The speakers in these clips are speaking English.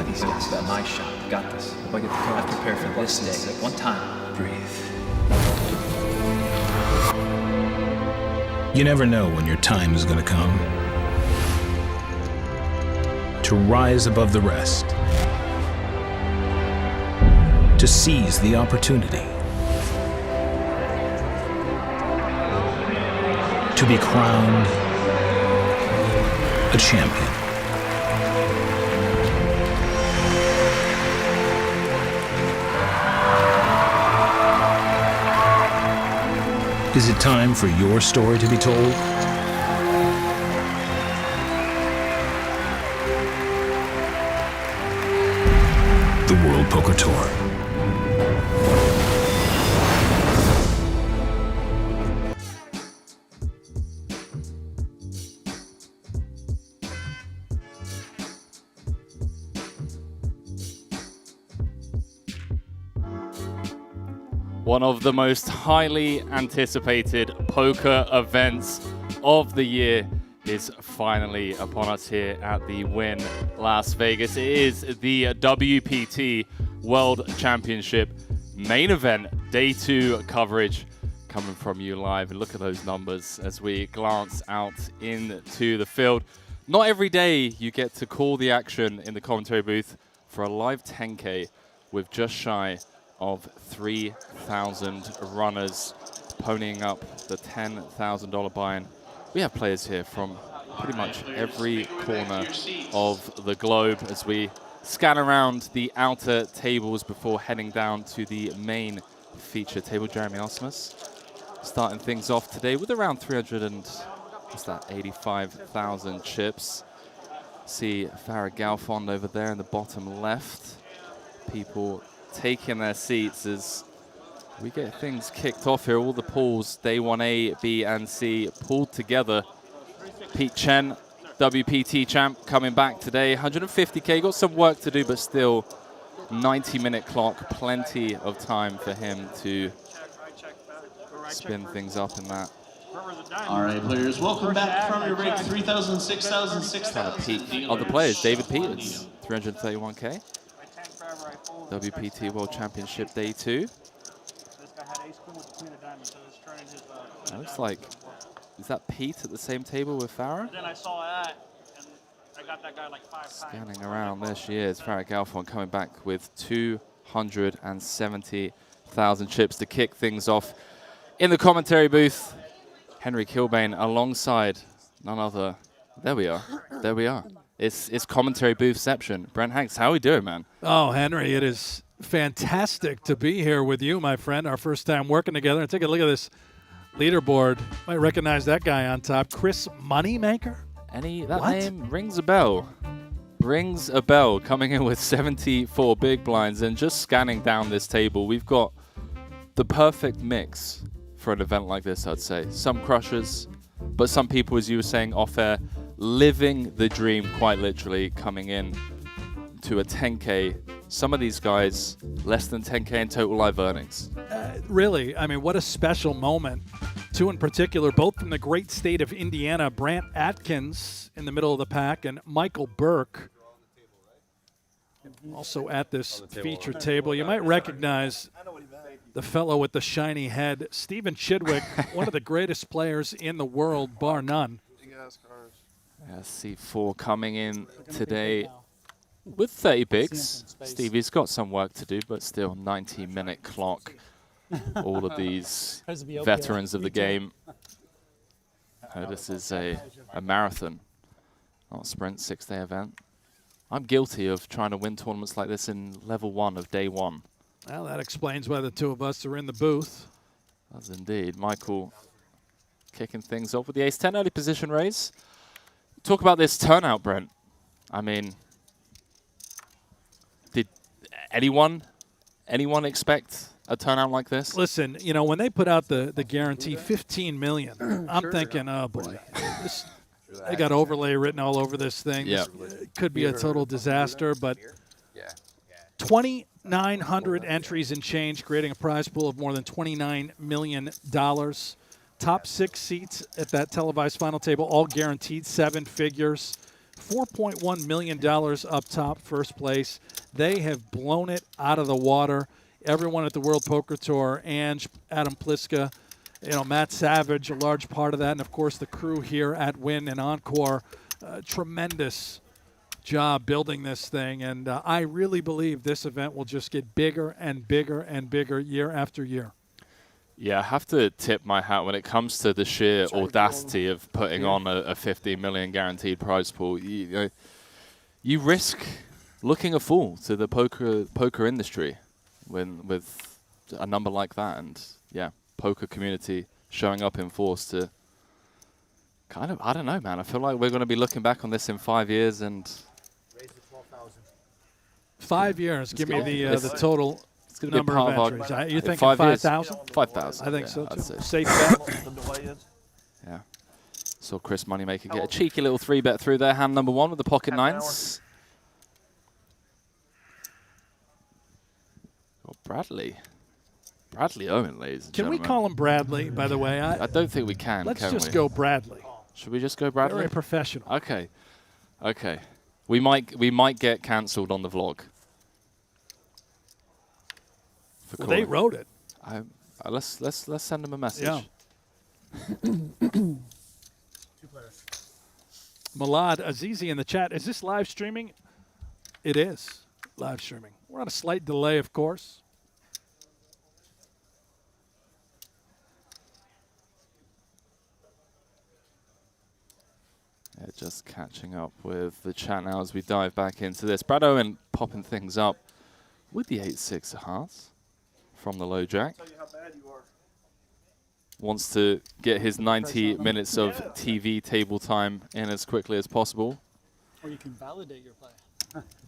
These guys got my shot. Got this. If I get the call, I prepare for this day. One time. Breathe. You never know when your time is going to come. To rise above the rest. To seize the opportunity. To be crowned a champion. Is it time for your story to be told? The World Poker Tour. One of the most highly anticipated poker events of the year is finally upon us here at the Wynn Las Vegas. It is the WPT World Championship main event, day 2 coverage coming from you live. And look at those numbers as we glance out into the field. Not every day you get to call the action in the commentary booth for a live 10K with just shy of 3,000 runners ponying up the $10,000 buy-in. We have players here from pretty much every corner of the globe as we scan around the outer tables before heading down to the main feature table. Jeremy Osmus starting things off today with around 85,000 chips. See Farah Galfond over there in the bottom left. People taking their seats as we get things kicked off here. All the pools, day 1A, B, and C, pulled together. Pete Chen, WPT champ, coming back today. 150K, got some work to do, but still 90-minute clock. Plenty of time for him to spin things up in that. All right, players, welcome back from your break. 3,000, 6,000, 6,000. Peak of the players, David Peters, 331K. WPT World Championship Day 2. It looks like, is that Pete at the same table with Farah? Then I saw that, and I got that guy like 5 times. Scanning around, there she is, Farah Galfon coming back with 270,000 chips to kick things off. In the commentary booth, Henry Kilbane alongside none other. There we are. There we are. It's commentary boothception. Brent Hanks, how are we doing, man? Oh, Henry, it is fantastic to be here with you, my friend. Our first time working together. And take a look at this leaderboard. Might recognize that guy on top, Chris Moneymaker. That What? name rings a bell. Rings a bell. Coming in with 74 big blinds and just scanning down this table. We've got the perfect mix for an event like this, I'd say. Some crushers, but some people, as you were saying off air, living the dream quite literally, coming in to a 10K. Some of these guys, less than 10K in total live earnings. Really, I mean, what a special moment. Two in particular, both from the great state of Indiana, Brant Atkins in the middle of the pack and Michael Burke also at this feature table. You might recognize the fellow with the shiny head, Stephen Chidwick, one of the greatest players in the world, bar none. Yeah, C4 coming in today with 30 bigs. Stevie's got some work to do, but still 90-minute clock. All of these veterans of the game. This is a marathon, not a sprint, 6-day event. I'm guilty of trying to win tournaments like this in level 1 of day 1. Well, that explains why the two of us are in the booth. Does indeed. Michael kicking things off with the ace-10 early position raise. Talk about this turnout, Brent. I mean, did anyone expect a turnout like this? Listen, you know, when they put out the guarantee, 15 million, I'm thinking, oh boy, they got overlay written all over this thing. Yeah. This could be a total disaster, but 2,900 entries and change, creating a prize pool of more than $29 million. Top 6 seats at that televised final table, all guaranteed 7 figures. $4.1 million up top, first place. They have blown it out of the water. Everyone at the World Poker Tour, Ange, Adam Pliska, you know, Matt Savage, a large part of that, and of course the crew here at Win and Encore. Tremendous job building this thing, and I really believe this event will just get bigger and bigger and bigger year after year. Yeah, I have to tip my hat when it comes to the sheer audacity of putting on a 50 million guaranteed prize pool. You risk looking a fool to the poker industry with a number like that, and yeah, poker community showing up in force to kind of, I don't know, man. I feel like we're going to be looking back on this in 5 years and 5 years. Give me the total. It's going to be number part of of entries. our You're thinking 5,000? 5,000? 5,000. I think yeah, so I'd too. say. Safe bet. Yeah. Saw Chris Moneymaker get a cheeky little 3-bet through there. Hand number 1 with the pocket nines. Got Bradley. Bradley Owen, ladies and Can we gentlemen. call him Bradley, by the way? I don't think we can, Let's can just we? go Bradley. Should we just go Bradley? Very professional. Okay. Okay. We might get cancelled on the vlog. For Well, they calling. wrote it. Let's send them a message. Yeah. Malad Azizi in the chat. Is this live streaming? It is live streaming. We're on a slight delay, of course. Yeah, just catching up with the chat now as we dive back into this. Brad Owen popping things up with the 8-6 of hearts from the low jack. Wants to get his 90 minutes of TV table time in as quickly as possible. Or you can validate your play.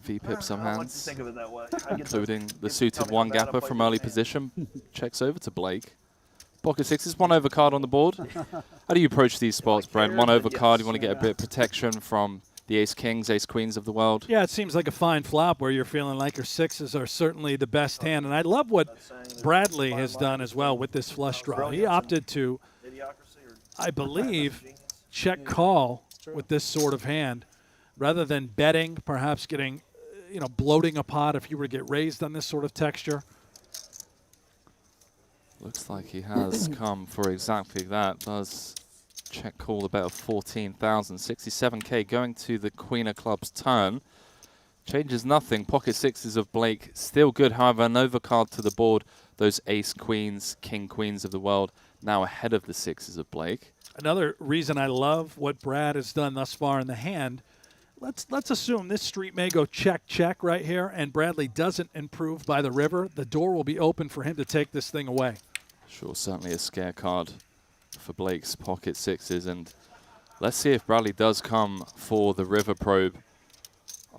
V-pip some I like to hands, think of it that way. I get to including the suited one-gapper from early position. Checks over to Blake. Pocket sixes, 1 overcard on the board. How do you approach these spots, Brent? 1 overcard, you want to get a bit of protection from the ace-kings, ace-queens of the world? Yeah, it seems like a fine flop where you're feeling like your sixes are certainly the best hand. And I love what Bradley has done as well with this flush draw. He opted to, I believe, check call with this sort of hand rather than betting, perhaps getting, bloating a pot if you were to get raised on this sort of texture. Looks like he has come for exactly that. Does check call a bet of 14,000. 67k going to the Queen of Clubs turn. Changes nothing. Pocket sixes of Blake still good. However, an overcard to the board. Those ace queens, king queens of the world now ahead of the sixes of Blake. Another reason I love what Brad has done thus far in the hand. Let's assume this street may go check, check right here, and Bradley doesn't improve by the river. The door will be open for him to take this thing away. Sure, certainly a scare card for Blake's pocket sixes. And let's see if Bradley does come for the river probe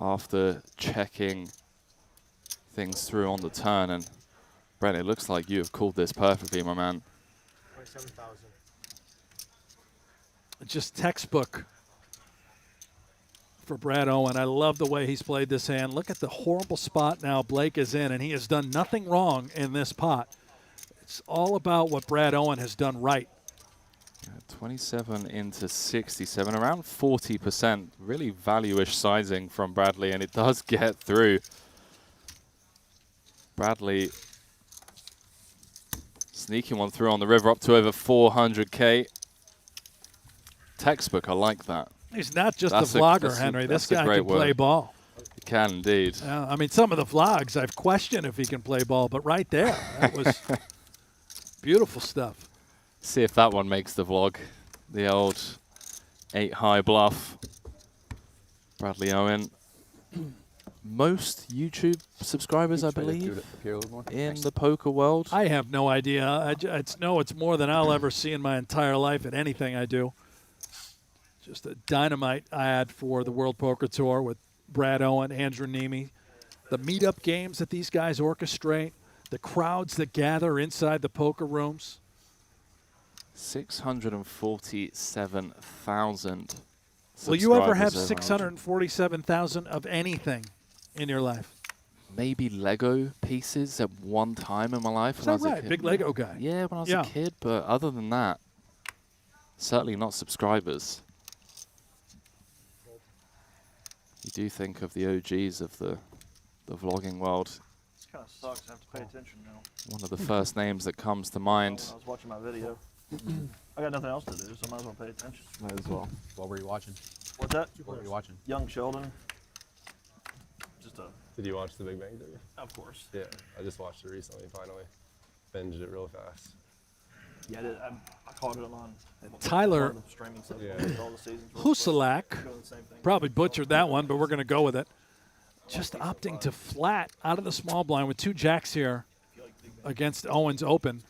after checking things through on the turn. And Brent, it looks like you have called this perfectly, my man. 27,000. Just textbook for Brad Owen. I love the way he's played this hand. Look at the horrible spot now Blake is in, and he has done nothing wrong in this pot. It's all about what Brad Owen has done right. 27 into 67, around 40%. Really value-ish sizing from Bradley, and it does get through. Bradley sneaking one through on the river up to over 400k. Textbook, I like that. He's not just a vlogger, Henry. This guy can play ball. He can indeed. I mean, some of the vlogs, I've questioned if he can play ball, but right there, that was beautiful stuff. See if that one makes the vlog. The old 8-high bluff. Bradley Owen. Most YouTube subscribers, I believe, in the poker world. I have no idea. It's more than I'll ever see in my entire life at anything I do. Just a dynamite ad for the World Poker Tour with Brad Owen, Andrew Nemi. The meetup games that these guys orchestrate, the crowds that gather inside the poker rooms. 647,000. Will you ever have 647,000 of anything in your life? Maybe Lego pieces at one time in my life. Is that right? Big Lego guy. Yeah, when I was a kid, but other than that, certainly not subscribers. You do think of the OGs of the vlogging world. This kind of sucks. I have to pay attention now. One of the first names that comes to mind. I was watching my video. I got nothing else to do, so I might as well pay attention. Might as well. What were you watching? What's that? What were you watching? Young Sheldon. Just a. Did you watch The Big Bang Theory? Of course. Yeah, I just watched it recently, finally. Binged it real fast. Yeah, I caught it on Tyler streaming stuff. Yeah. All the seasons. Huselak probably butchered that one, but we're going to go with it. Just opting to flat out of the small blind with two jacks here against Owens open.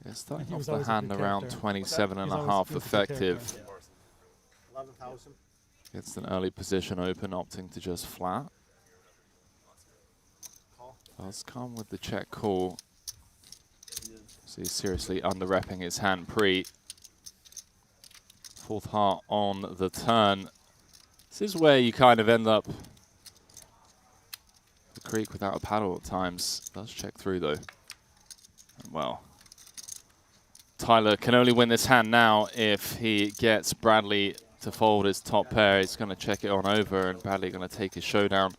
Yeah, starting off the hand around 27.5 effective. 11,000. Gets an early position open, opting to just flat. Does come with the check call. So he's seriously under-repping his hand pre. Fourth heart on the turn. This is where you kind of end up the creek without a paddle at times. Does check through though. And well, Tyler can only win this hand now if he gets Bradley to fold his top pair. He's going to check it on over, and Bradley going to take his showdown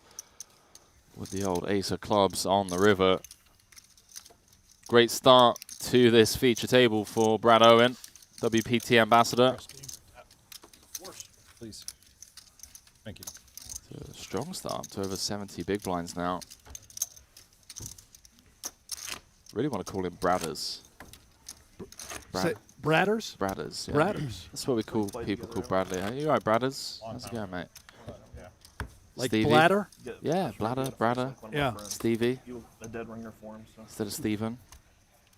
with the old ace of clubs on the river. Great start to this feature table for Brad Owen, WPT ambassador. Please. Thank you. So a strong start to over 70 big blinds now. Really want to call him Bradders. Bradders? Bradders, yeah. Bradders. That's what we call people called Bradley. Are you all right, Bradders? How's it going, mate? Like Stevie? Bladder? Yeah, Bladder, Bradder. Yeah. Stevie A dead ringer for him. So. instead of Stephen.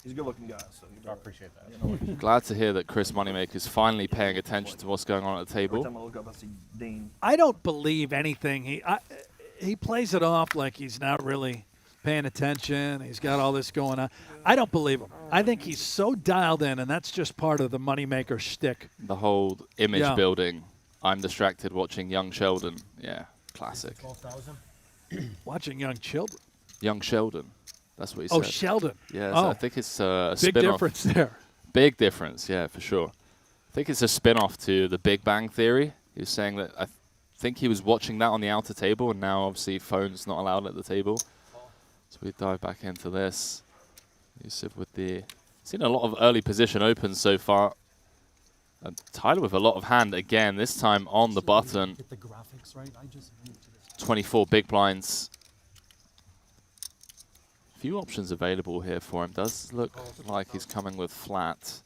He's a good-looking guy. So I appreciate that. Glad to hear that Chris Moneymaker's finally paying attention to what's going on at the Every table. time I look up, I see Dean. I don't believe anything. He plays it off like he's not really paying attention. He's got all this going on. I don't believe him. I think he's so dialed in, and that's just part of the Moneymaker shtick. The whole image building. I'm distracted watching Young Sheldon. Yeah, classic. 12,000. Watching young children. Young Sheldon. That's what he said. Oh, Sheldon. Yeah, so I think it's a big spin-off. difference there. Big difference, yeah, for sure. I think it's a spin-off to The Big Bang Theory. He was saying that I think he was watching that on the outer table, and now obviously phones not allowed at the table. So we dive back into this. Yusuf with the... Seen a lot of early position opens so far. And Tyler with a lot of hand again, this time on the button. 24 big blinds. Few options available here for him. Does look like he's coming with flat.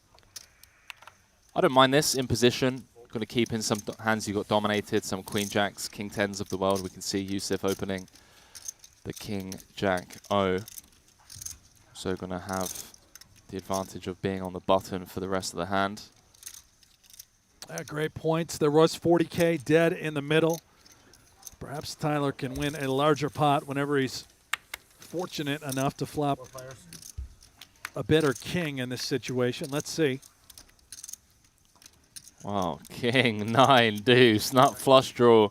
I don't mind this in position. Going to keep in some hands you got dominated, some queen jacks, king tens of the world. We can see Yusuf opening the king jack O. So going to have the advantage of being on the button for the rest of the hand. Great points. There was 40K dead in the middle. Perhaps Tyler can win a larger pot whenever he's fortunate enough to flop a better king in this situation. Let's see. Wow, king, 9, deuce, nut flush draw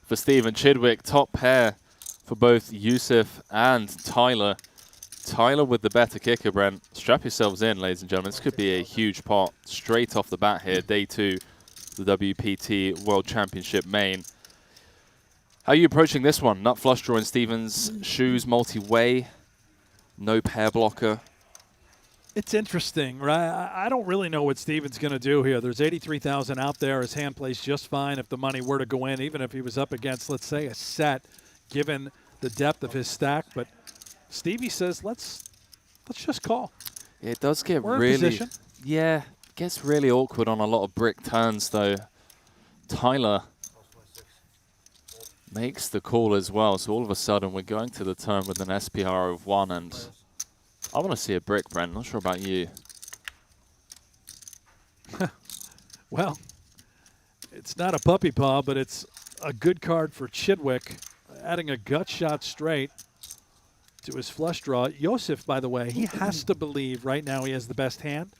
for Stephen Chidwick. Top pair for both Yusuf and Tyler. Tyler with the better kicker, Brent. Strap yourselves in, ladies and gentlemen. This could be a huge pot straight off the bat here. Day 2, the WPT World Championship main. How are you approaching this one? Nut flush draw in Stephen's shoes, multi-way, no pair blocker. It's interesting, right? I don't really know what Steven's going to do here. There's 83,000 out there. His hand plays just fine if the money were to go in, even if he was up against, let's say, a set, given the depth of his stack. But Stevie says, let's just call. It does get We're in really, position. yeah, gets really awkward on a lot of brick turns though. Tyler makes the call as well, so all of a sudden we're going to the turn with an SPR of 1, and I want to see a brick, Brent. Not sure about you. Well, it's not a puppy paw, but it's a good card for Chidwick, adding a gut shot straight to his flush draw. Yusuf, by the way, he has to believe right now he has the best hand.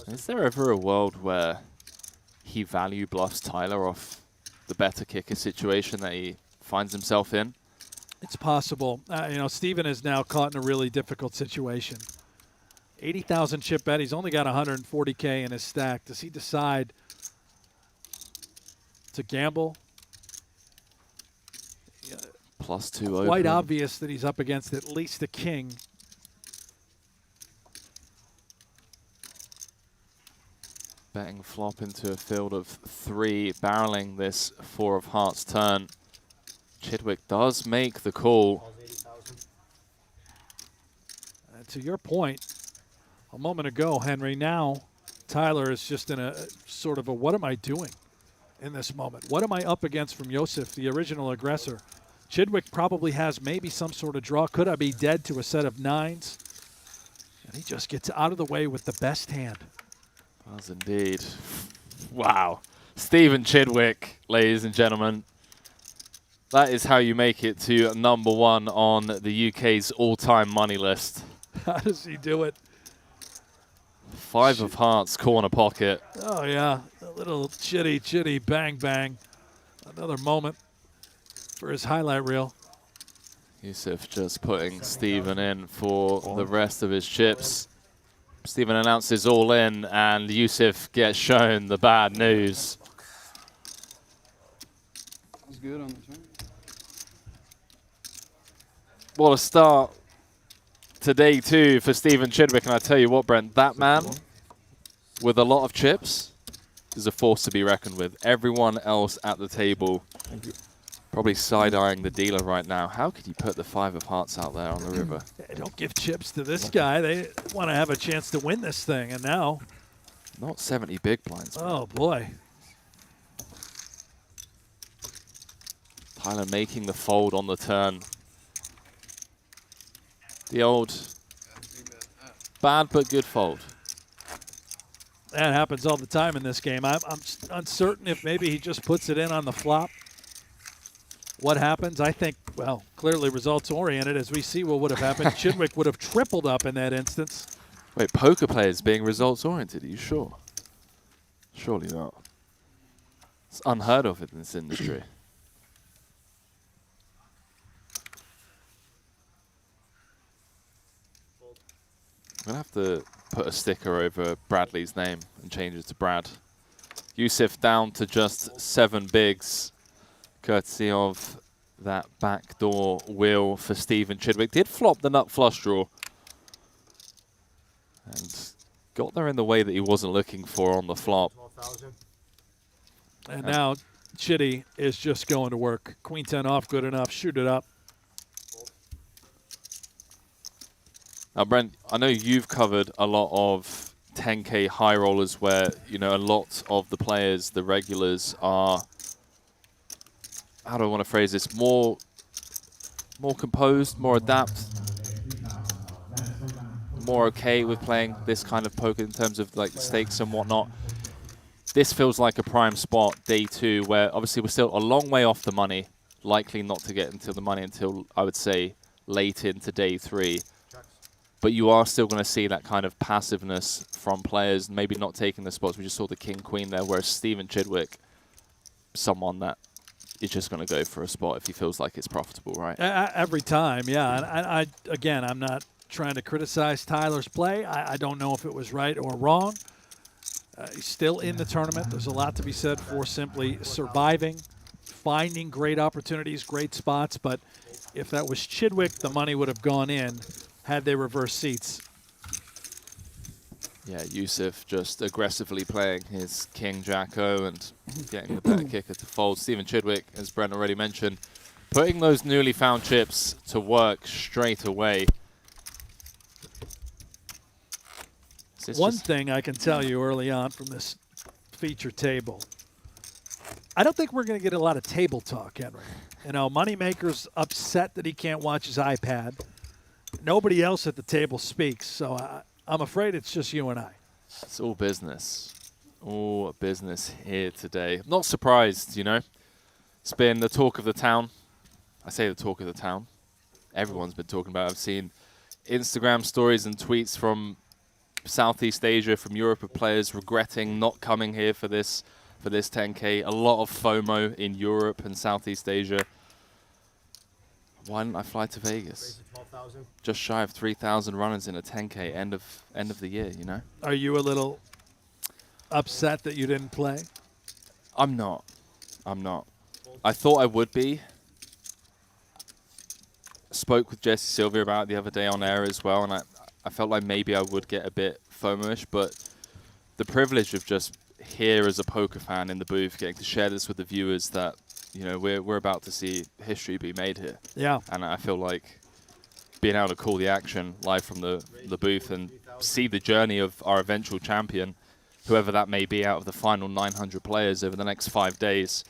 Is there ever a world where he value bluffs Tyler off the better kicker situation that he finds himself in? It's possible. You know, Steven is now caught in a really difficult situation. 80,000 chip bet. He's only got 140K in his stack. Does he decide to gamble? +2 open. Quite obvious that he's up against at least a king. Betting flop into a field of 3, barreling this 4 of hearts turn. Chidwick does make the call. To your point a moment ago, Henry, now Tyler is just in a sort of a what am I doing in this moment? What am I up against from Yusuf, the original aggressor? Chidwick probably has maybe some sort of draw. Could I be dead to a set of 9s? And he just gets out of the way with the best hand. Does indeed. Wow. Stephen Chidwick, ladies and gentlemen. That is how you make it to #1 on the UK's all-time money list. How does he do it? 5 of hearts, corner pocket. Oh, yeah. A little chitty, bang, bang. Another moment for his highlight reel. Yusuf just putting Stephen in for the rest of his chips. Stephen announces all in, and Yusuf gets shown the bad news. That's good on the turn. What a start to day 2 for Stephen Chidwick. And I tell you what, Brent, that man with a lot of chips is a force to be reckoned with. Everyone else at the table probably side-eyeing the dealer right now. How could you put the 5 of hearts out there on the river? Don't give chips to this guy. They want to have a chance to win this thing. And now, not 70 big blinds. Oh, boy. Tyler making the fold on the turn. The old bad but good fold. That happens all the time in this game. I'm uncertain if maybe he just puts it in on the flop. What happens? I think, well, clearly results-oriented. As we see what would have happened, Chidwick would have tripled up in that instance. Wait, poker players being results-oriented, are you sure? Surely not. It's unheard of in this industry. I'm going to have to put a sticker over Bradley's name and change it to Brad. Yusuf down to just 7 bigs, courtesy of that backdoor wheel for Stephen Chidwick. Did flop the nut flush draw. And got there in the way that he wasn't looking for on the flop. And now Chitty is just going to work. Queen 10 off, good enough. Shoot it up. Now, Brent, I know you've covered a lot of 10K high rollers where, you know, a lot of the players, the regulars, are, how do I want to phrase this, more composed, more adapt, more okay with playing this kind of poker in terms of like stakes and whatnot. This feels like a prime spot, day 2, where obviously we're still a long way off the money, likely not to get into the money until, I would say, late into day 3. But you are still going to see that kind of passiveness from players, maybe not taking the spots. We just saw the king-queen there, whereas Stephen Chidwick, someone that is just going to go for a spot if he feels like it's profitable, right? Every time, yeah. And again, I'm not trying to criticize Tyler's play. I don't know if it was right or wrong. He's still in the tournament. There's a lot to be said for simply surviving, finding great opportunities, great spots. But if that was Chidwick, the money would have gone in had they reversed seats. Yeah, Yusuf just aggressively playing his King Jacko and getting the better kicker to fold. Stephen Chidwick, as Brent already mentioned, putting those newly found chips to work straight away. One thing I can tell you early on from this feature table, I don't think we're going to get a lot of table talk, Henry. You know, Moneymaker's upset that he can't watch his iPad. Nobody else at the table speaks, so I'm afraid it's just you and I. It's all business. All business here today. I'm not surprised, you know. It's been the talk of the town. I say the talk of the town. Everyone's been talking about it. I've seen Instagram stories and tweets from Southeast Asia, from Europe, of players regretting not coming here for this 10K. A lot of FOMO in Europe and Southeast Asia. Why didn't I fly to Vegas? Just shy of 3,000 runners in a 10K end of the year, you know? Are you a little upset that you didn't play? I'm not. I thought I would be. Spoke with Jesse Sylvia about it the other day on air as well, and I felt like maybe I would get a bit FOMO-ish, but the privilege of just here as a poker fan in the booth, getting to share this with the viewers that, you know, we're about to see history be made here. Yeah. And I feel like being able to call the action live from the booth and see the journey of our eventual champion, whoever that may be, out of the final 900 players over the next 5 days,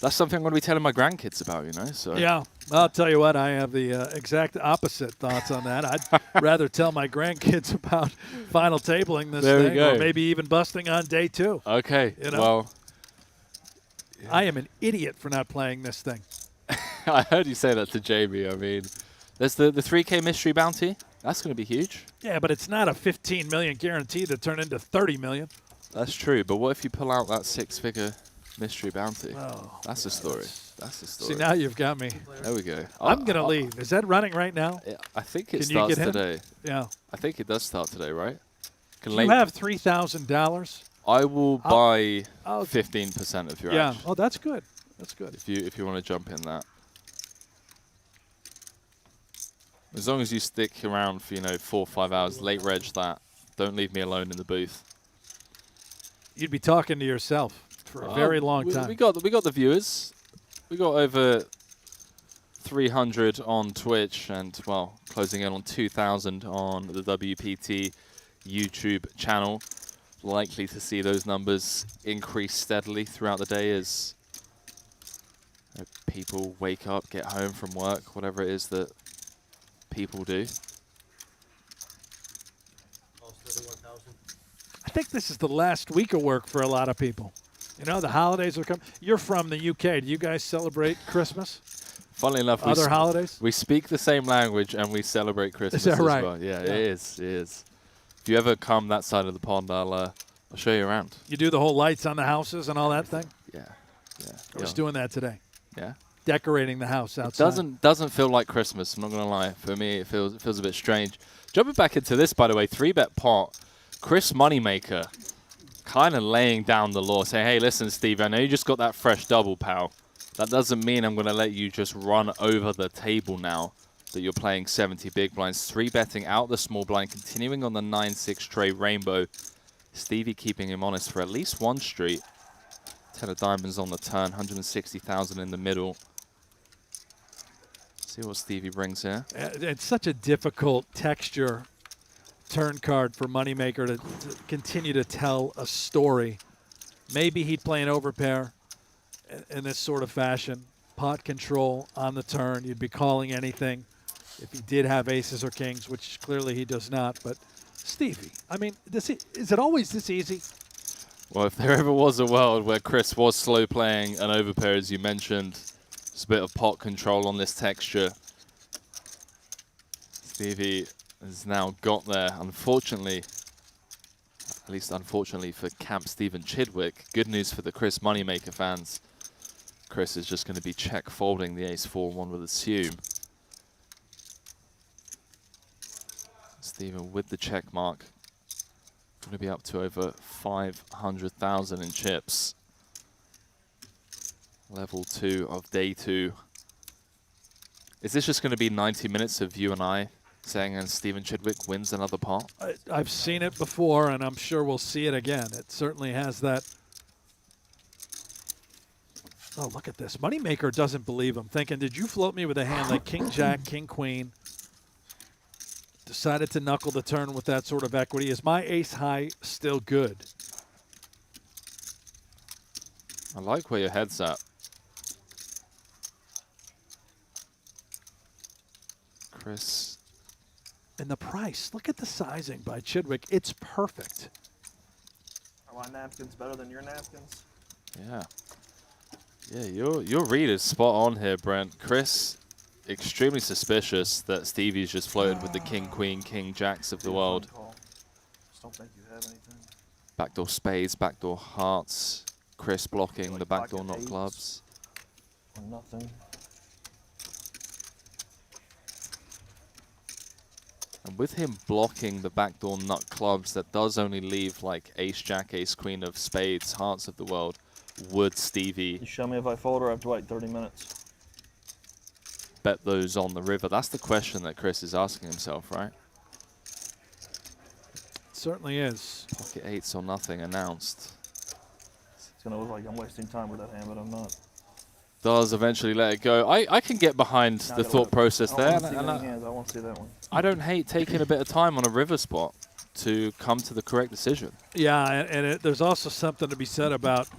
that's something I'm going to be telling my grandkids about, you know. So yeah, I'll tell you what, I have the exact opposite thoughts on that. I'd rather tell my grandkids about final tabling this thing, or maybe even busting on day 2. Okay, you know? Well, I am an idiot for not playing this thing. I heard you say that to Jamie. I mean, there's the 3K mystery bounty. That's going to be huge. Yeah, but it's not a 15 million guarantee to turn into 30 million. That's true, but what if you pull out that 6-figure mystery bounty? Oh, that's the story. That's the story. See, now you've got me. There we go. I'm going to leave. Is that running right now? I think it Can starts you get him? today. Yeah. I think it does start today, right? Do you have $3,000? I will buy 15% of your yeah. action. Oh, that's good. That's good. If you want to jump in that. As long as you stick around for, 4 or 5 hours, late reg that. Don't leave me alone in the booth. You'd be talking to yourself for a very long time. We got the viewers. We got over 300 on Twitch and, well, closing in on 2,000 on the WPT YouTube channel. Likely to see those numbers increase steadily throughout the day as people wake up, get home from work, whatever it is that people do. I think this is the last week of work for a lot of people. You know, the holidays are coming. You're from the UK. Do you guys celebrate Christmas? Funnily enough, other holidays? We speak the same language and we celebrate Christmas as right? Well. yeah, It is. If you ever come that side of the pond, I'll show you around. You do the whole lights on the houses and all that thing? Yeah. I was doing that today. Yeah. Decorating the house outside. It doesn't feel like Christmas, I'm not going to lie. For me, it feels a bit strange. Jumping back into this, by the way, 3-bet pot. Chris Moneymaker kind of laying down the law, saying, hey, listen, Steve, I know you just got that fresh double, pal. That doesn't mean I'm going to let you just run over the table now that you're playing 70 big blinds. 3-betting out the small blind, continuing on the 9-6 tray rainbow. Stevie keeping him honest for at least one street. 10 of diamonds on the turn, 160,000 in the middle. See what Stevie brings here. It's such a difficult texture turn card for Moneymaker to continue to tell a story. Maybe he'd play an overpair in this sort of fashion. Pot control on the turn. You'd be calling anything if he did have aces or kings, which clearly he does not. But Stevie, I mean, is it always this easy? Well, if there ever was a world where Chris was slow playing an overpair, as you mentioned, just a bit of pot control on this texture. Stevie has now got there, unfortunately, at least unfortunately for Camp Stephen Chidwick. Good news for the Chris Moneymaker fans. Chris is just going to be check folding the ace-4, one would assume. Stephen with the check mark. Going to be up to over 500,000 in chips. Level 2 of day 2. Is this just going to be 90 minutes of you and I saying and Stephen Chidwick wins another pot? I've seen it before, and I'm sure we'll see it again. It certainly has that. Oh, look at this. Moneymaker doesn't believe him, thinking, did you float me with a hand like King Jack, King Queen? Decided to knuckle the turn with that sort of equity. Is my ace high still good? I like where your head's at. Chris. And the price, look at the sizing by Chidwick. It's perfect. Are my napkins better than your napkins? Yeah. Yeah, your read is spot on here, Brent. Chris, extremely suspicious that Stevie's just floated with the King, Queen, King, Jacks of the world. Just don't think you have anything. Backdoor spades, backdoor hearts. Chris blocking the backdoor not clubs. Or nothing. And with him blocking the backdoor nut clubs, that does only leave like ace, jack, ace, queen of spades, hearts of the world. Would Stevie You show me if I fold or I have to wait 30 minutes. bet those on the river? That's the question that Chris is asking himself, right? Certainly is. Pocket eights or nothing announced. It's going to look like I'm wasting time with that hand, but I'm not. Does eventually let it go. I can get behind the thought process there. I won't see that one. I don't hate taking a bit of time on a river spot to come to the correct decision. Yeah, and there's also something to be said about,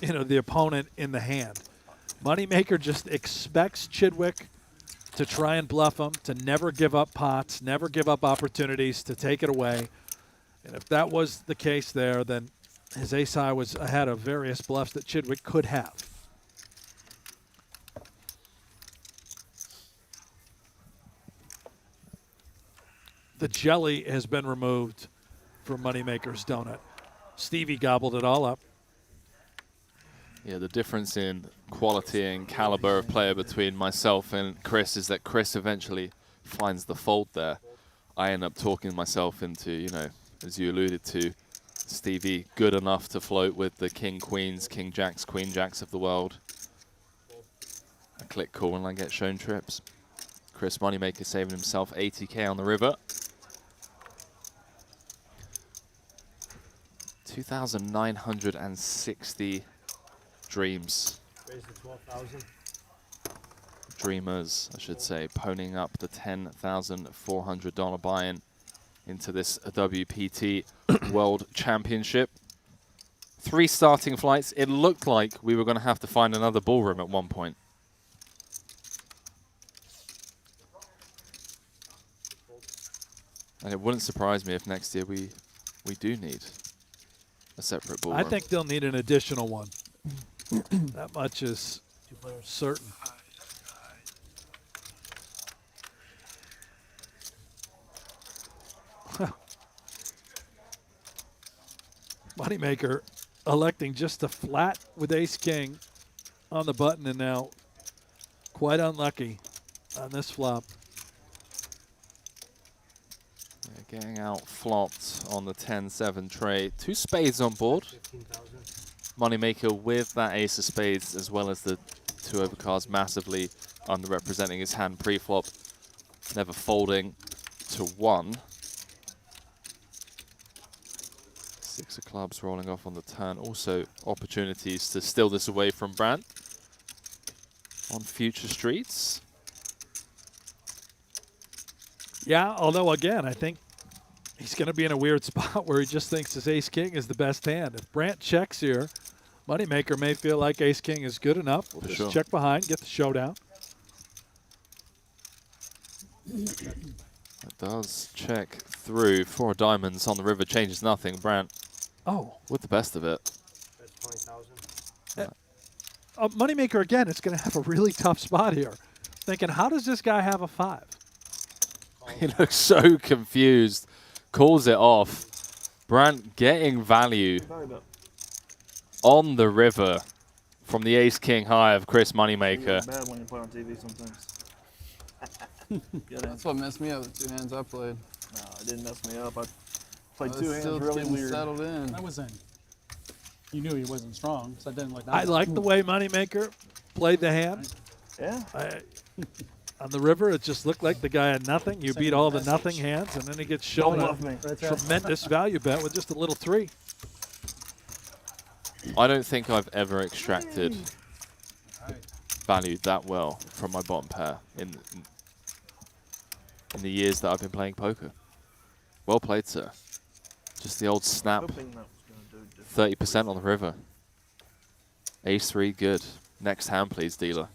the opponent in the hand. Moneymaker just expects Chidwick to try and bluff him, to never give up pots, never give up opportunities to take it away. And if that was the case there, then his ace-high was ahead of various bluffs that Chidwick could have. The jelly has been removed from Moneymaker's donut. Stevie gobbled it all up. Yeah, the difference in quality and caliber of player between myself and Chris is that Chris eventually finds the fold there. I end up talking myself into, as you alluded to, Stevie good enough to float with the King Queens, King Jacks, Queen Jacks of the world. I click call and I get shown trips. Chris Moneymaker saving himself 80K on the river. 2,960 dreams. Dreamers, I should say, ponying up the $10,400 buy-in into this WPT World Championship. 3 starting flights. It looked like we were going to have to find another ballroom at one point. And it wouldn't surprise me if next year we do need a separate ballroom. I think they'll need an additional one. That much is certain. Moneymaker electing just a flat with ace-king on the button, and now quite unlucky on this flop. Yeah, getting out flopped on the 10-7 tray. 2 spades on board. Moneymaker with that ace of spades as well as the 2 overcards, massively underrepresenting his hand pre-flop, never folding to 1. 6 of clubs rolling off on the turn. Also opportunities to steal this away from Brandt on future streets. Yeah, although again, I think he's going to be in a weird spot where he just thinks his ace-king is the best hand. If Brandt checks here, Moneymaker may feel like ace-king is good enough. We'll just check behind, get the showdown. It does check through. 4 diamonds on the river changes nothing. Brandt with the best of it. That's 20,000. Moneymaker, again, is going to have a really tough spot here. Thinking, how does this guy have a 5? He looks so confused. Calls it off. Brandt getting value on the river from the ace-king high of Chris Moneymaker. It's bad when you play on TV sometimes. That's what messed me up, the 2 hands I played. No, it didn't mess me up. I played I 2 was hands still really getting weird. settled in. I wasn't. You knew he wasn't strong, so I didn't like that. I like the way Moneymaker played the hand. Yeah. On the river, it just looked like the guy had nothing. You beat all the nothing hands, and then he gets shown a tremendous value bet with just a little 3. I don't think I've ever extracted value that well from my bottom pair in the years that I've been playing poker. Well played, sir. Just the old snap. 30% on the river. Ace-3, good. Next hand, please, dealer.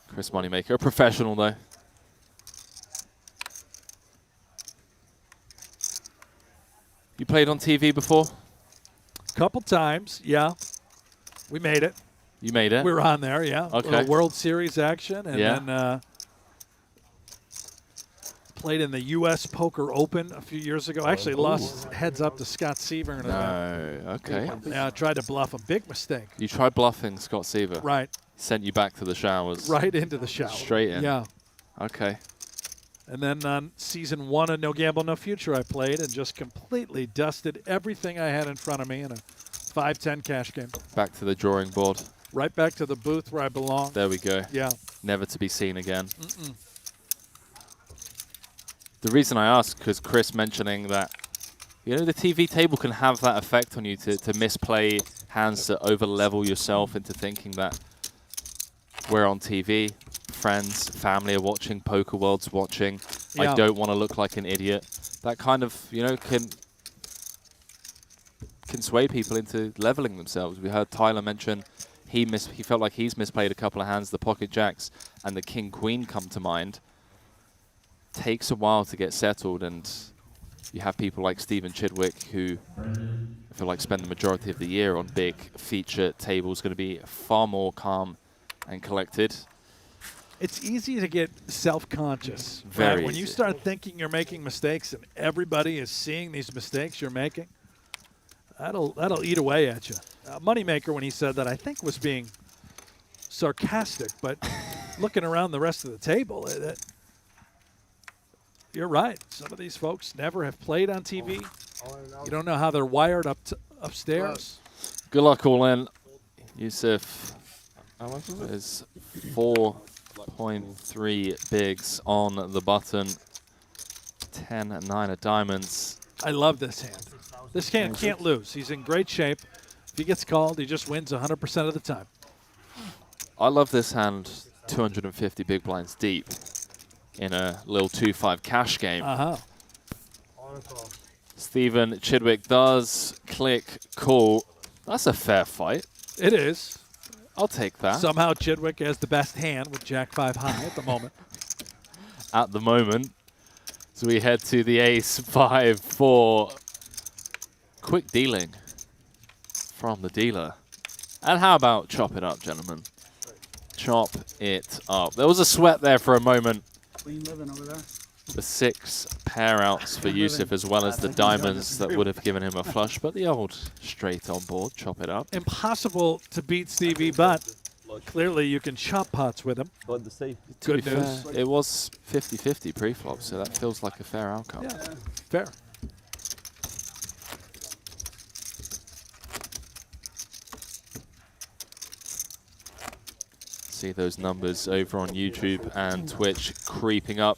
Chris Moneymaker, a professional though. You played on TV before? Couple times, yeah. We made it. You made it? We were on there, yeah. Okay. World Series action, and then played in the U.S. Poker Open a few years ago. Actually lost heads up to Scott Seaver. No, okay. Yeah, I tried to bluff a big mistake. You tried bluffing Scott Seaver? Right. Sent you back to the showers. Right into the shower. Straight in. Yeah. Okay. And then on season 1 of No Gamble, No Future, I played and just completely dusted everything I had in front of me in a 5-10 cash game. Back to the drawing board. Right back to the booth where I belong. There we go. Yeah. Never to be seen again. The reason I ask, because Chris mentioning that, you know, the TV table can have that effect on you to misplay hands, to over-level yourself into thinking that we're on TV, friends, family are watching, Poker World's watching. Yeah. I don't want to look like an idiot. That kind of, you know, can sway people into leveling themselves. We heard Tyler mention he felt like he's misplayed a couple of hands. The pocket jacks and the king queen come to mind. Takes a while to get settled, and you have people like Stephen Chidwick who I feel like spend the majority of the year on big feature tables, going to be far more calm and collected. It's easy to get self-conscious. Very When you easy. start thinking you're making mistakes and everybody is seeing these mistakes you're making, that'll eat away at you. Moneymaker, when he said that, I think was being sarcastic, but looking around the rest of the table, you're right. Some of these folks never have played on TV. You don't know how they're wired upstairs. Good luck all in. Yusuf is 4.3 bigs on the button. 10 and 9 of diamonds. I love this hand. This hand can't lose. He's in great shape. If he gets called, he just wins 100% of the time. I love this hand 250 big blinds deep in a little 2-5 cash game. Stephen Chidwick does click call. That's a fair fight. It is. I'll take that. Somehow Chidwick has the best hand with Jack-5 high at the moment. At the moment. So we head to the ace-5-4. Quick dealing from the dealer. And how about chop it up, gentlemen? Chop it up. There was a sweat there for a moment. Clean living over there. The 6 pair outs for Yusuf, as well as the diamonds that would have given him a flush, but the old straight on board, chop it up. Impossible to beat Stevie, but clearly you can chop pots with him. Good news. It was 50-50 pre-flop, so that feels like a fair outcome. Yeah, fair. See those numbers over on YouTube and Twitch creeping up.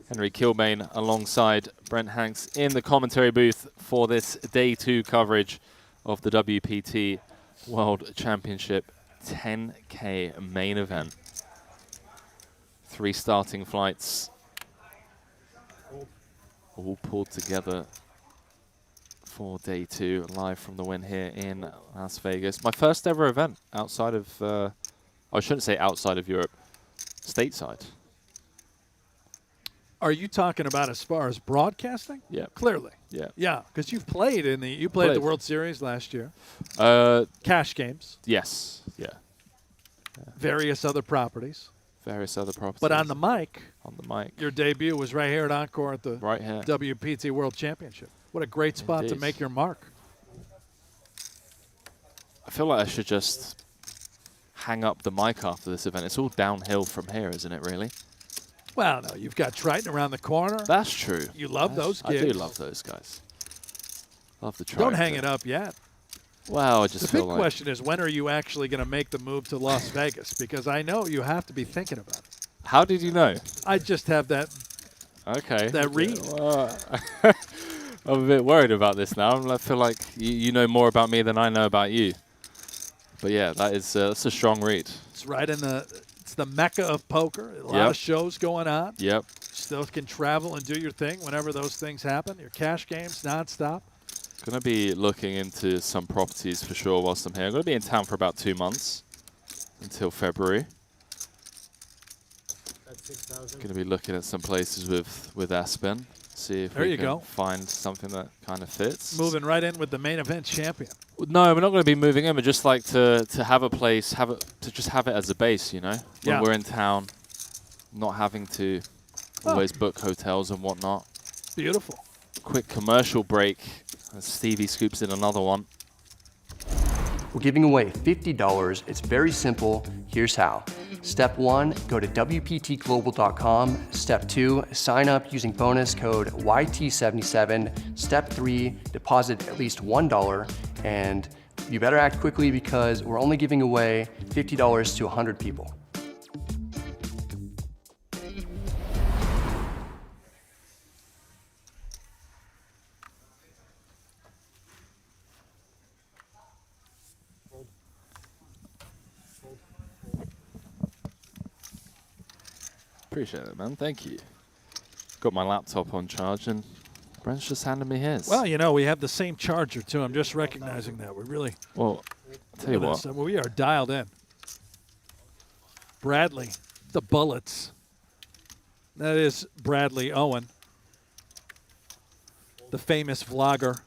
Henry Kilbane alongside Brent Hanks in the commentary booth for this day 2 coverage of the WPT World Championship 10K main event. 3 starting flights all pulled together for day 2, live from the win here in Las Vegas. My first ever event outside of, I shouldn't say outside of Europe, stateside. Are you talking about as far as broadcasting? Yeah. Clearly. Yeah. Yeah, because you've played in the the World Series last year. Cash games. Yes. Yeah. Various other properties. Various other properties. But on the mic. On the mic. Your debut was right here at Encore at the right here. WPT World Championship. What a great spot Indeed. to make your mark. I feel like I should just hang up the mic after this event. It's all downhill from here, isn't it, really? Well, no, you've got Triton around the corner. That's true. You love those gigs. I do love those guys. Love the Triton. Don't hang it up yet. Well, I just the feel big like question is, when are you actually going to make the move to Las Vegas? Because I know you have to be thinking about it. How did you know? I just have that. Okay. That read. Well, I'm a bit worried about this now. I feel like you know more about me than I know about you. But yeah, that's a strong read. It's right in it's the mecca of poker. A lot of shows going on. Yep. Still can travel and do your thing whenever those things happen. Your cash games nonstop. Going to be looking into some properties for sure whilst I'm here. I'm going to be in town for about 2 months until February. Going to be looking at some places with Aspen. See if we can find something that kind of fits. Moving right in with the main event champion. No, we're not going to be moving in. We'd just like to have a place, just have it as a base, you know, when we're in town, not having to always book hotels and whatnot. Beautiful. Quick commercial break as Stevie scoops in another one. We're giving away $50. It's very simple. Here's how. Step 1, go to WPTglobal.com. Step 2, sign up using bonus code YT77. Step 3, deposit at least $1. And you better act quickly because we're only giving away $50 to 100 people. Appreciate it, man. Thank you. Got my laptop on charge and Brent's just handed me his. Well, you know, we have the same charger, too. I'm just recognizing that. We're really... Well, I'll tell you what. We are dialed in. Bradley, the Bullets. That is Bradley Owen, the famous vlogger,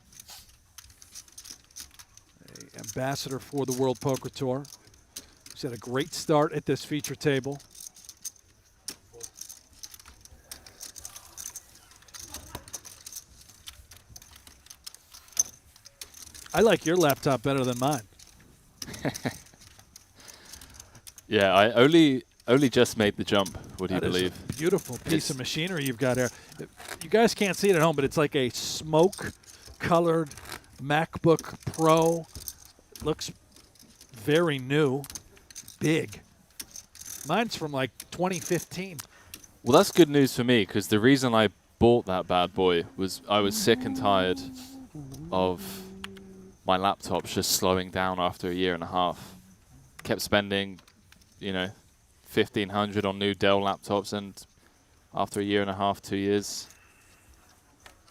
ambassador for the World Poker Tour. He's had a great start at this feature table. I like your laptop better than mine. Yeah, I only just made the jump, would you believe? That is a beautiful piece of machinery you've got here. You guys can't see it at home, but it's like a smoke-colored MacBook Pro. It looks very new, big. Mine's from like 2015. Well, that's good news for me because the reason I bought that bad boy was I was sick and tired of my laptop's just slowing down after a year and a half. Kept spending, you know, $1,500 on new Dell laptops, and after a year and a half, 2 years,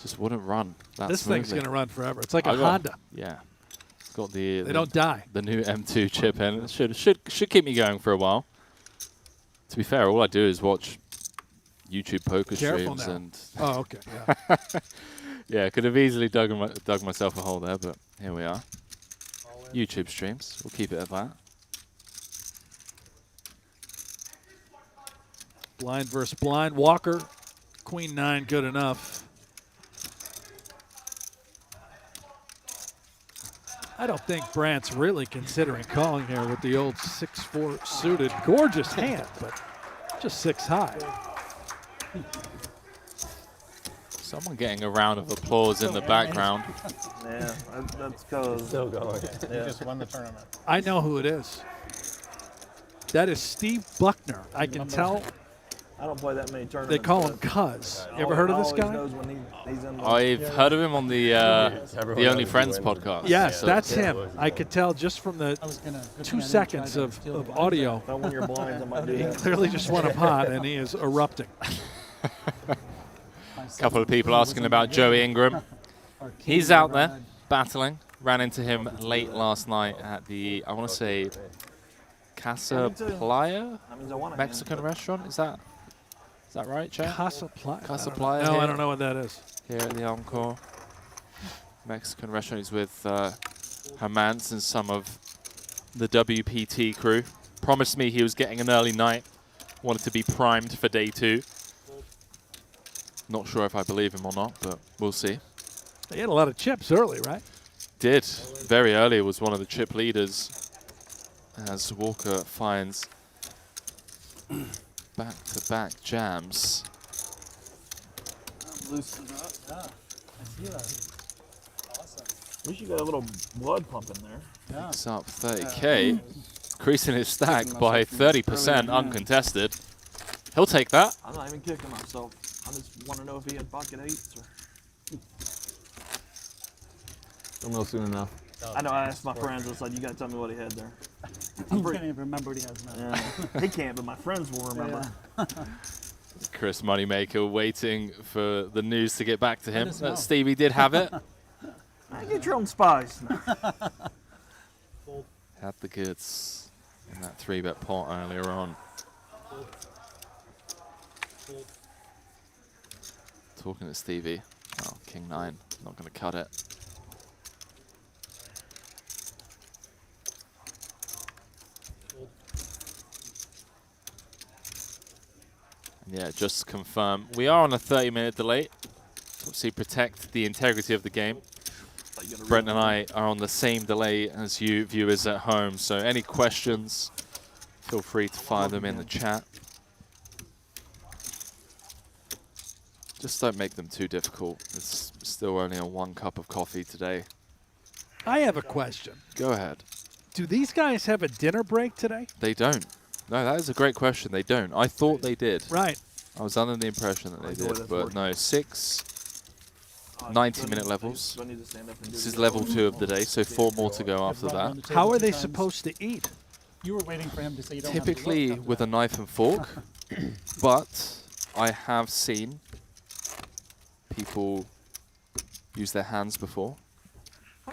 just wouldn't run that This smoothly. thing's going to run forever. It's like a Honda. Yeah. It's got the don't die. The new M2 chip in. It should keep me going for a while. To be fair, all I do is watch YouTube poker streams and oh, okay. Yeah. yeah, could have easily dug myself a hole there, but here we are. YouTube streams. We'll keep it at that. Blind versus blind. Walker, Queen 9, good enough. I don't think Brandt's really considering calling here with the old 6-4 suited. Gorgeous hand, but just 6 high. Someone getting a round of applause in the background. Yeah, that's because Still going. He just won the tournament. I know who it is. That is Steve Buckner. I can tell I don't play that many tournaments. they call him but Cuz. You ever heard of this always guy? knows when he's in the- I've heard of him on the Everyone Only knows Friends he wins. podcast. Yes, So- that's him. I could tell just from the I was gonna. 2 seconds of audio. If I win your blinds, I might do He that. clearly just won a pot, and he is erupting. A couple of people asking about Joey Ingram. He's out there battling. Ran into him late last night at the, I want to say, Casa Playa That means I want a Mexican restaurant. Is that right, Chad? Casa Playa. Casa Playa. No, here, I don't know what that is. Here at the Encore Mexican restaurant. He's with Hermans and some of the WPT crew. Promised me he was getting an early night. Wanted to be primed for day 2. Not sure if I believe him or not, but we'll see. They had a lot of chips early, right? Did. Very early was one of the chip leaders as Walker finds back-to-back jams. Loosen it up. Yeah, I see that. Awesome. At least you got a little blood pumping there. Yeah. Picks up 30K, increasing his stack Kicking by myself from early 30% in the uncontested. He'll take that. I'm not even kicking myself. I just want to know if he had pocket 8s. Or... Don't know soon enough. I know. I asked my friends. I said, "You got to tell me what he had there." I can't even remember what he has now. Yeah. He can't, but my friends will remember. Chris Moneymaker waiting for the news to get back to him. Let us know. Stevie did have it. Get your own spice. Had the goods in that 3-bet pot earlier on. Talking to Stevie. Oh, King 9. Not going to cut it. Yeah, just to confirm, we are on a 30-minute delay. Obviously, protect the integrity of the game. Brent and I are on the same delay as you viewers at home, so any questions, feel free to fire them in the chat. Just don't make them too difficult. It's still only on 1 cup of coffee today. I have a question. Go ahead. Do these guys have a dinner break today? They don't. No, that is a great question. They don't. I thought they did. Right. I was under the impression that they did, but no. 6 90-minute levels. This is level 2 of the day, so 4 more to go after that. How are they supposed to eat? You were waiting for him to say you don't have to Typically look. with a knife and fork, but I have seen people use their hands before,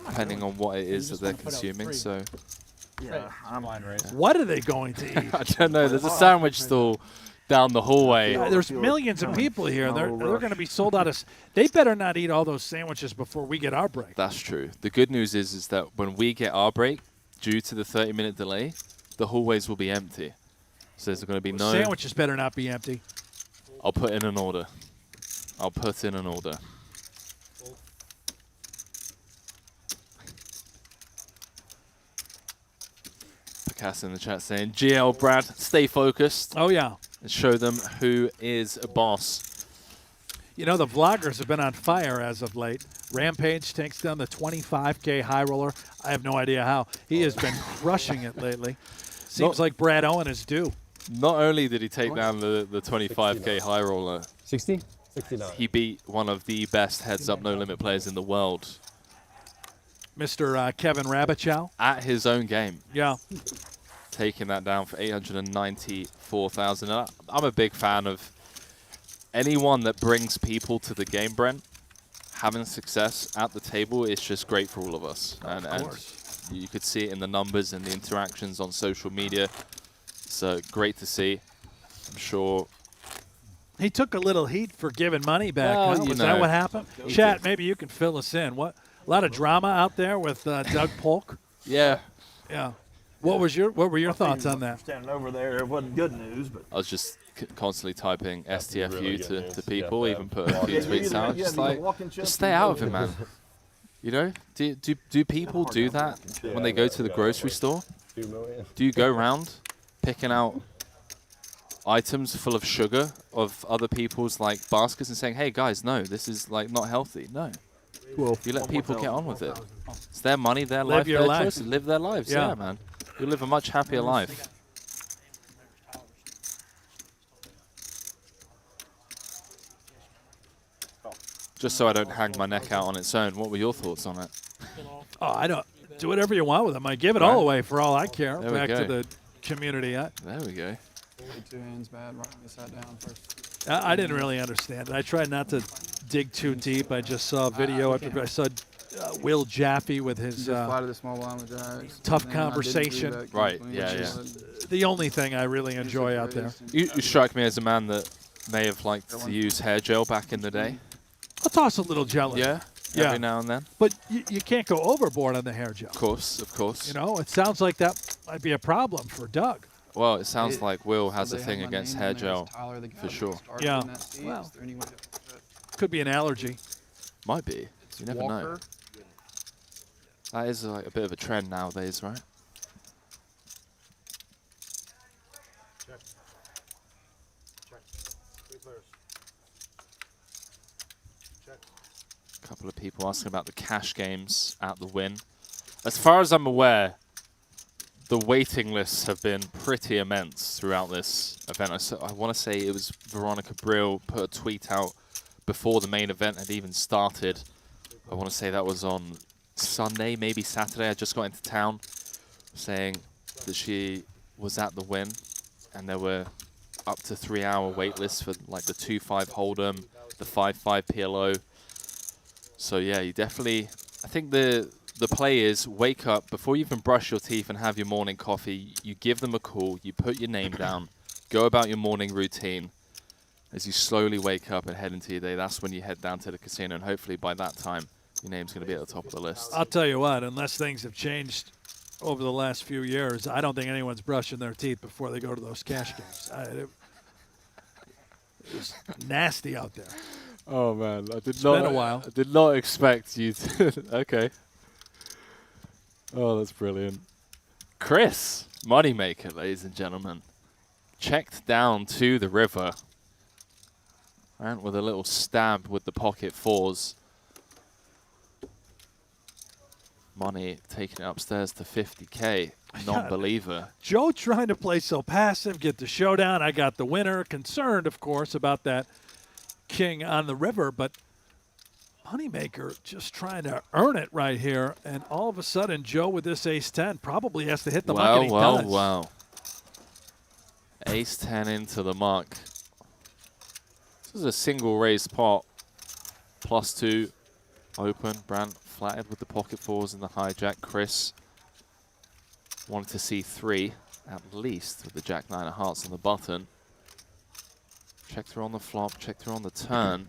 depending on what it is that just they're wanna put out consuming. 3. So Yeah, I'm line race. What are they going to eat? I don't know. There's a sandwich stall down the hallway. There's millions of people here. They're going to be sold out of. They better not eat all those sandwiches before we get our break. That's true. The good news is that when we get our break, due to the 30-minute delay, the hallways will be empty. So there's going to be no. Sandwiches better not be empty. I'll put in an order. I'll put in an order. Picasso in the chat saying, GL Brad, stay focused Oh, yeah. and show them who is a boss. You know, the vloggers have been on fire as of late. Rampage takes down the 25K high roller. I have no idea how. He has been crushing it lately. Seems like Brad Owen is due. Not only did he take down the 25K high roller, 60? 69. he beat one of the best heads-up no-limit players in the world Mr. Kevin Rabichow. at his own game, Yeah. taking that down for 894,000. And I'm a big fan of anyone that brings people to the game, Brent. Having success at the table is just great for all of us. And you could see it in the numbers and the interactions on social media. So great to see. I'm sure. He took a little heat for giving money back. Well, Huh? you Was know. that what happened? Chat, maybe you can fill us in. What? A lot of drama out there with Doug Polk. Yeah, Yeah. What were your thoughts on that? Standing over there, it wasn't good news, but I was just constantly typing STFU really good to news. people, Yeah, even put a few tweets out. Just like, walking just stay out of it, man. You know, do people do that when they go to the grocery store? 2 million. Do you go around picking out items full of sugar of other people's like baskets and saying, "Hey guys, no, this is like not healthy." No, you let people get on with it. It's their money, their Live life, your their life. choices. Live their lives. Yeah. Yeah, man. You'll live a much happier life. Just so I don't hang my neck out on its own, what were your thoughts on it? Oh, I don't do whatever you want with them. I give it all away for all I care. There we Back go. to the community. There we go. Two hands bad. Right when I sat down first. I didn't really understand it. I tried not to dig too deep. I just saw a video. I saw Will Jaffe with his Fly to the small blind with jacks. tough And then I did conversation. three-bet Right, queen yeah, queen, yeah. but The only thing I really enjoy out there. You strike me as a man that may have liked to use hair gel back in the day. I'll toss a little gel in. Yeah? Yeah. Every now and then? But you can't go overboard on the hair gel. Of course. You know, it sounds like that might be a problem for Doug. Well, it sounds like Will has so a they thing had my against name hair on there as gel, Tyler, the guy for that sure. started Yeah. in that seat. Well. Is there any way to- Could be an allergy. Might be. You never know. Walker. That is like a bit of a trend nowadays, right? A couple of people asking about the cash games at the Win. As far as I'm aware, the waiting lists have been pretty immense throughout this event. I want to say it was Veronica Brill put a tweet out before the main event had even started. I want to say that was on Sunday, maybe Saturday. I just got into town saying that she was at the Win, and there were up to 3-hour wait lists for like the 2-5 Hold'em, the 5-5 PLO. So yeah, you definitely, I think the play is wake up before you even brush your teeth and have your morning coffee. You give them a call, you put your name down, go about your morning routine. As you slowly wake up and head into your day, that's when you head down to the casino, and hopefully by that time, your name's going to be at the top of the list. I'll tell you what, unless things have changed over the last few years, I don't think anyone's brushing their teeth before they go to those cash games. It was nasty out there. Oh man, I did been a while. I did not expect you to. Okay. Oh, that's brilliant. Chris, moneymaker, ladies and gentlemen, checked down to the river. And with a little stab with the pocket fours. Money taking it upstairs to 50K. Non-believer. Joe trying to play so passive, get the showdown. I got the winner. Concerned, of course, about that king on the river, but moneymaker just trying to earn it right here. And all of a sudden, Joe with this ace-10 probably has to hit the mark, and he does. Wow. Ace-10 into the mark. This is a single raised pot. +2 open. Brandt flattered with the pocket fours and the hijack. Chris wanted to see 3 at least with the jack-9 of hearts on the button. Checked her on the flop, checked her on the turn.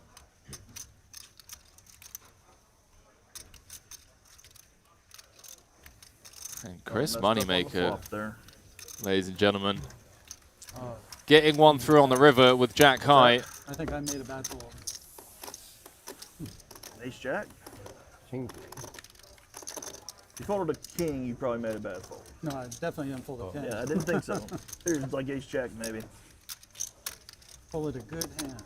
And Chris moneymaker, ladies and gentlemen, getting one through on the river with jack high. I think I made a bad call. Ace Jack. King. If you folded a king, you probably made a bad fold. No, I definitely didn't fold a 10. Yeah, I didn't think so. Here's like Ace Jack, maybe. Folded a good hand.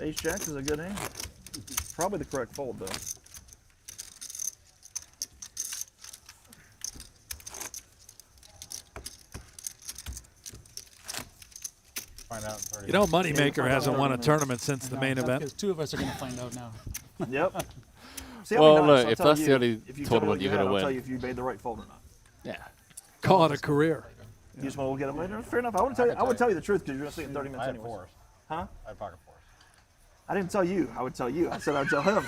Ace Jack is a good hand. Probably the correct fold, though. Find out in 30 You know, minutes. moneymaker hasn't won a tournament since the main event. Because 2 of us are going to find out now. Yep. See, Well, I'll be nice. look, I'll if tell that's you, the only if you tournament tell me what you're you gonna had, win. I'll tell you if you made the right fold or not. Yeah. Call it a career. You just want to look at it later? Fair enough. I would tell you. I would tell you the truth because you're gonna see it in 30 I minutes had anyway. 4s. Huh? I had pocket 4s. I didn't tell you. I would tell you. I said I'd tell him.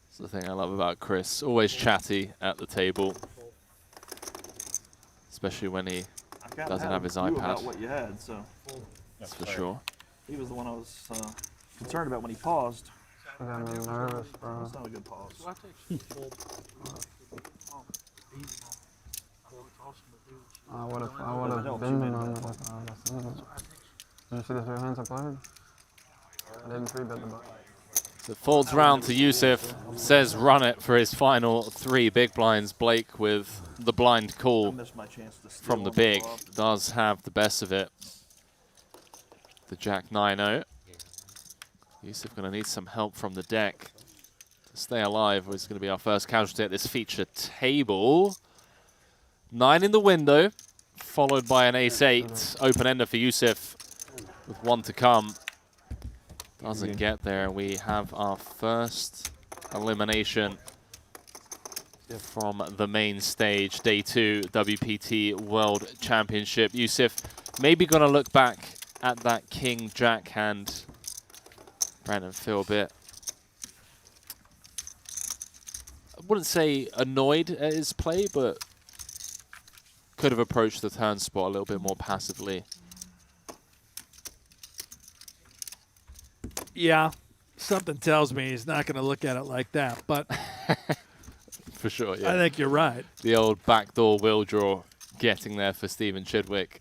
That's the thing I love about Chris. Always chatty at the table. Especially when he I kinda doesn't had have his a view about iPad. what you had, so That's for sure. he was the one I was concerned about when he paused. I got a little nervous, bro. That's not a good pause. I would have helps been you the made number. that. Did you see the 3 hands I played? I didn't 3-bet the button. So it folds round to Yusuf, says run it for his final 3 big blinds. Blake with the blind I call missed my chance to steal from the on big. flop. Does have the best of it. The jack 9-0. Yusuf going to need some help from the deck to stay alive, or he's going to be our first casualty at this feature table. 9 in the window, followed by an ace-8 open-ender for Yusuf with one to come. Doesn't get there. We have our first elimination from the main stage, day 2 WPT World Championship. Yusuf maybe going to look back at that King Jack hand. Brandon feel a bit, I wouldn't say annoyed at his play, but could have approached the turn spot a little bit more passively. Yeah, something tells me he's not going to look at it like that, but For sure, yeah. I think you're right. The old backdoor wheel draw getting there for Stephen Chidwick.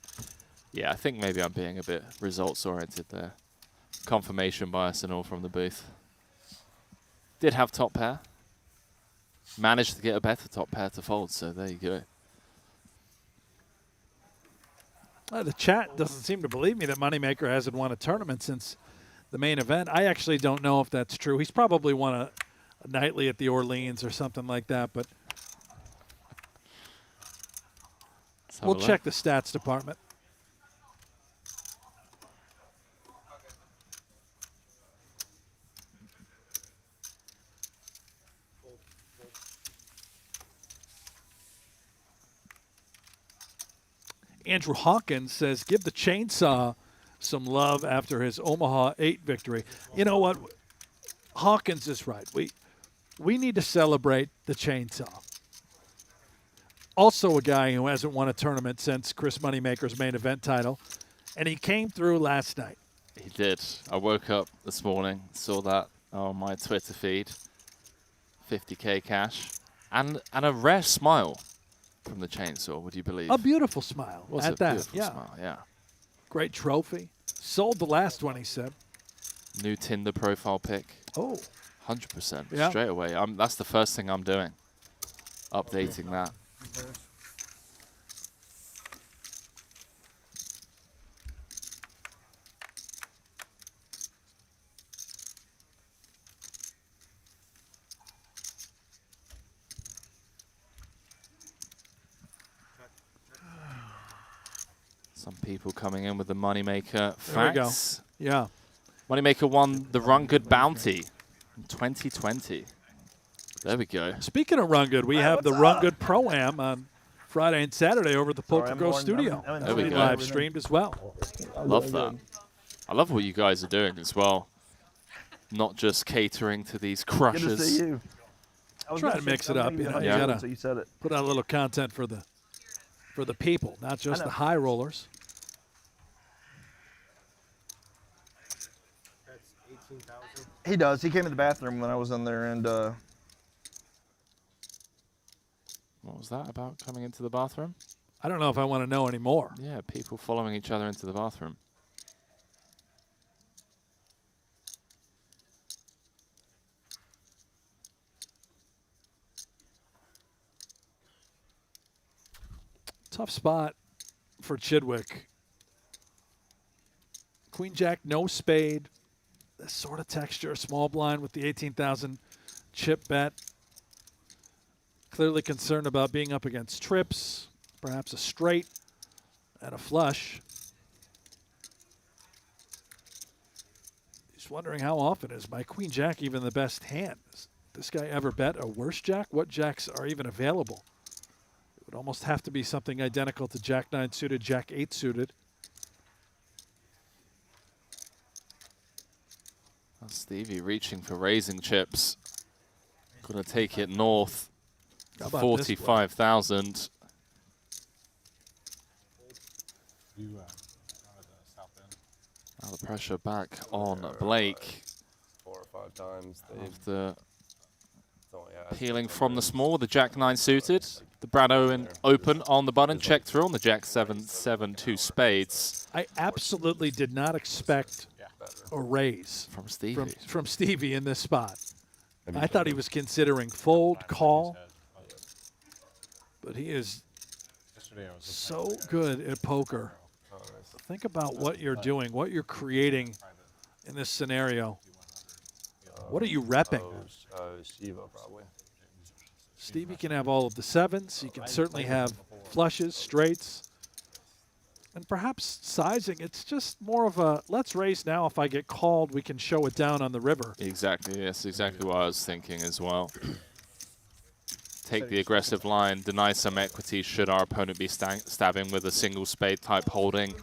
Yeah, I think maybe I'm being a bit results-oriented there. Confirmation bias and all from the booth. Did have top pair. Managed to get a better top pair to fold, so there you go. The chat doesn't seem to believe me that Moneymaker hasn't won a tournament since the main event. I actually don't know if that's true. He's probably won a nightly at the Orleans or something like that, but we'll check the stats department. Andrew Hawkins says, give the chainsaw some love after his Omaha 8 victory. You know what? Hawkins is right. We need to celebrate the chainsaw. Also a guy who hasn't won a tournament since Chris Moneymaker's main event title, and he came through last night. He did. I woke up this morning, saw that on my Twitter feed. 50K cash. And a rare smile from the chainsaw, would you believe? A beautiful smile Was at a that. beautiful Yeah. smile, yeah. Great trophy. Sold the last one, he said. New Tinder profile pic. Oh. 100%, Yeah. straight away. That's the first thing I'm doing. Updating that. Some people coming in with the Moneymaker facts. There we go. Yeah. Moneymaker won the Run Good Bounty in 2020. There we go. Speaking of Run Good, we have the Run Good Pro-Am on Friday and Saturday over at the Poker I'm Go going- studio. I'm There we Be go. live streamed as well. Love that. I love what you guys are doing as well. Not just catering to these Good to crushers. see you. I was Try gonna to say mix it up, something, you know, but you I gotta- didn't, so you said it. Put out a little content for the people, not just know. the high rollers. He does. He came in the bathroom when I was in there, and What was that about coming into the bathroom? I don't know if I want to know anymore. Yeah, people following each other into the bathroom. Tough spot for Chidwick. Queen Jack, no spade. This sort of texture, small blind with the 18,000 chip bet. Clearly concerned about being up against trips, perhaps a straight and a flush. He's wondering how often is my Queen Jack even the best hand? Does this guy ever bet a worse Jack? What Jacks are even available? It would almost have to be something identical to Jack 9 suited, Jack 8 suited. That's Stevie reaching for raising chips. Gonna take it north. How about this one? 45,000. Now the pressure back on Blake. 4 or 5 times. After Oh, peeling from the small, the Jack 9 suited. The Brad Owen open on the button, check through on the Jack 7, 2 spades. I absolutely did not expect a raise From Stevie. from Stevie in this spot. I thought he was considering fold, call, but he is so good at poker. Think about what you're doing, what you're creating in this scenario. What are you repping? Shiva, probably. Stevie can have all of the sevens. He can certainly have flushes, straights. and perhaps sizing. It's just more of a let's raise now. If I get called, we can show it down on the river. Exactly. That's exactly what I was thinking as well. Take the aggressive line, deny some equity should our opponent be stabbing with a single spade type holding.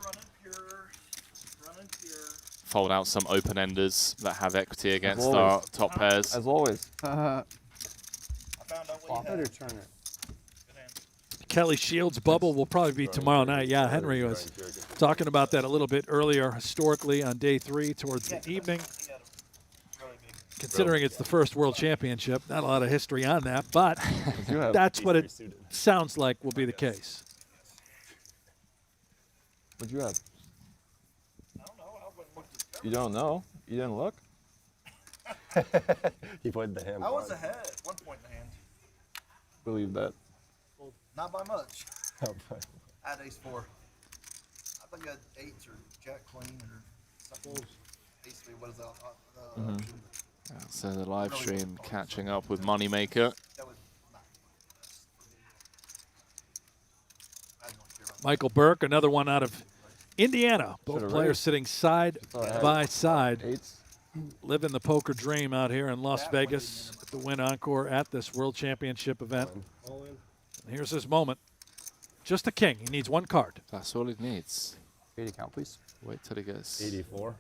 Fold out some open-enders that have equity against our top pairs. As always. I found out what you had. Turn it. Kelly Shields bubble will probably be tomorrow night. Yeah, Henry was talking about that a little bit earlier. Historically, on day 3 towards the evening. Considering it's the first World Championship, not a lot of history on that, but that's what it sounds like will be the case. What'd you have? You don't know? You didn't look? He played the hand. I was ahead at one point in the hand. Believe that. Not by much. I had ace 4. I think I had 8s or jack queen or something. Ace 3, what is that? So the live stream catching up with Moneymaker. That was not Michael Burke, another one out of Indiana. Both players sitting side by side. Living the poker dream out here in Las Vegas at the Wynn Encore at this World Championship event. And here's his moment. Just a king. He needs 1 card. That's all he needs. 80 count, please. Wait till he gets 84.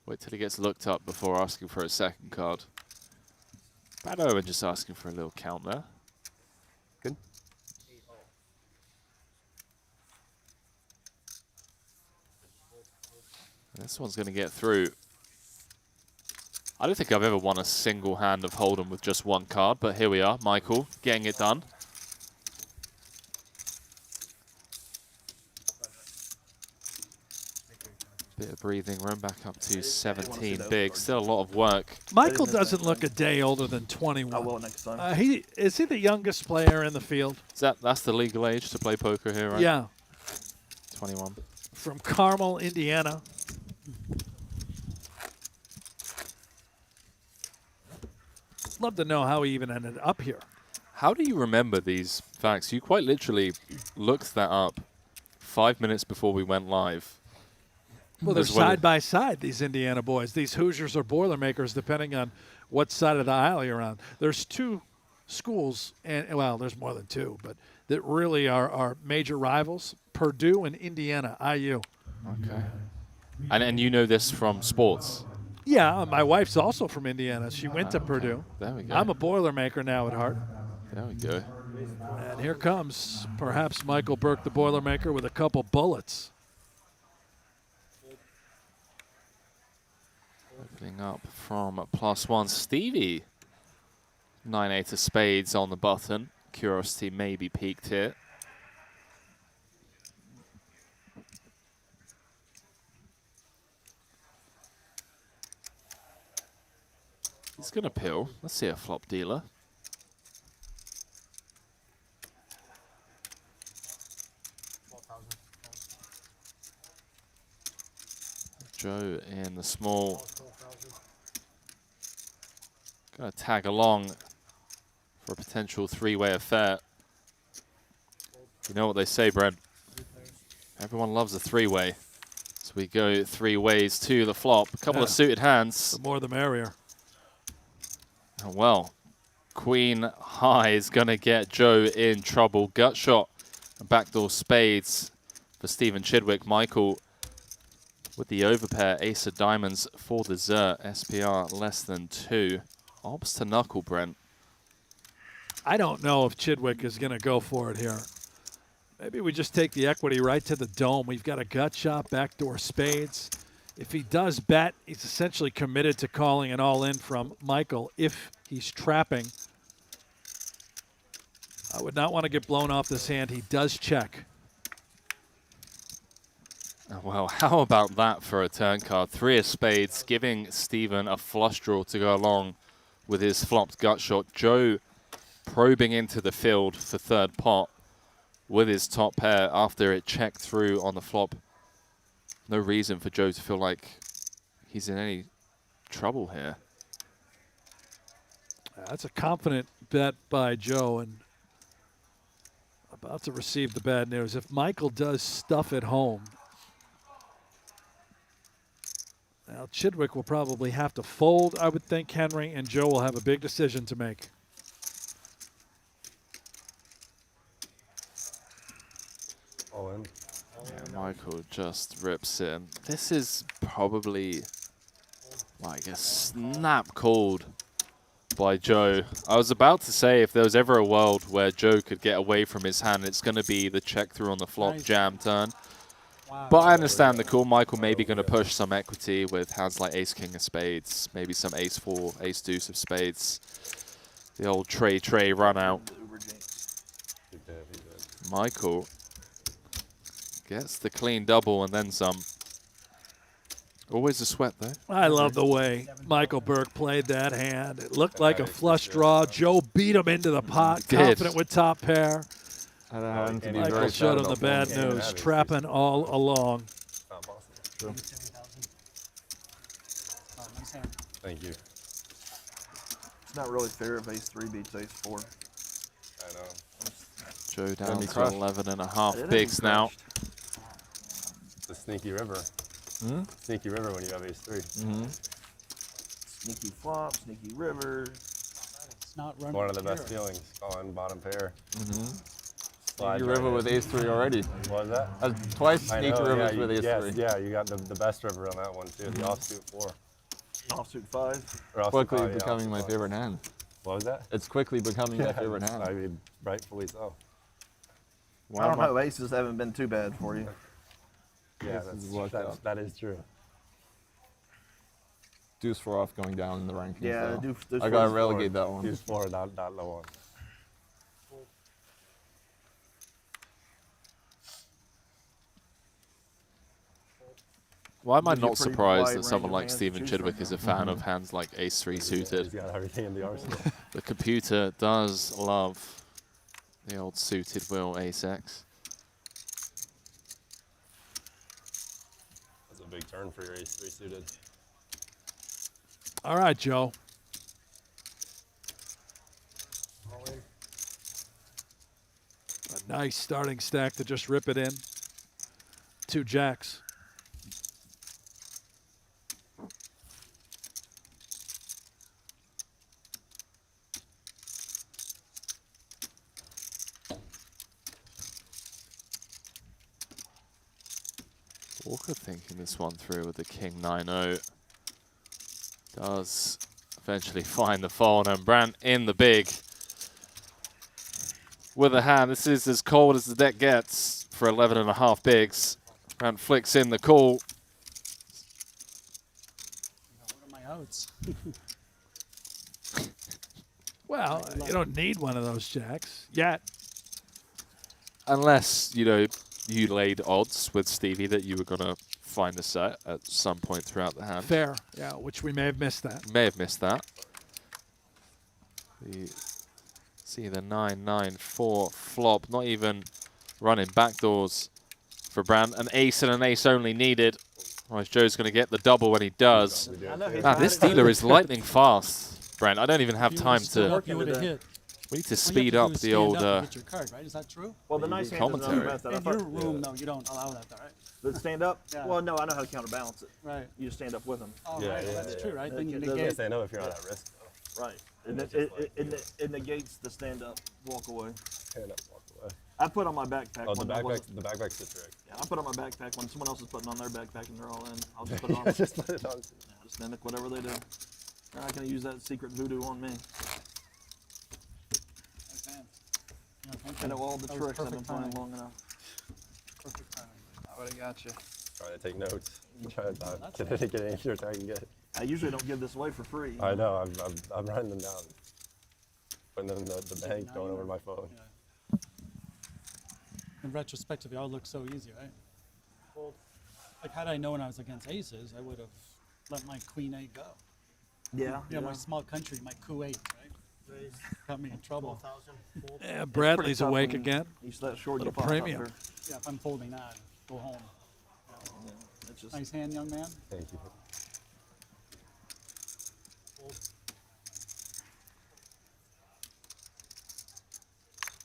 Wait till he gets looked up before asking for a second card. Bad Owen just asking for a little count there. Good. This one's going to get through. I don't think I've ever won a single hand of Hold'em with just 1 card, but here we are, Michael getting it done. Bit of breathing room, back up to 17 big. Still a lot of work. Michael doesn't look a day older than 21. I will next time. Is he the youngest player in the field? That's the legal age to play poker here, right? Yeah. 21. From Carmel, Indiana. Love to know how he even ended up here. How do you remember these facts? You quite literally looked that up 5 minutes before we went live. Well, they're side by side, these Indiana boys. These Hoosiers or Boilermakers, depending on what side of the aisle you're on. There's 2 schools, and well, there's more than 2, but that really are major rivals, Purdue and Indiana, IU. Okay. And you know this from sports? Yeah, my wife's also from Indiana. She went to Purdue. There we go. I'm a Boilermaker now at heart. There we go. And here comes perhaps Michael Burke, the Boilermaker, with a couple bullets. Opening up from +1. Stevie, 9-8 of spades on the button. Curiosity may be peaked here. He's going to pill. Let's see a flop dealer. Joe in the small. Going to tag along for a potential 3-way affair. You know what they say, Brent. Everyone loves a 3-way. So we go 3 ways to the flop. A couple of suited hands. The more the merrier. Oh, well, Queen High is going to get Joe in trouble. Gut shot and backdoor spades for Stephen Chidwick. Michael with the overpair. Ace of diamonds for dessert. SPR less than 2. Obs to knuckle, Brent. I don't know if Chidwick is going to go for it here. Maybe we just take the equity right to the dome. We've got a gut shot, backdoor spades. If he does bet, he's essentially committed to calling an all-in from Michael if he's trapping. I would not want to get blown off this hand. He does check. Well, how about that for a turn card? 3 of spades, giving Stephen a flush draw to go along with his flopped gut shot. Joe probing into the field for 3rd pot with his top pair after it checked through on the flop. No reason for Joe to feel like he's in any trouble here. That's a confident bet by Joe, and About to receive the bad news. If Michael does stuff at home, now Chidwick will probably have to fold, I would think, Henry, and Joe will have a big decision to make. All in. Yeah, Michael just rips in. This is probably like a snap called by Joe. I was about to say if there was ever a world where Joe could get away from his hand, it's going to be the check through on the flop jam turn. Wow. But I understand the call. Michael may be going to push some equity with hands like ace king of spades, maybe some ace four, ace deuce of spades. The old Trey run out. Michael gets the clean double and then some. Always a sweat, though. I love the way Michael Burke played that hand. It looked like a flush draw. Joe beat him into the pot, confident with top pair. Michael showed him the bad news, trapping all along. Thank you. It's not really fair if ace-3 beats ace-4. I know. Joe down to crushed. 11.5 bigs now. The sneaky river. Sneaky river when you have ace-3. Sneaky flop, sneaky river. It's not running. One of the best feelings, calling bottom pair. Sneaky river with ace-3 already. What was that? That's twice I sneaky know, rivers yeah, with ace-3. yes, yeah, you got the best river on that one too. The offsuit 4. Offsuit 5. Or offsuit Quickly 5, yeah, becoming my offsuit 5. favorite hand. What was that? It's quickly becoming my favorite hand. I mean, rightfully so. I don't know. Aces haven't been too bad for you. Yeah, that is true. Deuce 4 off going down in the rankings. Yeah, though. deuce I gotta 4 relegate that one. Deuce 4, not low one. Why am I Gives you a not pretty surprised wide that range someone of like hands to Stephen choose from Chidwick is a fan of hands like ace-3 suited? He's got everything in the arsenal. The computer does love the old suited wheel ace-x. That's a big turn for your ace-3 suited. All right, Joe. A nice starting stack to just rip it in. 2 jacks. Walker thinking this one through with the king 9-0. Does eventually find the fold, and Brandt in the big. With a hand, this is as cold as the deck gets for 11.5 bigs. Brandt flicks in the call. What are my outs? Well, you don't need one of those jacks yet. Unless, you know, you laid odds with Stevie that you were going to find a set at some point throughout the hand. Fair, yeah, which we may have missed that. May have missed that. See the 9-9-4 flop, not even running backdoors for Brandt. An ace and an ace only needed. Otherwise, Joe's going to get the double when he does. This dealer is lightning fast, Brent. I don't even have time to. You would have hit. We need to speed up the old Get your card, right? Is that true? Well, the nice hand is commentary. another method. I In thought- your room, though, you don't allow that, though, right? The stand up? Yeah. Well, no, I know how to counterbalance it. Right. You just stand up with them. Oh, Yeah, right. yeah, That's yeah. true, right? Then you It I was negate. gonna say no if you're not at risk. Though. Right. And it negates the stand up walk away. Stand up, walk away. I put on my backpack Oh, the when I backpack, wasn't. the backpack's the trick. Yeah, I put on my backpack when someone else is putting on their backpack and they're all in. I'll just put it on. Just put it on. Yeah, just mimic whatever they do. They're not going to use that secret voodoo on me. I know all the That was tricks. I've been perfect playing timing. long enough. Perfect timing. I would have got you. Trying to take notes. Trying to get any shirts I can get. I usually don't give this away for free. I know. I'm writing them down. Putting them in the bank, going over my phone. Yeah. In retrospect, it all looks so easy, right? Well, like, had I known I was against aces, I would have let my queen 8 go. Yeah. Yeah, my small country, my coup 8, right? Got me in trouble. Yeah, Bradley's tough awake when again. You that short Little you pop premium. up there. Yeah, if I'm folding that, go home. Yeah, it's just, Nice hand, young man. Thank you.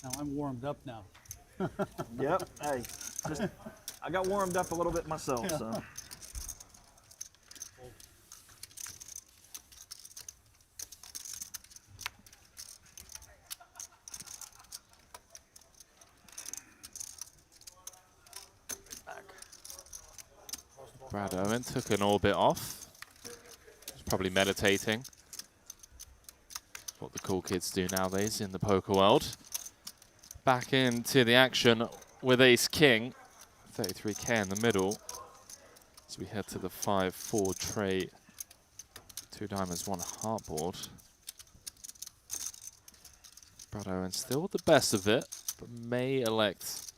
Now I'm warmed up now. Yep. Hey, I got warmed up a little bit myself, so. Brad Owen took an orbit off. He's probably meditating. What the cool kids do nowadays in the poker world. Back into the action with Ace King. 33K in the middle. As we head to the 5-4 tray. 2 diamonds, 1 heartboard. Brad Owen still with the best of it, but may elect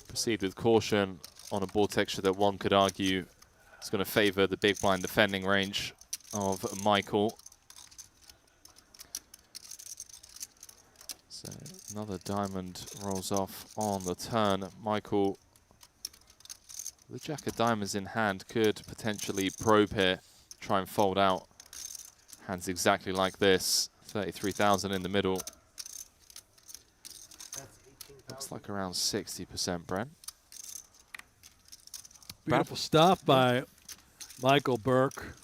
proceed with caution on a board texture that one could argue is going to favor the big blind defending range of Michael. So another diamond rolls off on the turn. Michael, the jack of diamonds in hand, could potentially probe here, try and fold out. Hands exactly like this. 33,000 in the middle. Looks like around 60%, Brent. Beautiful stuff by Michael Burke.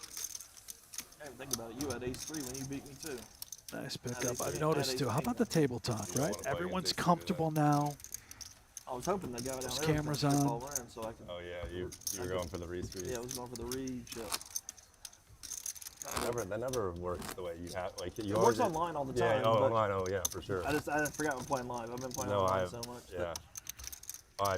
Hey, think about it. You had ace-3 when you beat me too. Nice pickup. I've noticed too. How about the table talk, right? Everyone's comfortable now. I was hoping they got it down There's there. cameras All on. around so I could, Oh yeah, you were going for the reach. yeah, I was going for the reach. That never works the way you have. Like you It works online all the time. Yeah, but online. Oh yeah, for sure. I forgot we're playing live. I've been playing online so much. Yeah.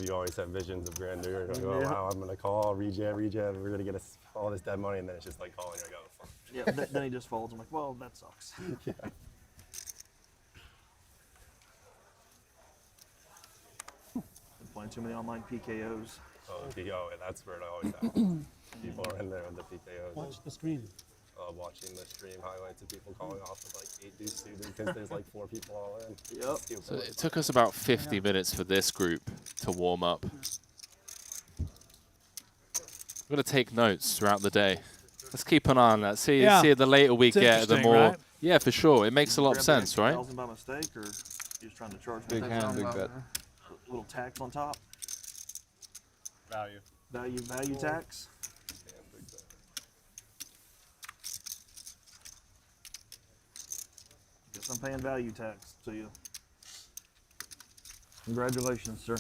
You always have visions of grandeur. You're like, oh Yeah. wow, I'm gonna call, rejam. We're gonna get us all this dead money, and then it's just like calling. I go, fuck. Yeah. Then he just folds. I'm like, well, that sucks. Yeah. Been playing too many online PKOs. Oh, and that's where it always happens. People are in there with the PKOs. Watch the screen. Watching the stream highlights of people calling off with like 8 deuce suited because there's like 4 people all in. Yep. So it took us about 50 minutes for this group to warm up. We're going to take notes throughout the day. Let's keep an eye on that. See the later we It's get, the interesting, more... right? Yeah, for sure. It makes a lot of sense, right? 1,000 by mistake, or you're just trying to charge Big me hand, big bet. little tax on top? Value. Value tax? Guess I'm paying value tax to you. Congratulations, sir.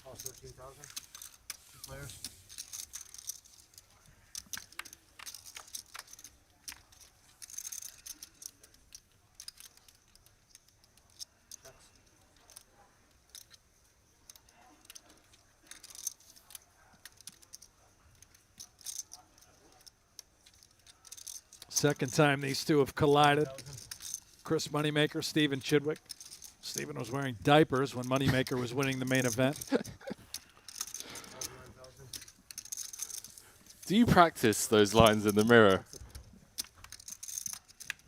Oh, 13,000. 2 players. Second time these two have collided. Chris Moneymaker, Stephen Chidwick. Stephen was wearing diapers when Moneymaker was winning the main event. Do you practice those lines in the mirror?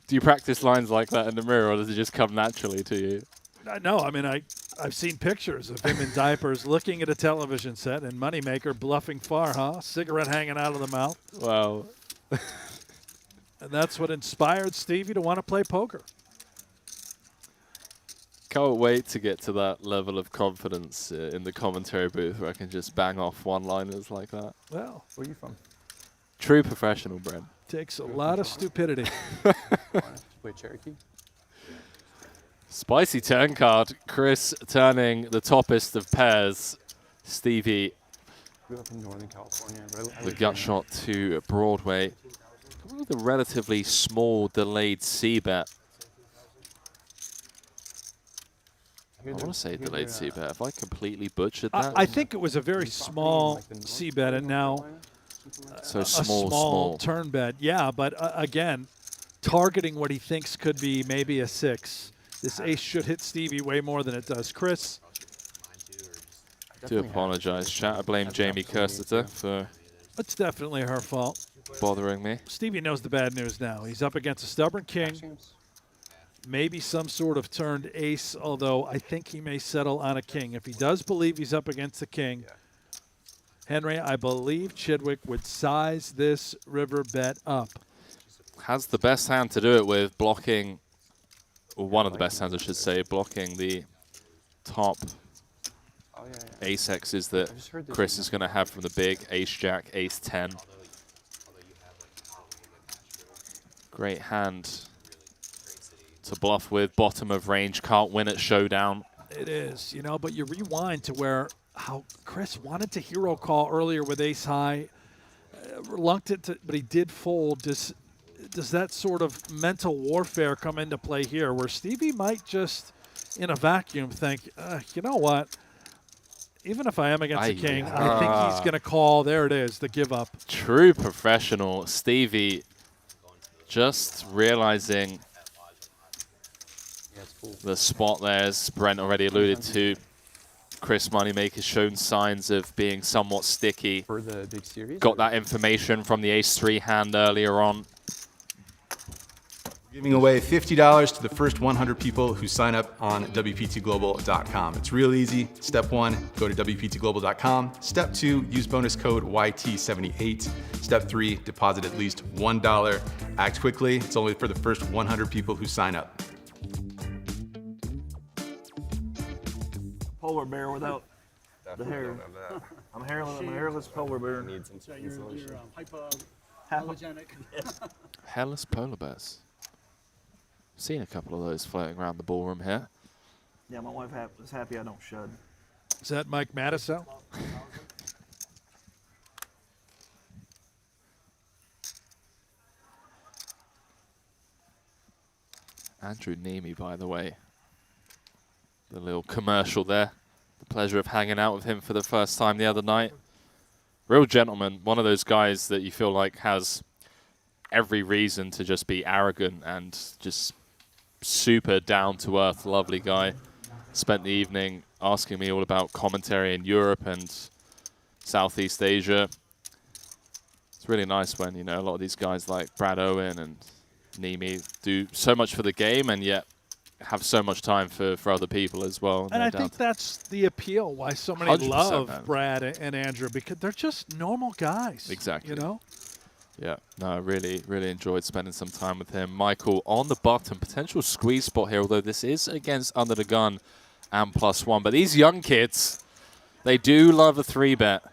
Do you practice lines like that in the mirror, or does it just come naturally to you? No, I mean, I've seen pictures of him in diapers looking at a television set and Moneymaker bluffing far, huh? Cigarette hanging out of the mouth. Wow. And that's what inspired Stevie to want to play poker. Can't wait to get to that level of confidence in the commentary booth where I can just bang off one-liners like that. Well, Where are you from? True professional, Brent. takes a lot of stupidity. Wait, Cherokee? Spicy turn card. Chris turning the toppest of pairs. Stevie, Grew up in Northern California. the gut shot to Broadway. Coming with a relatively small delayed C-bet. I want to say delayed C-bet. Have I completely butchered that? I think it was a very small C-bet and now So a small. turn bet. Yeah, but again, targeting what he thinks could be maybe a 6. This ace should hit Stevie way more than it does Chris. I do apologize, chat. I blame Jamie Kerstetter for It's definitely her fault. bothering me. Stevie knows the bad news now. He's up against a stubborn king, maybe some sort of turned ace, although I think he may settle on a king. If he does believe he's up against the king, Henry, I believe Chidwick would size this river bet up. Has the best hand to do it with, blocking, or one of the best hands, I should say, blocking the top ace X's that Chris is going to have from the big. Ace Jack, Ace 10. Great hand to bluff with. Bottom of range, can't win at showdown. It is, you know, but you rewind to where how Chris wanted to hero call earlier with ace high. Reluctant to, but he did fold. Does that sort of mental warfare come into play here where Stevie might just, in a vacuum, think, you know what? Even if I am against the king, I think he's going to call. There it is, the give up. True professional. Stevie just realizing the spot there, as Brent already alluded to. Chris Moneymaker's shown signs of being somewhat sticky. For the big series? Got that information from the ace-3 hand earlier on. Giving away $50 to the first 100 people who sign up on WPTglobal.com. It's real easy. Step 1, go to WPTglobal.com. Step 2, use bonus code YT78. Step 3, deposit at least $1. Act quickly. It's only for the first 100 people who sign up. Polar bear without the hair. I'm a hairless polar bear. Need some insulation. Hypoallergenic. Hairless polar bears. Seen a couple of those floating around the ballroom here. Yeah, my wife is happy I don't shed. Is that Mike Mattisell? Andrew Nemi, by the way. The little commercial there. The pleasure of hanging out with him for the first time the other night. Real gentleman. One of those guys that you feel like has every reason to just be arrogant and just super down-to-earth, lovely guy. Spent the evening asking me all about commentary in Europe and Southeast Asia. It's really nice when, you know, a lot of these guys like Brad Owen and Nemi do so much for the game and yet have so much time for other people as well. And I think that's the appeal why so many love man. Brad and Andrew, because they're just normal guys. Exactly. You know? Yeah, no, I really enjoyed spending some time with him. Michael on the button, potential squeeze spot here, although this is against under the gun and +1. But these young kids, they do love a 3-bet.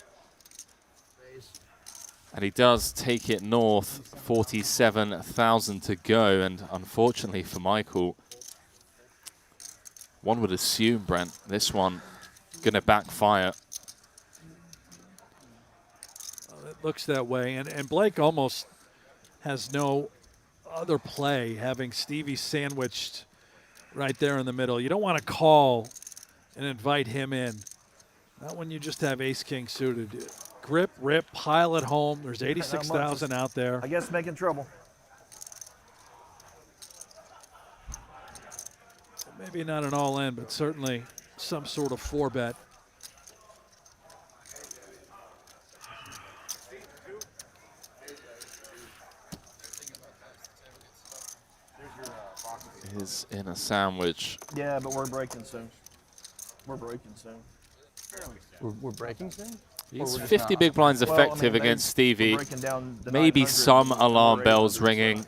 And he does take it north, 47,000 to go. And unfortunately for Michael, one would assume, Brent, this one going to backfire. It looks that way. And Blake almost has no other play, having Stevie sandwiched right there in the middle. You don't want to call and invite him in. Not when you just have ace-king suited. Grip, rip, pile at home. There's 86,000 out there. I guess making trouble. Maybe not an all-in, but certainly some sort of 4-bet. Is in a sandwich. Yeah, but we're breaking soon. We're breaking soon. We're breaking soon? He's 50 big blinds effective against Stevie. Maybe some alarm bells ringing.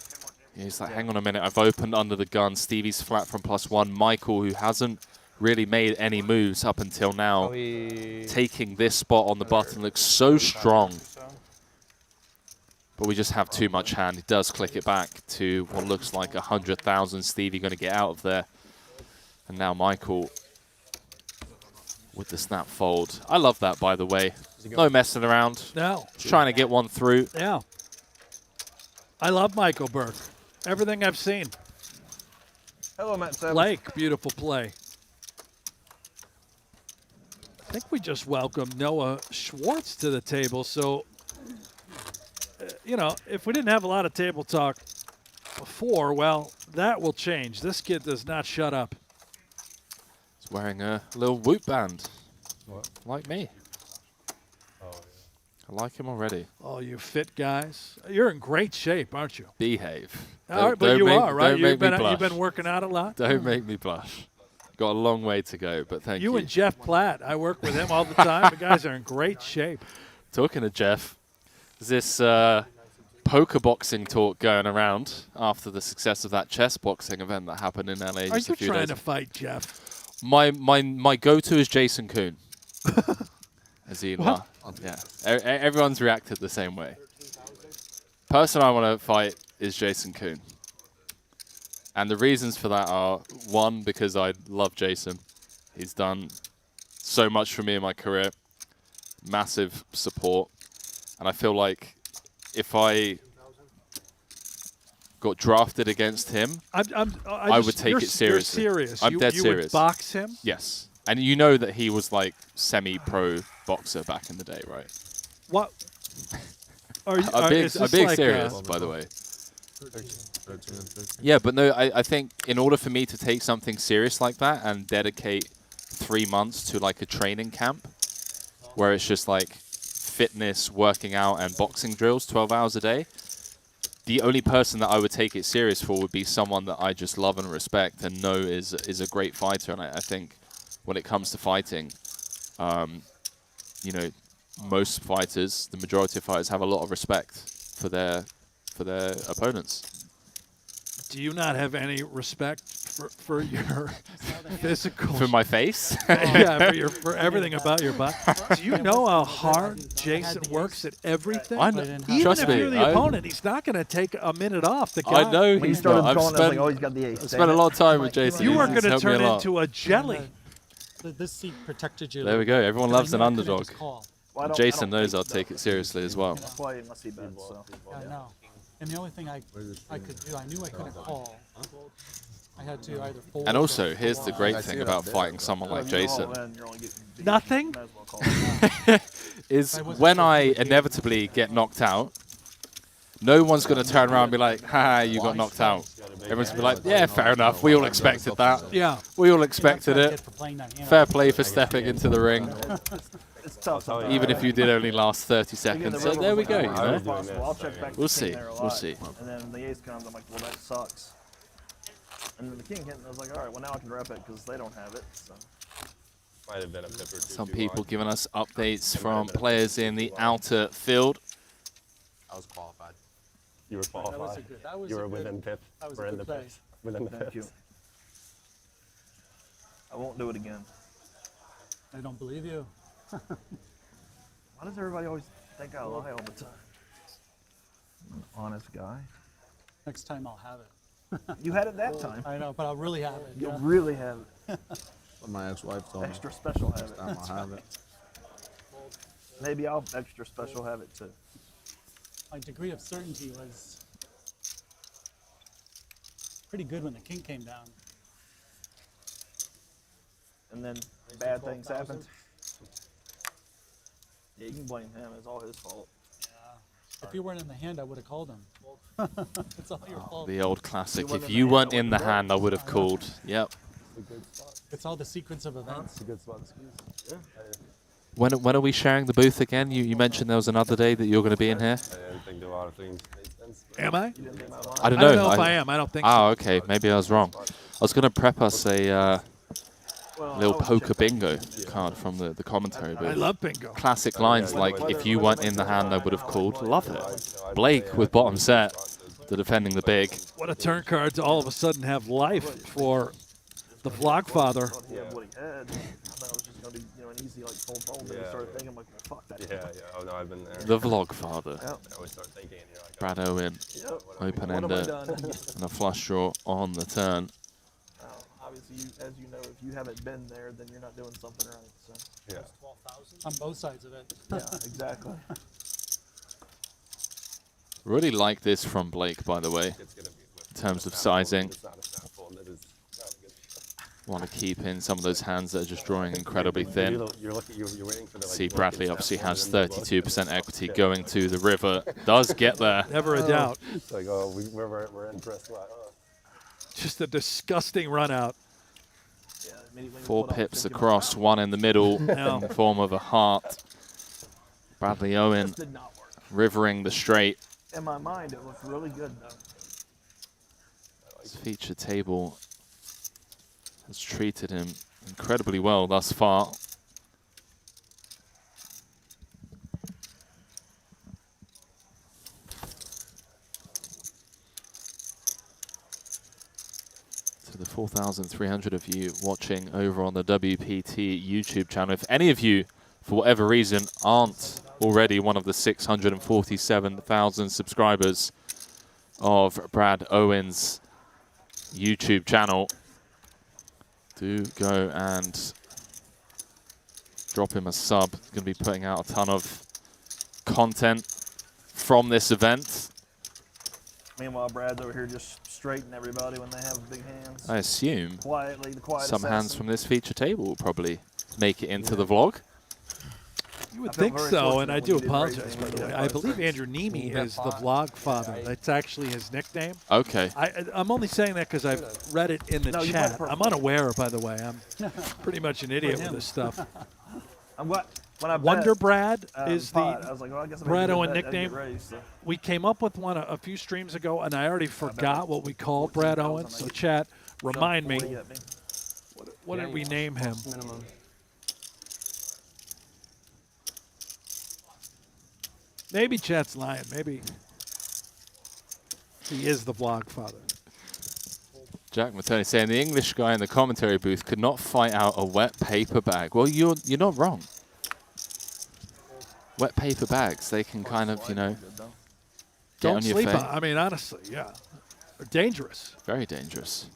He's like, hang on a minute, I've opened under the gun. Stevie's flat from +1. Michael, who hasn't really made any moves up until now, taking this spot on the button, looks so strong. But we just have too much hand. He does click it back to what looks like 100,000. Stevie going to get out of there. And now Michael with the snap fold. I love that, by the way. No messing around. No. Just trying to get one through. Yeah. I love Michael Burke. Everything I've seen. Hello, Matt Savage. Blake, beautiful play. I think we just welcomed Noah Schwartz to the table. So, you know, if we didn't have a lot of table talk before, well, that will change. This kid does not shut up. He's wearing a little Whoop band. What? Like me. Oh, yeah. I like him already. Oh, you fit guys. You're in great shape, aren't you? Behave. All right, but you are, right? You've been working out a lot? Don't make me blush. Got a long way to go, but thank you. You and Jeff Platt. I work with him all the time. The guys are in great shape. Talking to Jeff, is this poker boxing talk going around after the success of that chess boxing event that happened in LA Are just you a few trying days to fight Jeff? My go-to is Jason Kuhn. As he What? yeah. Everyone's reacted the same way. Person I want to fight is Jason Kuhn. And the reasons for that are, one, because I love Jason. He's done so much for me in my career. Massive support. And I feel like if I got drafted against him, I would take it seriously. You're serious. I'm dead you serious. Would box him? Yes. And you know that he was like semi-pro boxer back in the day, right? What? Are you, I'm being like serious, by the way. Yeah, but no, I think in order for me to take something serious like that and dedicate 3 months to like a training camp where it's just like fitness, working out, and boxing drills 12 hours a day, the only person that I would take it serious for would be someone that I just love and respect and know is a great fighter. And I think when it comes to fighting, you know, most fighters, the majority of fighters, have a lot of respect for their opponents. Do you not have any respect for your physical? For my face? Yeah, for everything about your body. Do you know how hard Jason works at everything? I know. Even Trust if me, you're the opponent, he's not going to take a minute off. The guy. I know When he's you started not. throwing, I was like, oh, he's got the ace. I've spent a lot of time with Jason. You are He's going to helped me turn a lot. into a jelly. This seat protected you. There we go. Everyone Because I loves an knew I couldn't underdog. just call. Well, I Jason don't knows take I'll take it seriously as well. That's why my seat bent, so. Yeah, I know. And the only thing I could do, I knew I couldn't call. I had to either fold. And also, or here's the call. great thing about fighting someone like Jason. Nothing? Is when I inevitably get knocked out, no one's going to turn around and be like, haha, you got knocked out. Everyone's going to be like, yeah, fair enough. We all expected that. Yeah. We all expected it. For playing that hand. Fair play for stepping into the ring. It's tough. Even if you did only last 30 seconds. So there we go, you know. I'll check back We'll to the king see. there a We'll lot. see. And then the ace comes, I'm like, well, that sucks. And then the king hit, and I was like, all right, well, now I can wrap it because they don't have it. So. Might have been a pip or two Some too people long. giving us updates from players in the outer field. I was qualified. You were qualified. That was You a were good- within pip. that was We're a in the good play. pip. Within the Thank pip. you. I won't do it again. I don't believe you. Why does everybody always think I lie all the time? I'm an honest guy. Next time I'll have it. You had it that time. I know, but I'll really have it. You'll yeah. really have it. But my ex-wife told me. Extra special have it. Next time I'll have it. Maybe I'll extra special have it too. My degree of certainty was pretty good when the king came down. And then bad things happened. Yeah, you can blame him. It's all his fault. Yeah. If you weren't in the hand, I would have called him. It's all your fault. The old classic. If you weren't in the hand, I would have called. Yep. It's all the sequence of events. It's a good spot to squeeze. Yeah. When are we sharing the booth again? You mentioned there was another day that you're going to be in here. I didn't think a lot of things made sense. Am I? I don't I know. don't know if I am. I don't think Oh, okay. Maybe I was wrong. I was going to prep us a little poker bingo card from the commentary booth. I love bingo. Classic lines like, if you weren't in the hand, I would have called. Love it. Blake with bottom set, the defending the big. What a turn card to all of a sudden have life for the Vlogfather. Yeah, what he had. I thought it was just gonna be, an easy fold. Then I started thinking, I'm like, well, fuck that. Yeah. Oh no, I've been there. The Vlogfather. Yep. I always start thinking, you're like, Brad Owen, open ender, and a flush draw on the turn. Obviously, as you know, if you haven't been there, then you're not doing something right. So. yeah. On both sides of it. Yeah, exactly. Really like this from Blake, by the way, It's gonna be in terms of sizing. It's not a snap fold. It is not a good. Want to keep in some of those hands that are just drawing incredibly thin. You're waiting for the See, Bradley obviously has 32% equity going to the river. Does get there. Never a doubt. It's like, oh, we're in press slot. Oh. Just a disgusting run out. Yeah, immediately 4 put up pips thinking, across, 1 in the middle No. in the form of a heart. Bradley Owen This did not work. rivering the straight. In my mind, it looked really good though. His feature table has treated him incredibly well thus far. To the 4,300 of you watching over on the WPT YouTube channel, if any of you for whatever reason, aren't already one of the 647,000 subscribers of Brad Owen's YouTube channel, do go and drop him a sub. He's going to be putting out a ton of content from this event. Meanwhile, Brad's over here just straightening everybody when they have big hands. I assume Quietly, the quiet some hands assassin. from this feature table will probably make it into the vlog. You would think so, and I do apologize, by the way. I believe Andrew Nemi is the vlog father. That's actually his nickname. Okay. I'm only saying that because I've read it in the No, you chat. put I'm unaware, by the way. I'm pretty much an idiot with this stuff. When I Wonder bet, Brad is the pot, I was like, well, I guess I Brad better Owen bet and get nickname. ready, so. We came up with one a few streams ago, and I already forgot what we called Brad Owen. So chat, remind me. What did we name him? Minimum. Maybe chat's lying. Maybe he is the vlog father. Jack Materney saying the English guy in the commentary booth could not fight out a wet paper bag. Well, you're not wrong. Wet paper bags, they can kind of, you know, get Don't on your sleep face. on. I mean, honestly, yeah, they're dangerous. Very dangerous.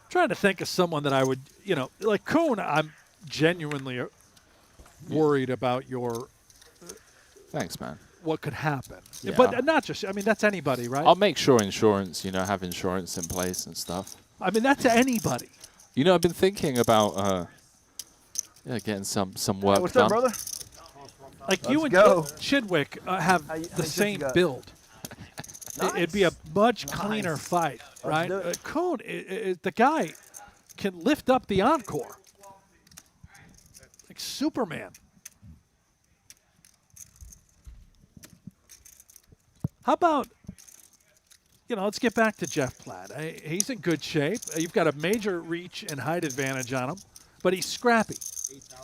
Trying to think of someone that I would, you know, like Kuhn. I'm genuinely worried about your. Thanks, man. What could happen? Yeah. But not just. I mean, that's anybody, right? I'll make sure insurance, you know, have insurance in place and stuff. I mean, that's anybody. You know, I've been thinking about getting some work What's done. up, brother? Like Let's you and go. Chidwick have How many the chips you same got? build. It'd be a much Nice. cleaner fight, Let's right? do it. Kuhn, the guy can lift up the Encore. Like Superman. How about, you know, let's get back to Jeff Platt. He's in good shape. You've got a major reach and height advantage on him, but he's scrappy.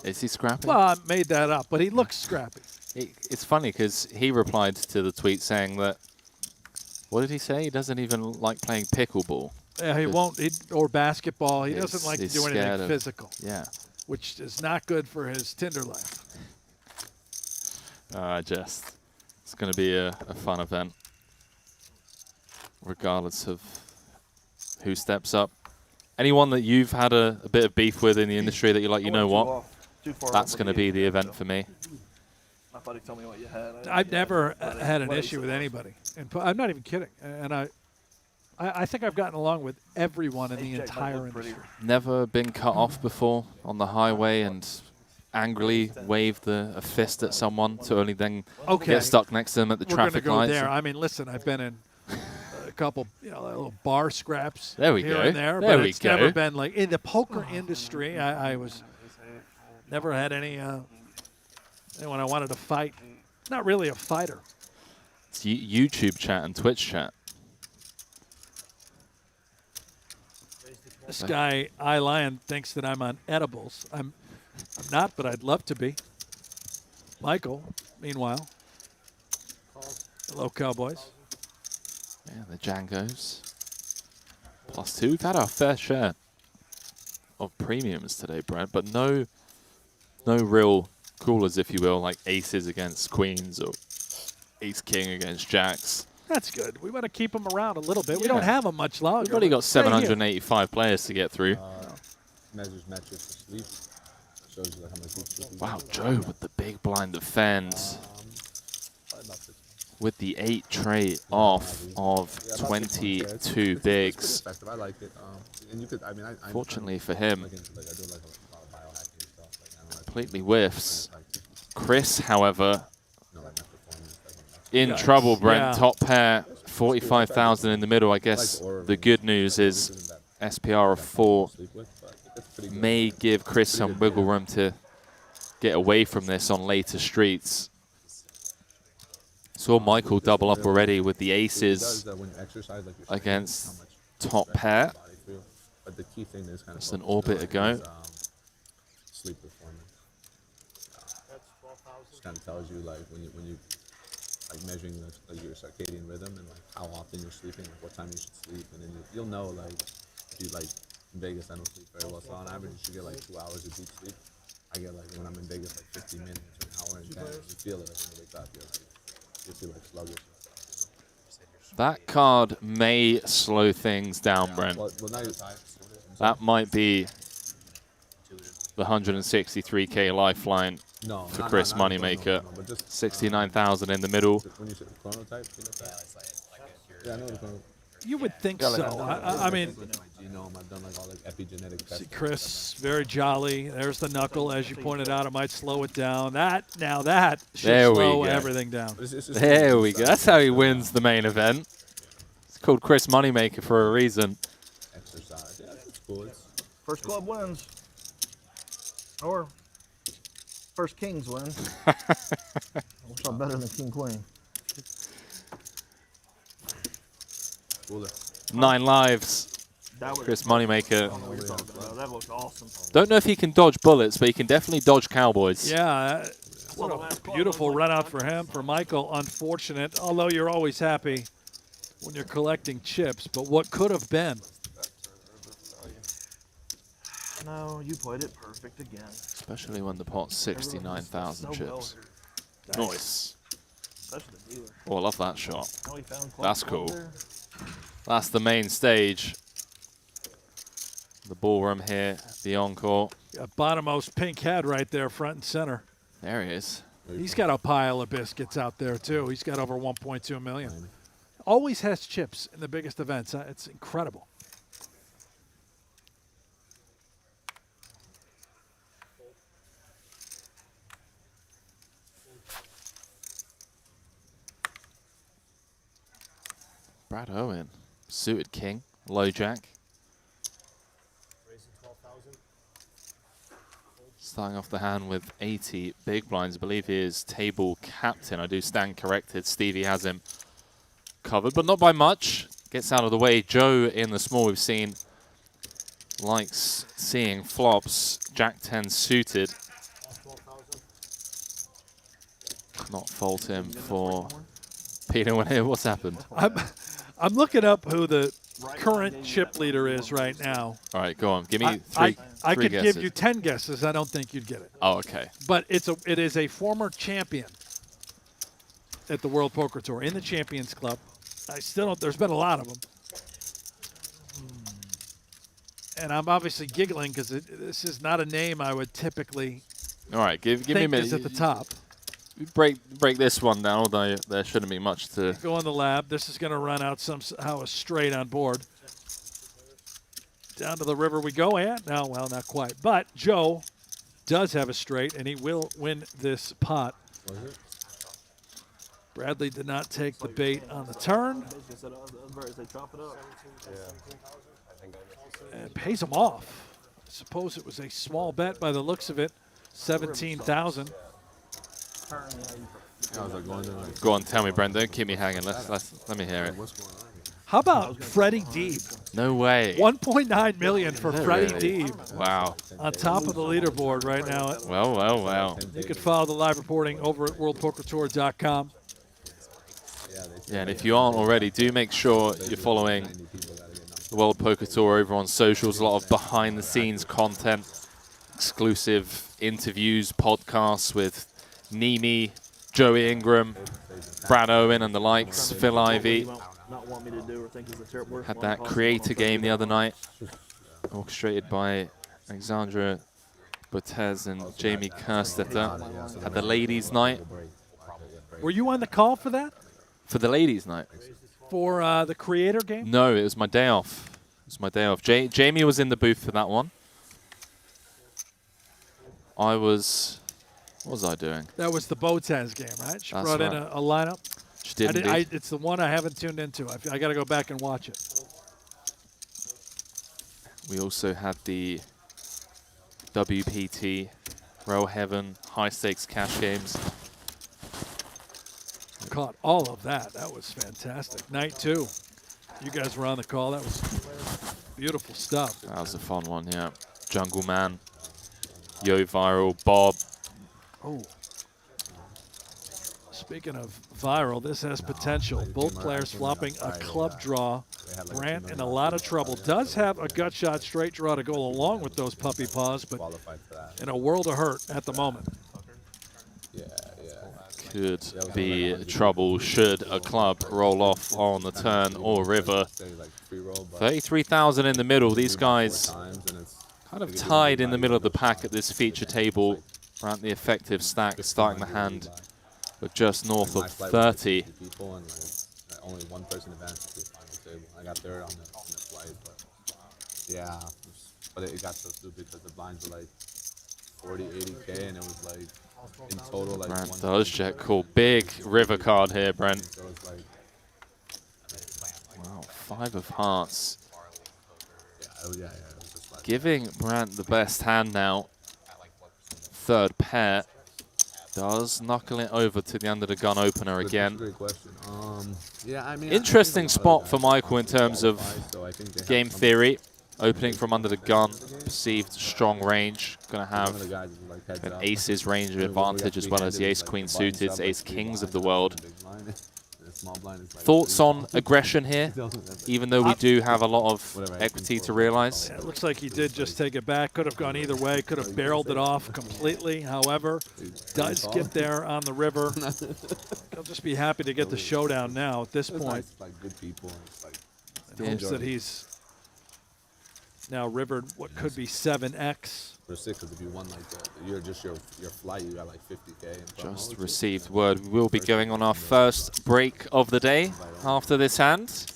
Is he scrappy? Well, I made that up, but he looks scrappy. It's funny because he replied to the tweet saying that, what did he say? He doesn't even like playing pickleball. Yeah, he won't, or basketball. He doesn't like to he's do scared anything of- physical. Yeah. Which is not good for his Tinder life. It's going to be a fun event, regardless of who steps up. Anyone that you've had a bit of beef with in the industry that you're like, you know what, that's going to be the event for me. My buddy told me what you had. I've never had an issue with anybody. And I'm not even kidding. And I think I've gotten along with everyone in the entire industry. Never been cut off before on the highway and angrily waved a fist at someone to only then get stuck next to them at the traffic We're going to lights. go there. I mean, listen, I've been in a couple, you know, little bar scraps There we here go. and there, There but we it's go. never been like in the poker industry. I was never had anyone I wanted to fight. Not really a fighter. It's YouTube chat and Twitch chat. This guy, iLion, thinks that I'm on edibles. I'm not, but I'd love to be. Michael, meanwhile. Hello, Cowboys. Yeah, the Django's. +2. We've had our fair share of premiums today, Brad, but no real coolers, if you will, like aces against queens or ace-king against jacks. That's good. We want to keep them around a little bit. We Yeah. don't have them much longer. We've only got Stay here. 785 players to get through. Measures metrics for sleep. Shows you like how much sleep you Wow, get. Joe with the big blind defend. With the 8 tray off of 22 bigs. I like it. And you could, I mean, Fortunately for him, I do like a lot of biohacking stuff. completely whiffs. Chris, however, in trouble, Brent. Yeah. Top pair, 45,000 in the middle. I guess the good news is SPR of 4 may give Chris some wiggle room to get away from this on later streets. Saw Michael double up already with the aces against top pair. But the key thing is kind of just an orbit ago. Sleep performance. Just kind of tells you like when you like measuring like your circadian rhythm and like how often you're sleeping, like what time you should sleep, and then you'll know like if you like in Vegas I don't sleep very well, so on average you should get like 2 hours of deep sleep. I get like when I'm in Vegas like 50 minutes or an hour and 10, you feel it like when you wake up. You feel like sluggish and stuff, you know? That card may slow things down, Brent. Well, now That might be the 163K lifeline for Chris Moneymaker. no, but just 69,000 in the middle. when you say the chronotype, you know that? Yeah, I know the chronotype. You would think so. I mean, I've done like all like epigenetic tests. see Chris, very jolly. There's the knuckle, as you pointed out. It might slow it down. That should There we slow go. everything down. There we go. That's how he wins the main event. It's called Chris Moneymaker for a reason. Exercise. Yeah, it's cool. First club wins. Or first kings win. What's not better than king queen? Cooler. 9 lives. That Chris Moneymaker. That looked awesome. Don't know if he can dodge bullets, but he can definitely dodge cowboys. Yeah, what a beautiful run out for him. For Michael, unfortunate, although you're always happy when you're collecting chips. But what could have been? No, you played it perfect again. Especially when the pot's 69,000 chips. Nice. Especially the dealer. Oh, I love that shot. Oh, he found That's club cool. there. That's the main stage. The ballroom here, the encore. Got bottommost pink head right there, front and center. There he is. He's got a pile of biscuits out there, too. He's got over 1.2 million. Always has chips in the biggest events. It's incredible. Brad Owen, suited king, low jack. Starting off the hand with 80 big blinds. I believe he is table captain. I do stand corrected. Stevie has him covered, but not by much. Gets out of the way. Joe in the small we've seen likes seeing flops. Jack 10 suited. Not fault him for Peter when here. What's happened? I'm looking up who the current chip leader is right now. All right, go on. Give me three I could guesses. give you 10 guesses. I don't think you'd get it. Oh, okay. But it is a former champion at the World Poker Tour in the Champions Club. I still don't. There's been a lot of them, and I'm obviously giggling because this is not a name I would typically. All right, give me a minute. Is at the top. Break this one down, although there shouldn't be much to. Go in the lab. This is going to run out somehow a straight on board. Down to the river we go. And no, well, not quite. But Joe does have a straight, and he will win this pot. Bradley did not take the bait on the turn. And pays him off. I suppose it was a small bet by the looks of it. 17,000. Go on, tell me, Brent. Don't keep me hanging. Let me hear it. How about Freddie Deeb? No way. 1.9 million for Freddie Really? Deeb. Wow. On top of the leaderboard right now. Well. You can follow the live reporting over at worldpokertour.com. Yeah, and if you aren't already, do make sure you're following the World Poker Tour over on socials. A lot of behind-the-scenes content, exclusive interviews, podcasts with Nimi, Joey Ingram, Brad Owen, and the likes, Phil Ivey. Not want me to do or think is a terrible. Had that creator game the other night, orchestrated by Alexandra Botez and Jamie Kerstetter. Had the ladies' night. Were you on the call for that? For the ladies' night? For the creator game? No, it was my day off. It was my day off. Jamie was in the booth for that one. What was I doing? That was the Botez game, right? She That's brought in right. a lineup. She did indeed. It's the one I haven't tuned into. I got to go back and watch it. We also had the WPT, Royal Heaven, high stakes cash games. Caught all of that. That was fantastic. Night 2. You guys were on the call. That was beautiful stuff. That was a fun one, yeah. Jungle Man, Yo Viral, Bob. Oh. Speaking of viral, this has potential. Both players flopping a club draw had like Brant $2 in million a lot of for trouble. it. Does have a gut shot straight draw to go along with those puppy paws, but in a world of hurt at the moment. Could be trouble should a club roll off on the turn or river. 33,000 in the middle. These guys kind of tied in the middle of the pack at this feature table. Around the effective stack, starting the hand with just north of 30. Only one person advanced to the final table. I got third on the flight, but yeah, but it got so stupid because the blinds were like 40, 80K, and it was like in total like. Brent does check call. Big river card here, Brent. So it's like, wow, 5 of hearts. yeah, it was just like Giving Brant the best hand now. Third pair. Does knuckle it over to the under the gun opener again. Great question. Yeah, I mean, interesting spot for Michael in terms of game theory. Opening from under the gun, perceived strong range. Going to have an aces range advantage as well as the ace-queen suited, ace-kings of the world. Thoughts on aggression here, even though we do have a lot of equity to realize? Yeah, it looks like he did just take it back. Could have gone either way. Could have barreled it off completely. However, does get there on the river. He'll just be happy to get the showdown now at this point. like good people. In hopes that he's now rivered what could be 7x. For 6, because if you won like your flight, you got like 50K. Just received word. We will be going on our first break of the day after this hand.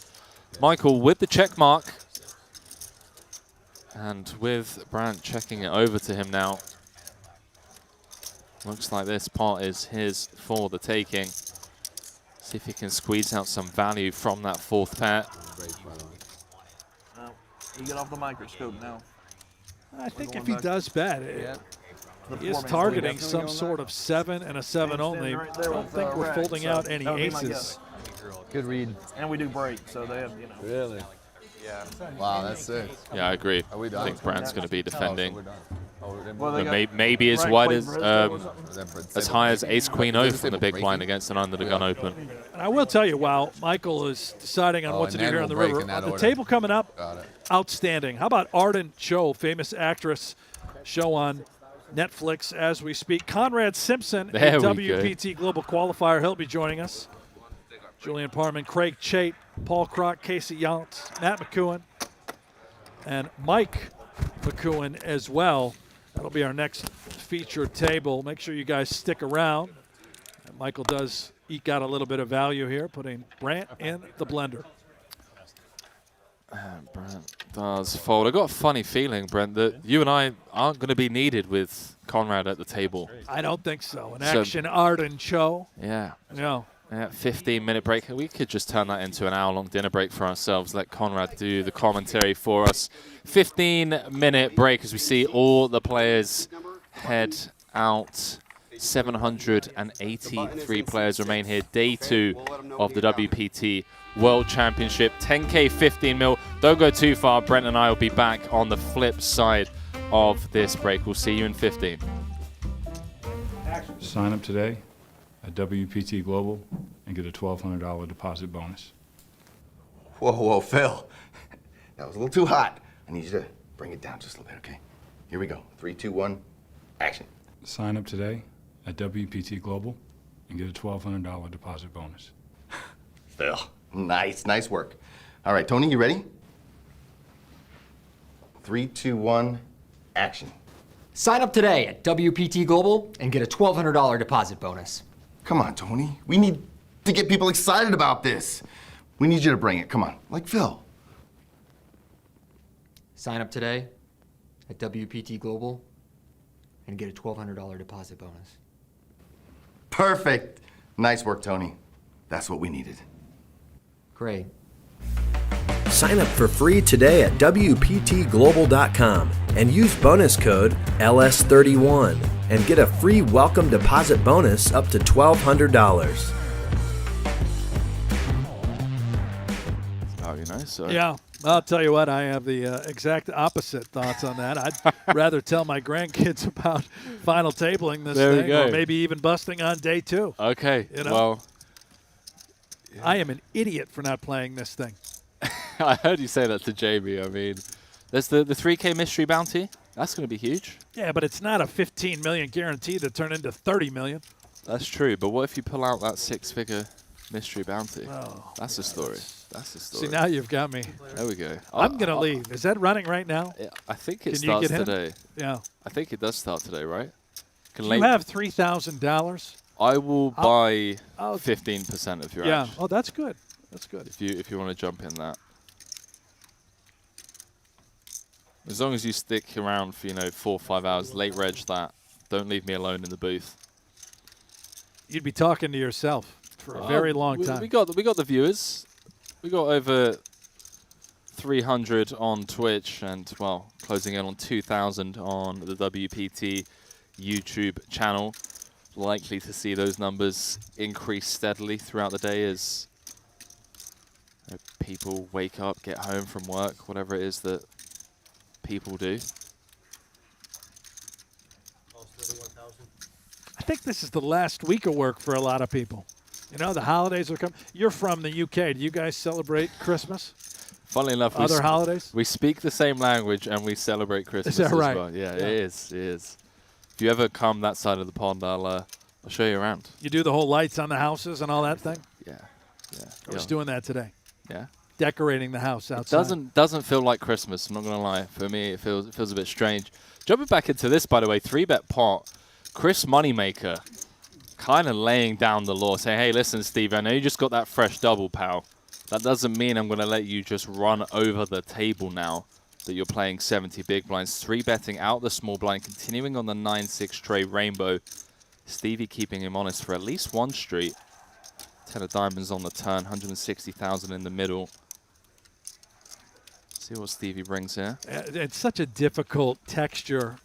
Michael with the check mark. And with Brant checking it over to him now. Looks like this pot is his for the taking. See if he can squeeze out some value from that fourth pair. You get off the microscope now. I think if he does bet, he is targeting some sort of 7 and a 7 only. I don't think we're folding out any aces. Good read. And we do break, so they have, Really? Yeah. Wow, that's sick. Yeah, I agree. Are we I done? think Brant's going to be defending. Well, But maybe as wide as high as ace-queen O from the big blind against an under the gun open. And I will tell you, while Michael is deciding on what to do here on the river, on the table coming up, outstanding. How about Arden Cho, famous actress, show on Netflix as we speak. Conrad Simpson, a WPT Global Qualifier, he'll be joining us. Julian Parman, Craig Chait, Paul Kroc, Casey Yount, Matt McEwen, and Mike McEwen as well. That'll be our next featured table. Make sure you guys stick around. And Michael does eke out a little bit of value here, putting Brant in the blender. Brent does fold. I got a funny feeling, Brent, that you and I aren't going to be needed with Conrad at the table. I don't think so. An action Arden Cho. Yeah. No. Yeah, 15-minute break. We could just turn that into an hour-long dinner break for ourselves. Let Conrad do the commentary for us. 15-minute break as we see all the players head out. 783 players remain here. Day 2 of the WPT World Championship. 10K, 15 mil. Don't go too far. Brent and I will be back on the flip side of this break. We'll see you in 15. Sign up today at WPT Global and get a $1,200 deposit bonus. Whoa, Phil. That was a little too hot. I need you to bring it down just a little bit, okay? Here we go. 3, 2, 1, action. Sign up today at WPT Global and get a $1,200 deposit bonus. Phil, nice work. All right, Tony, you ready? 3, 2, 1, action. Sign up today at WPT Global and get a $1,200 deposit bonus. Come on, Tony. We need to get people excited about this. We need you to bring it. Come on, like Phil. Sign up today at WPT Global and get a $1,200 deposit bonus. Perfect. Nice work, Tony. That's what we needed. Great. Sign up for free today at WPTglobal.com and use bonus code LS31 and get a free welcome deposit bonus up to $1,200. Oh, you nice. Yeah, I'll tell you what, I have the exact opposite thoughts on that. I'd rather tell my grandkids about final tabling this There we thing, go. or maybe even busting on day 2. Okay, You know? well. I am an idiot for not playing this thing. I heard you say that to Jamie. I mean, there's the 3K mystery bounty. That's going to be huge. Yeah, but it's not a 15 million guarantee to turn into 30 million. That's true. But what if you pull out that 6-figure mystery bounty? Oh, that's the story. That's the story. See, now you've got me. There we go. I'm going to leave. Is that running right now? I think it Can starts you get him? today. Yeah. I think it does start today, right? Do you have $3,000? I will buy 15% of your Yeah. action. Oh, that's good. That's good. If you want to jump in that. As long as you stick around for 4 or 5 hours, late reg that. Don't leave me alone in the booth. You'd be talking to yourself for a very long time. We got the viewers. We got over 300 on Twitch and, well, closing in on 2,000 on the WPT YouTube channel. Likely to see those numbers increase steadily throughout the day as people wake up, get home from work, whatever it is that people do. I think this is the last week of work for a lot of people. You know, the holidays are coming. You're from the UK. Do you guys celebrate Christmas? Funnily enough, Other holidays? we speak the same language and we celebrate Christmas that right? as well. Yeah, it is. It is. If you ever come that side of the pond, I'll show you around. You do the whole lights on the houses and all that thing? Yeah. I was doing that today. Yeah. Decorating the house outside. It doesn't feel like Christmas. I'm not gonna lie. For me, it feels a bit strange. Jumping back into this, by the way, 3-bet pot. Chris Moneymaker, kind of laying down the law, saying, "Hey, listen, Steve. I know you just got that fresh double, pal. That doesn't mean I'm gonna let you just run over the table now that you're playing 70 big blinds." 3-betting out the small blind, continuing on the 9-6 tray rainbow. Stevie keeping him honest for at least one street. 10 of diamonds on the turn, 160,000 in the middle. See what Stevie brings here. It's such a difficult texture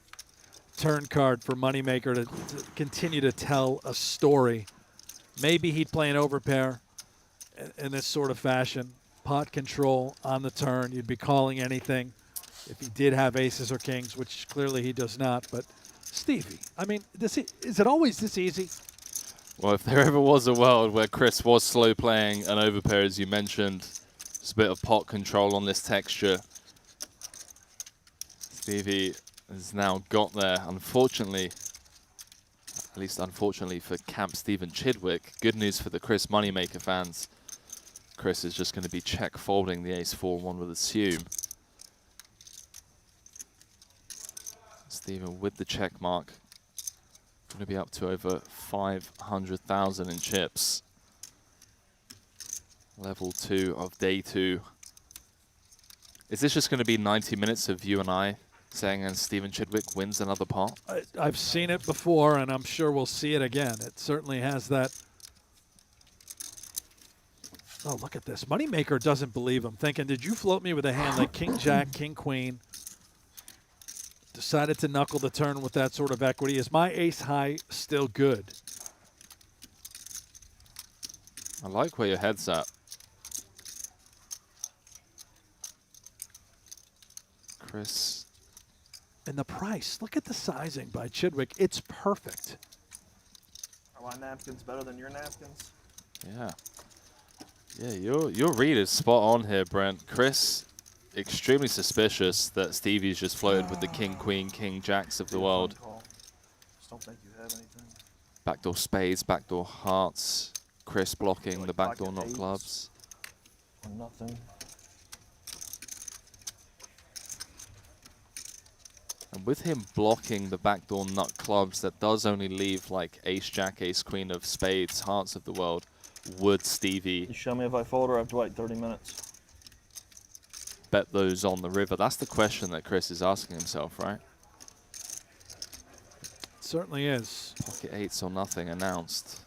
turn card for Moneymaker to continue to tell a story. Maybe he'd play an overpair in this sort of fashion. Pot control on the turn. You'd be calling anything if he did have aces or kings, which clearly he does not. But Stevie, I mean, is it always this easy? Well, if there ever was a world where Chris was slow playing an overpair, as you mentioned, just a bit of pot control on this texture. Stevie has now got there, unfortunately, at least unfortunately for Camp Stephen Chidwick. Good news for the Chris Moneymaker fans. Chris is just going to be check folding the ace-4, one would assume. Stephen with the check mark. Going to be up to over 500,000 in chips. Level 2 of day 2. Is this just going to be 90 minutes of you and I saying and Stephen Chidwick wins another pot? I've seen it before, and I'm sure we'll see it again. It certainly has that. Oh, look at this. Moneymaker doesn't believe him, thinking, did you float me with a hand like King Jack, King Queen? Decided to knuckle the turn with that sort of equity. Is my ace high still good? I like where your head's at. Chris. And the price, look at the sizing by Chidwick. It's perfect. Are my napkins better than your napkins? Yeah. Yeah, your read is spot on here, Brent. Chris, extremely suspicious that Stevie's just floated with the King, Queen, King, Jacks of the world. Just don't think you have anything. Backdoor spades, backdoor hearts. Chris blocking the backdoor not clubs. Or nothing. And with him blocking the backdoor nut clubs, that does only leave like ace, jack, ace, queen of spades, hearts of the world. Would Stevie You show me if I fold or I have to wait 30 minutes. bet those on the river? That's the question that Chris is asking himself, right? Certainly is. Pocket eights or nothing announced.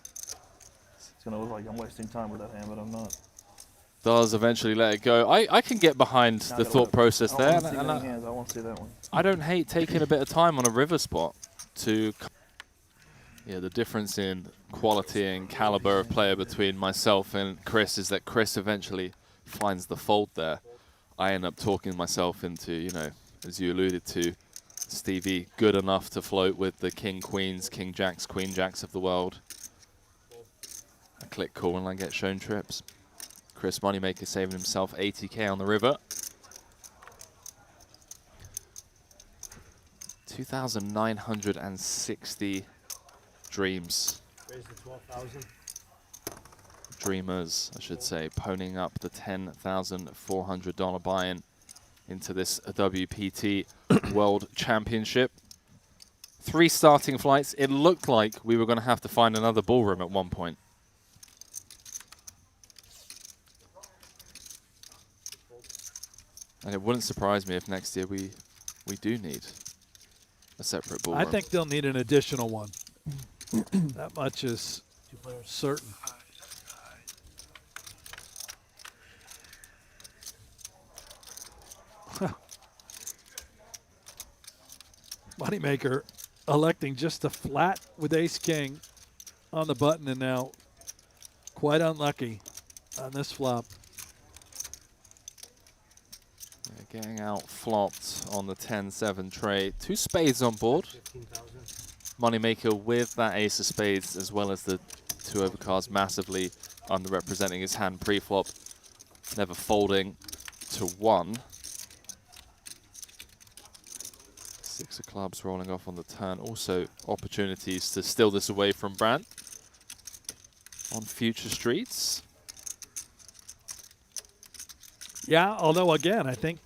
It's going to look like I'm wasting time with that hand, but I'm not. Does eventually let it go. I can get behind the thought process there. I want to see that one. I don't hate taking a bit of time on a river spot to... Yeah, the difference in quality and caliber of player between myself and Chris is that Chris eventually finds the fold there. I end up talking myself into, you know, as you alluded to, Stevie good enough to float with the King Queens, King Jacks, Queen Jacks of the world. I click call and I get shown trips. Chris Moneymaker saving himself 80K on the river. 2,960 dreams. Raise the 12,000. Dreamers, I should say, ponying up the $10,400 buy-in into this WPT World Championship. 3 starting flights. It looked like we were going to have to find another ballroom at one point. And it wouldn't surprise me if next year we do need a separate ballroom. I think they'll need an additional one. That much is certain. Moneymaker electing just a flat with ace-king on the button, and now quite unlucky on this flop. Yeah, getting out flopped on the 10-7 tray. 2 spades on board. Moneymaker with that ace of spades, as well as the 2 overcards, massively underrepresenting his hand pre-flop. Never folding to 1. 6 of clubs rolling off on the turn. Also opportunities to steal this away from Brandt on future streets. Yeah, although again, I think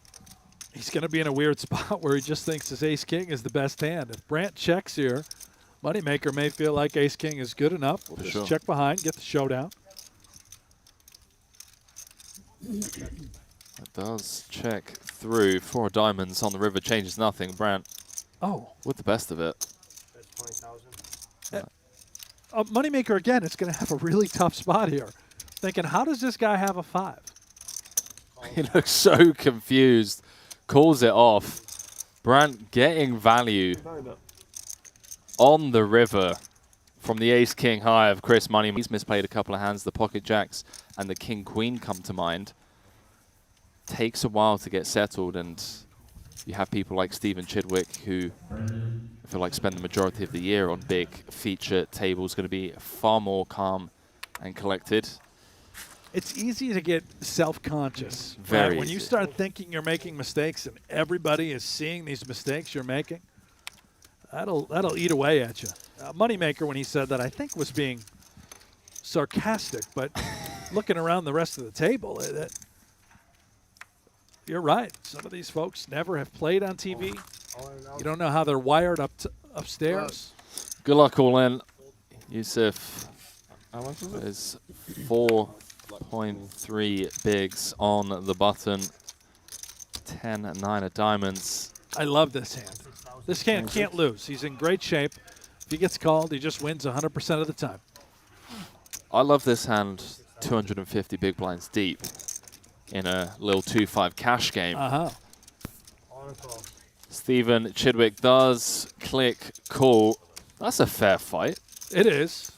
he's going to be in a weird spot where he just thinks his ace-king is the best hand. If Brandt checks here, Moneymaker may feel like ace-king is good enough. We'll just check behind, get the showdown. That does check through. 4 diamonds on the river changes nothing. Brandt with the best of it. That's 20,000. Moneymaker, again, is going to have a really tough spot here. Thinking, how does this guy have a 5? He looks so confused. Calls it off. Brandt getting value on the river from the ace-king high of Chris Money. He's misplayed a couple of hands. The pocket jacks and the king-queen come to mind. Takes a while to get settled, and you have people like Stephen Chidwick who I feel like spend the majority of the year on big feature tables, going to be far more calm and collected. It's easy to get self-conscious. Very right? When you start thinking you're making mistakes and everybody is seeing these mistakes you're making, that'll eat away at you. Moneymaker, when he said that, I think was being sarcastic, but looking around the rest of the table, you're right. Some of these folks never have played on TV. You don't know how they're wired upstairs. Good luck all in. Yusuf is 4.3 bigs on the button. 10 and 9 of diamonds. I love this hand. This hand can't lose. He's in great shape. If he gets called, he just wins 100% of the time. I love this hand 250 big blinds deep in a little 2-5 cash game. Stephen Chidwick does click call. That's a fair fight. It is.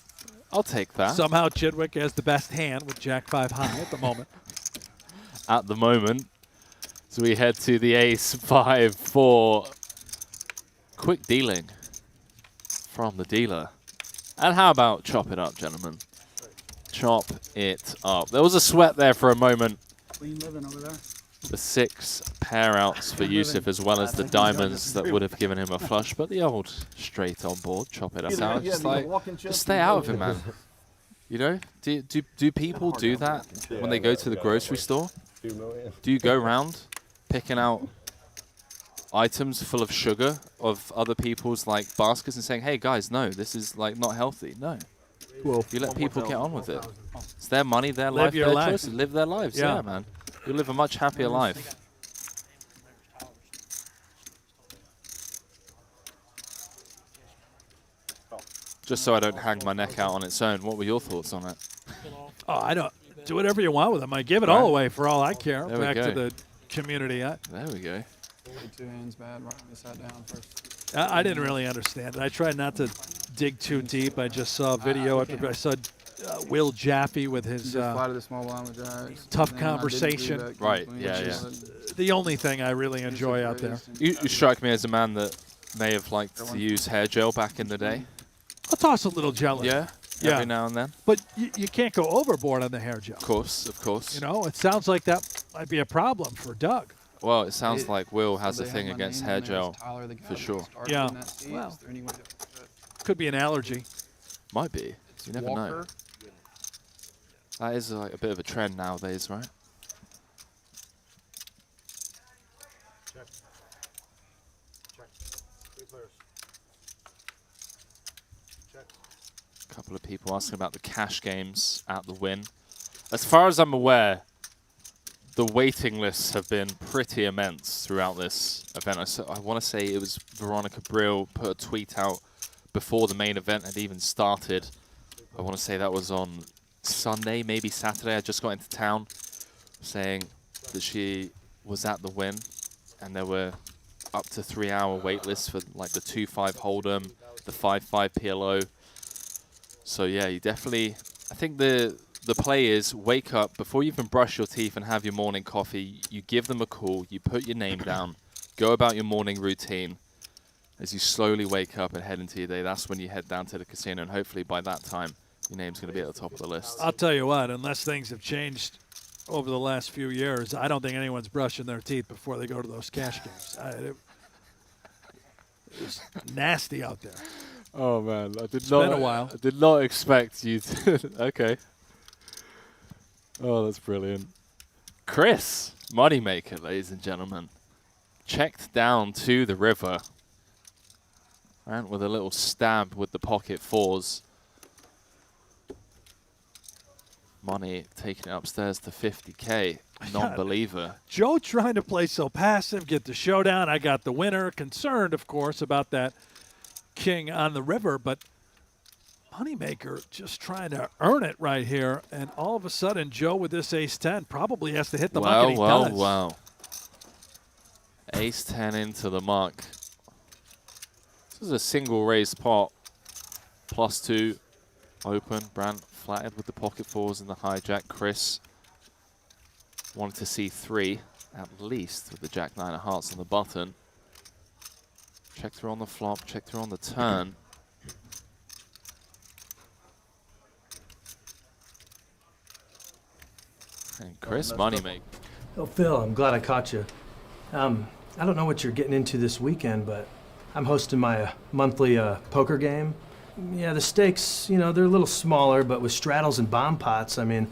I'll take that. Somehow Chidwick has the best hand with Jack 5 high at the moment. At the moment. So we head to the ace 5-4. Quick dealing from the dealer. And how about chop it up, gentlemen? Chop it up. There was a sweat there for a moment. Clean living over there. The 6 pair outs for Yusuf, as well as the diamonds that would have given him a flush, but the old straight on board, chop it up. Just stay out of it, man. You know, do people do that when they go to the grocery store? Do you go around picking out items full of sugar of other people's like baskets and saying, "Hey guys, no, this is like not healthy"? No. You let people get on with it. It's their money, their life, their choices. Live their lives. Yeah, man. You'll live a much happier life. Just so I don't hang my neck out on its own, what were your thoughts on it? Oh, I don't. Do whatever you want with them. I give it all away for all I care. There Back to the community. There we go. 42 hands bad right when we sat down first. I didn't really understand it. I tried not to dig too deep. I just saw a video. I saw Will Jaffe with his tough conversation. Right, yeah. The only thing I really enjoy out there. You strike me as a man that may have liked to use hair gel back in the day. I'll toss a little gel in. Yeah? every now and then. But you can't go overboard on the hair gel. Of course. You know, it sounds like that might be a problem for Doug. Well, it sounds like Will has a thing against hair gel, for sure. Yeah. Well, could be an allergy. Might be. You never know. That is like a bit of a trend nowadays, right? Check. Three players. Check. A couple of people asking about the cash games at the Win. As far as I'm aware, the waiting lists have been pretty immense throughout this event. I want to say it was Veronica Brill put a tweet out before the main event had even started. I want to say that was on Sunday, maybe Saturday. I just got into town saying that she was at the Win, and there were up to 3-hour wait lists for like the 2-5 Hold'em, the 5-5 PLO. So yeah, you definitely, I think the play is wake up before you even brush your teeth and have your morning coffee. You give them a call, you put your name down, go about your morning routine. As you slowly wake up and head into your day, that's when you head down to the casino, and hopefully by that time, your name's going to be at the top of the list. I'll tell you what, unless things have changed over the last few years, I don't think anyone's brushing their teeth before they go to those cash games. It's nasty out there. Oh man, It's been a while. I did not expect you to. Okay. Oh, that's brilliant. Chris, moneymaker, ladies and gentlemen, checked down to the river. And with a little stab with the pocket fours. Money taking it upstairs to 50K. Non-believer. Joe trying to play so passive, get the showdown. I got the winner. Concerned, of course, about that king on the river, but moneymaker just trying to earn it right here. And all of a sudden, Joe with this ace-10 probably has to hit the mark, and he does. Wow. Ace-10 into the mark. This is a single raised pot. +2 open. Brandt flattered with the pocket fours and the hijack. Chris wanted to see 3 at least with the jack-9 of hearts on the button. Check through on the flop, check through on the turn. And Chris, moneymaker. Oh, Phil, I'm glad I caught you. I don't know what you're getting into this weekend, but I'm hosting my monthly poker game. Yeah, the stakes, you know, they're a little smaller, but with straddles and bomb pots, I mean,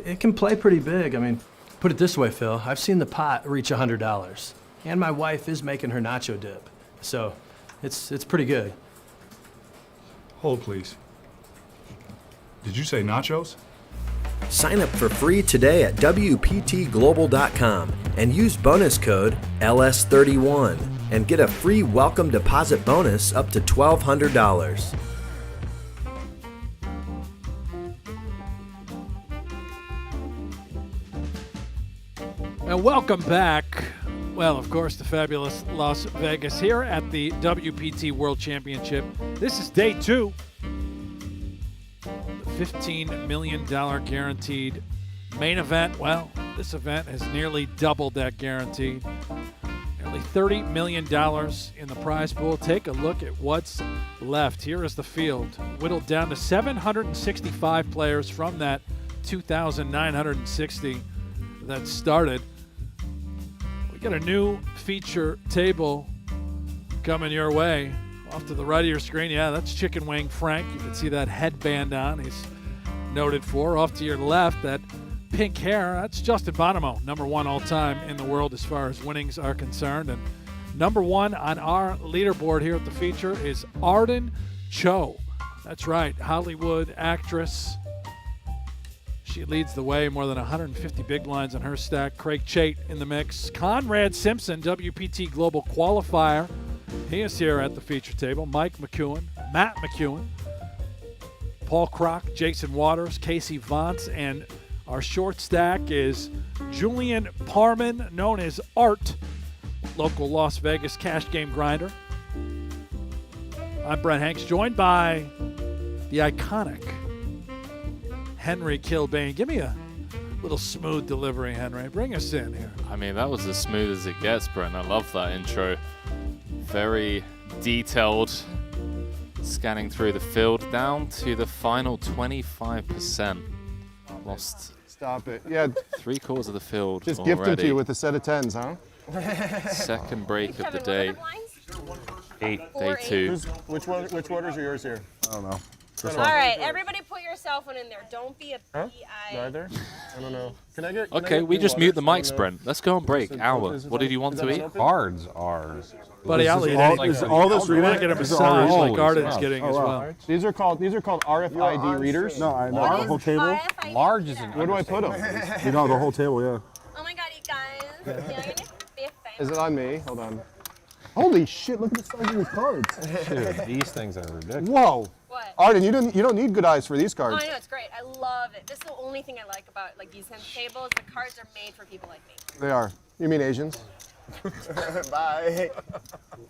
it can play pretty big. I mean, put it this way, Phil, I've seen the pot reach $100, and my wife is making her nacho dip, so it's pretty good. Hold, please. Did you say nachos? Sign up for free today at WPTglobal.com and use bonus code LS31 and get a free welcome deposit bonus up to $1,200. And welcome back. Well, of course, the fabulous Las Vegas here at the WPT World Championship. This is day 2. The $15 million guaranteed main event. Well, this event has nearly doubled that guaranteed. Nearly $30 million in the prize pool. Take a look at what's left. Here is the field, whittled down to 765 players from that 2,960 that started. We got a new feature table coming your way. Off to the right of your screen, yeah, that's Chicken Wing Frank. You can see that headband on. He's noted for. Off to your left, that pink hair, that's Justin Bonomo, #1 all-time in the world as far as winnings are concerned. And #1 on our leaderboard here at the feature is Arden Cho. That's right, Hollywood actress. She leads the way, more than 150 big blinds on her stack. Craig Chait in the mix. Conrad Simpson, WPT Global qualifier. He is here at the feature table. Mike McEwen, Matt McEwen, Paul Kroc, Jason Waters, Casey Vance, and our short stack is Julian Parman, known as Art, local Las Vegas cash game grinder. I'm Brent Hanks, joined by the iconic Henry Kilbane. Give me a little smooth delivery, Henry. Bring us in here. I mean, that was as smooth as it gets, Brent. I love that intro. Very detailed. Scanning through the field, down to the final 25%. Lost. Stop it. Yeah. 3/4 of the field. Just already. gift them to you with a set of 10s, huh? Second break of the day. 8. Day 2. Which orders are yours here? I don't know. All right, everybody put your cell phone in there. Don't be a Huh? PI. Neither? I don't know. Can I get Okay, we just mute the mics, Brent. Let's go on break. Hour. What did you want to eat? Cards are. Buddy, I'll eat anything. Is all this I want to reading? get a Is it massage all like reading? Arden's getting as well. These are called RFID readers. No, I know. What The whole is table. RFID? Large is an Where do I put them? You know, the whole table, yeah. Oh my god, you guys. You're gonna be a fan. Is it on me? Hold on. Holy shit, look at the size of these cards. Dude, these things are ridiculous. Whoa. What? Arden, you don't need good eyes for these Oh, cards. I know, it's great. I love it. This is the only thing I like about like these kinds of tables. The cards are made for people like me. They are. You mean Asians? Bye.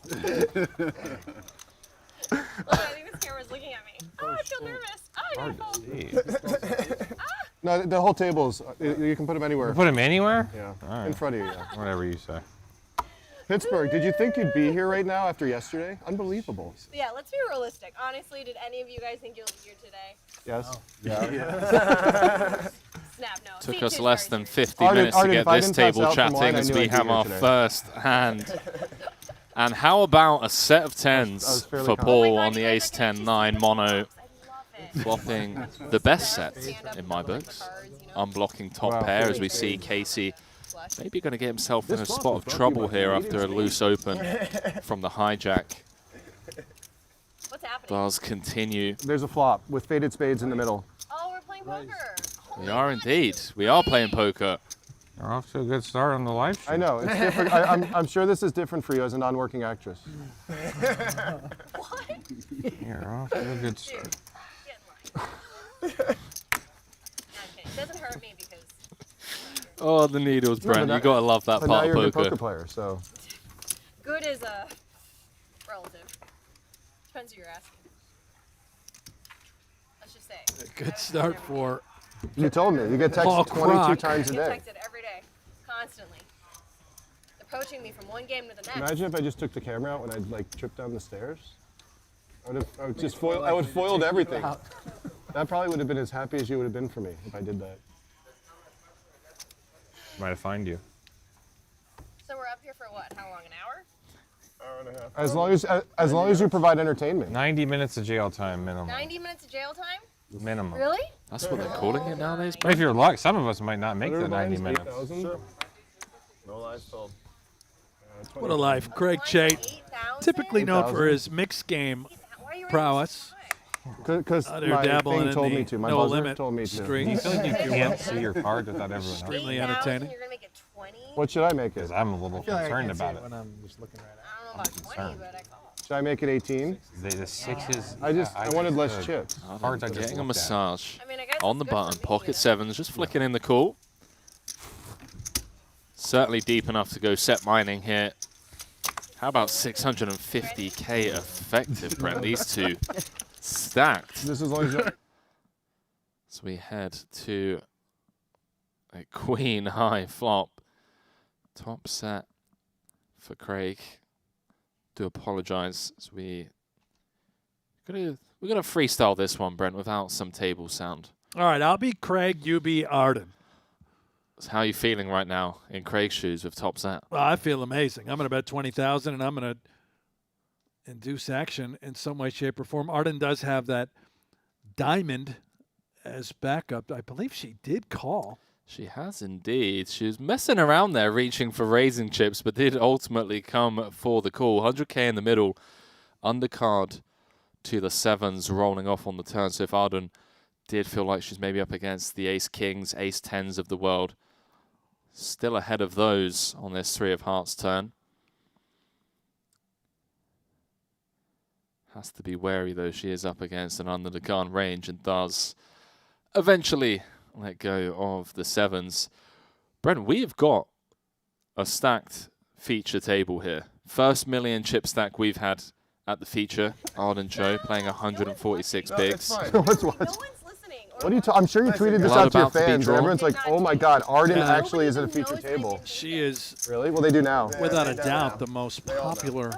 Look, I think this camera's looking at me. Oh, I feel nervous. Oh, I gotta fall. No, the whole table's, you can put them anywhere. Put them anywhere? Yeah, All right. in front of you, yeah. Whatever you say. Pittsburgh, did you think you'd be here right now after yesterday? Unbelievable. Yeah, let's be realistic. Honestly, did any of you guys think you'll be here today? Yes? Snap, no. Took See, us two's less very than serious. 50 minutes to Arden, get if I this didn't pass table out from wine, chatting I as knew we I'd be have here our today. first hand. And how about a set of 10s fairly for confident. Paul on the ace-10-9 mono, flopping the best set in my books. Unblocking top Wow. pair as we see Casey maybe going to get himself in a spot of trouble here after a loose open from the hijack. What's happening? Does continue. There's a flop with faded spades in the middle. Oh, we're playing poker. We are indeed. We are playing poker. You're off to a good start on the live stream. I know, it's different. I'm sure this is different for you as a non-working actress. What? You're off to a good start. Okay, it doesn't hurt me because Oh, the needles, No, Brent. but You got to love that but part now of you're a good poker. poker player, so. good is a relative. Depends who you're asking. Let's just say. Good start for. You told me. You get Paul texted 22 Croc. times a I get day. texted every day, constantly. They're poaching me from one game to the next. Imagine if I just took the camera out when I'd like tripped down the stairs. I would just foil. I would have foiled everything. That probably would have been as happy as you would have been for me if I did that. Might have find you. So we're up here for what? How long? An hour? Hour and a half. As long as you provide entertainment. 90 minutes of jail time minimum. 90 minutes of jail time? Minimum. Really? That's what they're calling it nowadays, If you're lucky, some of us might not make the 90 minutes. No lies told. What a life. Craig Chait, typically known for his mixed game prowess. Because They're my dabbling thing in told the me to. My no buzzer limit told me to. streak. Do you feel like you can't see your cards without everyone else? Extremely entertaining. You're gonna make it 20? What should I make it? Because I'm a little concerned about it. When I'm just looking right I don't know about 20, but I call. Should I make it 18? The sixes. I wanted less chips. Cards I just Getting a looked at. massage I mean, I guess on the it's good for button. me, Pocket you know? sevens, just flicking in the call. Certainly deep enough to go set mining here. How about 650k effective, Brent? These two stacked. This is long as you. So we head to a queen high flop. Top set for Craig. Do apologize. So we're gonna freestyle this one, Brent, without some table sound. All right, I'll be Craig, you be Arden. So how are you feeling right now in Craig's shoes with top set? Well, I feel amazing. I'm going to bet 20,000, and I'm going to induce action in some way, shape, or form. Arden does have that diamond as backup. I believe she did call. She has indeed. She was messing around there, reaching for raising chips, but did ultimately come for the call. 100k in the middle, undercard to the sevens, rolling off on the turn. So if Arden did feel like she's maybe up against the ace-kings, ace-tens of the world, still ahead of those on this three of hearts turn. Has to be wary, though. She is up against an under the gun range and does eventually let go of the sevens. Brent, we've got a stacked feature table here. First million chip stack we've had at the feature. Arden Cho playing 146 bigs. What's what are you? I'm sure you tweeted this out to your fans, and everyone's like, "Oh my God, Arden actually is at a feature table." She is really. Well, they do now. Without a doubt, the most popular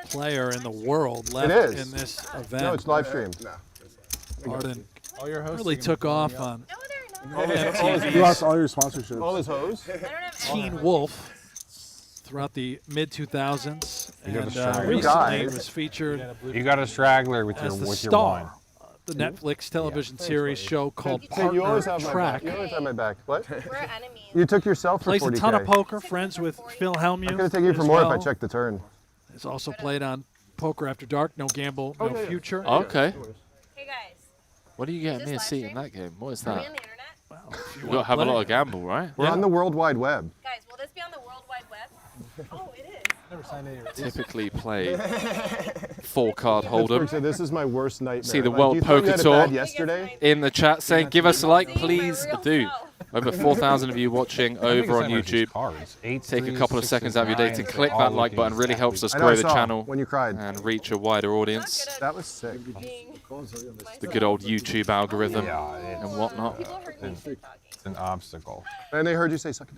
player in the world left is. in this event. No, it's live streamed. Arden All your hosts really are took gonna off call me on You lost MTV's all your sponsorships. All his hoes? Teen Wolf throughout the mid-2000s, You got a and straggler. recently was featured You got a straggler with your as the with your star wine. of the Netflix television series show called Hey, you always Partner have Track. my back. You always have my back. What? We're enemies. You took yourself for Plays 40K. a ton of poker, friends with Phil Hellmuth. I'm going to take you for as more if I well. check the turn. He's also played on Poker After Dark, No Gamble, No Okay. Future. Okay. Hey guys. What are you getting Is me a this seat live in that game? What is Are we that? on the internet? You've got to have a lot of gamble, right? We're on the World Wide Web. Guys, will this be on the World Wide Web? Oh, it is. Never signed any. Typically played 4-card hold'em. Pittsburgh said, this is my worst nightmare. See the Like, World you thought you Poker had a Tour bad yesterday? in the chat saying, give us a like, please do. Over 4,000 of you watching over on YouTube. Take a couple of seconds out of your day to click that like button. Really helps us I know, grow I the saw channel when you cried. and reach a wider audience. That was sick. The good old YouTube algorithm and whatnot. It's an obstacle. And they heard you say suck it.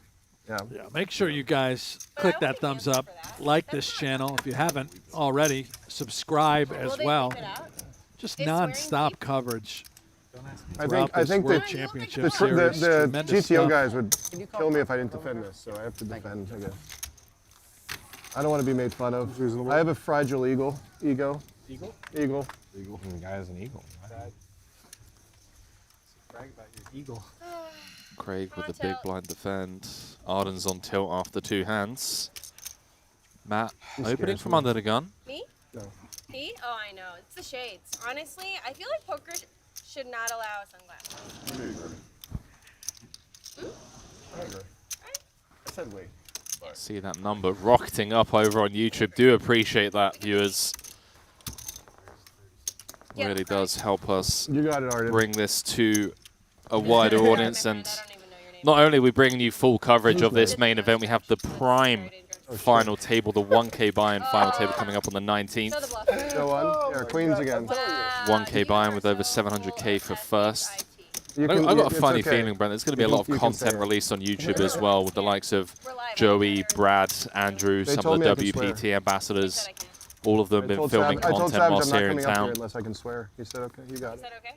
Yeah, make sure you guys click that thumbs up, like this channel if you haven't already, subscribe as well. Just non-stop coverage. I throughout think this the, World Championship the Series. Tremendous GTO stuff. guys would kill me if I didn't defend this, so I have to defend, I guess. I don't want to be made fun of. I have a fragile ego. Eagle? Eagle. Eagle. And the guy is an eagle. Brag about your eagle. Craig with the big blind defend. Arden's on tilt after 2 hands. Matt opening from under the gun. Me? No. Me? Oh, I know. It's the shades. Honestly, I feel like poker should not allow sunglasses. I agree. I said wait. See that number rocketing up over on YouTube. Do appreciate that, viewers. Really does help us You got it, Arden. bring this to a wider audience. And not only are we bringing you full coverage of this main event, we have the prime final table, the 1K buy-in final table coming up on the 19th. Go on. Yeah, Queens again. 1K buy-in with over 700K for first. You I've can- got a it's funny okay. feeling, Brent. There's going to be a You lot can- of you can say content it. released on YouTube as well, with the likes of Joey, Brad, Andrew, They some told of me the I could swear. WPT ambassadors. All of them I been told filming I told content Savage whilst I'm not here in coming up here town. unless I can swear. He said, okay, you got it. Okay?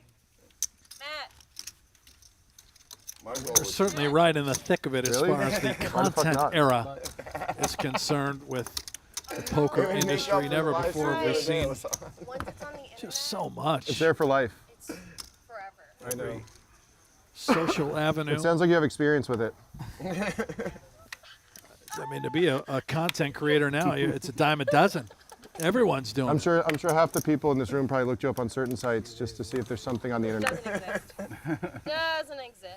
You're certainly right in the thick of it as Really? far as the Why the fuck content not? era is concerned with the poker industry. Never before have we seen just so much. It's there for life. Forever. I know. Social Avenue. It sounds like you have experience with it. I mean, to be a content creator now, it's a dime a dozen. Everyone's doing I'm it. sure half the people in this room probably looked you up on certain sites just to see if there's something on the internet. Doesn't exist. Doesn't exist.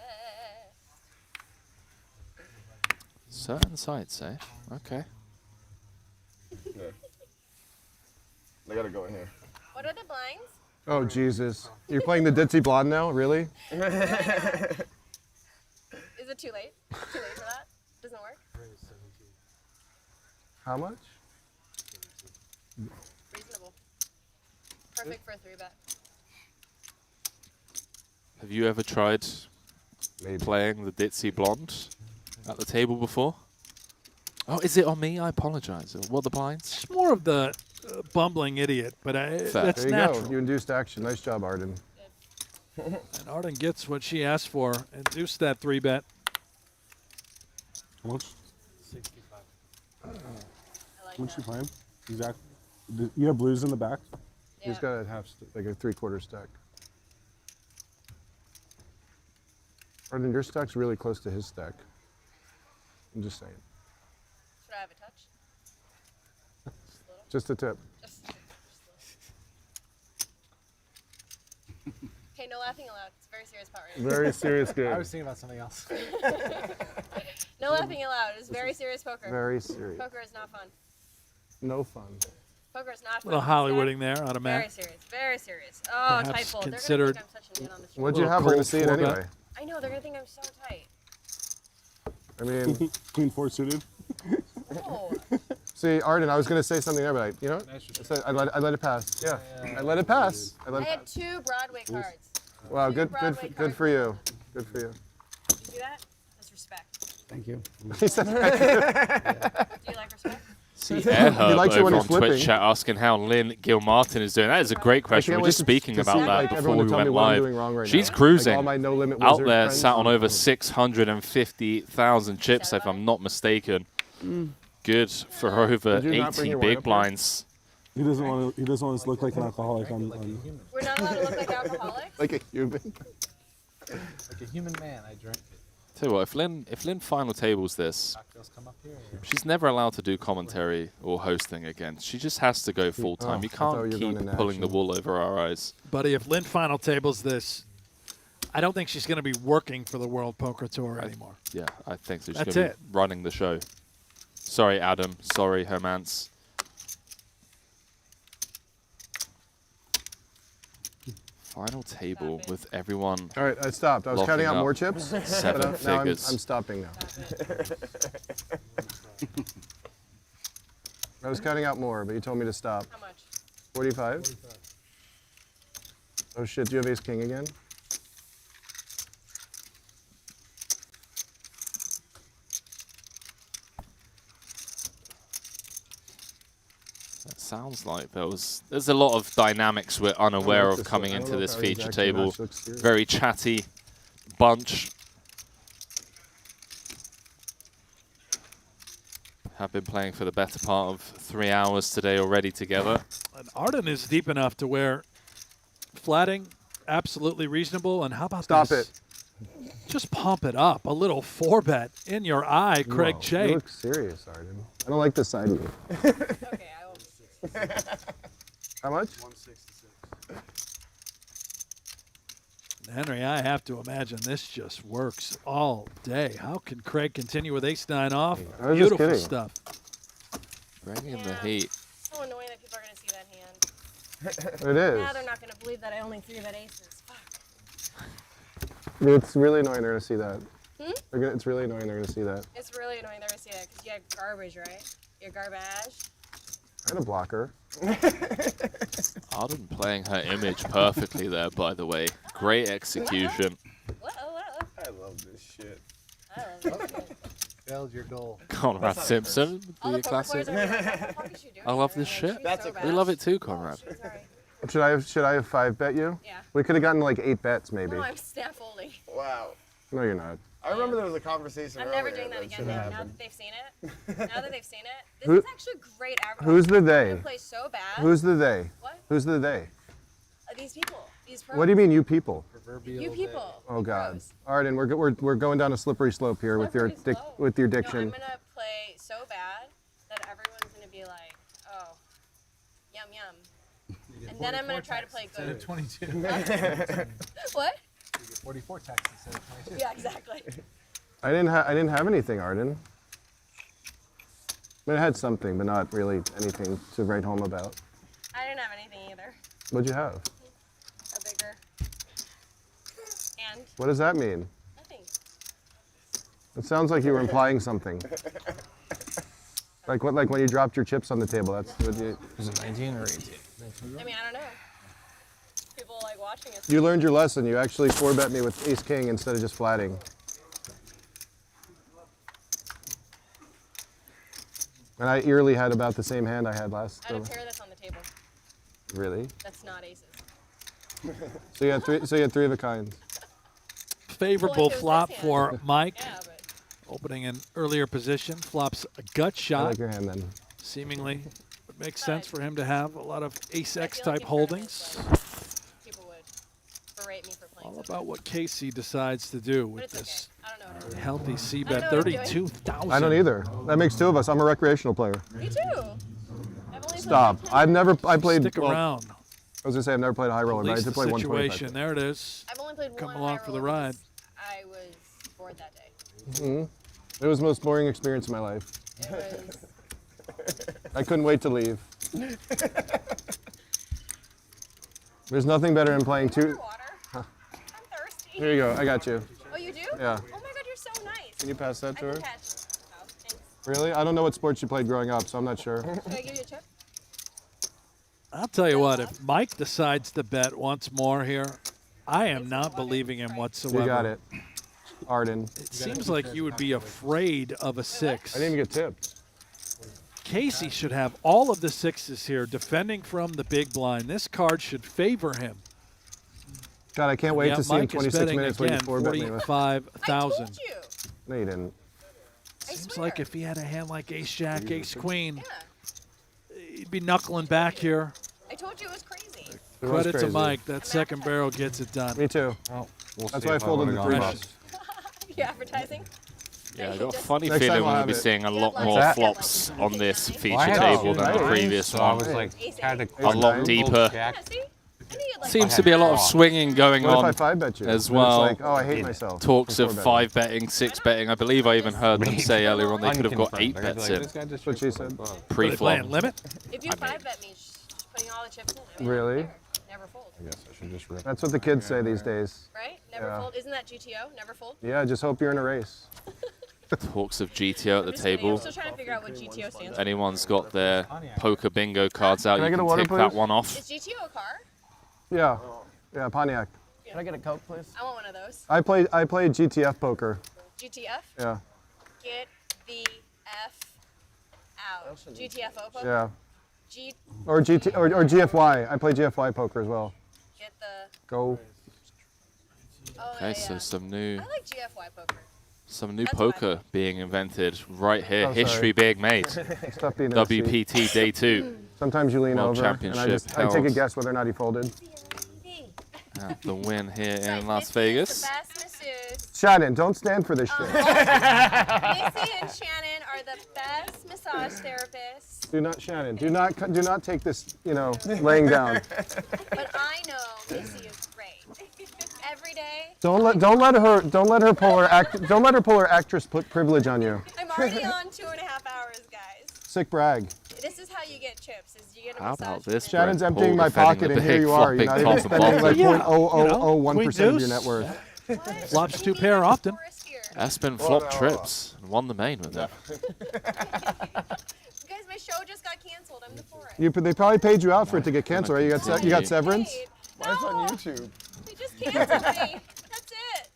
Certain sites, eh? Okay. They gotta go in here. What are the blinds? Oh Jesus! You're playing the ditzy blonde now, really? Is it too late? Too late for that? Doesn't work? How much? Reasonable. Perfect for a 3-bet. Have you ever tried playing the ditzy blonde at the table before? Oh, is it on me? I apologize. What are the blinds? It's more of the bumbling idiot, but that's There you natural. go. You induced action. Nice job, Arden. And Arden gets what she asked for and deuced that 3-bet. How much? 65. How much you playing? Exactly. You have blues in the back? He's got a like a 3/4 stack. Arden, your stack's really close to his stack. I'm just saying. Should I have a touch? Just a tip. Okay, no laughing aloud. It's a very serious part right now. Very serious game. I was thinking about something else. No laughing aloud. It's very serious poker. Very serious. Poker is not fun. No fun. Poker is not A fun. little Hollywooding there out of Very Matt. serious. Very serious. Oh, Perhaps tight fold. They're considered gonna think I'm such an idiot on the street. What'd you have? We're gonna see it cold anyway. I know. They're gonna think I'm so tight. I mean, Queen 4 suited. Oh. see, Arden, I was gonna say something there, but I let it pass. Yeah, I let it pass. I let I it had pass. 2 Broadway cards. Wow, good Broadway good for you. Good for you. Did you do that? That's respect. Thank you. He said Do you like respect? See He Airherb likes it when over he's on Twitch flipping. chat asking how Lynn Gilmartin is doing. That is a great question. can't We were wait just speaking to about see, that like, before everyone we to tell went me what I'm live. doing wrong right She's now. cruising. Like all my No Limit out Wizard there, friends. sat on over 650,000 chips, if I'm not mistaken. Good for over Did you not bring 80 your wine big up here? blinds. He doesn't want to. He doesn't want us to look like an alcoholic. We're not allowed to look like alcoholics? Like a human. Like a human man, I drank it. Tell you what, if Lynn final tables this, Cocktails come up here. she's never allowed to do commentary or hosting again. She just has to go full time. Oh, You I thought can't you were going keep into pulling the action. wool over our eyes. Buddy, if Lynn final tables this, I don't think she's going to be working for the World Poker Tour anymore. Yeah, I think so. She's That's going to it. be running the show. Sorry, Adam. Sorry, Hermance. Final table with everyone. All right, I stopped. I was counting out more chips. 7 but now I'm figures. stopping now. I was counting out more, but you told me to stop. How much? 45? Oh shit, do you have ace king again? It sounds like there's a lot of dynamics we're unaware of coming I don't into know if this that was feature exactly table. match. Looks serious. Very chatty bunch. Have been playing for the better part of 3 hours today already together. And Arden is deep enough to where flatting, absolutely reasonable. And how about Stop this? Just pump it up. A little 4-bet in your eye, Craig Whoa, J. You look serious, Arden. I don't like this side of you. Okay, I will. How much? 166. Henry, I have to imagine this just works all day. How can Craig continue with ace-9 off? I was just Beautiful kidding. stuff. Bringing the heat. So annoying that people are going to see that hand. It is. Now they're not going to believe that I only 3-bet aces. Fuck. It's really annoying they're going to see that. Hmm? It's really annoying they're going to see that. It's really annoying they're going to see that because you had garbage, right? You're garbage. I had a blocker. Arden playing her image perfectly there, by the way. Great execution. I love this shit. I love this shit. Failed your goal. Conrad Simpson, All the the poker classic. players are like, what the fuck is she doing? I love this Like, shit. she's so bad. We love it too, Conrad. Should I have 5-bet you? Yeah. We could have gotten like 8 bets maybe. No, I'm snap folding. Wow. No, you're not. I remember there was a conversation I'm earlier never doing that again. should've Now happened. that they've seen it. Now that they've seen it. This Who- is actually great advertising. Who's the they? I'm play so bad. Who's the they? What? Who's the they? These people. These pros. What do you mean, you people? You people. Oh God, Arden, we're going down a slippery slope here with your with your No, diction. I'm gonna play so bad that everyone's gonna be like, oh, yum yum. And then I'm gonna try to play good. 22. What? You get 44 tax instead of 22. Yeah, exactly. I didn't have anything, Arden. I mean, I had something, but not really anything to write home about. I didn't have anything either. What'd you have? A bigger. And What does that mean? nothing. It sounds like you were implying something. Like what? Like when you dropped your chips on the table. That's what you. Was it 19 or 18? I mean, I don't know. People like watching us. You learned your lesson. You actually 4-bet me with ace king instead of just flatting. And I eerily had about the same hand I had last. I had a pair that's on the table. Really? That's not aces. So you had three. So you had 3 of a kind. Favorable Well, if it was flop this for hand. Mike. Yeah, but Opening in earlier position, flops a gut shot. I like your hand then. Seemingly, it makes sense for him to have a lot of ace-X type holdings. people would berate me for playing. All about what Casey decides to do But with it's this okay. I don't know. healthy C I don't bet. know what I'm doing. 32,000. I don't either. That makes 2 of us. I'm a recreational player. Me too. I've only Stop. I played. Stick well, around. I was gonna say I've never played a high roller, but I Release did the play 125. situation. There it is. I've only played Come one along high for the roller ride. because I was bored that day. It was the most boring experience of my life. It was. I couldn't wait to leave. There's nothing better than playing 2. I'm thirsty. Here you go. I got you. Oh, you do? Yeah. Oh my God, you're so nice. Can you pass that to I her? can catch. Oh, thanks. Really? I don't know what sports you played growing up, so I'm not sure. Should I give you a chip? I'll tell you what, if Mike decides to bet once more here, I am not believing him whatsoever. You got it. Arden. It seems like you would be afraid of a 6. I didn't even get tipped. Casey should have all of the sixes here, defending from the big blind. This card should favor him. God, I can't wait to see him Mike is 26 betting minutes waiting again, for bet me. 45,000. No, you didn't. Seems like if he had a hand like ace jack, ace queen, he'd be knuckling back here. I told you it was crazy. Credit to Mike. That second barrel gets it done. Me too. That's why I folded the 3 bucks. You advertising? Yeah, I got a funny Next feeling time I'll we'll have be it. seeing a lot What's more that? flops on this feature I had table two than the nines, previous so I one. was like, had to A lot deeper. Seems to be a lot of swinging going What if on I 5-bet you? as Then well. It's like, oh, I hate myself. Talks of before betting. 5-betting, 6-betting. I believe I even heard them say earlier on they could have got 8 bets in. That's what she said. Pre-flop. Limit? If you 5-bet me, just putting all the chips in. I mean, Really? never fold. I guess I should just rip. That's what the kids say these days. Right? Never Yeah. fold. Isn't that GTO? Never fold? Yeah, just hope you're in a race. Talks of GTO at the I'm just kidding. table. I'm still trying to figure out what GTO stands for. Anyone's got their poker bingo cards out, Can I you get a can water, tick that please? one off. Is GTO a car? Yeah. Yeah, Pontiac. Can I get a Coke, please? I want one of those. I played GTF poker. GTF? Yeah. Get the F out. GTFO poker? Yeah. G. Or GFY. I play GFY poker as well. Get the. Go. Oh, Okay, so some new I like GFY poker. poker being invented right here. Oh, sorry. History being made. Stop being a seat. WPT Day 2. Sometimes you lean World over and Championship I take a held guess whether or not he folded. at the win here in Las Vegas. The best masseuse. Shannon, don't stand for this shit. Missy and Shannon are the best massage therapists. Do not, Shannon. Do not take this, laying down. But I know Missy is great. Every day. Don't let her pull her actress privilege on you. I'm already on 2.5 hours, guys. Sick brag. This is how you get chips. Is you get a How massage. about this? Shannon's Brett emptying Paul my defending pocket, the and here big you are. You're flopping not even top and spending like bottom. 0.0001% of your net worth. Flops 2 pair often. Aspen flopped trips and won the main with it. Guys, my show just got canceled. I'm the for it. They probably paid you out for it to get canceled, right? You got severance? Why is it on YouTube? They just canceled me. That's it.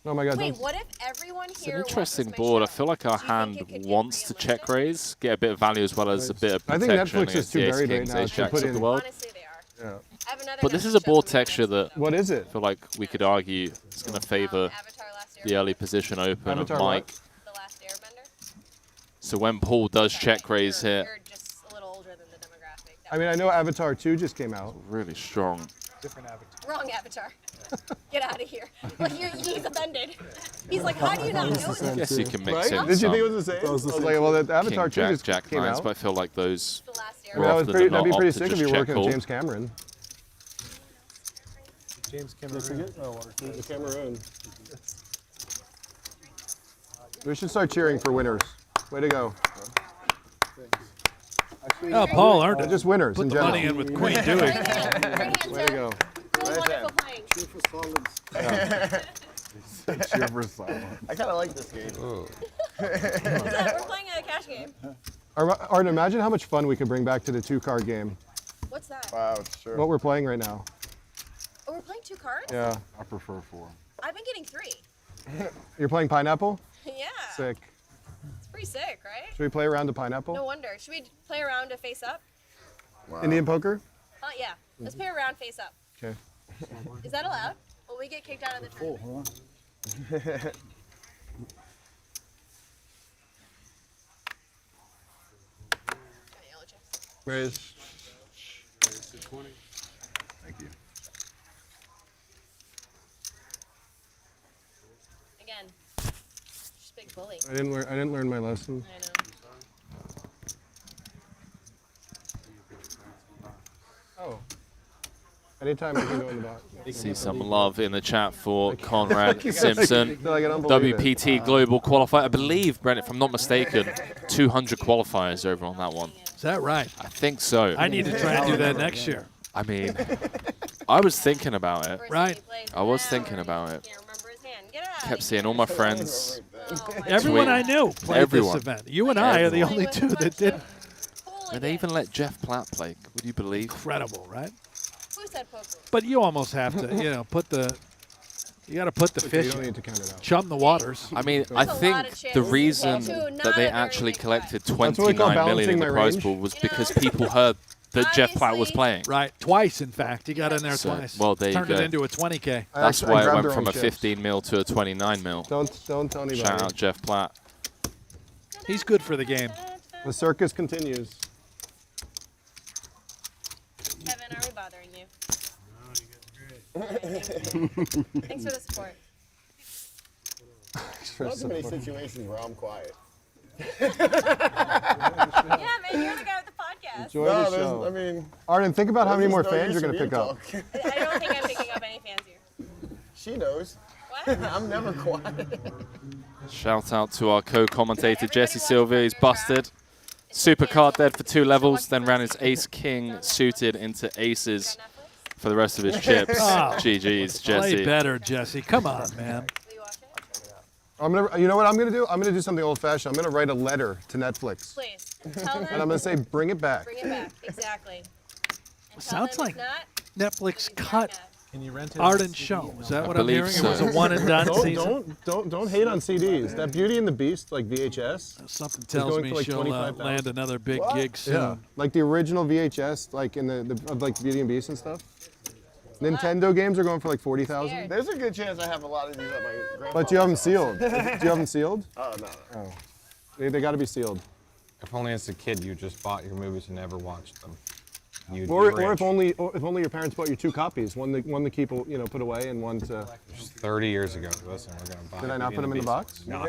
Oh my God. Wait, don't- what if everyone It's an here interesting board. I feel like our hand wants to check raise, get a bit of value as well as a bit of I think protection Netflix is against too the ace buried right kings, now ace to jacks put of in. the world. Honestly, they are. Yeah. I have another But this is a board texture that What is it? I feel like we could argue is going to favor the early position open Avatar of what? Mike. The Last Airbender. So when Paul does check raise here, You're just a little older than the demographic. I mean, I know Avatar 2 just came out. really strong. Different Avatar. Wrong avatar. Get out of here. Like he's offended. He's like, how do you not know I this? guess you can mix in Did you some think it was the same? I was like, well, the Avatar 2 King, just Jack came nines, out. but I feel like those I were mean, often that'd not be pretty opt to sick if just you were check working with call. James Cameron. James Cameron. The Cameroon. We should start cheering for winners. Way to go. Oh, Paul earned it. Just winners Put in the general. money in with Queen Dewey. Way to go. Really wonderful playing. Cheer for silence. I kind of like this game. We're playing a cash game. Arden, imagine how much fun we could bring back to the 2-card game. What's that? Wow, sure. What we're playing right now. Oh, we're playing 2 cards? Yeah. I prefer 4. I've been getting 3. You're playing Pineapple? Yeah. Sick. It's pretty sick, right? Should we play around to Pineapple? No wonder. Should we play around to face up? Indian poker? Yeah. Let's play around face up. Okay. Is that allowed? Will we get kicked out of the tournament? Raise. Thank you. Again. Just big bully. I didn't learn my lesson. I know. Oh. Anytime I can go in the box. See some love in the chat for Conrad can't- Simpson, I don't believe it. WPT Global Qualifier. I believe, Brent, if I'm not mistaken, 200 qualifiers over on that one. Is that right? I think so. I need to try and do that next year. I mean, I was thinking about it. Right. I was thinking about it. Kept seeing all my friends. Everyone tweet. I knew played Everyone. this event. You and I are the only two that didn't. And they even let Jeff Platt play. Would you believe? Incredible, right? Who said poker? But you almost have to, put the You got to put the Okay, fish you don't in. need to count it out. Chum the waters. I mean, I think the reason that they actually collected 29 million in the prize pool was because people heard that Jeff Platt was playing. Right, twice in fact. He got in there So, twice. well, there you Turned go. it into a 20K. That's why it went from a 15 mil to a 29 mil. Don't tell anybody. Shout out Jeff Platt. He's good for the game. The circus continues. Kevin, are we bothering you? Thanks for the support. Not too many situations where I'm quiet. Yeah, man, you're the guy with the podcast. Enjoy the show. I mean, Arden, think about how many more there's no fans you're use going to for pick me up. I don't think I'm picking up any fans here. She knows. What? I'm never quiet. Shout out to our co-commentator Jesse Silva. He's busted. Super card dead for 2 levels, then ran his ace-king suited into aces for the rest of his chips. Oh. GG's, Jesse. Play better, Jesse. Come on, man. You know what I'm gonna do? I'm gonna do something old-fashioned. I'm gonna write a letter to Netflix, Please, tell them. and I'm gonna say, "Bring it back." Bring it back, exactly. And tell Sounds them like if not, Netflix cut Can you rent it? Arden's show. Is that what I'm believe hearing? so. It was a one and done season. Don't hate on CDs. That Beauty and the Beast, like VHS. Something is tells going me for like she'll 25,000. land another big gig soon. Yeah, like the original VHS, like in the of like Beauty and Beast and stuff. Nintendo games are going for like 40,000. There's a good chance I have a lot of these at my grandfather's. But you have them sealed. Do you have them sealed? Oh, no. Oh, they got to be sealed. If only as a kid you just bought your movies and never watched them. You'd Or be if rich. only your parents bought you 2 copies, one to keep put away and one to. 30 years ago. Listen, we're gonna buy. Did I not put them in the box? No.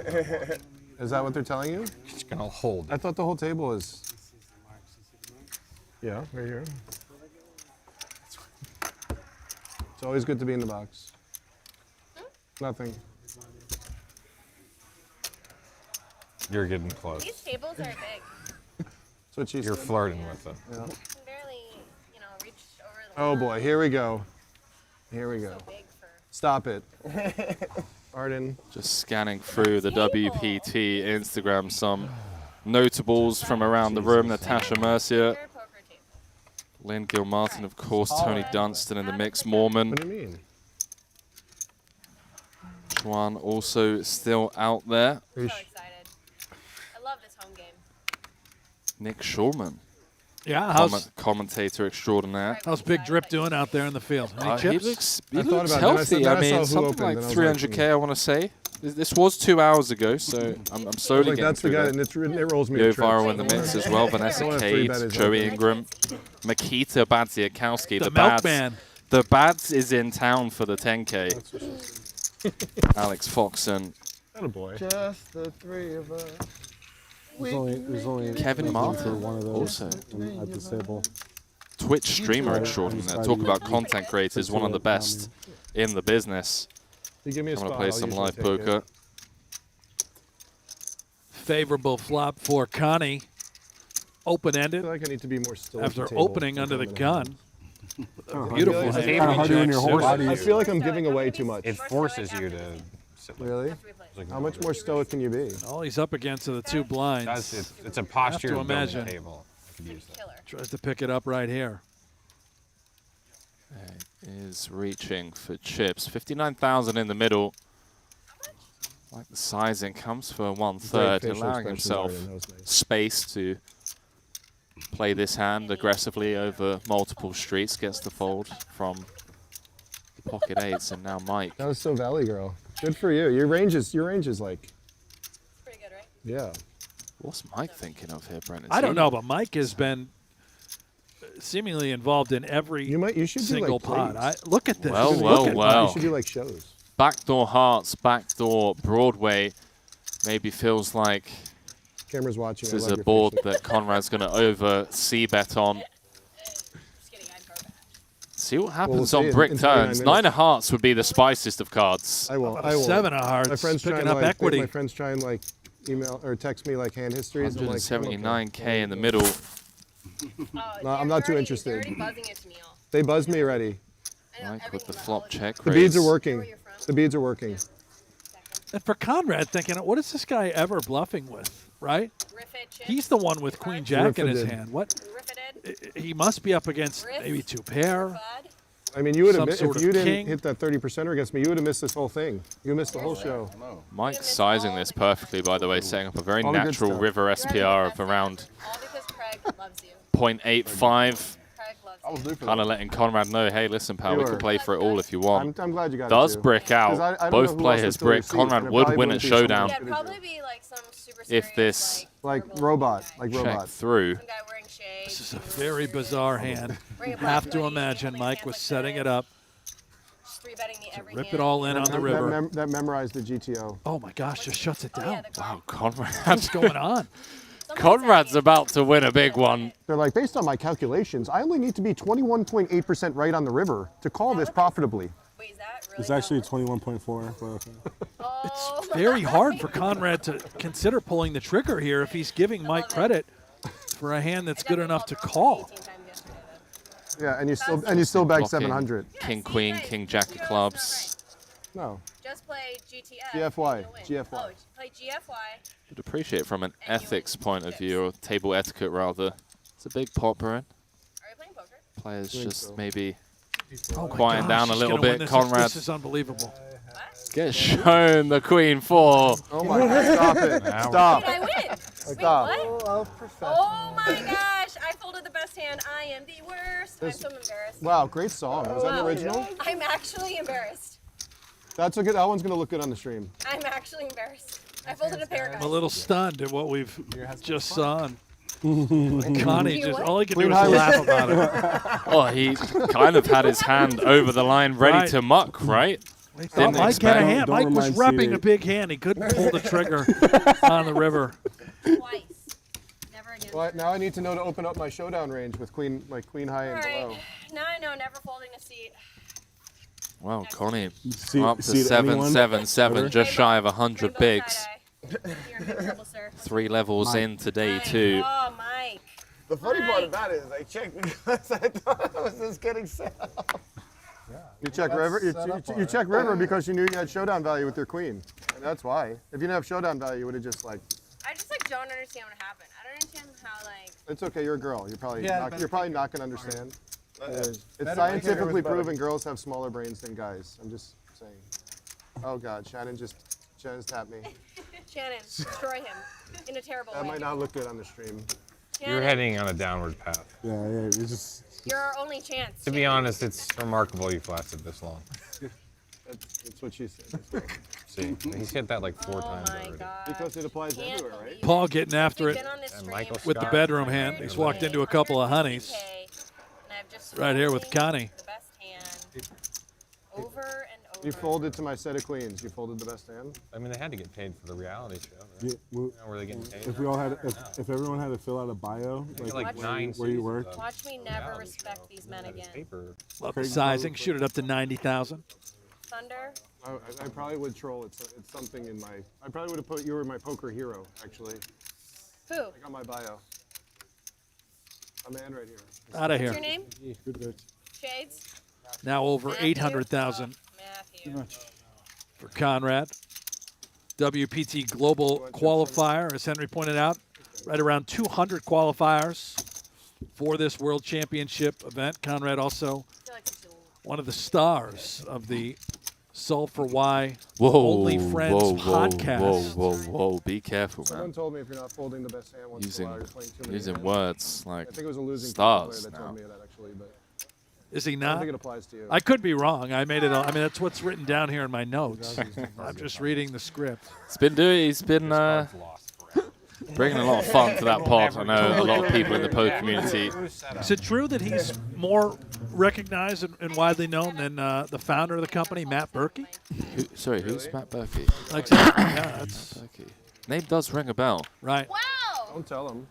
Is that what they're telling you? It's gonna hold. I thought the whole table is. Yeah, right here. It's always good to be in the box. Nothing. You're getting close. these tables are big. That's what she You're said. flirting with them. Yeah. I can barely, reach over the Oh boy, here we go. Here we go. big for. Stop it. Arden. Just scanning through the WPT Instagram, some notables from around the room. Natasha Mercier, Lynn Gilmartin, of course, Tony Dunstan in the mix, Mormon. What do you mean? Juan also still out there. So excited. I love this home game. Nick Schulman. Yeah, how's commentator extraordinaire. how's Big Drip doing out there in the field? Any He chips? looks, I thought looks about it, healthy. then I I mean, saw who something opened, like and I was like, 300K, I want to say. This was 2 hours ago, so I'm slowly Like getting that's the through guy, that. and it rolls me. Yo a trip. Viral in the mix as well. Vanessa I wanna Cade, three-bet his Joey open. Ingram, Makita Badziakowski. The Bads. milkman. The Bads is in town for the 10K. Alex Foxon. Atta boy. Just the 3 of us. There's only Kevin Martin one of those also. at the table. Twitch streamer extraordinaire. Talk about content creators, one of the best in the business. You give me a I'm going to spot, play I'll some usually live take poker. it. Favorable flop for Connie. Open-ended. I feel like I need to be more still. at After the table opening to under the come gun. in. Beautiful I hand. feel like- Hard doing your horse. I feel like I'm giving away too much. It forces you to. Really? How much more stoic can you be? All he's up against are the 2 blinds. It's a posture Have to of building imagine. a table. I could use that. Tries to pick it up right here. Is reaching for chips. 59,000 in the middle. Like the sizing, comes for 1/3, facial allowing expressions, himself Arden, that was nice. space to play this hand aggressively over multiple streets. Gets the fold from the pocket 8s, and now Mike. That was so Valley Girl. Good for you. Your range is like. Pretty good, right? Yeah. What's Mike thinking of here, Brennan? I don't know, but Mike has been seemingly involved in every You should do single like pot. plays. Look at this. Well, Look well, at well. You should do like shows. Backdoor Hearts, backdoor Broadway. Maybe feels like Camera's watching. this I is love a your board facial. that Conrad's going to over C-bet on. See what happens see on in- brick in 29 turns. minutes. 9 of hearts would be the spiciest of cards. I won't. I won't. 7 of hearts. My friends picking trying up to equity. My friends try and like email or text me like hand histories. I'm like, I'm okay. 179K in the middle. No, I'm not too interested. You're already buzzing it to me all. They buzzed me already. Mike with the flop check The beads are raise. working. The beads are working. And for Conrad, thinking, what is this guy ever bluffing with, right? He's the one with Queen Jack in his Riffided. hand. What? He must be up against maybe 2 pair. I mean, you would have some if sort you of didn't king. hit that 30%er against me, you would have missed this whole thing. You missed the whole show. Mike's sizing this perfectly, by the way, setting up a very All the good natural stuff. river SPR of around All because Craig loves you. 0.85. I was due for Kind that. of letting Conrad know, hey, listen, pal, You we were. can play for it all if you want. I'm glad you got Does it too. brick 'Cause out. I don't know Both who else players would still brick. receive, Conrad and it would probably win at wouldn't be someone showdown. Yeah, probably be like some super If this Like robot, like check robot. through. guy wearing shades. This is a very bizarre hand. Have to imagine Mike was setting it up. Three-betting me every Rip hand. it all in on the river. That memorized the GTO. Oh my gosh, just shuts it down. Wow, Conrad. What's going on? Conrad's about to win a big one. They're like, based on my calculations, I only need to be 21.8% right on the river to call this profitably. Wait, is that really? It's actually 21.4. It's very hard for Conrad to consider pulling the trigger here if he's giving Mike credit for a hand that's good enough to call. Yeah, and you still bag Blocking 700. King, queen, king, jack of clubs. No. Just play GTF. GFY. you'll win. GFY. Oh, play GFY. Would appreciate it from an ethics point of view, or table etiquette rather. It's a big pot, Baron. Are you playing poker? Players think just so. maybe Oh my quiet gosh, down a he's little gonna win bit. this. Conrad This is unbelievable. gets shown the queen four. Oh my God, stop it. Stop. Did I win? Stop. Wait, what? Oh my gosh! I folded the best hand. I am the worst. I'm so embarrassed. Wow, great song. Was that an Wow. original? I'm actually embarrassed. That's a good. That one's gonna look good on the stream. I'm actually embarrassed. I folded a pair, guys. I'm a little stunned at what we've just saw. Connie just all he could do Queen was high laugh was- about it. Oh, he kind of had his hand over the line, ready Right. to muck, right? We thought Mike had a hand. Mike was repping a big hand. He couldn't pull the trigger on the river. Twice. Never again. Well, now I need to know to open up my showdown range with queen, like queen high and All right. below. Now I know. Never folding a seat. Wow, Connie See- up to see 777, anyone? just shy of 100 bigs. You're in big trouble, sir. 3 levels in today, too. Oh, Mike. The funny part about it is I checked because I thought I was just getting set up. You check river. You check river because you knew you had showdown value with your queen, and that's why. If you didn't have showdown value, you would have just like. I just like don't understand what happened. I don't understand how like. It's okay. You're a girl. You're probably Yeah, not, but- you're probably not gonna understand. It's Better scientifically was better. proven girls have smaller brains than guys. I'm just saying. Oh God, Shannon's tapped me. Shannon, destroy him in a terrible That way. might not look good on the stream. You're Shannon, heading on a downward path. Yeah, you just. Your only chance. To be honest, it's remarkable you've lasted this long. That's what she said. See, he's hit that like 4 Oh times my already. God. Because it applies everywhere, right? Paul getting after it Been on this And stream Michael with the Scott. bedroom hand. He's walked into a couple of honeys and I've just right here with folded Connie. the best hand over and over. You folded to my set of queens. You folded the best hand. I mean, they had to get paid for the reality show. Right? Yeah, You know, were they getting paid? If we all had, if everyone had to fill out a bio, like 9 where you seasons work. of Watch me never reality respect show. these men Had his again. paper. Love the sizing. Shoot it up to 90,000. Thunder. I probably would troll. It's something in my. I probably would have put you were my poker hero actually. Who? Like on my bio. A man right here. Out of What's here. your name? Good. Shades. Now over Matthew? 800,000 Matthew. for Conrad. WPT Global qualifier, as Henry pointed out, right around 200 qualifiers for this World Championship event. Conrad also one of the stars of the Sulphur Y Only Friends podcast. Whoa, be careful, Someone man. told me if you're not folding the best hand once in a Using, while, you're playing too many using hands. words like I think it was a losing stars player that now. told me that actually, but Is he I not? don't think it applies to you. I could be wrong. I made it. I mean, that's what's written down here in my notes. I'm just reading the script. He's been bringing a lot of fun to that pod. I know a lot of people in the poker community. Is it true that he's more recognized and widely known than the founder of the company, Matt Berkey? Sorry, who's Matt Berkey? Exactly. Yeah, that's Berkey. Name does ring a bell. right. Wow. Don't tell him.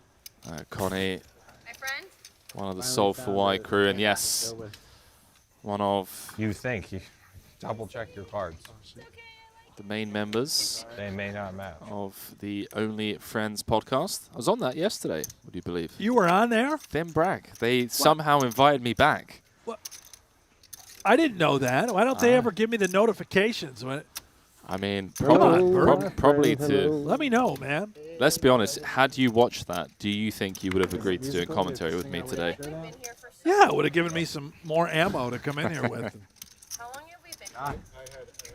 Connie, My friend. one of the Sulphur Y crew, and yes, one of You think. You double check your cards. the main members They may not match. of the Only Friends podcast. I was on that yesterday, would you believe? You were on there? Them brag. They somehow invited me back. I didn't know that. Why don't they ever give me the notifications? When I mean, Come on, probably to... let me know, man. Let's be honest, had you watched that, do you think you would have agreed to do a commentary with me today? I've been here for Yeah, it would have given me some more ammo to come in here with. How long have we been?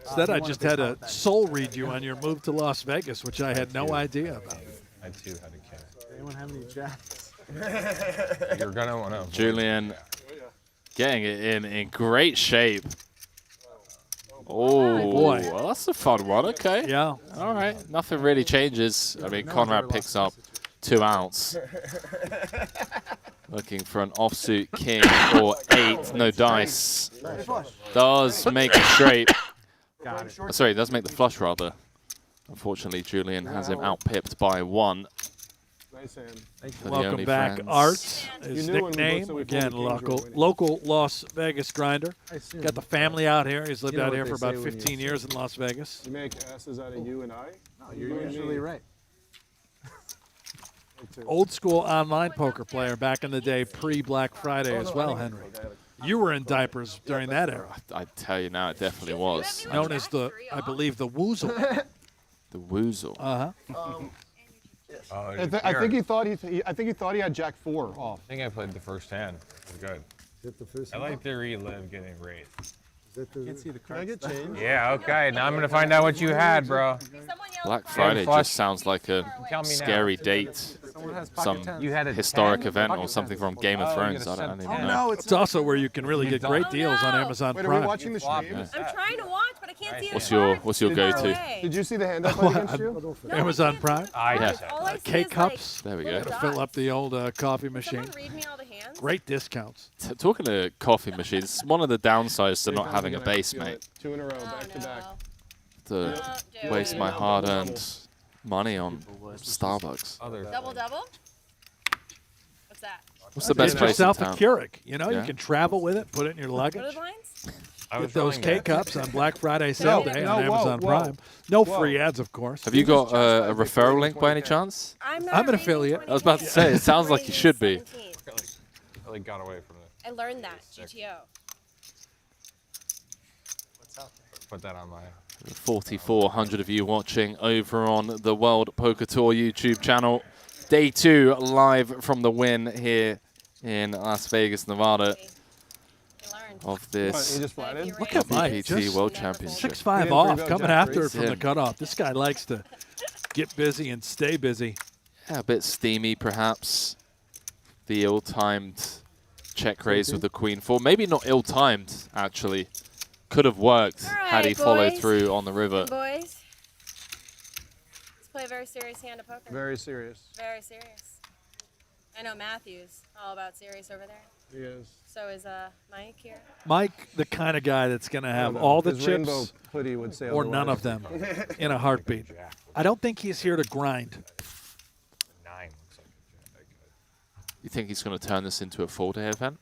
Instead, I just had to soul read you on your move to Las Vegas, which I had no idea about. I too had a kid. Anyone have any jackets? You're gonna want to. Julian getting it in great shape. Oh, boy. Well, that's a fun one. Okay. Yeah. All right. Nothing really changes. I mean, Conrad picks up 2 outs. Looking for an offsuit king or 8. No dice. Does make it straight. Sorry, does make the flush rather. Unfortunately, Julian has him outpipped by 1. Nice hand. Welcome back, Art. His nickname, again, local Las Vegas grinder. Got the family out here. He's lived out here for about 15 years in Las Vegas. You make asses out of you and I? No, you're usually right. Old school online poker player back in the day, pre-Black Friday as well, Henry. You were in diapers during that era. I tell you now, it definitely was. Known as the, I believe, the Woozle. The Woozle. Uh-huh. I think he thought he had Jack 4 off. I think I played the first hand. It was good. I like the relive getting raised. Can't see the cards. Can I get change? Yeah, okay. Now I'm going to find out what you had, bro. Black Friday just sounds like a scary date. Some historic event or something from Game of Thrones. I don't even know. It's also where you can really get great deals on Amazon Wait, Prime. are we watching the stream? Yeah. I'm trying to watch, but I can't see the What's your go-to? Did you see the hand I played against you? Amazon Prime? Yeah. All I see is, K-Cups. There we go. To fill up the old coffee machine. Someone read me all the hands? Great discounts. Talking to coffee machines, one of the downsides to not having a base, mate. 2 in a row, back to back. To waste my hard-earned money on Starbucks. Double? What's that? What's the best place in yourself town? a Keurig. You know, Yeah. you can travel with it, put it in your luggage. What are the lines? Get those K-Cups on Black Friday sale day on Amazon Prime. No free ads, of course. Have you got a referral link by any chance? I'm an affiliate. I was about to say, it sounds like you should be. Really got away from it. I learned that. GTO. Put that on my... 4,400 of you watching over on the World Poker Tour YouTube channel. Day 2 live from the win here in Las Vegas, Nevada of this Look at Mike, WPT World Championship. 6-5 off, coming after it from the cutoff. This guy likes to get busy and stay busy. Yeah, a bit steamy perhaps. The ill-timed check raise with the Queen 4. Maybe not ill-timed, actually. Could have worked had he followed through on the river. Boys, let's play a very serious hand of poker. Very serious. Very serious. I know Matthew's all about serious over there. He is. So is Mike here. Mike, the kind of guy that's going to have No, all the his rainbow chips hoodie would say or none of them in a heartbeat. I don't think he's here to grind. 9 looks like a jack. You think he's going to turn this into a four-day event?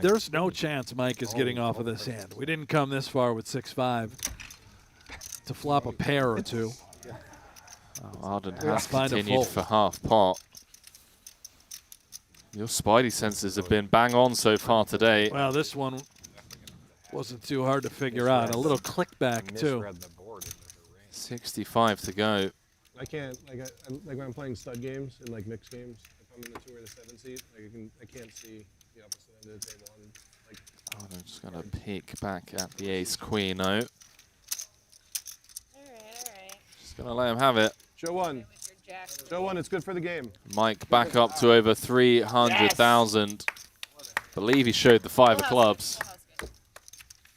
There's no chance Mike is getting off of this hand. We didn't come this far with 6-5 to flop a pair or two. Oh, Arden Yeah. has Find a continued fold. for half pot. Your spidey senses have been bang on so far today. Well, this one wasn't too hard to figure out. A little click back, too. 65 to go. I can't, like when I'm playing stud games and like mixed games, if I'm in the 2 or the 7 seat, like I can't see the opposite end of the table. And, like, I'm just going to peek back at the ace-queen note. Just going to let him have it. Show 1. Show 1, it's good for the game. Mike back up to over 300,000. Believe he showed the 5 of clubs.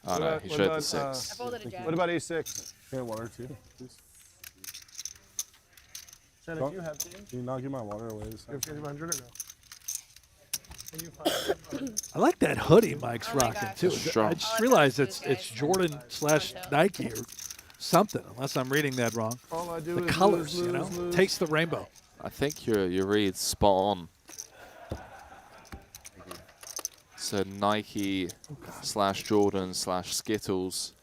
Oh no, he showed the 6. What about A6? Get water too, please. Shannon, do you have team? Can you not give my water away? You have 500 or no? I like that hoodie Mike's rocking, too. Strong. I just realized it's Jordan/Nike or something, unless I'm reading that wrong. All I do The is colors, lose, you know? lose, lose. Taste the rainbow. I think your read's spot on. So Nike / Jordan / Skittles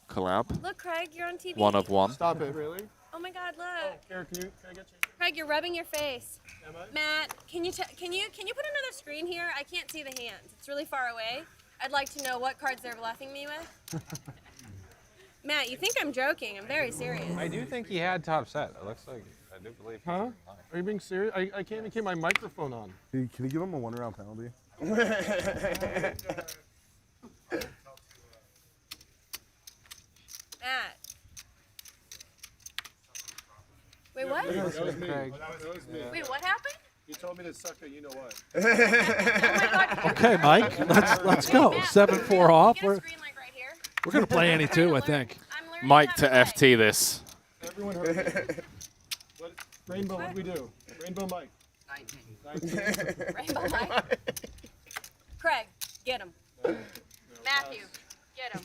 collab. Look, Craig, you're on TV. 1 of 1. Stop it, really? Oh my God, look. Kara, can I get you? Craig, you're rubbing your face. Matt, can you put another screen here? I can't see the hands. It's really far away. I'd like to know what cards they're bluffing me with. Matt, you think I'm joking? I'm very serious. I do think he had top set. It looks like I do believe. Huh? Are you being serious? I can't even keep my microphone on. Can you give him a 1-round penalty? Matt. Wait, what? That was me. Craig. That was me. Wait, what happened? You told me to suck a you know what. Okay, Mike, let's go. 7-4 off. We're gonna play any two, I think. Mike to FT this. Everyone heard me. Rainbow, what do we do? Rainbow Mike. 19. Rainbow Mike. Craig, get him. Matthew, get him.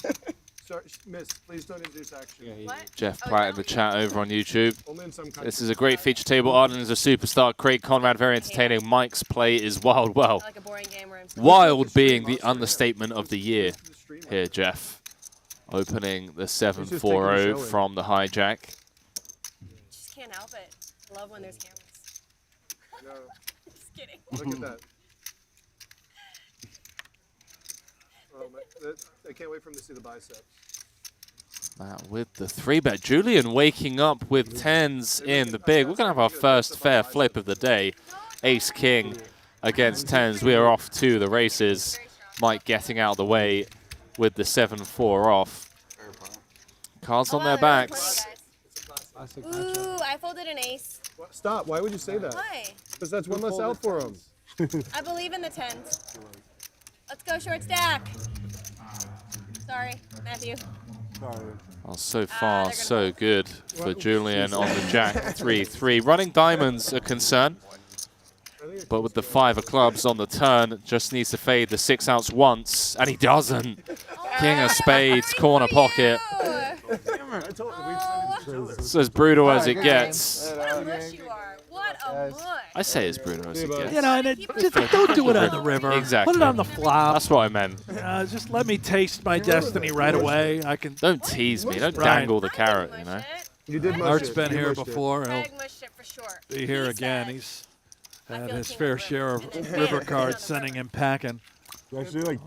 Sorry, miss, please don't introduce action. What? Jeff Platt in the chat over on YouTube. Only in some This countries. is a great feature table. Arden is a superstar. Craig Conrad, very entertaining. Mike's play is wild. Well, Like a boring game where I'm wild being the understatement of the year here, Jeff. Opening the 7-4-0 from the hijack. Just can't help it. Love when there's cameras. No. Just kidding. Look at that. Oh, I can't wait for him to see the biceps. With the 3-bet. Julian waking up with 10s in the big. We're going to have our first fair flip of the day. Ace-King against 10s. We are off to the races. Mike getting out of the way with the 7-4 off. Cards on their backs. Ooh, I folded an ace. Stop. Why would you say that? Why? Because that's one less out for him. I believe in the tens. Let's go short stack. Sorry, Matthew. Well, so far, so good for Julian on the jack 3-3. Running diamonds a concern, but with the 5 of clubs on the turn, just needs to fade the 6 outs once, and he doesn't. King of spades, corner pocket. It's as brutal as it gets. What a mush you are. What a mush. I say as brutal as it gets. You know, and just don't do it on the river. Exactly. Put it on the flop. That's what I meant. Just let me taste my destiny right away. I can. Don't tease me. Don't Right. dangle the carrot, you know. You did mush Art's it. been You here mushed it. before. He'll Craig mushed it for sure. be here He again. said, He's had his fair share of river cards sending him packing.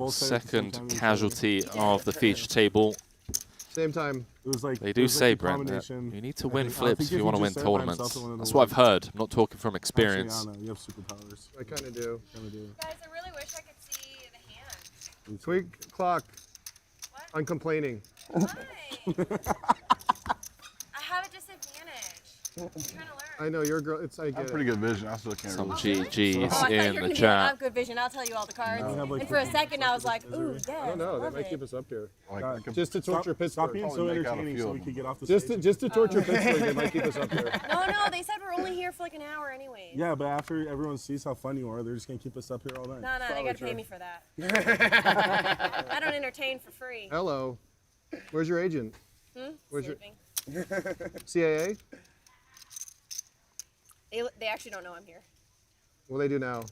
Second casualty of the feature table. Same time. It was like They do say, Brent, that you need to win flips if you want to win tournaments. That's what I've heard. I'm not talking from experience. You have superpowers. I kind of do. Guys, I really wish I could see the hand. Tweak clock. I'm complaining. Why? I have a disadvantage. I'm trying to learn. I know you're a girl. I get pretty good vision. I still can't Some really. GGs I thought you in were the gonna be like, I chat. have good vision. I'll tell you all the cards. No. And for a second, I was like, ooh, yeah. I don't know. They love might it. keep us up here. Just to torture Pittsburgh. Stop being so entertaining so we can get off the Just stage. just to torture Pittsburgh, they might keep us up here. No, they said we're only here for like an hour anyway. Yeah, but after everyone sees how fun you are, they're just gonna keep us up here all night. No, they gotta pay me for that. I don't entertain for free. Hello. Where's your agent? Where's Sleeping. your CAA? They actually don't know I'm here. Well, they do now.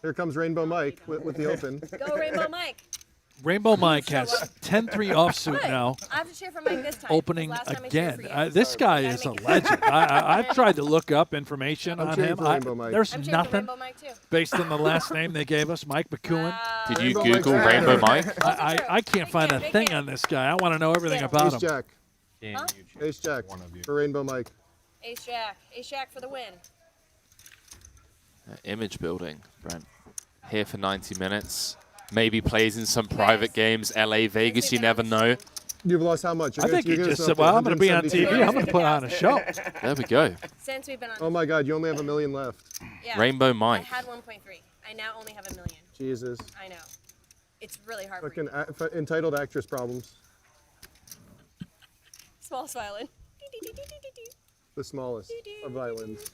Here comes Rainbow Mike with the open. Go Rainbow Mike. Rainbow Mike has 10-3 offsuit Good. now. I have to cheer for Mike this time. Opening Last time I cheered for again. you. This guy is a legend. I've tried to look up information I'm on cheering him. for Rainbow Mike. There's I'm cheering for nothing Rainbow Mike too. based on the last name they gave us, Mike McEwen. Did you Rainbow Google Mike's Rainbow better. Mike? I can't find a thing on this guy. I want to know everything about Ace him. Jack. Huh? Ace Jack for Rainbow Mike. Ace Jack. Ace Jack for the win. Image building, Brent. Here for 90 minutes. Maybe plays in some private games. LA, Vegas, you never know. You've lost how much? I think he just said, well, I'm going to be on TV. I'm going to put on a show. There we go. Since we've been on. Oh my God, you only have $1 million left. Yeah. Rainbow Mike. I had 1.3. I now only have $1 million. Jesus. I know. It's really hard. Fucking entitled actress problems. Smallest violin. The smallest of violins.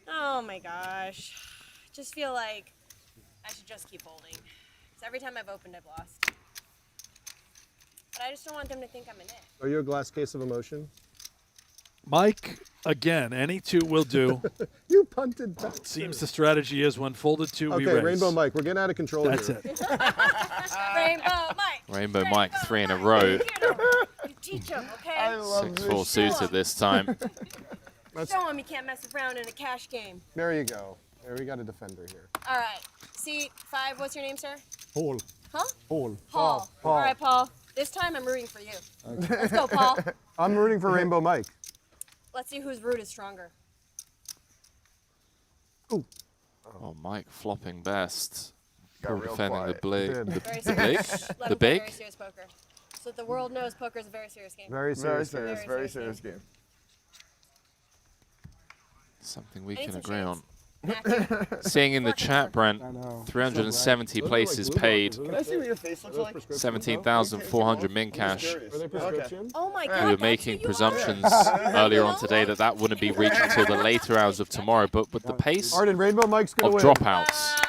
Oh my gosh. I just feel like I should just keep holding. Because every time I've opened, I've lost. But I just don't want them to think I'm in it. Are you a glass case of emotion? Mike, again, any two will do. You punted back. Seems the strategy is when folded two, we Okay, raise. Rainbow Mike, we're getting out of control That's here. it. Rainbow Mike. Rainbow Mike, 3 in a row. You teach them, okay? 6-4 suited this time. Show them you can't mess around in a cash game. There you go. There, we got a defender here. All right. Seat 5, what's your name, sir? Paul. Huh? Paul. Paul. All right, Paul. This time I'm rooting for you. Let's go, Paul. I'm rooting for Rainbow Mike. Let's see whose root is stronger. Ooh. Oh, Mike flopping best. Got Probably real defending quiet. the big. Did. The Very big? serious. The Let me play big? Very serious poker. So that the world knows poker is a very serious game. Very serious. Very serious game. Something we I need can some agree shades. on. Matthew. Seeing in the chat, Brent, I know. 370 places paid, Can I see what your face looks like? 17,400 min cash. Are they prescription? Oh my God. We were that's making who you presumptions are. earlier on today that that wouldn't be reached until the later hours of tomorrow, but with the pace Arden, Rainbow Mike's going of to win. dropouts,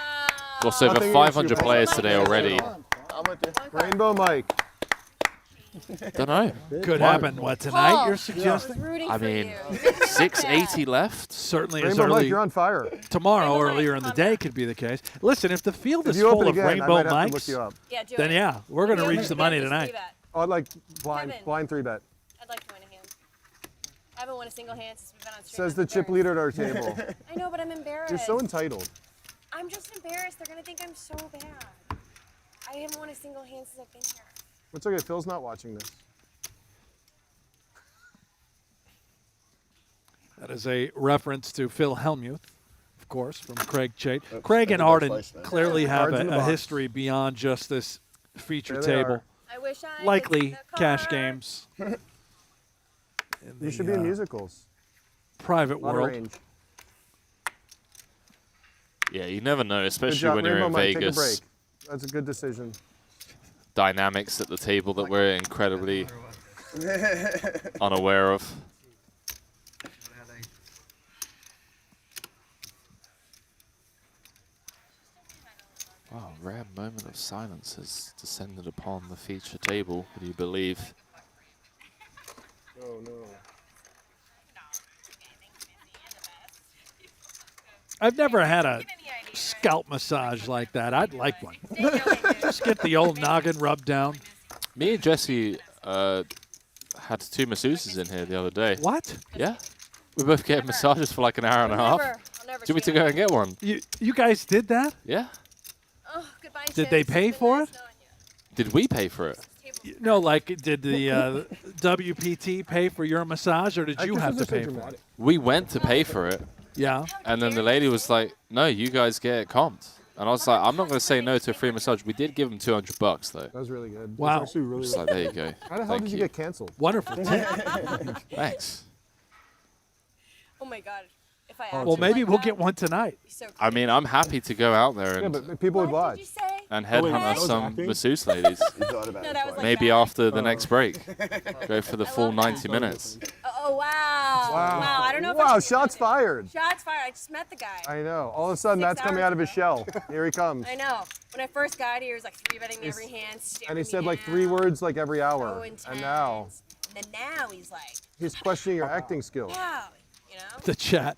lost over Nothing against 500 you, players Mike. today already. I'm with you. Rainbow Mike. Don't know. Could Why? happen. What, tonight Paul, you're suggesting? Rooting I for mean, you. 680 left. Certainly as Rainbow Mike, early you're on fire. tomorrow, earlier in the day could be the case. Listen, if the field If is you full open of again, I Rainbow might have to look Mikes, you up. Yeah, do then it. yeah, we're going to Yeah, reach let's the bet money this tonight. 3-bet. I'd like blind Kevin. 3-bet. I'd like to win a hand. I haven't won a single hand since we've been on stream. Says I'm the chip embarrassed. leader at our table. I know, but I'm embarrassed. You're so entitled. I'm just embarrassed. They're going to think I'm so bad. I haven't won a single hand since I've been here. It's okay. Phil's not watching this. That is a reference to Phil Hellmuth, of course, from Craig Chait. Craig and Arden clearly have Cards in the a box. history beyond just this feature There they table. are. I wish I could Likely see the cash car. games. in You the, should be in musicals. private Lot of world. range. Yeah, you never know, Good especially job, when you're Rainbow in Mike. Take a Vegas. break. That's a good decision. Dynamics at the table that we're incredibly unaware of. Wow, rare moment of silence has descended upon the feature table, would you believe? Oh, no. I've never had a scalp massage like that. I'd like one. Just get the old noggin rubbed down. Me and Jesse had 2 masseuses in here the other day. What? Yeah. We both get massages for like an hour and a half. I'll never Do you want me to cheat go on and get one? You guys did that? Yeah. Oh, goodbye, Did they chips. pay It's been for nice it? knowing you. Did we pay for it? No, like did the WPT pay for your massage, or did you have to pay for it? We went to pay for it. Yeah. And then the lady was like, no, you guys get it comped. And I was like, I'm not going to say no to a free massage. We did give them $200 though. That was really good. Wow. That's actually really, Just like, there you go. How the hell Thank did you get canceled? Wonderful. Thanks. Oh my God. If I Well, maybe we'll get one tonight. I mean, I'm happy to go out there Yeah, and, but people would watch. and headhunt us some masseuse ladies. Maybe after the next break. Go for the full 90 minutes. Oh, wow. Wow. I don't know if Wow, I shots fired. Shots fired. I just met the guy. I know. All of a sudden, 6 that's coming hours out of his shell. Here he comes. I know. When I first got here, he was like 3-betting me every hand, staring And he me said like down. 3 words like every hour. So intense. And now And then now he's like, he's questioning your acting skills. wow. You know? The chat.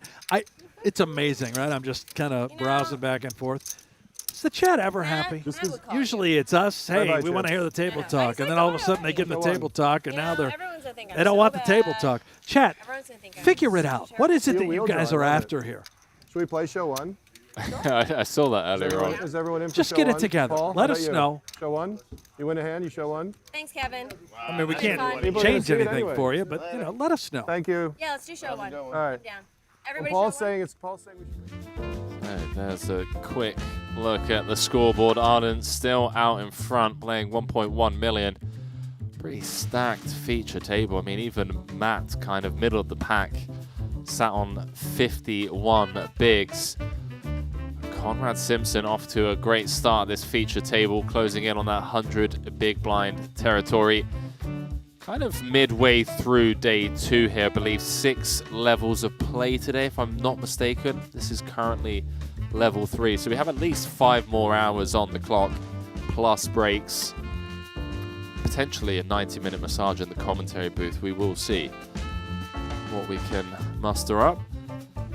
It's amazing, right? I'm just kind of browsing back and forth. Is the chat ever happy? Usually it's us. Hey, Bye-bye, we want to Chip. hear the table talk, and then all of a sudden they get in the table talk, and now they're Everyone's gonna think I'm they don't so want the bad. table talk. Chat, Everyone's gonna think I'm figure it out. What is it that Wheel you guys draw, are I love after it. here? Should we play show 1? I saw that earlier on. Is everyone in for Just show get it 1? together. Paul, Let how us about you? know. Show 1? You win a hand, you show 1? Thanks, Kevin. I mean, we That'd be can't fun. People are gonna change see it anything anyway. for you, but let us know. Thank you. Yeah, let's do show 1. All right. I'm down. Everybody Paul's show 1? saying Paul's saying we should. Right, there's a quick look at the scoreboard. Arden still out in front, playing 1.1 million. Pretty stacked feature table. I mean, even Matt, kind of middle of the pack, sat on 51 bigs. Conrad Simpson off to a great start this feature table, closing in on that 100 big blind territory. Kind of midway through day 2 here, I believe 6 levels of play today, if I'm not mistaken. This is currently level 3, so we have at least 5 more hours on the clock, plus breaks. Potentially a 90-minute massage in the commentary booth. We will see what we can muster up.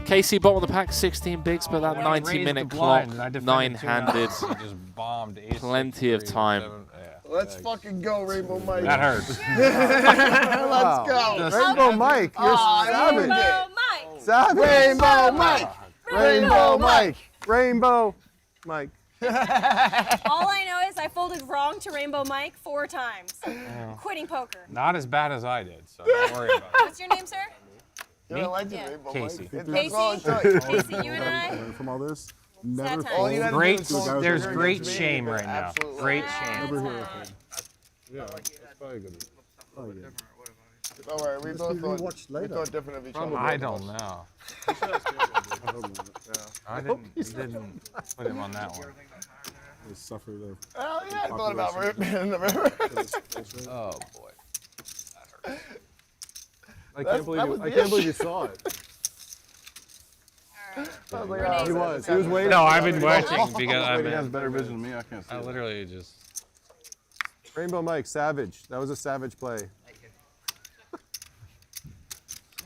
Casey bottom of the pack, 16 bigs, but that 90-minute clock, 9-handed, just bombed ace plenty of time. Let's fucking go, Rainbow Mike. That hurts. Let's go. Rainbow Mike, you're savage. Rainbow Mike. Savage. Rainbow Mike. Rainbow Mike. Rainbow Mike. All I know is I folded wrong to Rainbow Mike 4 times. Quitting poker. Not as bad as I did, so don't worry about it. What's your name, sir? You're a legend, Yeah. Rainbow Casey. Mike. Casey? That's all I'm saying. Casey, you and I? From all this? Never All you gotta Great, do is go there's through great against me, shame but right now. absolutely Great not. shame. Never hear of him. Yeah, that's probably good. Probably good. Don't worry, we Let's both be thought, rewatched we later. thought different of each other. I don't know. I didn't put him on that one. They suffer the. Oh yeah, I thought about population. it in the river. Oh boy. I can't believe you saw it. He was waiting. No, I've been watching because He has better vision than me. I can't see. I literally just. Rainbow Mike, savage. That was a savage play.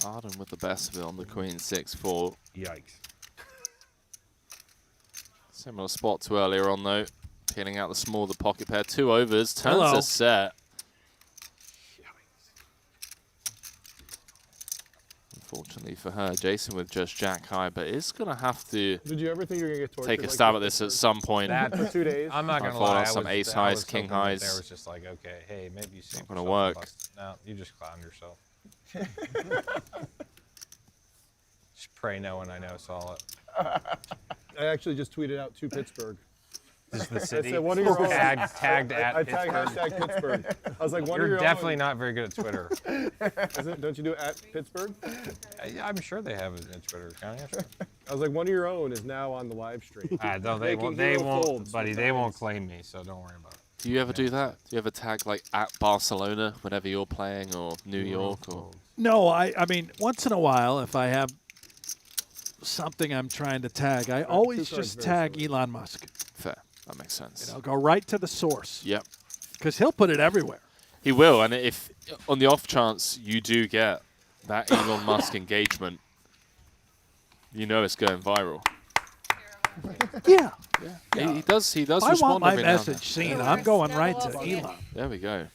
Arden with the best of it on the queen 6-4. Yikes. Similar spot to earlier on though. Peeling out the small, the pocket pair. 2 overs, turns Hello. a set. Unfortunately for her, Jason with just jack high, but is going to have to Did you ever think you were gonna get tortured? take a like stab this? at this at some point. That for 2 days. I'm not I gonna thought lie. on some ace I highs, was king hoping that highs. There was just like, okay, hey, maybe you see. Not gonna work. No, you just clowned yourself. Just pray no one I know saw it. I actually just tweeted out to Pittsburgh. Just the I city. said one of your own. Tagged I at tagged Pittsburgh. hashtag Pittsburgh. I was like, one of You're your definitely own. not very good at Twitter. Don't you do at Pittsburgh? I'm sure they have it in Twitter account. Yeah, sure. I was like, one of your own is now on the live stream. No, they won't. Buddy, they won't claim me, so don't worry about it. Do you ever do that? Do you ever tag like at Barcelona whenever you're playing, or New York, or? No, I mean, once in a while, if I have something I'm trying to tag, I always just tag Elon Musk. Fair. That makes sense. I'll go right to the source. Yep. Because he'll put it everywhere. He will, and if on the off chance you do get that Elon Musk engagement, you know it's going viral. Yeah. Yeah. He does. He does If I respond want my every now and message then. seen, I'm going right to Elon. There we go.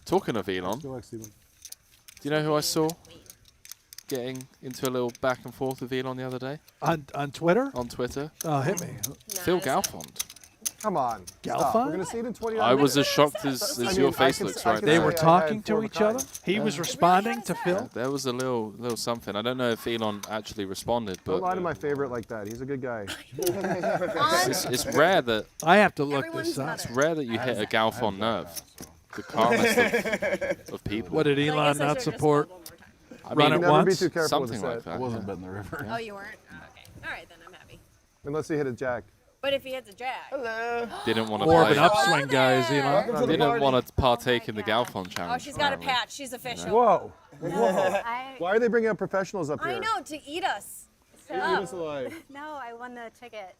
Talking of Elon, do you know who I saw getting into a little back and forth with Elon the other day? On Twitter? On Twitter. Oh, hit me. Phil Galfond. Come on. Galfond? Stop. We're gonna see it in 29 I was as minutes. shocked as your face looks right now. They were talking to each other? He was responding to Phil? There was a little something. I don't know if Elon actually responded, but Don't lie to my favorite like that. He's a good guy. it's rare that I have to look this up. It's rare that you hit a Galfond nerve. The calmest of people. What did Elon not support? I Run mean, it once? Too careful with something the like set. that. I wasn't yeah. betting the river. Oh, you weren't? Okay. All right, then I'm happy. Unless he hit a jack. But if he hits a jack. Hello. Didn't want to More of play. an upswing guy is Elon. Didn't want to partake in the Galfond challenge. Oh, she's got a apparently. patch. She's official. Whoa. Whoa. Why are they bringing up professionals up here? I know, to eat us. Eat us alive. No, I won the ticket.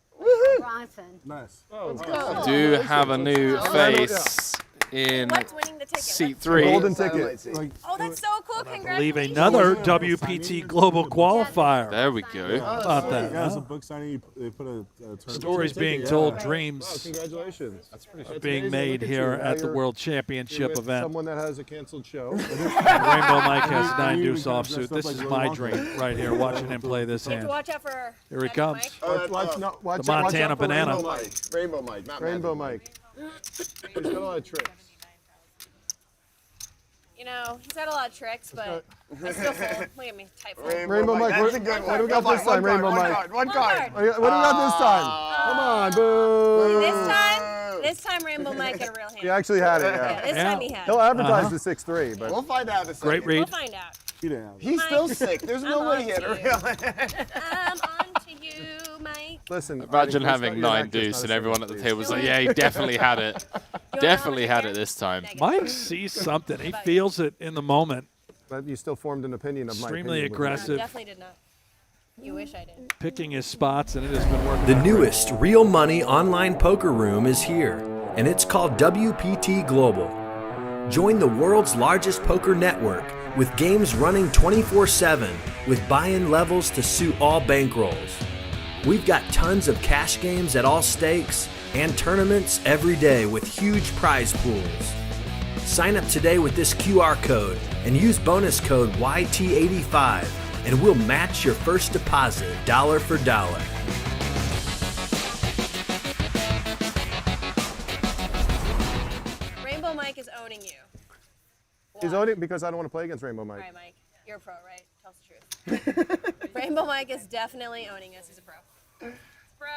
Bronson. Nice. We do have a new face in What's winning the ticket? seat Let's- 3. Golden ticket. Oh, that's so cool. Leave Congratulations. another WPT Global qualifier. There we go. How about that? Yeah, it's huh? a book signing. They put a Stories being ticket, told, yeah. dreams Oh, congratulations. are That's being amazing. made Look here you. Now at the you're- World you're Championship with event. Someone that has a canceled show. Rainbow Mike has You 9 even deuce kinda offsuit. dressed up This like is Willy my Wonka. dream right here, watching him play this You have hand. to watch out for. Here he Magic comes. Mike. Watch The out Montana for banana. Rainbow Mike. Rainbow Mike, not Rainbow Magic Mike. He's got a lot of tricks. You know, he's got a lot of tricks, but I still full. Look at me, tight full. Rainbow Mike, That's what a good what do we one. got this time, Rainbow One Mike? card, one One card. card. What do we got this time? Come on, boo. This time Rainbow Mike had a real hand. He actually had it, Yeah, yeah. this time he had. He'll advertise Uh-huh. the 6'3", but We'll find out in a second. Great read. We'll find out. he didn't have it. He's still sick. There's no I'm way on he had to a you. real I'm on to you, Mike. Listen, Imagine He's having not- 9 you're deuce not and a everyone at the serious table was like, please. yeah, he definitely had it. Definitely had it this time. Mike sees something. He feels it in the moment. But you still formed an opinion of my Extremely opinion. aggressive. Definitely did not. You wish I did. Picking his spots, and it has been working. The out great. newest real money online poker room is here, and it's called WPT Global. Join the world's largest poker network with games running 24/7 with buy-in levels to suit all bankrolls. We've got tons of cash games at all stakes and tournaments every day with huge prize pools. Sign up today with this QR code and use bonus code YT85 and we'll match your first deposit dollar for dollar. Rainbow Mike is owning you. He's owning it because I don't want to play against Rainbow Mike. All right, Mike. You're a pro, right? Tell us the truth. Rainbow Mike is definitely owning us. He's a pro. He's a pro.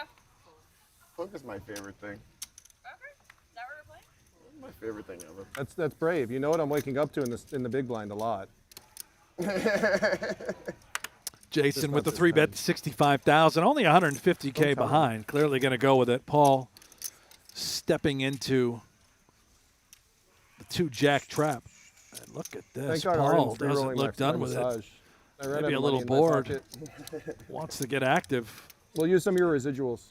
Poker's my favorite thing. Poker? Is that what we're playing? My favorite thing ever. That's brave. You know what I'm waking up to in the big blind a lot. Jason with the 3-bet 65,000, only 150K behind. Clearly going to go with it. Paul stepping into the 2-jack trap. And look at this. Thank God Paul Arden's doesn't rerolling look my done with massage. it. I ran Maybe out a of little money in my bored. pocket. Wants to get active. We'll use some of your residuals.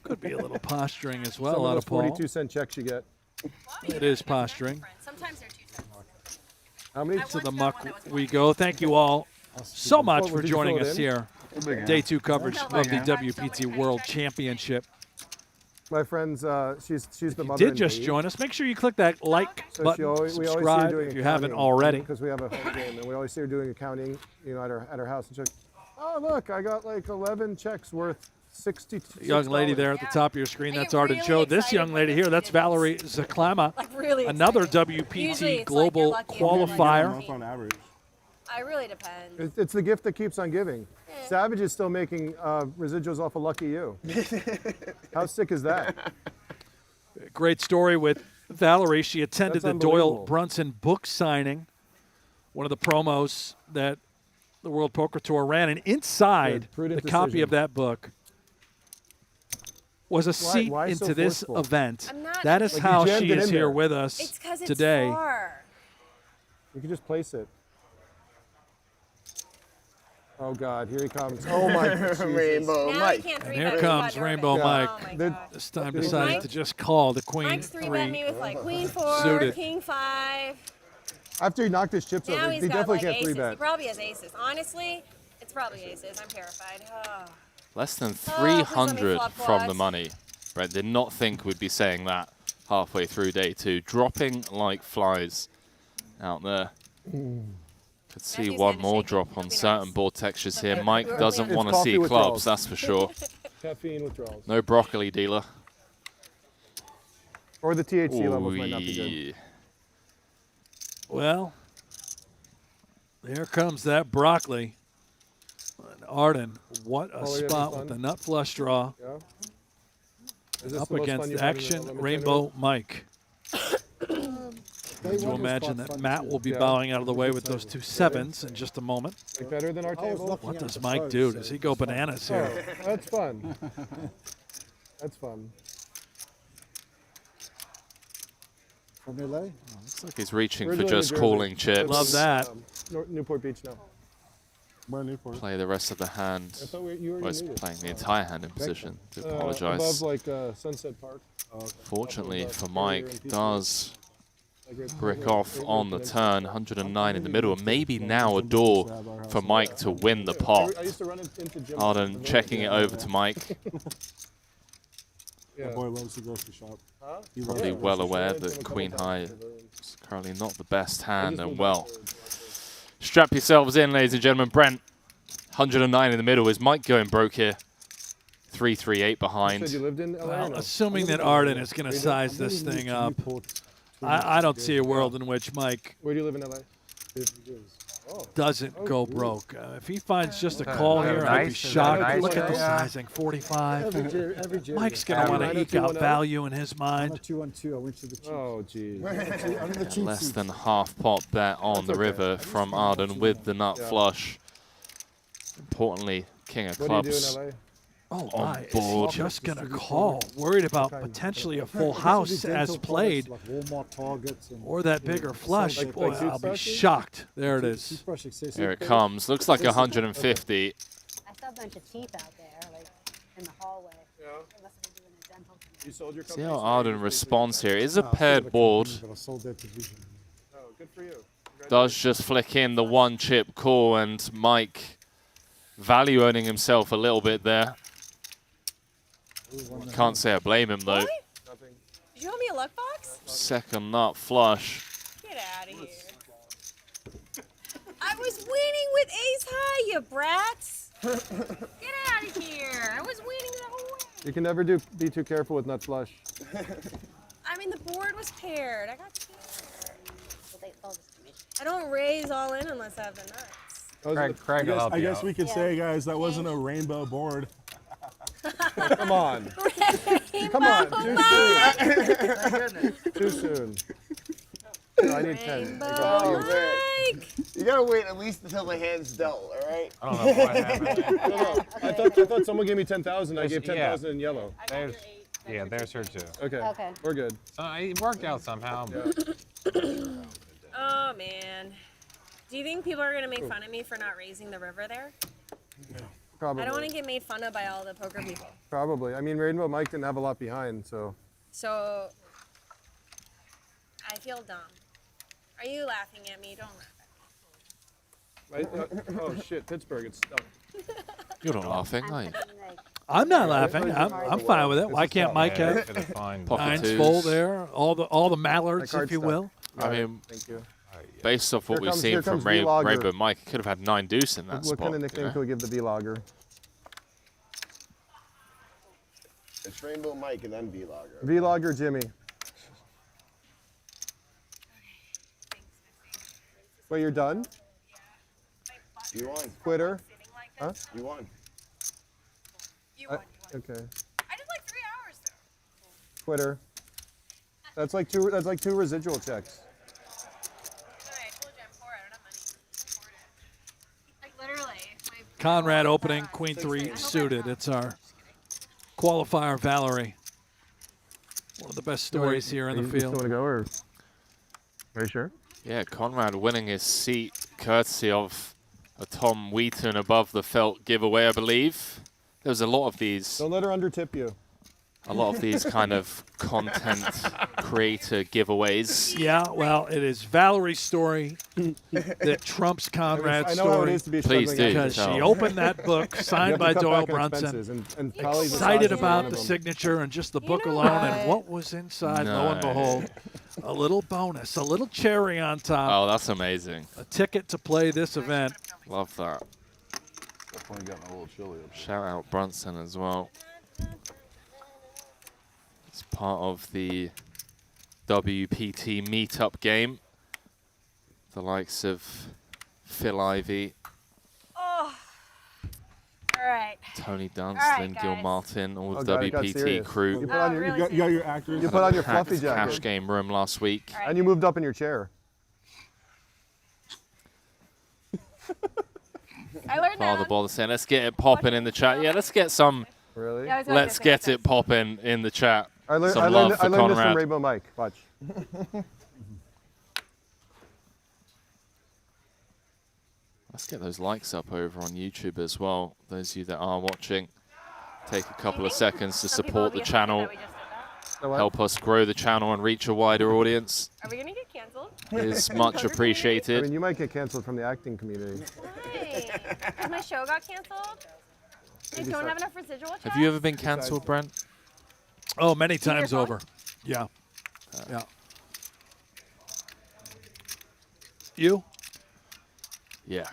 Could be a little posturing as well Some of out those of Paul. 42-cent checks you get. It is posturing. Sometimes they're 2 cents. How many? To the muck we go. Thank you all so much Oh, for did you joining fill it us in? here. Day 2 coverage of the WPT World Championship. My friend's, she's the mother. Did just join us. Make sure you click that like button, we always see her subscribe doing if you haven't accounting already. because we have a home game, and we always see her doing accounting, you know, at her house. And she's like, oh look, I got like 11 checks worth $60. Young lady there at the top of your screen, that's Arden Cho. This young lady here, that's Valerie Zaklama, another WPT Global qualifier. On average. I really depend. It's the gift that keeps on giving. Savage is still making residuals off of Lucky You. How sick is that? Great story with Valerie. She attended That's the Doyle unbelievable. Brunson book signing, one of the promos that the World Poker Tour ran. And inside the prudent copy decision. of that book was a seat why so into this forceful? event. I'm not- That is Like you how jammed she it is in here there. with us It's because it's today. far. You can just place it. Oh God, here he comes. Oh my Rainbow Now I can't And 3-bet here with comes quad Rainbow Norman. Mike. Oh my Did- God. This time Did he decided Mike- to just call the queen Mike's 3-bet 3. me with like queen 4, Suited. king 5. After he knocked his chips Now over, he's he got definitely like can't aces. He 3-bet. probably has aces. Honestly, it's probably aces. I'm terrified. Oh. Less than please let me 300 flop from the quads. money. Right, did not think we'd be saying that halfway through day 2. Dropping like flies out there. Could see one more drop on certain board textures here. Mike doesn't It's want to coffee see withdrawals. clubs, that's for sure. Caffeine withdrawals. No broccoli dealer. Or the THC levels might not be Ooh, good. Well, there comes that broccoli. And Arden, what a Oh, yeah, spot fun. with the nut flush draw. Yeah. Is this Up the most fun against you've had in a Action lemon Rainbow Mike. Day To one was imagine quite that fun Matt too. will be Yeah. bowing out of the way with those 2 7s in just a moment. Like better than our I was table? looking What at does the Mike pros, do? so Does he it go was fun. bananas Oh, here? that's fun. That's fun. From LA? looks like he's reaching We're for doing just New Jersey. calling chips. Love that. Newport Beach now. Where Newport? Play the rest of the hand. I thought you already Was knew it. playing the entire hand in position. Do apologize. Above like Sunset Park. Fortunately Above, for Superior Mike, and Peachtree. does Like brick off on the turn, 109 in the middle, and maybe now a door for Mike to win the pot. I used to run into Jim. Arden checking it over to Mike, Yeah. That boy loves the grocery shop. Huh? He loves probably the well grocery aware shop. that Queen High is currently not the best hand, and moved well, strap yourselves in, ladies and gentlemen. Brent, 109 in the middle. Is Mike going broke here? 338 You behind. said you lived in LA? or Well, no? assuming that Arden is going to size this thing up, I don't see a world in which Mike Where do you live in LA? doesn't go broke. If he finds just a call here, I'd be shocked. Look at the sizing, 45. Every Jerry. Mike's going to want to eke out value in his I'm mind. not 2-1-2. I went to the cheap. Oh, geez. I'm in the cheap Less seats. than half pot bet on the river from Arden with the nut flush. Importantly, king of What do you do clubs. in LA? Oh On my, is board. he just going to call? Worried about potentially a full house as played, Like Walmart, Targets, and or that bigger flush. Like Boy, I'll be toothbrushes? shocked. There it is. toothbrush accessories. Here it comes. Looks like 150. I saw a bunch of teeth out there, like in the hallway. Yeah. They must have been doing a dental thing. You sold your See company? how Arden responds here. Is a Ah, I sold paired the board. company, but I sold that division. Oh, good for you. Does just flick in the one chip call, and Mike value owning himself a little bit there. Can't say I blame him though. Nothing. Did you owe me a luck box? Second nut flush. Get out of here. I was winning with ace high, you brats. Get out of here. I was winning the whole way. You can never be too careful with nut flush. I mean, the board was paired. I got scared. Well, they told us to me. I don't raise all in unless I have the nuts. I guess we could say, guys, that wasn't a rainbow board. Come on. Come on. Too soon. Too soon. No, I need 10. Oh, man. You gotta wait at least until the hand's dealt, all right? I don't know what happened. No, I thought someone gave me 10,000. I gave 10,000 in yellow. There's her too. Okay. We're good. So it worked out somehow. Oh man. Do you think people are gonna make fun of me for not raising the river there? Probably. I don't want to get made fun of by all the poker people. Probably. I mean, Rainbow Mike didn't have a lot behind, so. So I feel dumb. Are you laughing at me? Don't laugh at me. Oh shit, Pittsburgh, it's stuck. You're not laughing, are you? I'm not laughing. I'm fine with it. Why can't Mike have nines full there? All the mallards, if you will. I mean, Thank you. based off what we've seen from Vlogger. Rainbow Mike, he could have had 9 deuce in that What spot. kind of nickname can we give the Vlogger? It's Rainbow Mike and then Vlogger. Vlogger Jimmy. Wait, you're done? You won. Quitter? Huh? You won. Okay. I did like 3 hours though. Quitter. That's like two. That's like 2 residual checks. I told you I'm poor. I don't have money. Like literally. Conrad opening, queen 3 suited. It's our qualifier, Valerie. One of the best stories here in the You field. want to go or? Are you sure? Yeah, Conrad winning his seat courtesy of a Tom Wheaton above the felt giveaway, I believe. There's a lot of these. Don't let her undertip you. A lot of these kind of content creator giveaways. Yeah, well, it is Valerie's story that trumps Conrad's I know story. how it is to be Please struggling do. Because tell. she opened that book, You signed have by to cut Doyle back on Brunson, expenses, and probably excited massage is one about of the them. signature and just the book know alone and what? what was inside, lo and behold, a little bonus, a little cherry on top, Oh, that's amazing. a ticket to play this event. Love that. Definitely getting a little chilly up here. Shout out Brunson as well. It's part of the WPT meetup game. The likes of Phil Ivey, Oh. All right. Tony Dunst, All right, Lynn Gil guys. Martin, all Oh, the God, it got WPT serious. crew. You put on your, really you got your actors. You put on your Packed fluffy jacket. cash game room last week. And you moved up in your chair. I learned that. Father Bother saying, let's get it popping in the chat. Yeah, let's get some. Really? Yeah, I was gonna Let's say get that. it popping in the chat. I learned, Some I love learned, for I learned this from Conrad. Rainbow Mike. Watch. Let's get those likes up over on YouTube as well. Those of you that are watching, take a couple of seconds to support the channel. Help us grow the channel and reach a wider audience. Are we gonna get canceled? It's much I appreciated. mean, you might get canceled from the acting community. Why? 'Cause my show got canceled. They Maybe don't so. have enough residual checks. Have you ever been cancelled, Brent? Oh, many See your times phone? over. Yeah. Yeah. You? Yeah,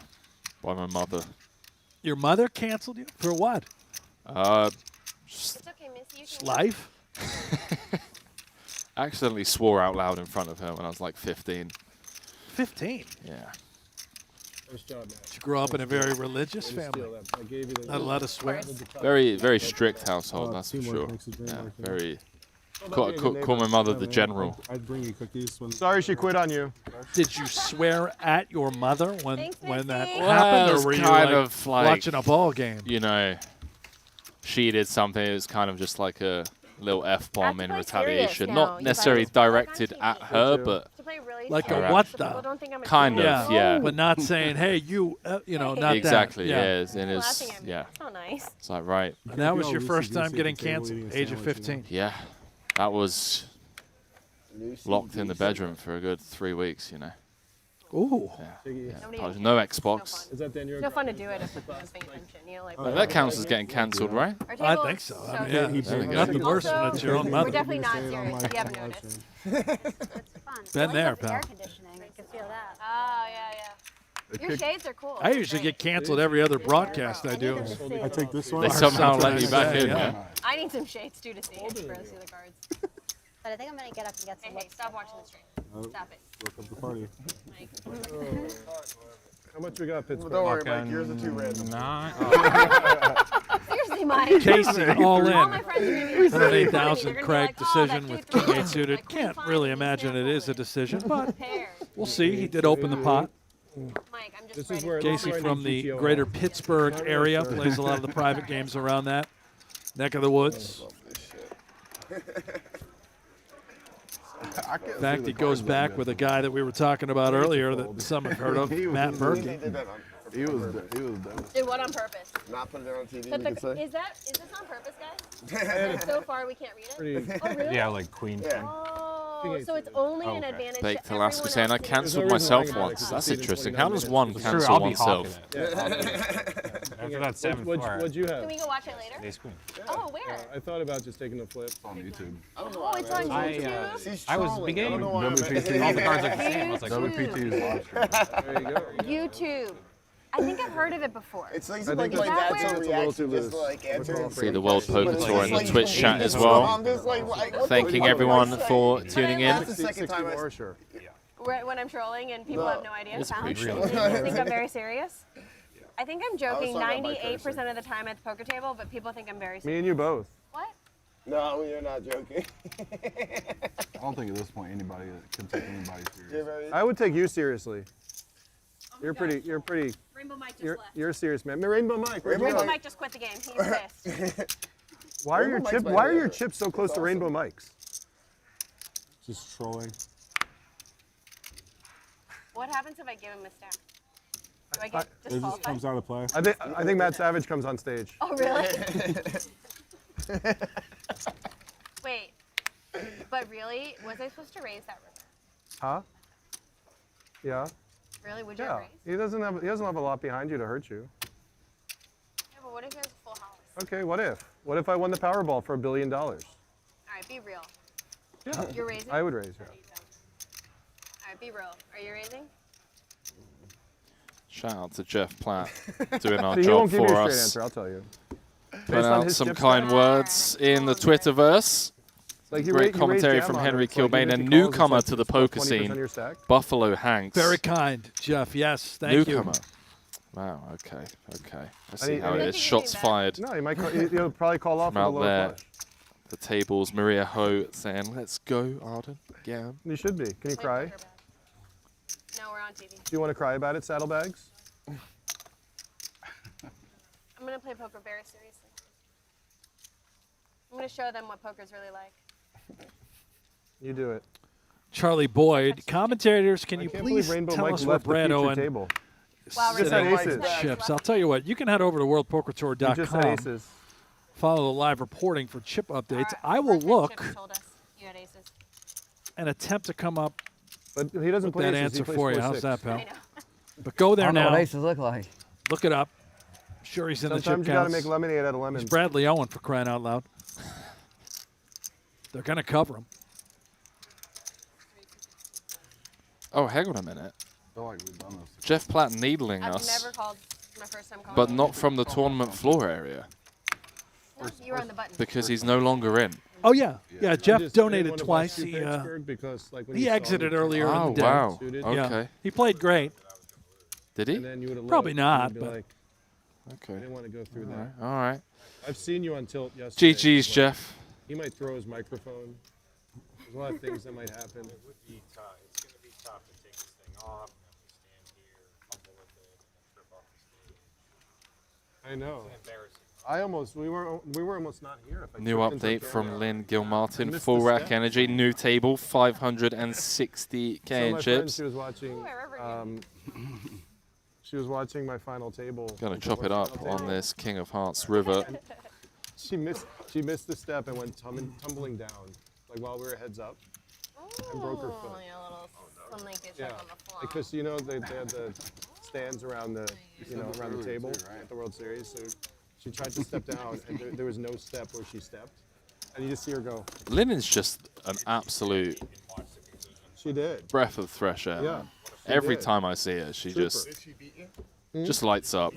by my mother. Your mother canceled you? For what? Just It's okay, Missy. You Just can life? accidentally swore out loud in front of her when I was like 15. 15? Yeah. Nice job, man. Did you grow up in a very religious family? I gave you the Not allowed to swear? Very, very strict household, that's for teamwork sure. makes the dream Yeah, work, yeah. very. Well, that'd be a good Call my neighbor. mother Yeah, the man. general. I'd bring you cookies. Sorry she quit on you. Did you swear at your mother when that Well, happened, it's or were you kind like of like watching a ball game? You know, she did something. It was kind of just like a little F-bomb in retaliation. now. Not You necessarily guys play directed at her, but To play really Like serious a what so the? people don't think I'm a kind jerk. of, yeah. But not saying, hey, you, you know, not exactly, that. yeah. And You're it's, laughing at me. yeah. That's not nice. It's like, right. And that was your first time getting canceled, age of 15. Yeah, that was locked in the bedroom for a good 3 weeks, you know. Ooh. Yeah. No Xbox. Is that Dan? It's no fun to do it if no one's paying attention. You know, like. Well, that counts as getting cancelled, right? Our I table think is so. so I mean, yeah, There we go. nothing worse than it's your own We're mother. definitely not serious. If you haven't noticed. It's fun. Been I there, like the pal. air conditioning. You can feel that. Oh yeah. Your shades are cool. I usually get canceled every other broadcast I do. I take this one. They somehow let you back in, yeah? I need some shades too to see the cards. But I think I'm gonna get up and get some. Hey, stop watching the stream. Stop it. Broke up the party. Mike. How much we got, Pittsburgh? Don't worry, Mike. Yours are too random. Seriously, Mike. Casey, all in. All my friends are gonna be like, 108,000 Craig oh, decision with king 8 suited. Can't really imagine it is a decision, but we'll see. He did open the pot. Mike, I'm just ready. Casey from the greater Pittsburgh area plays a lot of the private games around that neck of the woods. In fact, he goes back with a guy that we were talking about earlier that some have heard of, Matt Berkey. He was Did what on purpose? Not put it on TV, But you can say. is this on purpose, guys? So far, we can't read it? Oh, really? Yeah, like Queen. Oh, so it's only an advantage Baked to Alaska everyone saying, I else. cancelled myself once. That's interesting. How does one cancel oneself? After that 7-4. What'd you have? Can we go watch it later? Ace Queen. Oh, where? I thought about just taking a flip. On YouTube. Oh, it's on YouTube? I was beginning. WPT. All the cards are the same. I was like, WPT is live stream. There you go. YouTube. I think I've heard of it before. It's like Is my that dad's where- reaction just to like answer. See the World Poker Tour in the Twitch chat as well. Thanking everyone for tuning in. That's the second time I sure. When I'm trolling and people have no idea. It's Pound? appreciated. Do you think I'm very serious? I think I'm joking 98% of the time at the poker table, but people think I'm very serious. Me and you both. What? No, you're not joking. I don't think at this point anybody can take anybody serious. I would take you seriously. You're pretty. Rainbow Mike just left. You're a serious man. Rainbow Mike. Rainbow Mike just quit the game. He's pissed. Why are your chips so close to Rainbow Mike's? Just trolling. What happens if I give him a stack? Do I get It just disqualified? comes out of play. I think Matt Savage comes on stage. Oh, really? Wait. But really, was I supposed to raise that river? Huh? Yeah. Really? Would you Yeah. raise? He doesn't have a lot behind you to hurt you. Yeah, but what if he has a full house? Okay. What if? What if I won the Powerball for $1 billion? All right, be real. Yeah. You're raising? I would raise. Yeah. All right, be real. Are you raising? Shout out to Jeff Platt doing our See, he job won't give me for a straight us. answer. I'll tell you. Putting Based on out his some chip kind stack. words in the Twitterverse. Like you Great raise commentary jam from on Henry it. It's like Kilbane, even a if he calls, newcomer it's to the like poker 20% scene, your stack. Buffalo Hanks. Very kind, Jeff. Yes, thank you. Newcomer. Wow, okay. I see And how it he- is. Shots fired. No, he'll probably call off from with a out lower there. flush. The tables, Maria Ho saying, let's go, Arden. Yeah. You should be. Can you cry? No, we're on TV. Do you want to cry about it, Saddlebags? I'm going to play poker very seriously. I'm going to show them what poker's really like. You do it. Charlie Boyd, commentators, can you can't please believe Rainbow tell Mike us where left the Brad feature Owen table. Wow, sitting Rainbow on Mike's chips? I'll tell you what, you can head over to worldpokertour.com. You just said aces. Follow the live reporting for chip updates. I will look Told us you had aces. and attempt to come up But he doesn't with play that aces, he answer plays for you. 4-6. How's that, pal? I know. But go there I don't know now. what aces look like. Look it up. Sure, he's in the chip Sometimes you counts. got to make lemonade out of lemons. He's Bradley Owen, for crying out loud. They're going to cover him. Oh, hang on a minute. I feel like we've done this. Jeff Platt needling I've us, never called. My first time calling. but not from the tournament floor area No, you were on the button. because he's no longer in. Oh, yeah. Yeah, Jeff I just donated didn't twice. want to He, bust through Pittsburgh because, like, when he you saw exited me- earlier in Oh, the day. wow. Suited. Yeah. Okay. He played great. Did he? And then you would have Probably not, be but- like, I Okay. didn't want to go through that. All right. I've seen you on tilt yesterday. GG's, Like, Jeff. He might throw his microphone. There's a lot of things that might happen. It's going to be tough to take this thing off and then we stand here, fumble with it, and then trip off the stage. I know. It's embarrassing. We were almost not here. If I New tripped into update the from camera. Lynn I Gilmartin. missed Full the rack step. energy. New table. 560k So in my friend, chips. she was watching. She was watching my final table. Gonna chop it up on this King of Hearts river. She missed the step and went tumbling down, like while we were heads up, and broke her foot. Only a little some linkage Yeah, up on the floor. because they had the stands around the around the table at the World Series. So she tried to step down, and there was no step where she stepped, and you just see her go. Lynn is just an absolute She did. breath of fresh air. Yeah, she Every did. time I see her, she Trooper. just lights up.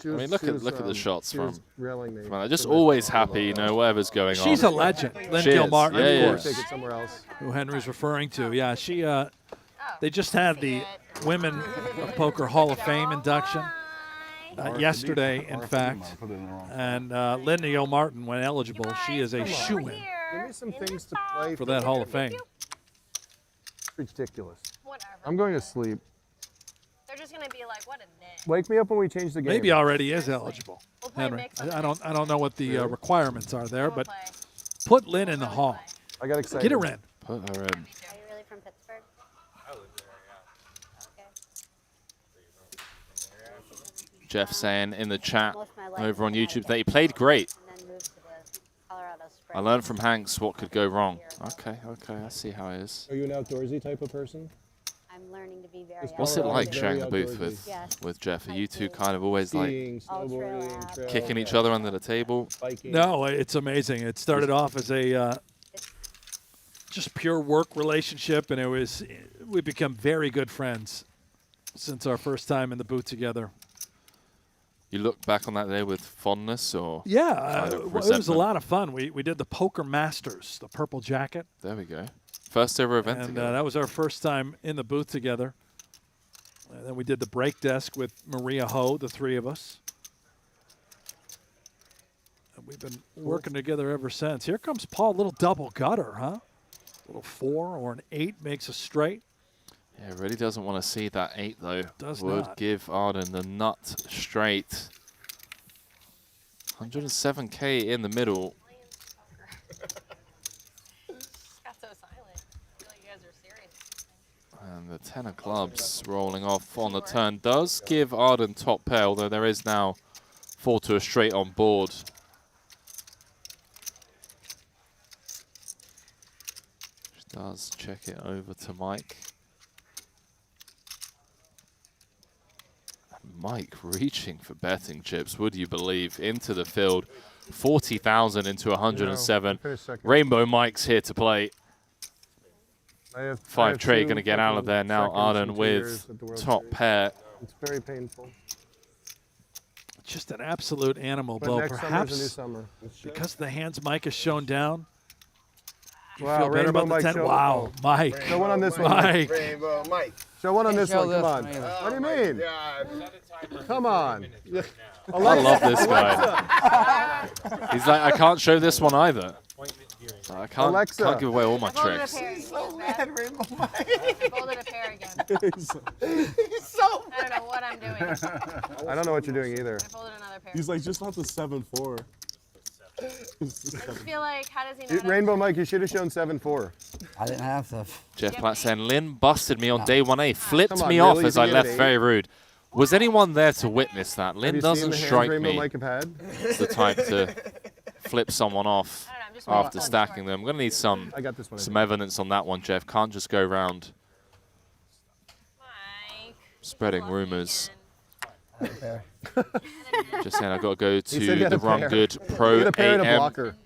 She I was- mean, look she at was, the shots she from. was railing me. Well, just always happy, you know, whatever's going on. She's a legend. Lynn She is. Gilmartin, Yeah, of yeah. course. Take it somewhere else. Who Henry's referring to. Yeah, she They just had the Women of Poker Hall of Fame induction yesterday, in fact. And Linda Martin, when eligible, she is a shoo-in Give me some things to play for that Hall of Fame. Ridiculous. Whatever. I'm going to sleep. They're just gonna be like, what a net. Wake me up when we change the game. Maybe already is eligible, We'll play Henry. mix I don't know what the requirements are there, but put Lynn in the Hall. I got excited. Get her in. Put her in. Are you really from Pittsburgh? I live there, yeah. Okay. Jeff saying in the chat Most of my life over on I YouTube that he played great. And then moved to the Colorado Springs. I learned from Hanks what could go wrong. Okay, I see how it is. Are you an outdoorsy type of person? I'm learning to be very What's it like Very sharing the booth outdoorsy. with Jeff? Are you two kind of always like Skiing, snowboarding, trail, kicking each other under the table? biking. No, it's amazing. It started off as a just pure work relationship, and we become very good friends since our first time in the booth together. You look back on that day with fondness, or Yeah, kind of it was resentment? a lot of fun. We did the Poker Masters, the purple jacket. There we go. First ever event And together. that was our first time in the booth together. And then we did the break desk with Maria Ho, the three of us. And we've been working together ever since. Here comes Paul, little double gutter, huh? Little 4 or an 8 makes a straight. Yeah, really doesn't want to see that 8 though. Does Would not. give Arden the nut straight. 107K in the middle. Got so silent. I feel like you guys are serious. And the 10 of clubs rolling off on the turn does give Arden top pair, although there is now 4 to a straight on board. Does check it over to Mike. And Mike reaching for betting chips, would you believe, into the field. 40,000 into 107. finished second. Rainbow Mike's here to play. I have 5 trade two going to get out of there now. seconds Arden in 2 with years at the World top Series. pair. It's very painful. Just an absolute animal, But though. next summer's a new Perhaps summer. because the hands Mike has shown down. You Wow, feel better Rainbow about Mike, the 10? show- Wow, Mike. Show one on this one. Mike. Rainbow Mike. Show one on Can't this show one. Come this on. one either. What do you mean? God. Come on. I love this guy. He's like, I can't show this one either. I can't give away all my Folded a tricks. pair. So mad, Rainbow Mike. Folded a pair again. He's so I don't know what I'm doing. I don't know what you're doing either. I folded another pair. He's like, just not the 7-4. I just feel like, how does he know? Rainbow Mike, you should have shown 7-4. I didn't have stuff. Jeff Platt saying, Lynn busted me on day 1A, flipped Come on, me off really? as You I think left. you had Very rude. Was anyone there to witness that? Have Lynn you seen doesn't the hands strike Rainbow me Mike have had? as the type to flip someone off after stacking them. I'm going to need some I got this one, I some think. evidence on that one, Jeff. Can't just go around spreading rumors. Just saying, I've got to go He said he to had the a Run pair. Good He Pro had a pair and a AM. blocker.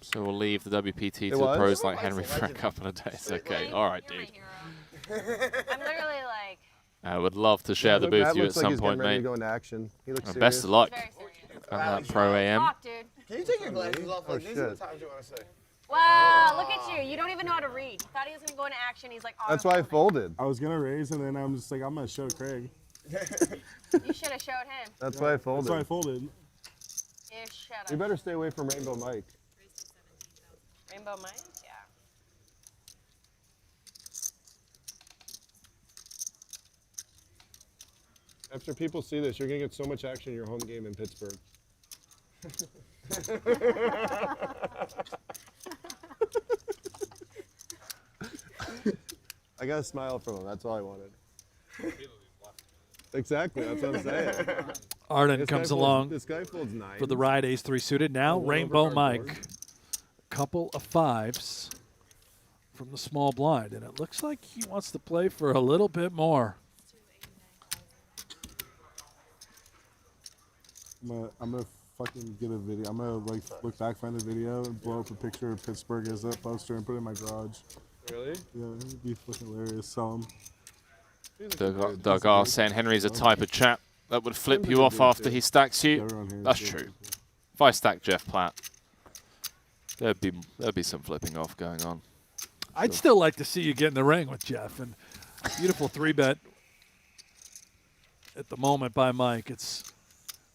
So we'll leave the WPT to It the was? pros like Henry for a couple of days. Okay, all right, dude. I'm literally like, I would love to share the booth with you at looks like some he's point, getting ready mate. to go into action. He looks Best serious. of luck very serious. at that Pro AM. Fuck, dude. Can you take your glasses off? Oh, Like, these are the shit. times you want to say. Wow, look at you. You don't even know how to read. Thought he was going to go into action. He's like, That's why I folded. I was gonna raise, and then I'm just like, I'm gonna show Craig. You should have showed him. That's why I folded. That's why I folded. You should You have. better stay away from Rainbow Mike. Rainbow Mike? Yeah. After people see this, you're gonna get so much action in your home game in Pittsburgh. I got a smile from him. That's all I wanted. Exactly. That's what I'm saying. Arden This guy comes folds- along This guy folds 9. for the ride, ace 3 suited. Now All over Rainbow cardboard. Mike, couple of 5s from the small blind, and it looks like he wants to play for a little bit more. I'm gonna fucking get a video. I'm gonna like look back, find the video, and blow up a picture of Pittsburgh as a poster and put it in my garage. Really? Yeah, it'd be fucking hilarious. Sell 'em. Doug R saying Henry's a type of chap that would flip you off after he stacks you. That's true. If I stack Jeff Platt, there'd be some flipping off going on. I'd still like to see you get in the ring with Jeff, and Beautiful 3-bet at the moment by Mike. It's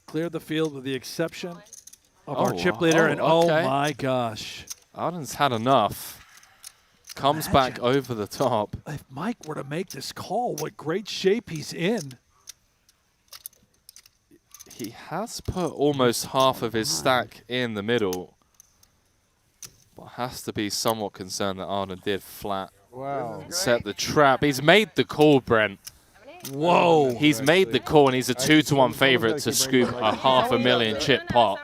cleared the field with the exception of our chip leader, and oh okay. my gosh. Arden's had enough. Comes back over the top. If Mike were to make this call, what great shape he's in. He has put almost half of his stack in the middle, but has to be somewhat concerned that Arden did flat set the trap. He's made the call, Brent. Whoa. He's made the call, and he's a 2-to-1 favorite to scoop a $500,000 chip pot.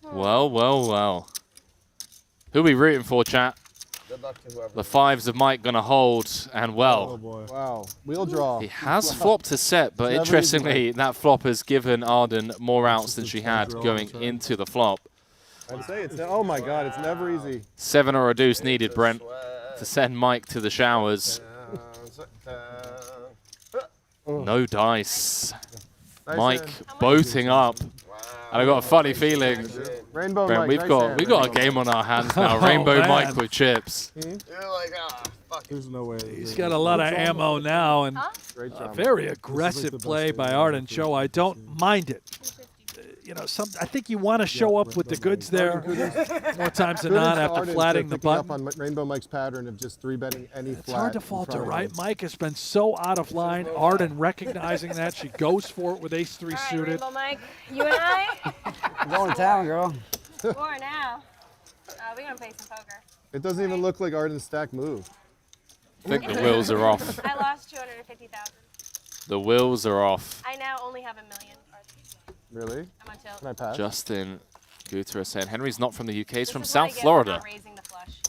Well, well, well. Who are we rooting for, chat? Good luck to whoever. The 5s of Mike going to hold, and well. Oh boy. Wow. Wheel draw. He has flopped a set, but interestingly, that flop has given Arden more outs than she had going into the flop. I'd say it's, oh my God, it's never easy. 7 or a deuce needed, Brent, to send Mike to the showers. No dice. Nice Mike hand. boating up. And I got a funny feeling, Rainbow Brent, Mike, we've nice got hand, we got a Rainbow game on our hands Oh, now. Rainbow man. Mike with chips. You're like, fuck. There's no way. He's got a lot of ammo now, and a very aggressive play by Arden Cho. I don't mind it. You know, I think you want to show up with the goods there more times than not after flatting the button. Up on Rainbow Mike's pattern of just 3-betting any flat. It's hard to falter, right? Mike has been so out of line. Arden recognizing that. She goes for it with ace-3 suited. Rainbow Mike, you and I? I'm going to town, girl. More now. We're going to play some poker. It doesn't even look like Arden's stack move. I think the wheels are off. I lost 250,000. The wheels are off. I now only have $1 million. Really? I'm on tilt. Can I pass? Justin Gutierrez saying Henry's not from the UK, he's from This is what I South get for Florida. not raising the flush.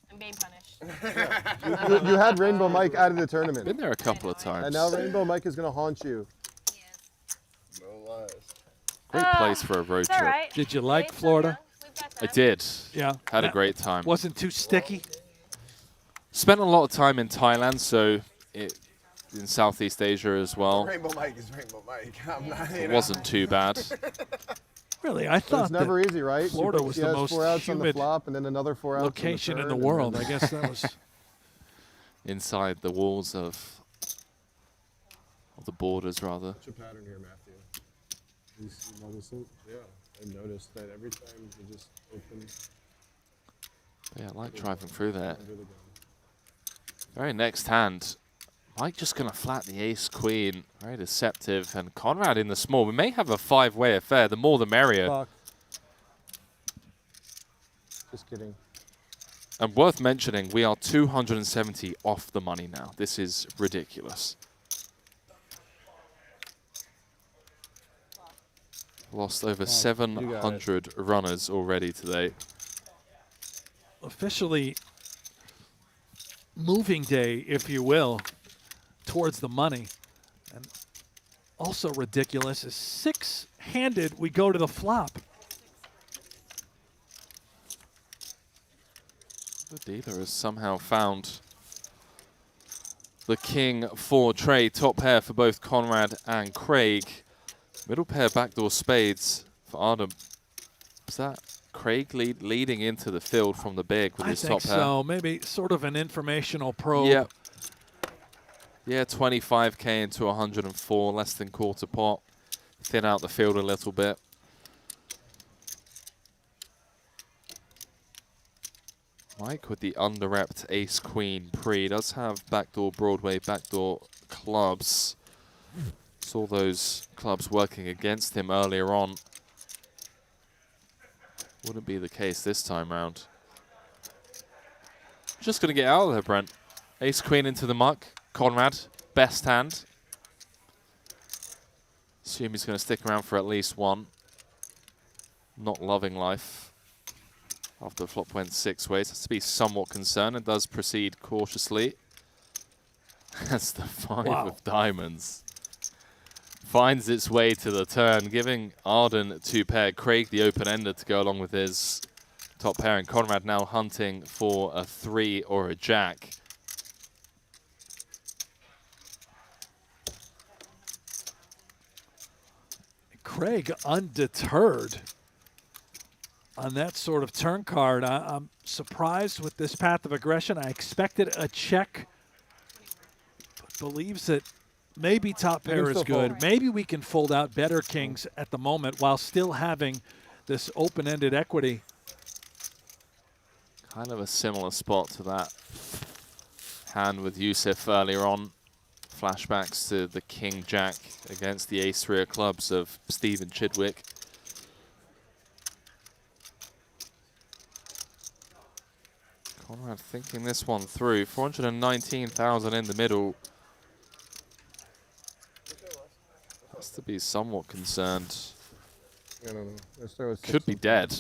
I'm being punished. You had Rainbow Mike out of the tournament. Been there a couple of times. And now Rainbow Mike is going to haunt you. No lies. Great place for a road trip. Right. Did you like Florida? I did. Yeah. Had a great time. Wasn't too sticky? Spent a lot of time in Thailand, so in Southeast Asia as well. Rainbow Mike is Rainbow Mike. I'm not, It wasn't too bad. Really, I But thought it's never that easy, right? Florida She was has the most 4 outs on the humid flop and then another 4 outs location on in the the turn, world. and I guess that was Inside the walls of the borders, rather. What's your pattern here, Matthew? You notice it? Yeah, I noticed that every time you just open. Yeah, I like driving through that. Very next hand, Mike just going to flat the ace-queen. Very deceptive. And Conrad in the small. We may have a 5-way affair. The more the merrier. Fuck. Just kidding. And worth mentioning, we are 270 off the money now. This is ridiculous. Lost over 700 runners already today. officially moving day, if you will, towards the money. And also ridiculous is six-handed, we go to the flop. The dealer has somehow found the king for trade. Top pair for both Conrad and Craig. Middle pair backdoor spades for Arden. Is that Craig leading into the field from the big with his top pair? I think so. Maybe sort of an informational probe. Yeah. Yeah, 25K into 104, less than quarter pot. Thin out the field a little bit. Mike with the under-repped ace-queen pre does have backdoor Broadway, backdoor clubs. Saw those clubs working against him earlier on. Wouldn't be the case this time round. Just going to get out of there, Brent. Ace-queen into the muck. Conrad, best hand. Assume he's going to stick around for at least one. Not loving life. After the flop went 6 ways, has to be somewhat concerned and does proceed cautiously. That's the 5 of diamonds. Finds its way to the turn, giving Arden 2 pair, Craig the open-ender to go along with his top pair, and Conrad now hunting for a 3 or a jack. Craig undeterred. on that sort of turn card. I'm surprised with this path of aggression. I expected a check, but believes that maybe top pair is good. fold. Maybe we can fold out better kings at the moment while still having this open-ended equity. Kind of a similar spot to that hand with Yusuf earlier on. Flashbacks to the King-Jack against the Ace-3 of clubs of Stephen Chidwick. Conrad thinking this one through. 419,000 in the middle. Has to be somewhat concerned. I don't know. Let's start with Could 6 be and dead.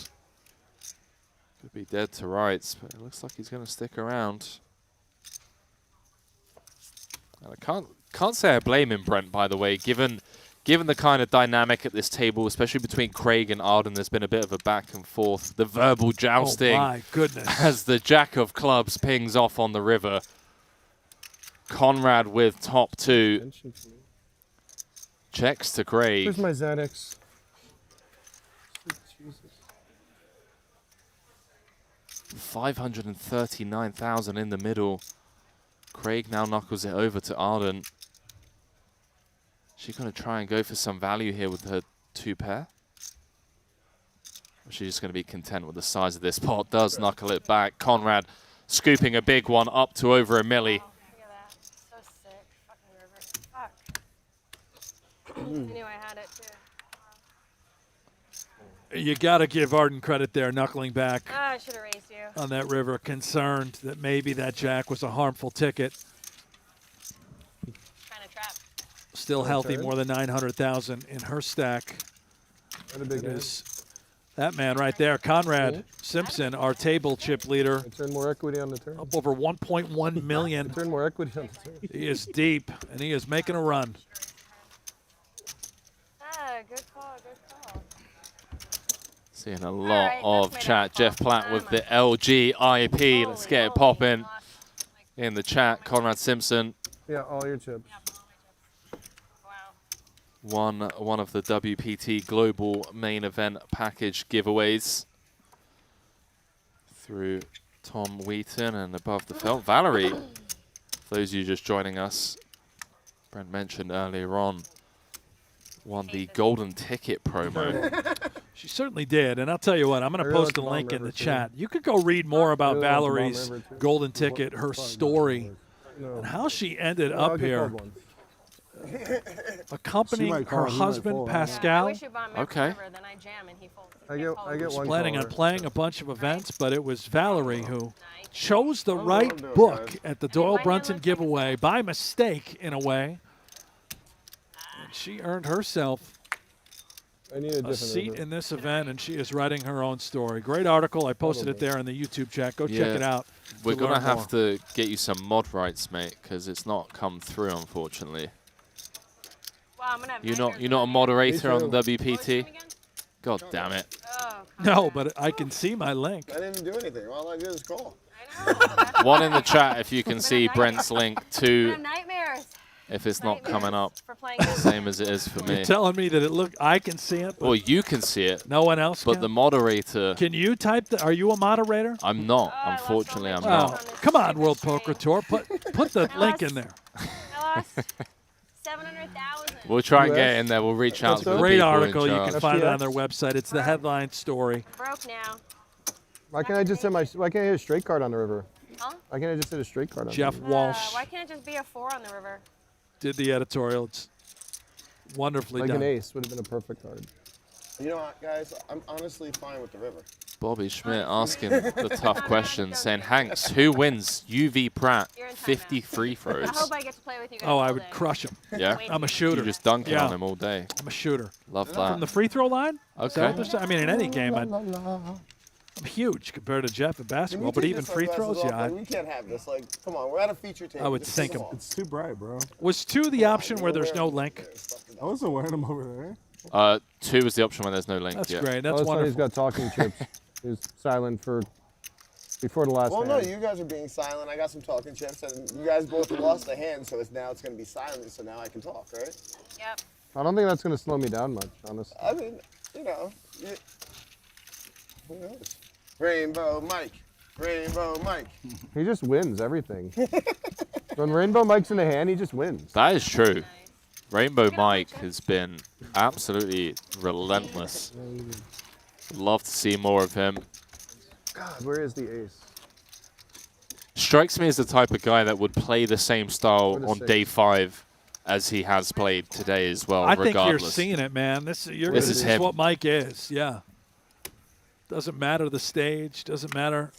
Could be dead to rights, but it looks like he's going to stick around. And I can't say I blame him, Brent, by the way, given the kind of dynamic at this table, especially between Craig and Arden. There's been a bit of a back and forth, the verbal jousting. Oh my goodness. As the Jack of clubs pings off on the river. Conrad with top 2. Checks to Craig. Where's my Xanax? Jesus. 539,000 in the middle. Craig now knuckles it over to Arden. She's going to try and go for some value here with her 2 pair. Or she's just going to be content with the size of this pot. Does knuckle it back. Conrad scooping a big one up to over a milli. Oh, look at that. So sick. Fucking river. Fuck. I knew I had it too. You got to give Arden credit there, knuckling back Ah, I should have raised you. on that river, concerned that maybe that jack was a harmful ticket. Kind of trap. Still healthy, more than 900,000 in her stack. What a big It hand. is that man right there, Conrad Simpson, our table chip leader. Turn more equity on the turn. Up over 1.1 million. Turn more equity on the turn. He is deep, and he is making a run. Ah, good call, good call. Seeing a lot of chat. Jeff Platt with the LG IP. Let's get it popping in the chat. Conrad Simpson. Yeah, all your chips. One of the WPT Global Main Event Package giveaways through Tom Wheaton and above the felt. Valerie, for those of you just joining us, Brent mentioned earlier on, won the golden ticket promo. She certainly did, and I'll tell you what, I'm going to post a link in the chat. You could go read more about Valerie's golden ticket, her story, and how she ended up here. Accompanying her husband, Pascal. Okay. I get one. Planning on playing a bunch of events, but it was Valerie who chose the right book at the Doyle Brunson giveaway by mistake, in a way. And she earned herself a seat in this event, and she is writing her own story. Great article. I posted it there in the YouTube chat. Go check it out. We're going to have to get you some mod rights, mate, because it's not come through, unfortunately. Well, I'm gonna have You're not a moderator on the WPT? God damn it. No, but I can see my link. I didn't do anything. All I did is call. One in the chat if you can see Brent's link. Two nightmares. if it's not coming up. Same as it is for me. You're telling me that I can see it? Well, you can see it. No one else But can? the moderator... Can you type are you a moderator? I'm not. Unfortunately, I'm Well, not. come on, World Poker Tour. Put the link in there. I lost 700,000. We'll try and get it in there. We'll reach out to the Great people article. in You charge. can find it on their website. It's the headline story. Broke now. Why can't I just hit why can't I hit a straight card on the river? Huh? Why can't I just hit a straight card on Jeff the river? Walsh Why can't it just be a 4 on the river? did the editorial. It's wonderfully Like done. an ace would have been a perfect card. You know what, guys? I'm honestly fine with the river. Bobby Schmidt asking the tough questions, saying, Hanks, who wins UV Pratt 50 free throws? I hope I get to play with you guys. Oh, all I would day. crush him. Yeah? I'm a shooter. You just dunk it Yeah. on him all day. I'm a shooter. Love From that. the free throw line? Is that Okay. what they're saying? I mean, in any game, I'm huge compared to Jeff at basketball, but even free throws, yeah. We can't have this. Like, come on, we're at a feature table. I would Just think come him. on. It's too bright, bro. Was 2 the option where there's no link? I wasn't wearing them over there. 2 is the option when there's no link. That's yeah. great. That's He's wonderful. got talking chips. He was silent before the last Well, hand. no, you guys are being silent. I got some talking chips, and you guys both lost a hand, so now it's going to be silent, so now I can talk, right? Yep. I don't think that's going to slow me down much, honestly. I mean, you know. Rainbow Mike. Rainbow Mike. He just wins everything. When Rainbow Mike's in the hand, he just wins. That is true. Rainbow Mike has been absolutely relentless. Love to see more of him. God, where is the ace? Strikes me as the type of guy that would play the same style on day 5 as he has played today as well, I regardless. think you're seeing it, man. This is him. what Mike is. Yeah. Doesn't matter the stage. Doesn't matter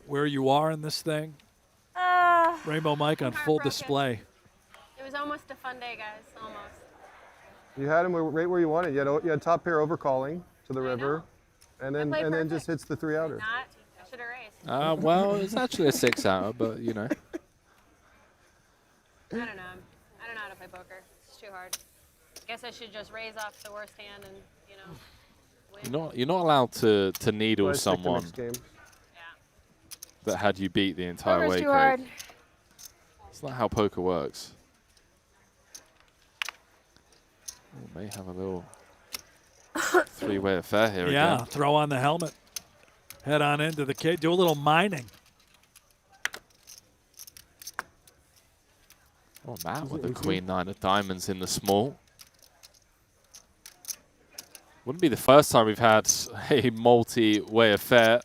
where you are in this thing. Rainbow Mike on full display. It was almost a fun day, guys. Almost. You had him right where you wanted. You had top pair overcalling to the river, and then just hits the 3-outer. Not. I should have raced. Well, it's actually a 6-outer, but you know. I don't know. I don't know how to play poker. It's too hard. Guess I should just raise off the worst hand and, you know, win. You're not allowed to needle Let's stick to someone mixed game. that had you beat the entire Poker's way, too Craig. hard. It's not how poker works. Oh, may have a little 3-way affair here Yeah, again. throw on the helmet. Head on into the cage. Do a little mining. Oh, Matt with the Queen 9 of diamonds in the small. Wouldn't be the first time we've had a multi-way affair.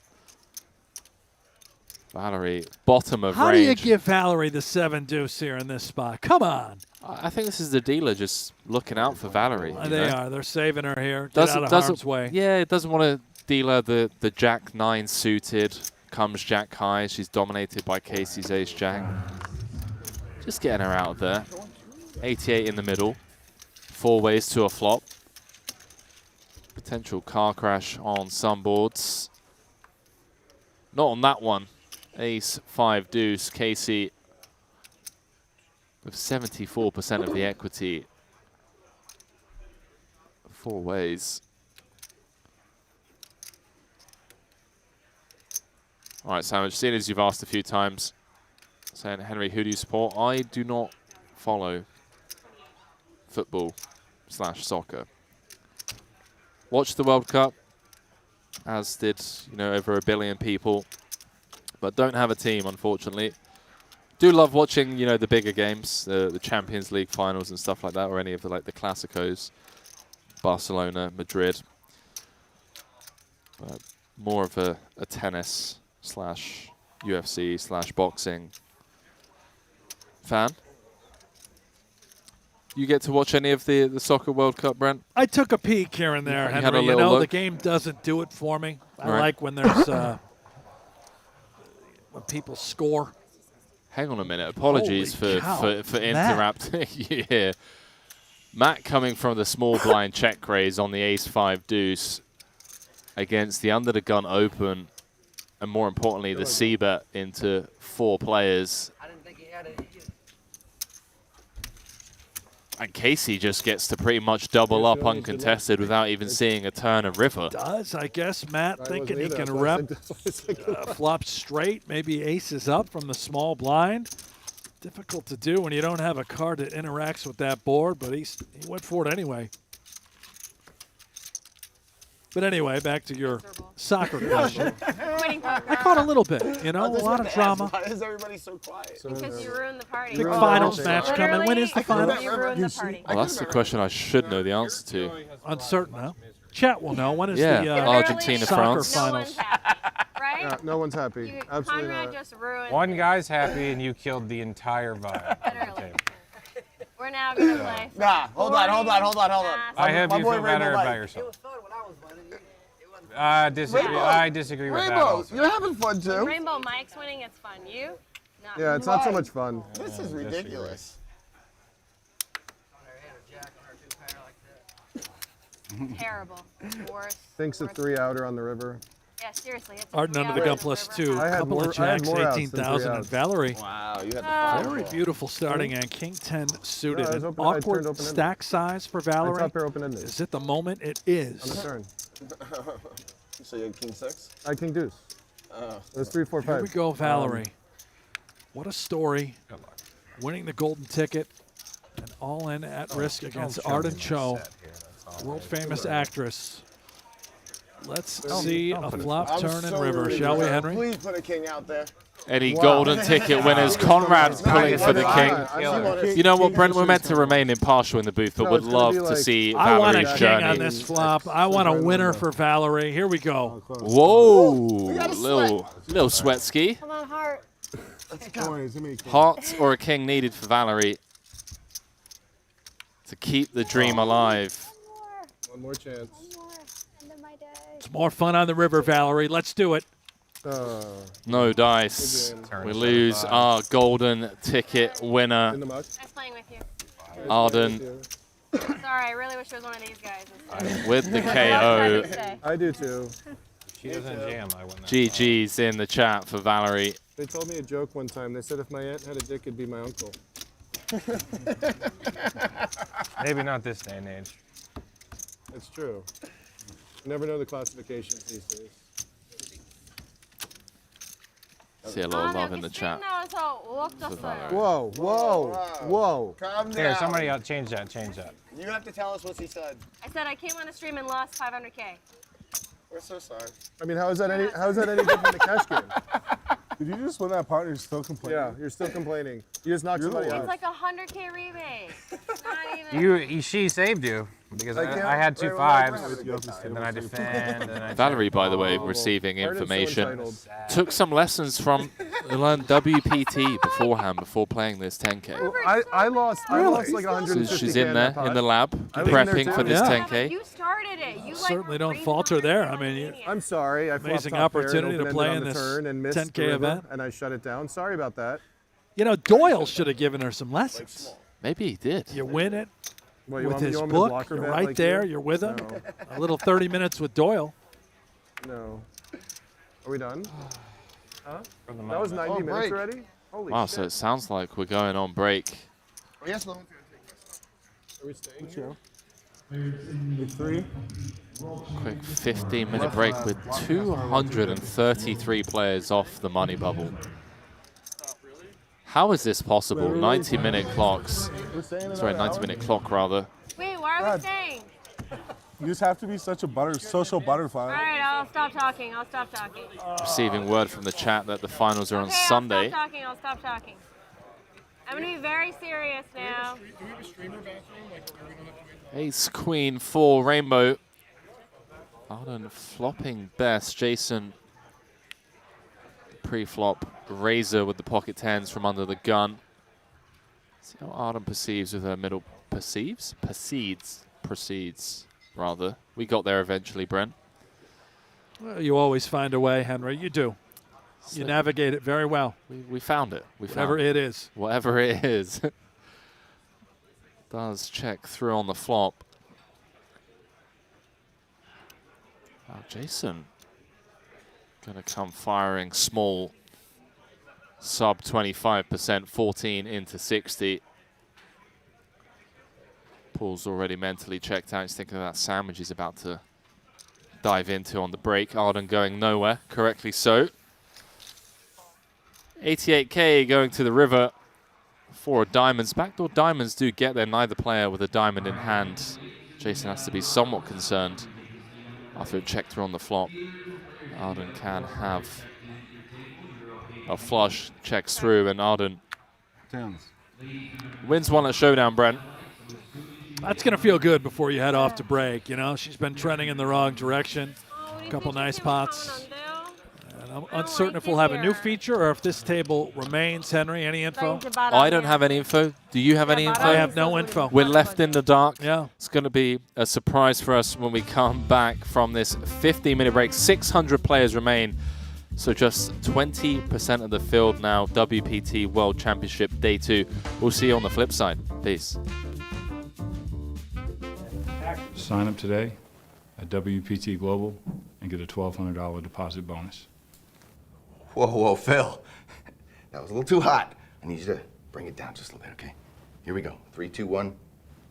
Valerie, bottom of How range. do you give Valerie the 7 deuce here in this spot? Come on. I think this is the dealer just looking out for Valerie. you They know? are. They're saving her here. Get out of harm's way. Yeah, it doesn't want to dealer the Jack 9 suited. Comes Jack high. She's dominated by Casey's Ace Jack. Just getting her out of there. 88 in the middle. 4 ways to a flop. Potential car crash on some boards. Not on that one. Ace 5 deuce. Casey with 74% of the equity. 4 ways. All right, Sandwich, seeing as you've asked a few times, saying, Henry, who do you support? I do not follow football/soccer. Watched the World Cup, as did, over 1 billion people, but don't have a team, unfortunately. Do love watching, the bigger games, the Champions League finals and stuff like that, or any of the Clásicos, Barcelona, Madrid. But more of a tennis/UFC/boxing fan. You get to watch any of the Soccer World Cup, Brent? I took a peek here and there, You had Henry. a little look? The game doesn't do it for me. I Right. like when there's when people score. Hang on a minute. Apologies Holy cow. for Matt. interrupting you here. Matt coming from the small blind check raise on the Ace 5 deuce against the under the gun open, and more importantly, the C-bet into 4 players. I didn't think he had it. And Casey just gets to pretty much double up uncontested without even seeing a turn of river. Does, I guess, Matt I thinking he wasn't can either. rep That's why I said- flop straight, maybe aces up from the small blind. Difficult to do when you don't have a card that interacts with that board, but he went for it anyway. But anyway, back to your soccer question. I caught a little bit, a lot of drama. Why is everybody so quiet? Because you ruined the party. Big finals match coming. When is the finals? You ruined the party. Well, that's the question I should know the answer to. Uncertain, huh? Chat will know. When is Yeah, the Argentina, soccer France. finals? Right? Yeah, no one's happy. Absolutely Conrad not. just ruined. One guy's happy and you killed the entire vibe. Literally. We're now going to play. Nah, hold on. I hope My you boy feel better Rainbow about Mike. yourself. I disagree. I disagree with that. Rainbow, Also. you're having fun too. Rainbow Mike's winning. It's fun. You? Not Yeah, it's not so much fun. This is ridiculous. terrible. Worst. Thinks a 3-outer on the river. Yeah, seriously. It's Art under the gun +2. I had Couple more- of I had jacks, more outs than 18,000. 3 And outs. Valerie. Wow, you had the Very five. beautiful starting and King 10 suited. Yeah, I was An open- I turned awkward open-ended. stack size for Valerie. top pair open-ended. Is it the moment? It is. On the turn. So you had king 6? I had king deuce. It was 3, 4, 5. Here we go, Valerie. What a story. Winning the golden ticket and all in at risk against Arden Cho, world famous actress. Let's see a flop, turn, and river, shall we, Henry? Please put a king out there. Any golden ticket winners? Conrad's pulling for the king. You know what, Brent? We're meant to remain impartial in the booth, but would love to see I want a Valerie's king journey. on this flop. I want a winner for Valerie. Here we go. Whoa, little sweat ski. Come on, heart. Heart or a king needed for Valerie to keep the dream alive. One more chance. It's more fun on the river, Valerie. Let's do it. No dice. We lose our golden ticket winner. Nice playing with you. Arden Sorry, I really wish it was one of these guys. with the KO. I do too. She doesn't jam, I win that. GG's in the chat for Valerie. They told me a joke one time. They said if my aunt had a dick, it'd be my uncle. Maybe not this day and age. It's true. You never know the classifications these days. See a lot of love in the chat. Whoa, whoa, whoa. Calm down. Here, somebody else change that, change that. You have to tell us what he said. I said I came on a stream and lost 500K. We're so sorry. I mean, how is that any different than a cash game? Did you just win that part and you're still complaining? Yeah, you're still complaining. You just knocked somebody It's out. like a 100K rebate. Not even. She saved you because I can't- I had two wait, fives, wait. and then I defend. And then I Valerie, by the way, Oh. receiving Arden's so information. entitled. Took some lessons from learned WPT beforehand before playing this 10K. I lost like 150K. So she's in there in the lab, I was in there prepping too. for this Yeah. 10K. You started it. You Certainly don't falter there. I mean, I'm sorry. I flopped Amazing top pair and opportunity to open-ended play on in the this turn and missed 10K the river, event. and I shut it down. Sorry about that. you know, Doyle should have given her some lessons. Maybe he did. You win it What, you with want me- his you want me to book. block her You're bet right like there. you? You're with him. No. A little 30 minutes with Doyle. No. Are we done? Huh? For the That was moment. 90 minutes break. already? Holy Wow, shit. so it sounds like we're going on break. Oh, yes, no. Are we staying here? Big three? Quick 15-minute break with 233 players off the money bubble. How is this possible? 90-minute clocks. Sorry, 90-minute clock rather. Wait, why are we staying? You just have to be such a social butterfly. All right, I'll stop talking. I'll stop talking. Receiving word from the chat that the finals are on Okay, Sunday. I'll stop talking. I'll stop talking. I'm going to be very serious now. Ace, Queen, 4, Rainbow. Arden flopping best. Jason pre-flop. Razor with the pocket tens from under the gun. See how Arden perceives with her middle. Perceives? Proceeds, rather. We got there eventually, Brent. Well, you always find a way, Henry. You do. You navigate it very well. We found it. Whatever it is. Whatever it is. Does check through on the flop. Wow, Jason gonna come firing small. Sub 25%, 14 into 60. Paul's already mentally checked out. He's thinking of that sandwich he's about to dive into on the break. Arden going nowhere, correctly so. 88K going to the river for diamonds. Backdoor diamonds do get there, neither player with a diamond in hand. Jason has to be somewhat concerned after a check through on the flop. Arden can have a flush, checks through, and Arden wins one at Showdown, Brent. That's going to feel good before you head off to break. You know, she's been trending in the wrong direction. A couple nice pots. And I'm uncertain if we'll have a new feature or if this table remains. Henry, any info? I don't have any info. Do you have any info? I have no info. We're left in the dark. Yeah. It's going to be a surprise for us when we come back from this 15-minute break. 600 players remain. So just 20% of the field now. WPT World Championship Day 2. We'll see you on the flip side. Peace. Sign up today at WPT Global and get a $1,200 deposit bonus. Whoa, Phil. That was a little too hot. I need you to bring it down just a little bit, okay? Here we go. 3, 2, 1,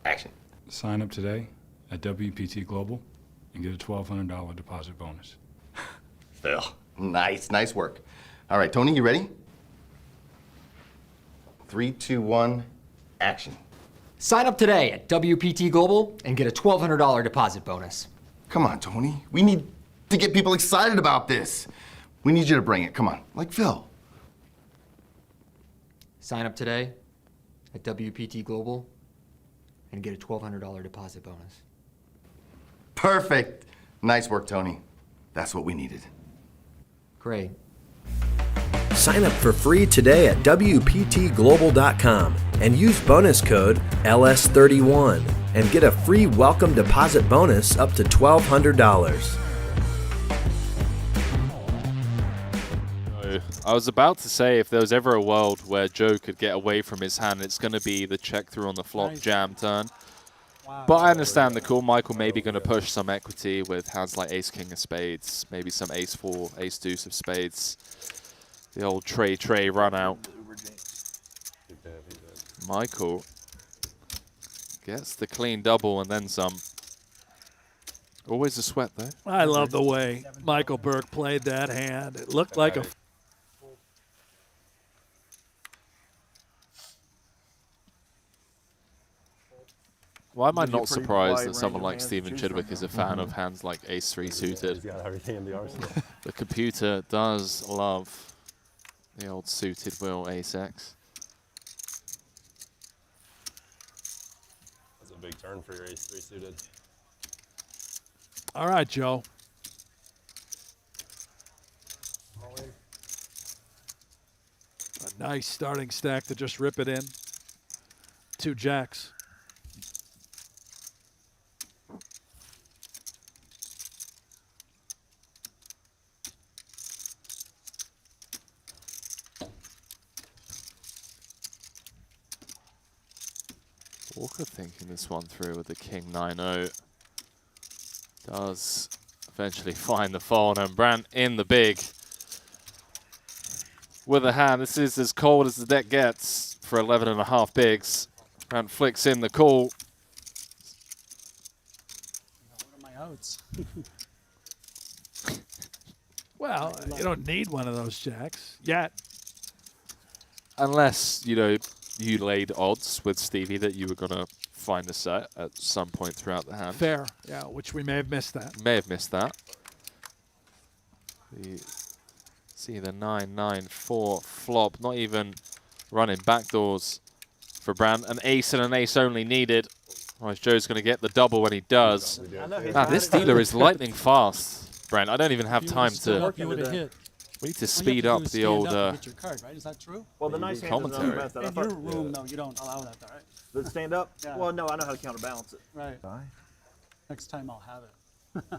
action. Sign up today at WPT Global and get a $1,200 deposit bonus. Phil, nice work. All right, Tony, you ready? 3, 2, 1, action. Sign up today at WPT Global and get a $1,200 deposit bonus. Come on, Tony. We need to get people excited about this. We need you to bring it. Come on, like Phil. Sign up today at WPT Global and get a $1,200 deposit bonus. Perfect. Nice work, Tony. That's what we needed. Great. Sign up for free today at WPTglobal.com and use bonus code LS31 and get a free welcome deposit bonus up to $1,200. I was about to say, if there was ever a world where Joe could get away from his hand, it's going to be the check through on the flop jam turn. Wow. But I understand the call. Michael may be going to push some equity with hands like ace king of spades, maybe some ace four, ace deuce of spades. The old Trey run out. Michael gets the clean double and then some. Always a sweat though. I love the way Michael Burke played that hand. It looked like a... Why am I Gives you a not pretty surprised wide that range someone of like hands to Steven choose Chidwick from. is a fan of hands like ace-3 suited? He's got everything in the arsenal. The computer does love the old suited wheel ace-x. That's a big turn for your ace-3 suited. All right, Joe. A nice starting stack to just rip it in. 2 jacks. Walker thinking this one through with the king 9-0. Does eventually find the fold, and Brandt in the big with a hand. This is as cold as the deck gets for 11.5 bigs. Brandt flicks in the call. What are my outs? Well, you don't need one of those jacks yet. Unless, you know, you laid odds with Stevie that you were going to find a set at some point throughout the hand. Fair, yeah, which we may have missed that. May have missed that. See the 9-9-4 flop, not even running backdoors for Brandt. An ace and an ace only needed. Otherwise, Joe's going to get the double when he does. Now, this dealer is lightning fast, Brent. I don't even have time to... We need to speed up the old Get your card, right? Is that true? Well, the nice hand commentary. is not that. I In thought, your room, though, you don't allow that, though, right? Does it stand up? Yeah. Well, no, I know how to counterbalance it. Right. Next time I'll have it.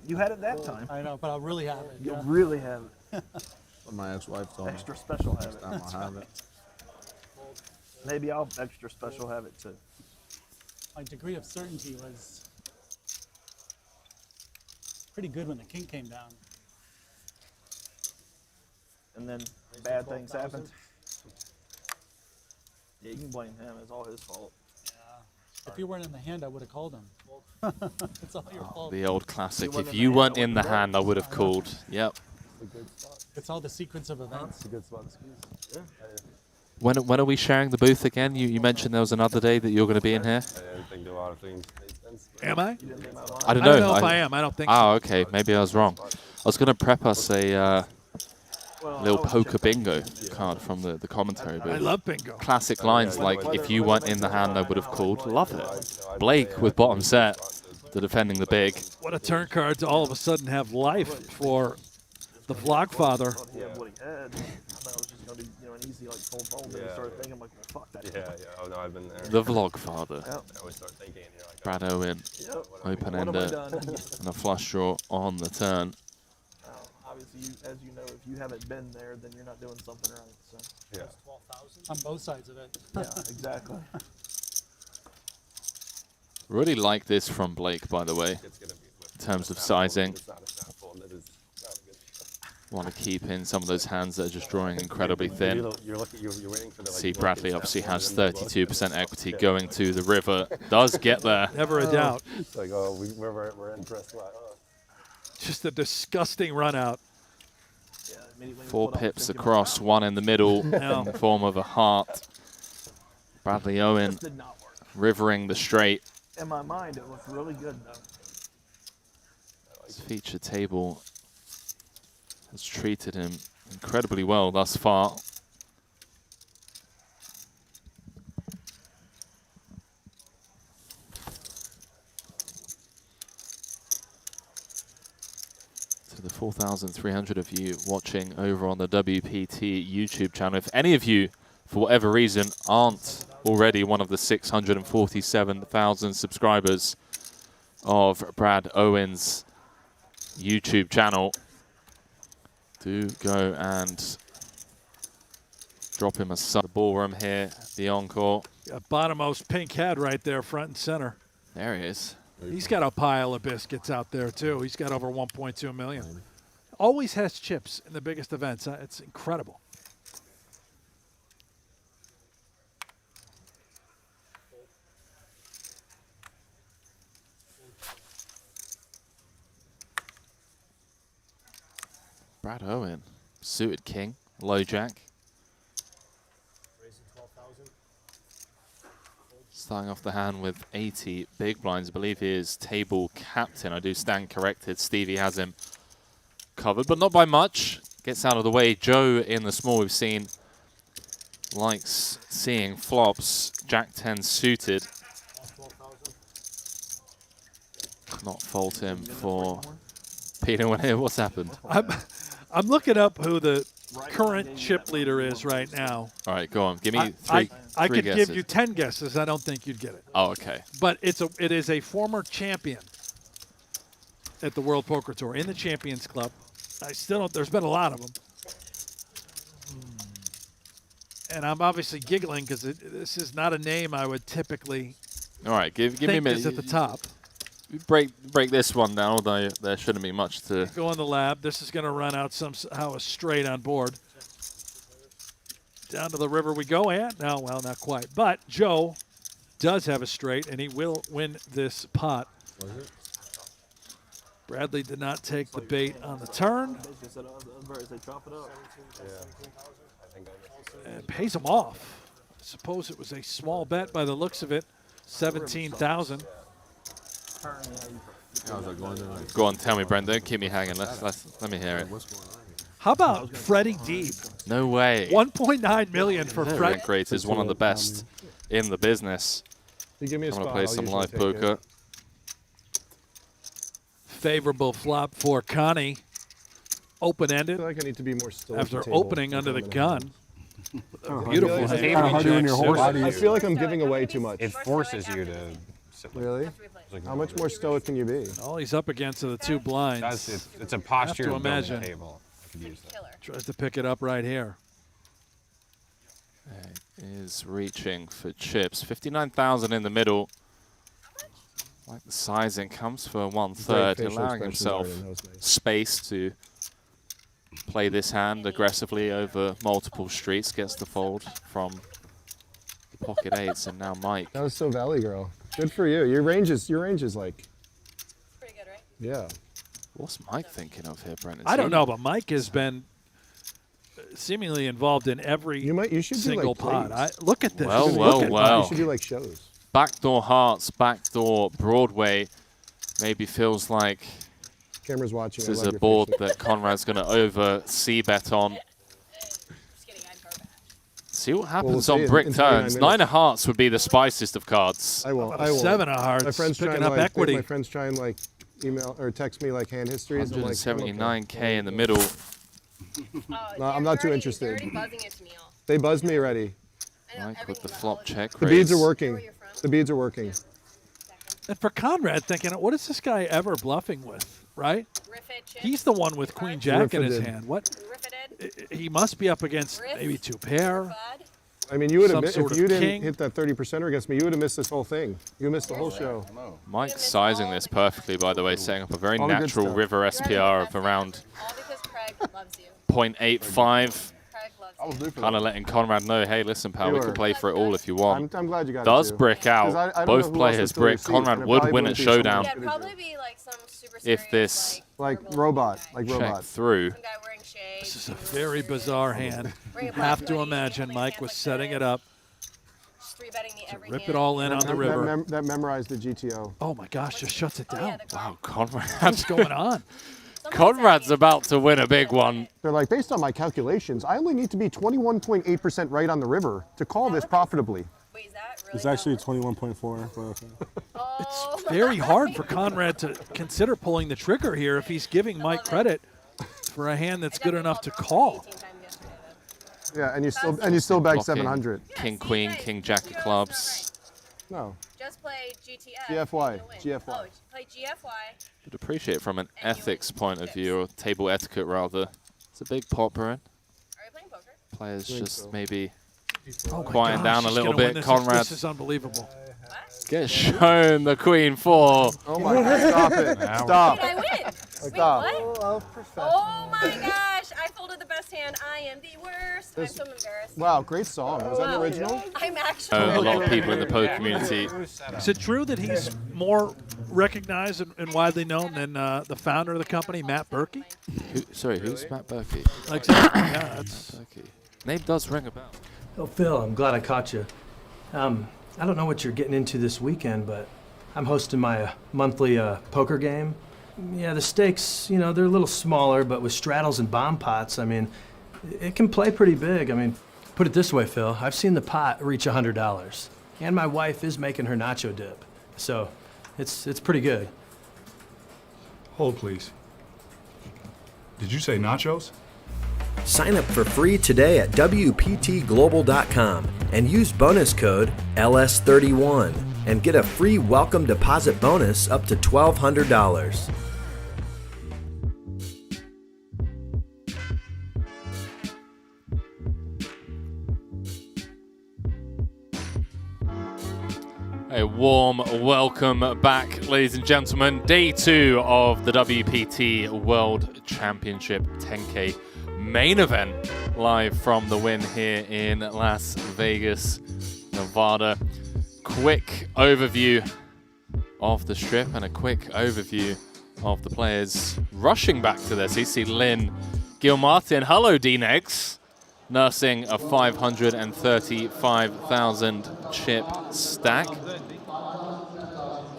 You had it that time. I know, but I'll really have it. You'll yeah. really have it. My ex-wife told me. Extra special have it. Next time I'll have it. Maybe I'll extra special have it too. My degree of certainty was pretty good when the king came down. And then bad things happened. Yeah, you can blame him. It's all his fault. If you weren't in the hand, I would have called him. It's all your fault. The old classic. If you weren't in the hand, I would have called. Yep. It's all the sequence of events. It's a good spot to squeeze. Yeah. When are we sharing the booth again? You mentioned there was another day that you're going to be in here. I didn't think a lot of things made sense. Am I? I don't know. I don't know if I am. I don't think so. Oh, okay. Maybe I was wrong. I was going to prep us a little poker bingo card from the commentary booth. I love bingo. Classic lines like, if you weren't in the hand, I would have called. Love it. Blake with bottom set, the defending the big. What a turn card to all of a sudden have life for the Vlogfather. Yeah, what he had. I thought it was just going to be, an easy, fold. Then I started thinking, I'm like, well, fuck that. Yeah. Oh, no, I've been there. The Vlogfather. Yep. I always start thinking, you're like, Brad Owen, Yep. open What have I ender, done? and a flush draw on the turn. Obviously, as you know, if you haven't been there, then you're not doing something right. So. Yeah. On both sides of it. Yeah, exactly. Really like this from Blake, by the way, in terms of sizing. It's not a snap and it is not a good. Want to keep in some of those hands that are just drawing incredibly thin. You're waiting for the, See, Bradley obviously has 32% equity going to the river. Does get there. Never a doubt. It's like, oh, we're in press spot. Oh. Just a disgusting run out. 4 pips across, 1 in the middle in the form of a heart. Bradley Owen Did not work. rivering the straight. In my mind, it looked really good though. This feature table has treated him incredibly well thus far. To the 4,300 of you watching over on the WPT YouTube channel. If any of you, for whatever reason, aren't already one of the 647,000 subscribers of Brad Owen's YouTube channel, do go and drop him a sub. The ballroom here, the encore. Got bottommost pink head right there, front and center. There he is. He's got a pile of biscuits out there, too. He's got over 1.2 million. Always has chips in the biggest events. It's incredible. Brad Owen, suited king, low jack. Starting off the hand with 80 big blinds. I believe he is table captain. I do stand corrected. Stevie has him covered, but not by much. Gets out of the way. Joe in the small, we've seen, likes seeing flops. Jack 10 suited. Not fault him for Peter when here. What's happened? I'm looking up who the current chip leader is right now. All right, go on. Give me three I could guesses. give you 10 guesses. I don't think you'd get it. Oh, okay. But it is a former champion at the World Poker Tour in the Champions Club. I still don't. There's been a lot of them, and I'm obviously giggling because this is not a name I would typically. All right, give me a minute. Is at the top. Break this one down, although there shouldn't be much to. Go in the lab. This is going to run out somehow a straight on board. Down to the river we go, and no, well, not quite. But Joe does have a straight, and he will win this pot. Bradley did not take the bait on the turn. And pays him off. I suppose it was a small bet by the looks of it. 17,000. Go on, tell me, Brent. Don't keep me hanging. Let me hear it. How about Freddie Deeb? No way. 1.9 million for Freddie. Great is one of the best in the business. You give me a I'm gonna spot, play I'll some usually live take poker. it. Favorable flop for Connie. Open-ended. I feel like I need to be more still at After the table opening under the gun. Beautiful hand. I feel like I'm giving away too much. It forces you to. Really? How much more stoic can you be? All he's up against are the two blinds. It's a posture Have to of building imagine. the table. I could use that. Tries to pick it up right here. Is reaching for chips. 59,000 in the middle. Like the sizing, comes for 1/3, facial allowing expressions himself already, that was nice. space to play this hand aggressively over multiple streets. Gets the fold from the pocket eights, and now Mike. That was so Valley Girl. Good for you. Your range is like. Pretty good, right? Yeah. What's Mike thinking of here, Brendan? I don't know, but Mike has been seemingly involved in every You should do, single like, pot. plays. Look at this. Well, Look well, at well. You should do like shows. Backdoor Hearts, backdoor Broadway. Maybe feels like Camera's watching. this I is love a your board facial. that Conrad's going to over C-bet on. See what happens see on in- brick in 29 turns. minutes. 9 of hearts would be the spiciest of cards. I won't. 7 of hearts. My friends try picking and up like, equity. My friends try and like email or text me like hand histories. I'm like, I'm okay. 179K in the middle. No, I'm not too interested. You're already buzzing it to me all. They buzzed me already. Mike with the flop check The beads are raise. working. The beads are working. And for Conrad, thinking, what is this guy ever bluffing with, right? He's the one with Queen Jack in his Riffided. hand. What? He must be up against maybe two pair. I mean, you would Some have sort if of you didn't king. hit that 30%er against me, you would have missed this whole thing. You missed the whole show. Mike sizing this perfectly, by the way, setting up a very All the good natural stuff. river SPR of around All because Craig loves you. 0.85. I was due for Kind of that. letting Conrad know, hey, listen, pal, You we were. can play for it all if you want. I'm glad you got it, Does too. brick 'Cause out. I don't know Both who else players would fill brick. your seats, Conrad and it would probably win at wouldn't be someone showdown. else. Yeah, it'd probably be like some super If this Like robot, like check robot. through. This is a very bizarre hand. Have to imagine Mike was setting it up. Rip it all in on the river. That memorized the GTO. Oh my gosh, just shuts it down. Wow, Conrad. What's going on? Conrad's about to win a big one. They're like, based on my calculations, I only need to be 21.8% right on the river to call this profitably. Wait, is that really? It's actually 21.4. But okay. It's very hard for Conrad to consider pulling the trigger here if he's giving Mike credit for a hand that's good enough to call. Yeah, and you still bag Blocking 700. King, queen, king, jack of clubs. No. Just play GTF. GFY. GFY. Oh, play GFY. Would appreciate it from an ethics point of view, or table etiquette rather. It's a big pot, Baron. Are you playing poker? Players think just so. maybe Oh my quiet gosh, down a he's little gonna win bit. this. Conrad This is unbelievable. gets shown the queen four. Oh my God, stop it. Stop. Did I win? Stop. Wait, what? Oh my gosh, I folded the best hand. I am the worst. I'm so embarrassed. Wow, great song. Was that an original? I'm actually. A lot of people in the poker community. Is it true that he's more recognized and widely known than the founder of the company, Matt Berkey? Sorry, who's Matt Berkey? Exactly. Yeah, that's Berkey. Name does ring a bell. Oh, Phil, I'm glad I caught you. I don't know what you're getting into this weekend, but I'm hosting my monthly poker game. Yeah, the stakes, they're a little smaller, but with straddles and bomb pots, I mean, it can play pretty big. I mean, put it this way, Phil, I've seen the pot reach $100, and my wife is making her nacho dip, so it's pretty good. Hold, please. Did you say nachos? Sign up for free today at WPTglobal.com and use bonus code LS31 and get a free welcome deposit bonus up to $1,200. A warm welcome back, ladies and gentlemen. Day 2 of the WPT World Championship 10K main event, live from the Wynn here in Las Vegas, Nevada. Quick overview of the strip and a quick overview of the players rushing back to their CC. Lynn Gilmartin, hello D-Nex, nursing a 535,000 chip stack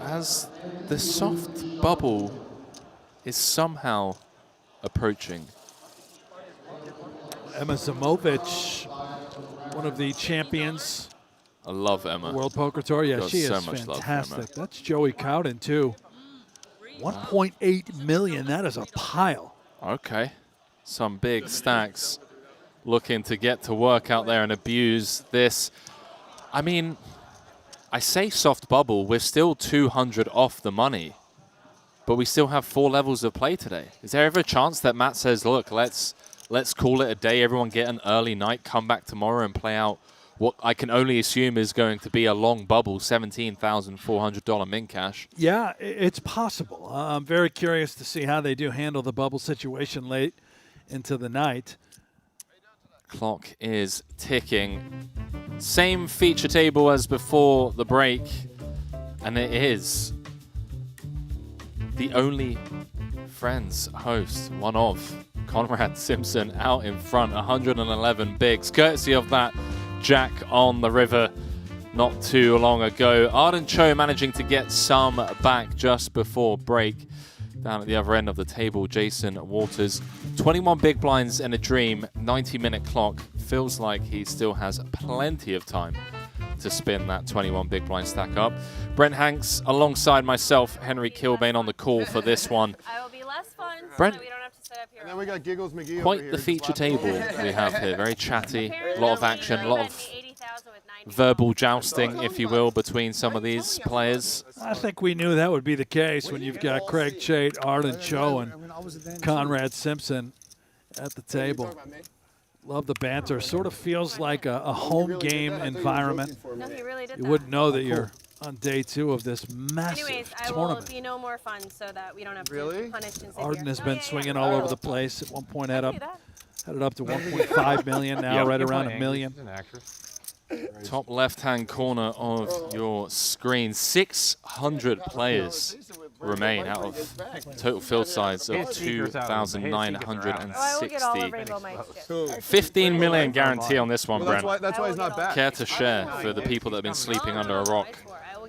as the soft bubble is somehow approaching. Emma Zamovic, one of the champions. I love Emma. World Poker Tour. Yeah, Got she so is much love for fantastic. Emma. That's Joey Cowden, too. 1.8 million. That is a pile. Okay. Some big stacks looking to get to work out there and abuse this. I mean, I say soft bubble. We're still 200 off the money, but we still have 4 levels of play today. Is there ever a chance that Matt says, look, let's call it a day, everyone get an early night, come back tomorrow and play out what I can only assume is going to be a long bubble, $17,400 min cash? Yeah, it's possible. I'm very curious to see how they do handle the bubble situation late into the night. Clock is ticking. Same feature table as before the break, and it is the only Friends host, one of Conrad Simpson, out in front, 111 bigs, courtesy of that jack on the river not too long ago. Arden Cho managing to get some back just before break. Down at the other end of the table, Jason Waters. 21 big blinds and a dream, 90-minute clock. Feels like he still has plenty of time to spin that 21 big blind stack up. Brent Hanks alongside myself, Henry Kilbane on the call for this one. I will be less fun so Brent, that we don't have to sit up here. And then we got Giggles McGee over quite here. the just feature laughing. table we have here. Very chatty, a lot of action, a lot of verbal jousting, if you will, between some of these players. I think we knew that would be the case when you've got Craig Chait, Arden Cho, and Conrad Simpson at the table. Love the banter. Sort of feels like a home game environment. No, he really did You that. wouldn't know that you're on day 2 of this massive Anyways, I will tournament. be no more fun so that we don't have to punish and sit Arden here. has Oh, been yeah, swinging yeah. all over the place. At one point, headed up to 1.5 million. Now right around $1 million. Top left-hand corner of your screen, 600 players remain out of total field size of 2,960. 15 million guarantee on this one, Well, Brent. that's why he's not back. Care to share for the people that have been sleeping under a rock?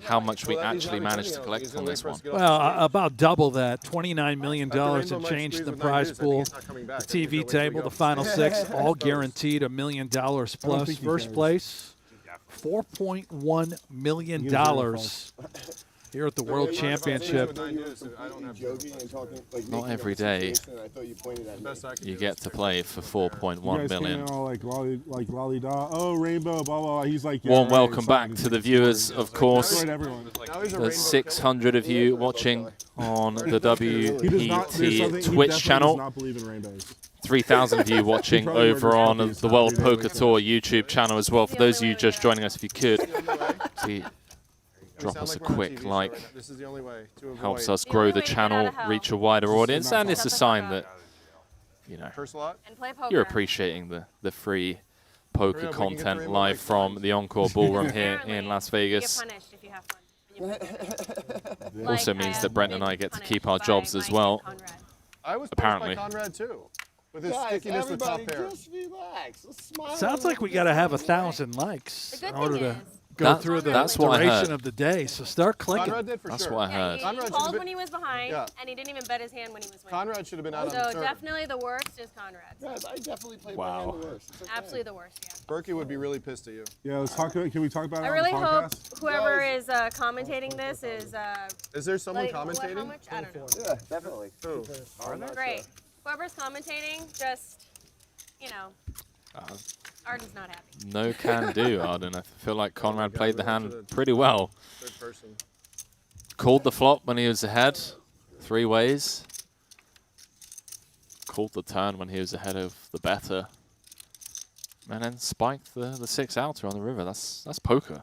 how much we actually managed to collect on this one. Well, about double that. $29 million and change in the prize pool. The TV table, the final 6, all guaranteed $1 million plus. First place, $4.1 million here at the World Championship. Not every day you get to play for 4.1 million. Oh, rainbow, blah, blah, blah. He's like, yeah, Warm right, welcome back to the viewers, of course. There's 600 of you watching on the WPT Twitch channel. 3,000 of you watching over on the World Poker Tour YouTube channel as well. For those of you just joining us, if you could, please drop us a quick like. Helps us grow the channel, reach a wider audience, and it's a sign that, you know, you're appreciating the free poker content live from the Encore Ballroom here in Las Vegas. Also means that Brent and I get to keep our jobs as well. I was apparently. By Conrad too. With his stickiness with top pair. Just relax. Let's smile. Sounds like we got to have 1,000 likes in order to go through the that's what I duration heard. of the day. So start clicking. Conrad did for That's sure. what I heard. He called when he was behind, and he didn't even bet his hand when he was winning. Conrad should have been out on the So turn. definitely the worst is Conrad's. Yeah, I definitely played my hand the worst. It's okay. Absolutely the worst, yeah. Berkey would be really pissed at you. Yeah, let's talk about. Can we talk about it I on really the hope podcast? whoever is commentating this is. Is there someone like, commentating? How much? I don't know. Yeah, definitely. Who? Great. Whoever's commentating, just, you know, Arden's not happy. No can do, Arden. I feel like Conrad played the hand pretty well. Third person. Called the flop when he was ahead, 3 ways. Called the turn when he was ahead of the better. And then spiked the 6 outer on the river. That's poker.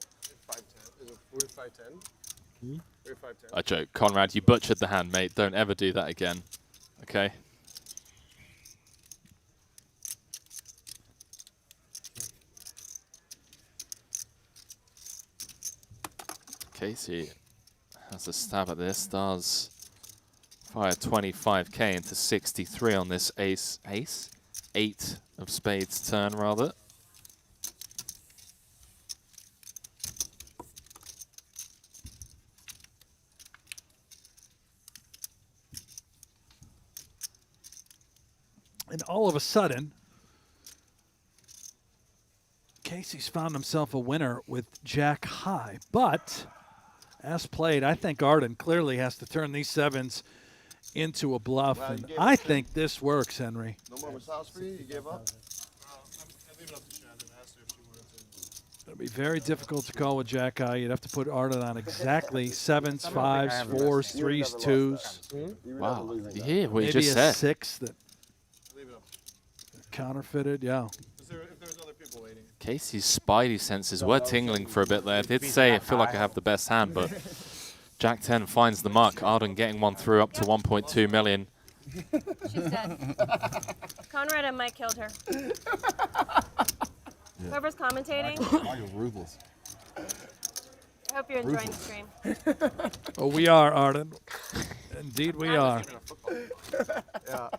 5-10. Is it 5-10? We're 5-10. I joke. Conrad, you butchered the hand, mate. Don't ever do that again. Okay? Casey has a stab at this. Does fire 25k into 63 on this ace? 8 of spades turn, rather. And all of a sudden, Casey's found himself a winner with Jack high. But as played, I think Arden clearly has to turn these 7s into a bluff. And I think this works, Henry. No more massage for you? You gave up? It'll be very difficult to call with Jack high. You'd have to put Arden on exactly 7s, 5s, 4s, 3s, 2s. Wow. Yeah, what you Maybe just a said. 6 that counterfeited, yeah. Casey's spidey senses were tingling for a bit there. I did say I feel like I have the best hand, but Jack 10 finds the muck. Arden getting one through up to 1.2 million. She's dead. Conrad and Mike killed her. Whoever's commentating, You're ruthless. I hope you're enjoying the stream. Oh, we are, Arden. Indeed, we are. Yeah.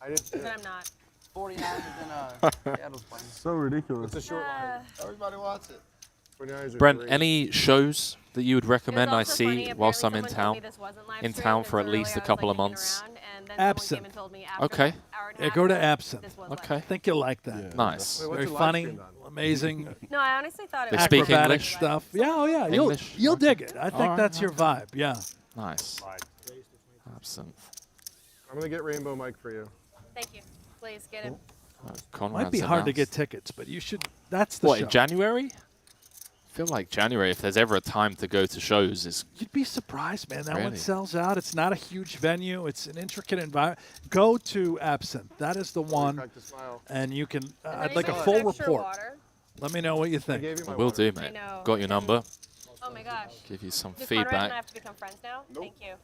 I did. But I'm not. 49ers and Seattle's playing. So ridiculous. It's a short line. Everybody wants it. 49ers are Brent, great. any shows that you would recommend I also funny, see whilst I'm in apparently someone town? told me this wasn't live In streamed, town and for at so least earlier a I was, couple like, of looking months. around, and then Absinthe. someone came and told me after Okay. an hour and a Yeah, half go to that Absinthe. this was Okay. I think you'll like that. Nice. Wait, what's Very your live funny, stream on? amazing, No, I honestly thought it They was speak acrobatic English? stuff. Yeah, oh yeah, English? you'll dig it. I think Alright, that's your vibe. Yeah. Nice. Absinthe. I'm going to get Rainbow Mike for you. Thank you. Please get him. Conrad's Might be hard to announced. get tickets, but you should. That's the What, show. in January? I feel like January, if there's ever a time to go to shows, is You'd be surprised, man. That one Really? sells out. It's not a huge venue. It's an intricate environment. Go to Absinthe. That is the one. Practice smile. And you can. Is I'd like a anyone full with extra report. water? Let me know what you I think. gave you my will water. do, I mate. know. Got your number. Oh my gosh. Give you some Do Conrad and I feedback. have to become friends now? Thank you.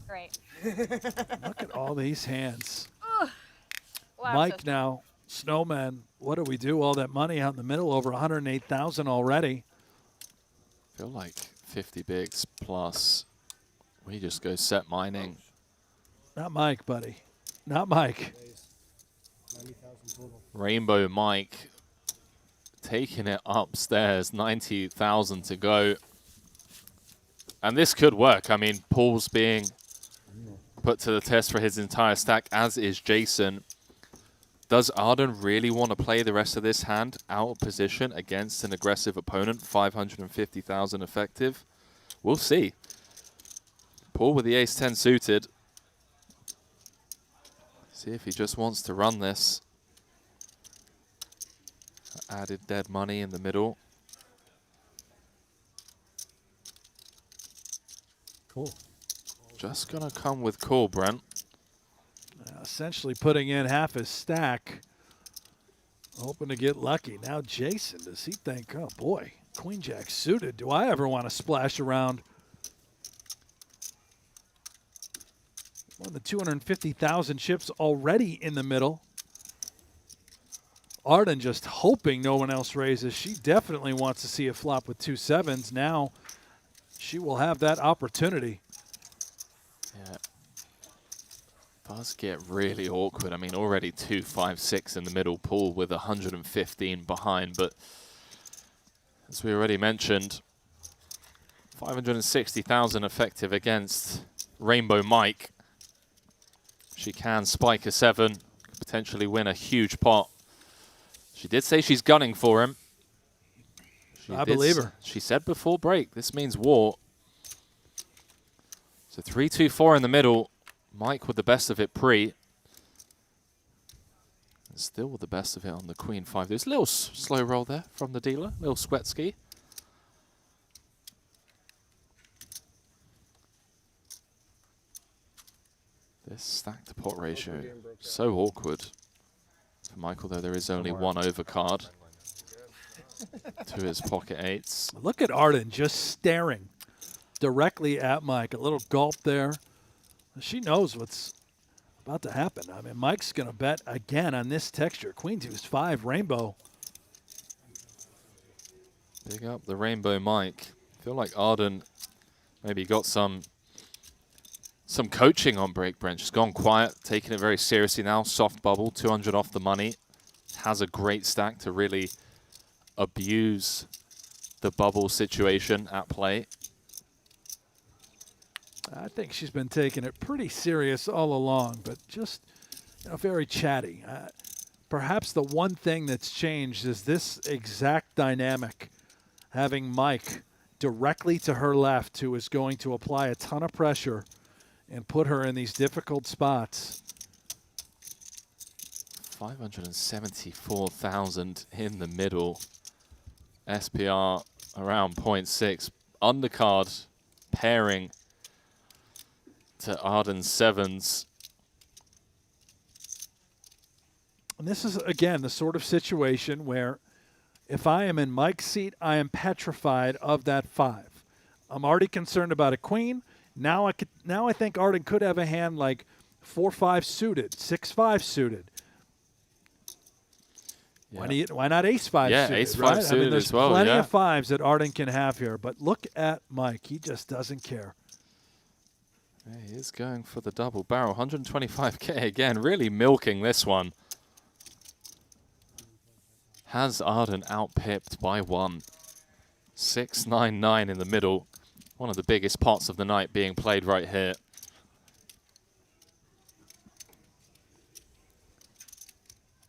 Great. Look at all these hands. Ugh. Wow, Mike so now, Snowman. What do we do? All that money out in the middle, over 108,000 already. Feel like 50 bigs plus. We just go set mining. Not Mike, buddy. Not Mike. Rainbow Mike taking it upstairs. 90,000 to go. And this could work. I mean, Paul's being put to the test for his entire stack, as is Jason. Does Arden really want to play the rest of this hand out of position against an aggressive opponent? 550,000 effective. We'll see. Paul with the ace-10 suited. See if he just wants to run this. Added dead money in the middle. Cool. Just going to come with call, Brent. Essentially putting in half his stack, hoping to get lucky. Now Jason, does he think, oh boy, Queen Jack suited, do I ever want to splash around more than 250,000 chips already in the middle? Arden just hoping no one else raises. She definitely wants to see a flop with 2 sevens. Now she will have that opportunity. Yeah. Does get really awkward. I mean, already 2, 5, 6 in the middle. Paul with 115 behind. But as we already mentioned, 560,000 effective against Rainbow Mike. She can spike a 7, potentially win a huge pot. She did say she's gunning for him. I believe her. She said before break, this means war. So 3, 2, 4 in the middle. Mike with the best of it pre. And still with the best of it on the Queen 5. There's a little slow roll there from the dealer. Little sweat ski. This stack to pot ratio, so awkward. For Michael, though, there is only one overcard to his pocket 8s. Look at Arden just staring directly at Mike. A little gulp there. She knows what's about to happen. I mean, Mike's going to bet again on this texture. Queen deuce 5, Rainbow. Big up the Rainbow Mike. I feel like Arden maybe got some coaching on break, Brent. She's gone quiet, taking it very seriously now. Soft bubble, 200 off the money. Has a great stack to really abuse the bubble situation at play. I think she's been taking it pretty serious all along, but just very chatty. Perhaps the one thing that's changed is this exact dynamic, having Mike directly to her left, who is going to apply a ton of pressure and put her in these difficult spots. 574,000 in the middle. SPR around 0.6. Undercard pairing to Arden 7s. And this is, again, the sort of situation where if I am in Mike's seat, I am petrified of that 5. I'm already concerned about a queen. Now I think Arden could have a hand like 4-5 suited, 6-5 suited. Yeah. Why not ace-5 yeah, suited? ace-5 right? suited there's as well. Plenty yeah. of 5s that Arden can have here, but look at Mike. He just doesn't care. Yeah, he is going for the double barrel. 125k again, really milking this one. Has Arden out-pipped by 1. 6-9-9 in the middle. One of the biggest pots of the night being played right here.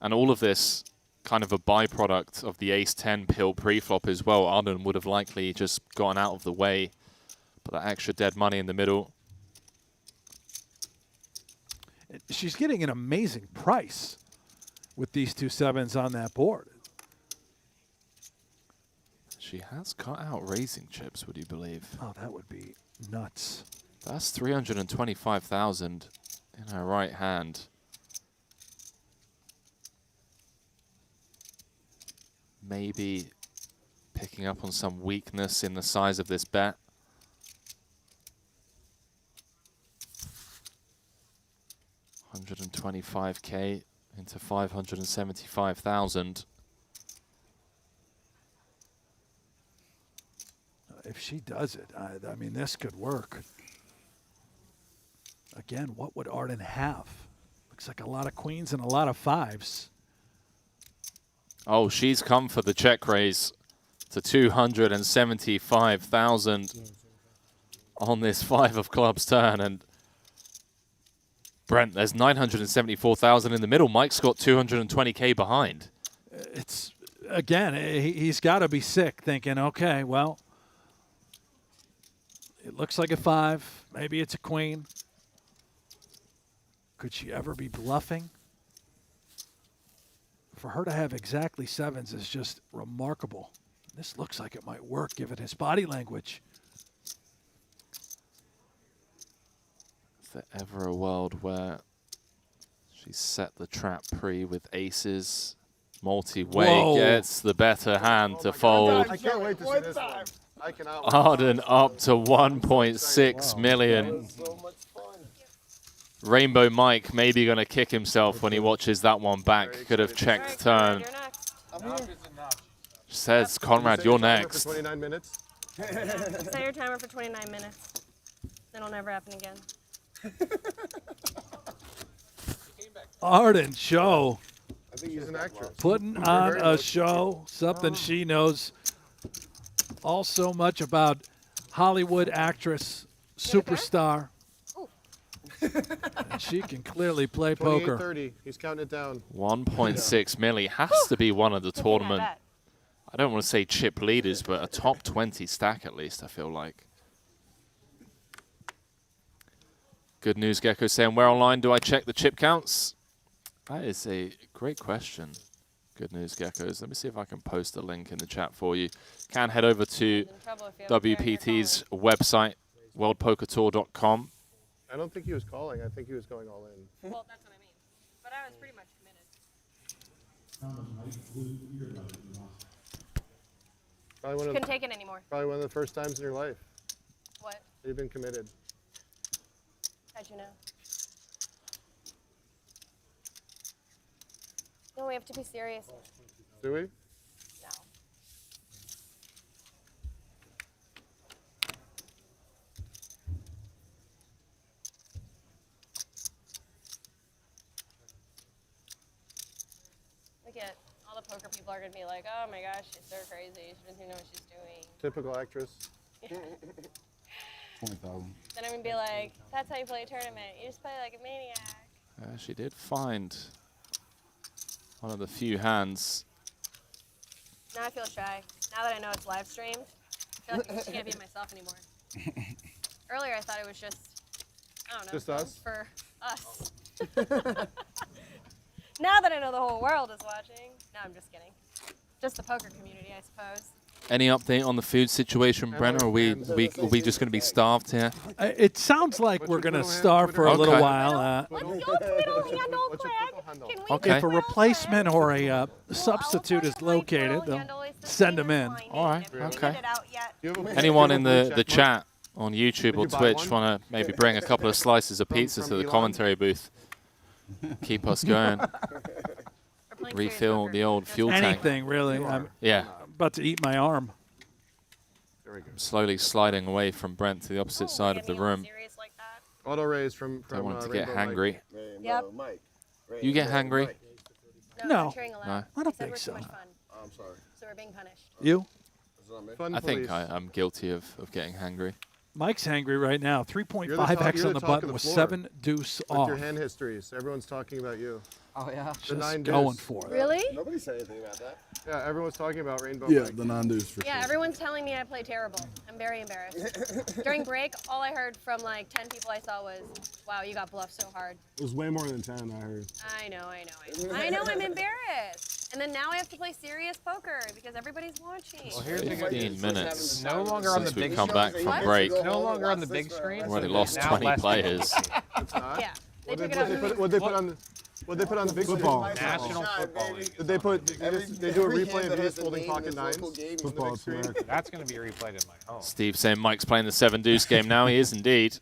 And all of this kind of a byproduct of the ace-10 pill pre-flop as well. Arden would have likely just gotten out of the way. But that extra dead money in the middle. She's getting an amazing price with these 2 sevens on that board. She has cut out raising chips, would you believe? Oh, that would be nuts. That's 325,000 in her right hand. Maybe picking up on some weakness in the size of this bet. $125k into 575,000. If she does it, I mean, this could work. Again, what would Arden have? Looks like a lot of queens and a lot of 5s. Oh, she's come for the check raise to 275,000. on this 5 of clubs turn. And Brent, there's 974,000 in the middle. Mike's got 220K behind. It's, again, he's got to be sick thinking, okay, well, it looks like a 5. Maybe it's a queen. Could she ever be bluffing? For her to have exactly 7s is just remarkable. This looks like it might work given his body language. Is there ever a world where she set the trap pre with aces? Multi-way gets the better hand to fold. I can't wait to see this one. I cannot wait. Arden up to 1.6 million. Rainbow Mike maybe going to kick himself when he watches that one back. Could have checked turn. Says Conrad, you're next. 29 minutes. Set your timer for 29 minutes. It'll never happen again. Arden show. I think he's an actress. Putting on a show, something she knows all so much about. Hollywood actress, superstar. And she can clearly play poker. 28:30. He's counting it down. 1.6 milli has to be one of the tournament. I don't want to say chip leaders, but a top 20 stack at least, I feel like. Good News Gecko saying, where online do I check the chip counts? That is a great question. Good News Geckos. Let me see if I can post a link in the chat for you. Can head over to WPT's website, worldpokertour.com. I don't think he was calling. I think he was going all in. Well, that's what I mean. But I was pretty much committed. Probably Couldn't take it anymore. Probably one of the first times in your life. What? You've been committed. How'd you know? No, we have to be serious. Do we? No. Look at all the poker people are gonna be like, oh my gosh, she's so crazy. She doesn't even know what she's doing. Typical actress. 20,000. Then I'm gonna be like, that's how you play a tournament. You just play like a maniac. She did find one of the few hands. Now I feel shy. Now that I know it's live streamed, I feel like I just can't be myself anymore. Earlier I thought it was just, I don't know. Just us? For us. Now that I know the whole world is watching. No, I'm just kidding. Just the poker community, I suppose. Any update on the food situation, Brenner? Are we just going to be starved here? It sounds like we're going to starve for a little while. Okay. If a replacement or a substitute is located, they'll send them in. All right. Okay. Anyone in the chat on YouTube or Twitch want to maybe bring a couple of slices of pizza to the commentary booth? Keep us going. Refill the old fuel tank. Anything, really. Yeah. I'm about to eat my arm. I'm slowly sliding away from Brent to the opposite side of the room. Auto raise from Don't want to get Rainbow hangry. Yep. You get hangry? No, No. I don't think so. I'm sorry. So we're being punished. You? I think I'm guilty of getting hangry. Mike's angry right now. You're 3.5x on the talk button of with floor. 7 deuce With off. your hand histories. Everyone's talking about you. Oh, yeah? The Just 9 going deuce. for it. Really? Nobody said anything about that. Yeah, everyone's talking about Rainbow Yeah, Mike. the non-deuce for Yeah, sure. everyone's telling me I play terrible. I'm very embarrassed. During break, all I heard from like 10 people I saw was, wow, you got bluffed so hard. It was way more than 10, I heard. I know, I'm embarrassed. And then now I have to play serious poker because everybody's watching. Well, here's the good 15 news. minutes No longer on the since we've big come back screen. from break. No longer on the big screen. Already so lost now 20 less players. It's not. Yeah, they What took it they out. put on the What they put on the big Football. screen? National Football League. Did they put? They do a replay of you just holding pocket nines. Football, it's America. That's going to be replayed in my home. Steve saying Mike's playing the 7 deuce game now. He is indeed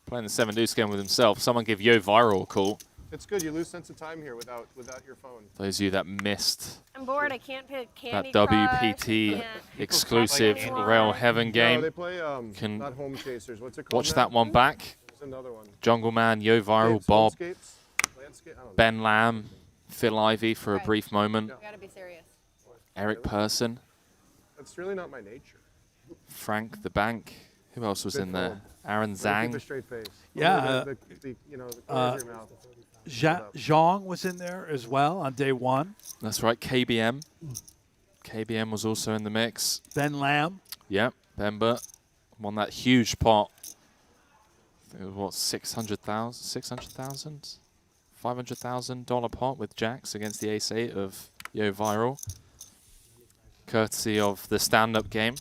playing the 7 deuce game with himself. Someone give Yo Viral a call. It's good. You lose sense of time here without your phone. Those of you that missed I'm bored. I can't pick Candy that Crush. WPT Yeah. exclusive Anyone. Rail Heaven No, game, they play can not Home Chasers. What's it called? watch now? that one back. There's another one. Jungle Man, Yo Viral, Landscapes? Bob, Landscape? I don't know. Ben Lamb, Phil Ivey for a Right. brief moment, You gotta be serious. Eric Person, That's really not my nature. Frank the Bank, Who else was in there? Fold. Aaron Keep Zhang. a straight face. Yeah, You know, the corner of your mouth. Zhang was in there as well on day one. That's right, KBM. KBM was also in the mix. Ben Lamb. Yep, Bemba won that huge pot. I think it was what, 600,000, $500,000 pot with jacks against the ace-8 of Yo Viral, courtesy of the stand-up game,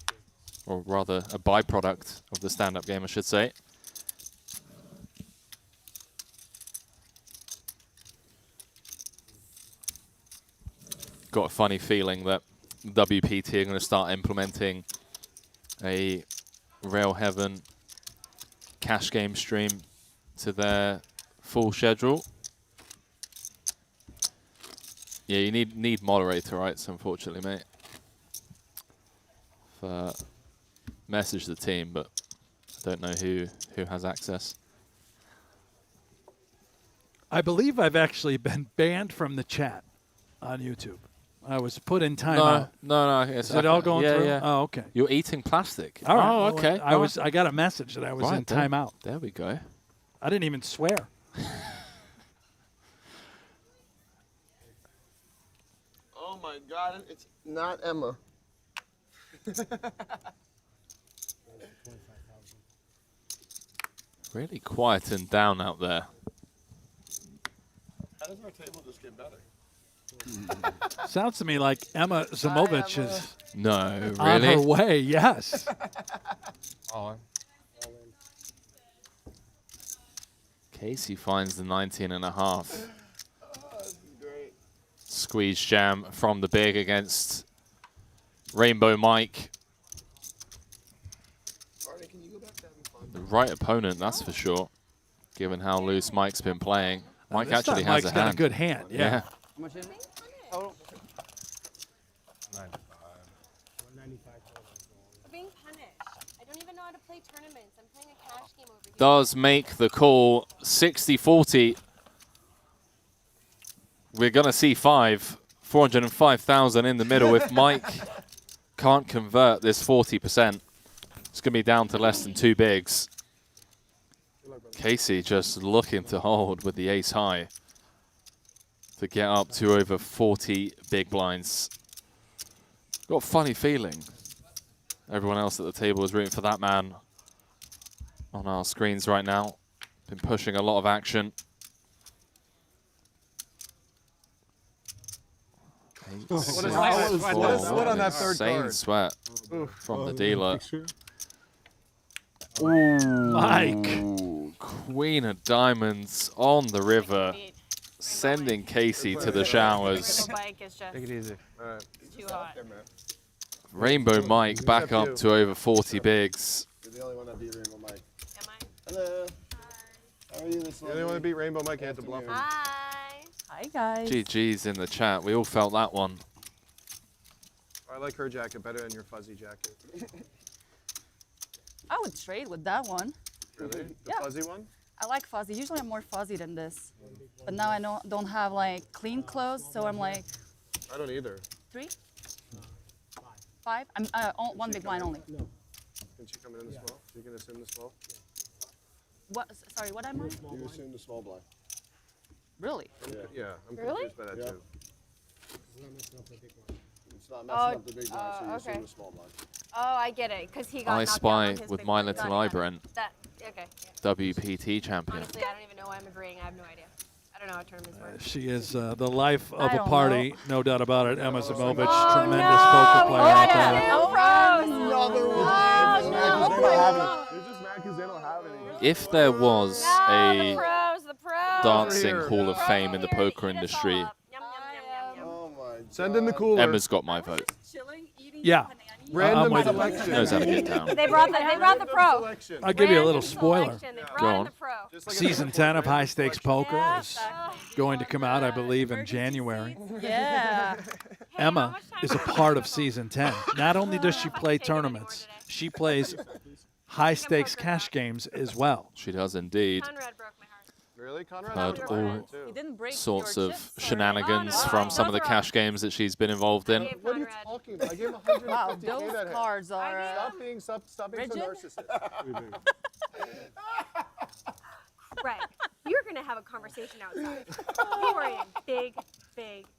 or rather a byproduct of the stand-up game, I should say. Got a funny feeling that WPT are going to start implementing a Rail Heaven cash game stream to their full schedule. Yeah, you need moderator rights, unfortunately, mate. Message the team, but I don't know who has access. I believe I've actually been banned from the chat on YouTube. I was put in timeout. No. Is it all going through? Yeah. Oh, okay. You're eating plastic. All right. Oh, Well, okay. I got a message that I was in timeout. There we go. I didn't even swear. Oh my God! It's not Emma. Really quietened down out there. How does our table just get better? Sounds to me like Emma Zamovich is No, on really? her way. Yes. Casey finds the 19.5. Squeeze jam from the big against Rainbow Mike. The right opponent, that's for sure, given how loose Mike's been playing. Mike This actually time has Mike's a got hand. a good hand, yeah. How much is it? Total? 95. 195 total. I'm being punished. I don't even know how to play tournaments. I'm playing a cash game over here. Does make the call 60-40. We're going to see 405,000 in the middle if Mike can't convert this 40%. It's going to be down to less than 2 bigs. Casey just looking to hold with the ace high to get up to over 40 big blinds. Got a funny feeling everyone else at the table is rooting for that man on our screens right now. Been pushing a lot of action. What on that third Insane card? sweat Oof. from the dealer. Mike. Queen of diamonds on the river, sending Casey to the showers. Bike is just Take it easy. All right. too hot. Rainbow Mike back up to over 40 bigs. You're the only one that beat Rainbow Mike. Am I? Hello. How are you this morning? The only one that beat Rainbow Mike had to bluff him. Hi. Hi, guys. GG's in the chat. We all felt that one. I like her jacket better than your fuzzy jacket. I would trade with that one. Really? The Yeah. fuzzy one? I like fuzzy. Usually I'm more fuzzy than this. But now I don't have like clean clothes, so I'm like I don't either. 3? 5? I'm one big blind only. Can she come in the small? You can assume the small? What? Sorry, what am I? You assume the small blind. Really? Yeah, I'm Really? confused by that too. It's not Oh, messing up the big blind, so you okay. assume the small blind. Oh, I get it. Because he got I knocked Spy down on his with big My blind. Little Got it, Eye got it. Brent. That, okay. WPT champion. Honestly, I don't even know why I'm agreeing. I have no idea. I don't know how tournaments work. She is the life of I a don't party, no doubt about it. Emma Zamovich, Oh, tremendous poker player out there. They're just mad because they don't have any. If there was a the pros. dancing hall of fame in the poker industry, Send in the cooler. Emma's got my vote. Yeah. Random with you. selection. Knows how to get down. They brought the pro. I'll give you a little spoiler. Go on. Season 10 of High Stakes Poker is going to come out, I believe, in January. Yeah. Emma is a part of Season 10. Not only does she play tournaments, she plays high stakes cash games as well. She does indeed. Really? Really, Conrad? Heard That was all mine, too. He didn't break sorts your of chips, sorry. shenanigans Oh, no. from some of the Those are- cash games that she's been involved in. What are you talking about? I gave him 150K Wow, that those hit. cards are. Stop being so rigid? narcissist. Right. You're gonna have a conversation outside. You are in big.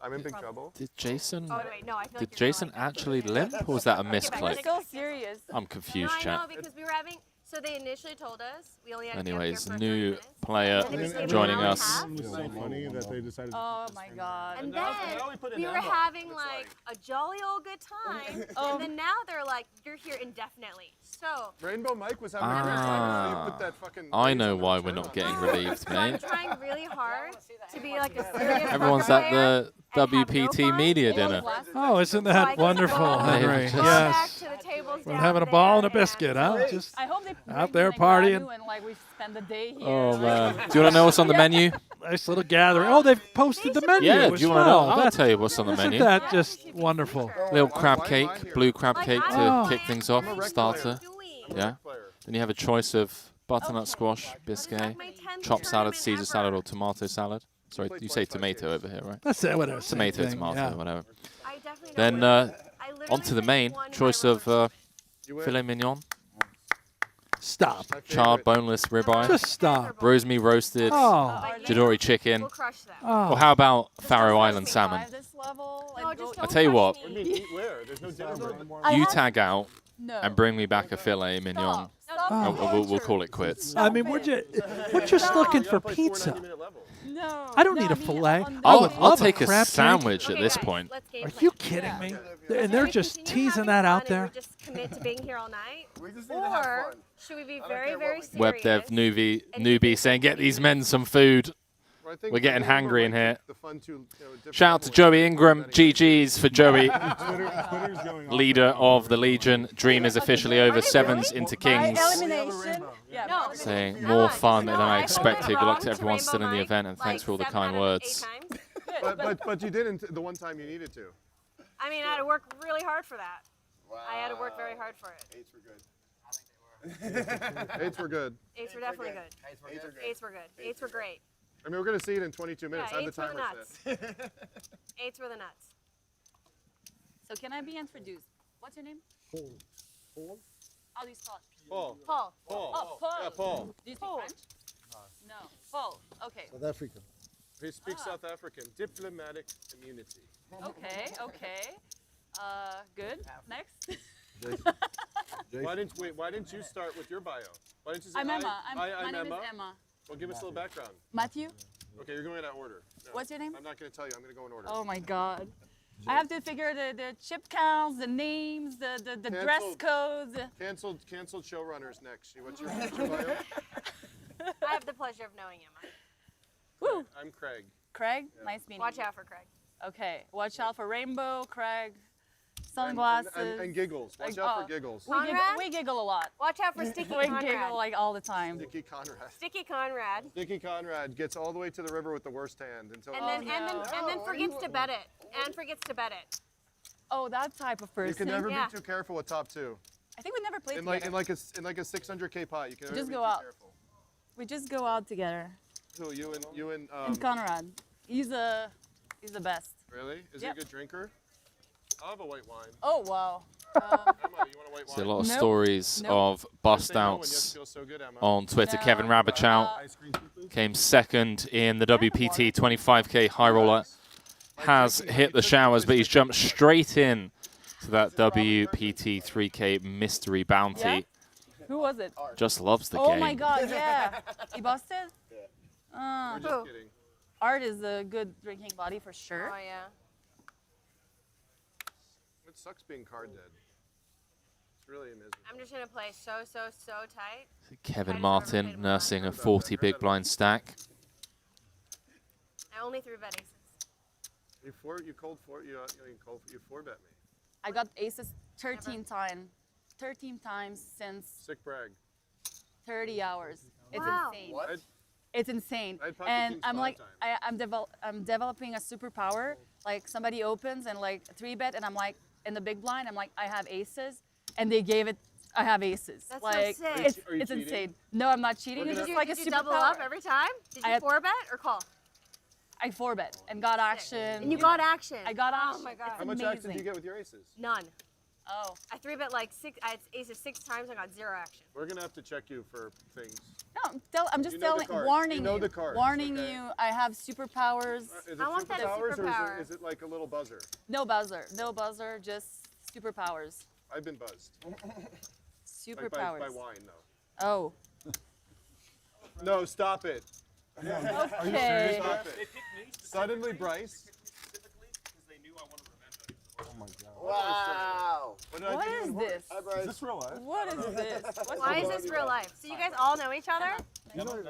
I'm in big trouble. Did Jason? Oh wait, no, I feel Did like you're Jason actually limp, or was that a misclick? It's so serious. I'm confused, No, I chat. know because we were having. So they initially told us we only had to be up here Anyways, for 30 new minutes. player And then we stayed joining an hour and a us. half. It was so funny that they decided. Oh my god. And then we were having like a jolly old good time, and then now they're like, "You're here indefinitely." So Rainbow Mike was having a great time. So you put that fucking. I know why we're not getting relieved, I'm mate. trying really hard to be like a serious Everyone's at the WPT media dinner. Oh, isn't that wonderful, Henry? Yes. We're having a ball and a biscuit, huh? Just I hope they out there bring partying. Manu and like we spend the day here. Oh man, do you want to know what's on the menu? Nice little gathering. Oh, they've posted the menu. Yeah, as do you want to know? well. I'll That's- tell you what's on the isn't menu. that just wonderful? Little crab cake, blue crab cake to Oh. kick things off, starter. Yeah. Then you have a choice of butternut squash, biscuit, chopped salad, Caesar salad, or tomato salad. Sorry, you say tomato over here, right? That's it, whatever, same Tomato, thing, tomato, yeah. whatever. Then on to the main. Choice of filet mignon. Stop. Charred boneless ribeye. Just stop. Rosemary roasted. Oh. Jadori chicken. Oh. Or how about Faroe Island salmon? I tell you what, What do you mean, eat where? There's no dinner. you tag out No. and bring me back a filet mignon. And we'll call it quits. I mean, we're just looking for pizza. No. I don't need a fillet. I I'll would love take a crab cake. sandwich at this point. Are you kidding me? And they're just teasing that out there. Just commit to being here all night, or should we be very serious? Web dev newbie saying, get these men some food. We're getting hangry in here. Shout out to Joey Ingram. GG's for Joey. Leader of the Legion. Dream is officially over. Sevens into Kings. Elimination. Yeah. Saying more fun than I expected. Good luck to everyone still in the event, and thanks for all the kind words. But you didn't the one time you needed to. I mean, I had to work really hard for that. I had to work very hard for it. Eights were good. Eights were good. Eights were definitely good. Eights were good. Eights were great. I mean, we're going to see it in 22 minutes. Yeah, I have eights the were the timer nuts. set. Eights were the nuts. So can I be introduced? What's your name? Paul. Paul? How do you spell it? Paul. Paul. Paul. Oh, Paul. Yeah, Paul. Do you speak French? No. Paul. Okay. South African. He speaks South African. Diplomatic immunity. Okay. Okay. Good. Next. Why didn't you start with your bio? Why didn't you say I'm hi? Emma. Hi, My I'm name Emma. is Emma. Well, give us a little background. Matthew. Okay, you're going in that order. No, What's your name? I'm not going to tell you. I'm going to go in order. Oh my God. I have to figure the chip counts, the names, the dress codes. Canceled showrunners next. What's your bio? I have the pleasure of knowing Emma. Woo. I'm Craig. Craig, nice meeting Watch you. out for Craig. Okay, watch out for Rainbow, Craig, sunglasses. And giggles. Watch out for giggles. We giggle a lot. Watch out for Sticky We Conrad. giggle like all the time. Sticky Conrad. Sticky Conrad. Sticky Conrad gets all the way to the river with the worst hand until. And then forgets to bet it. And forgets to bet it. Oh, that type of person. You can never be too careful with top two. I think we never played In together. like a 600K pot, you can never just be go too out. careful. We just go out together. Who you and And Conrad, he's the best. Really? Is he a good drinker? I'll have a white wine. Oh wow. Emma, you want a white See a wine? lot of stories of bust outs on Twitter. Kevin Rabichow came second in the WPT 25K high roller. Has hit the showers, but he's jumped straight in to that WPT 3K mystery bounty. Yeah? Who was it? Just loves the Oh game. my God, yeah. He busted? We're just kidding. Art is a good drinking buddy for sure. Oh yeah. It sucks being card dead. It's really amazing. I'm just gonna play so tight. Kevin Martin nursing a 40 big blind stack. I only threw bet aces. You four bet me. I got aces 13 times. 13 times since Sick brag. 30 hours. It's Wow. insane. What? It's insane. I'd pocket And kings I'm 5 like, times. I'm developing a superpower. Like somebody opens and like 3-bet, and I'm like in the big blind. I'm like, I have aces, and they gave it. I have aces. That's so like sick. it's Are you cheating? insane. No, I'm not cheating. It's just like a did superpower. you double up every time? Did you 4-bet or call? I 4-bet and got action. And you got action. I got action. Oh my god. How much action do you get with your aces? None. Oh. I 3-bet like 6. I had aces 6 times. I got 0 action. We're gonna have to check you for things. No, I'm just You know the telling, cards. warning You know the cards, warning okay. you. I have superpowers. Is it I want that superpowers or superpower. is it like a little buzzer? No buzzer, just superpowers. I've been buzzed. Superpowers. By wine, though. Oh. No, stop it. Okay. Are you serious? Stop it. Suddenly, Bryce. Oh my god. Wow. What is this? Hi, Bryce. Is this real life? What is this? Why is this real life? So you guys all know each other?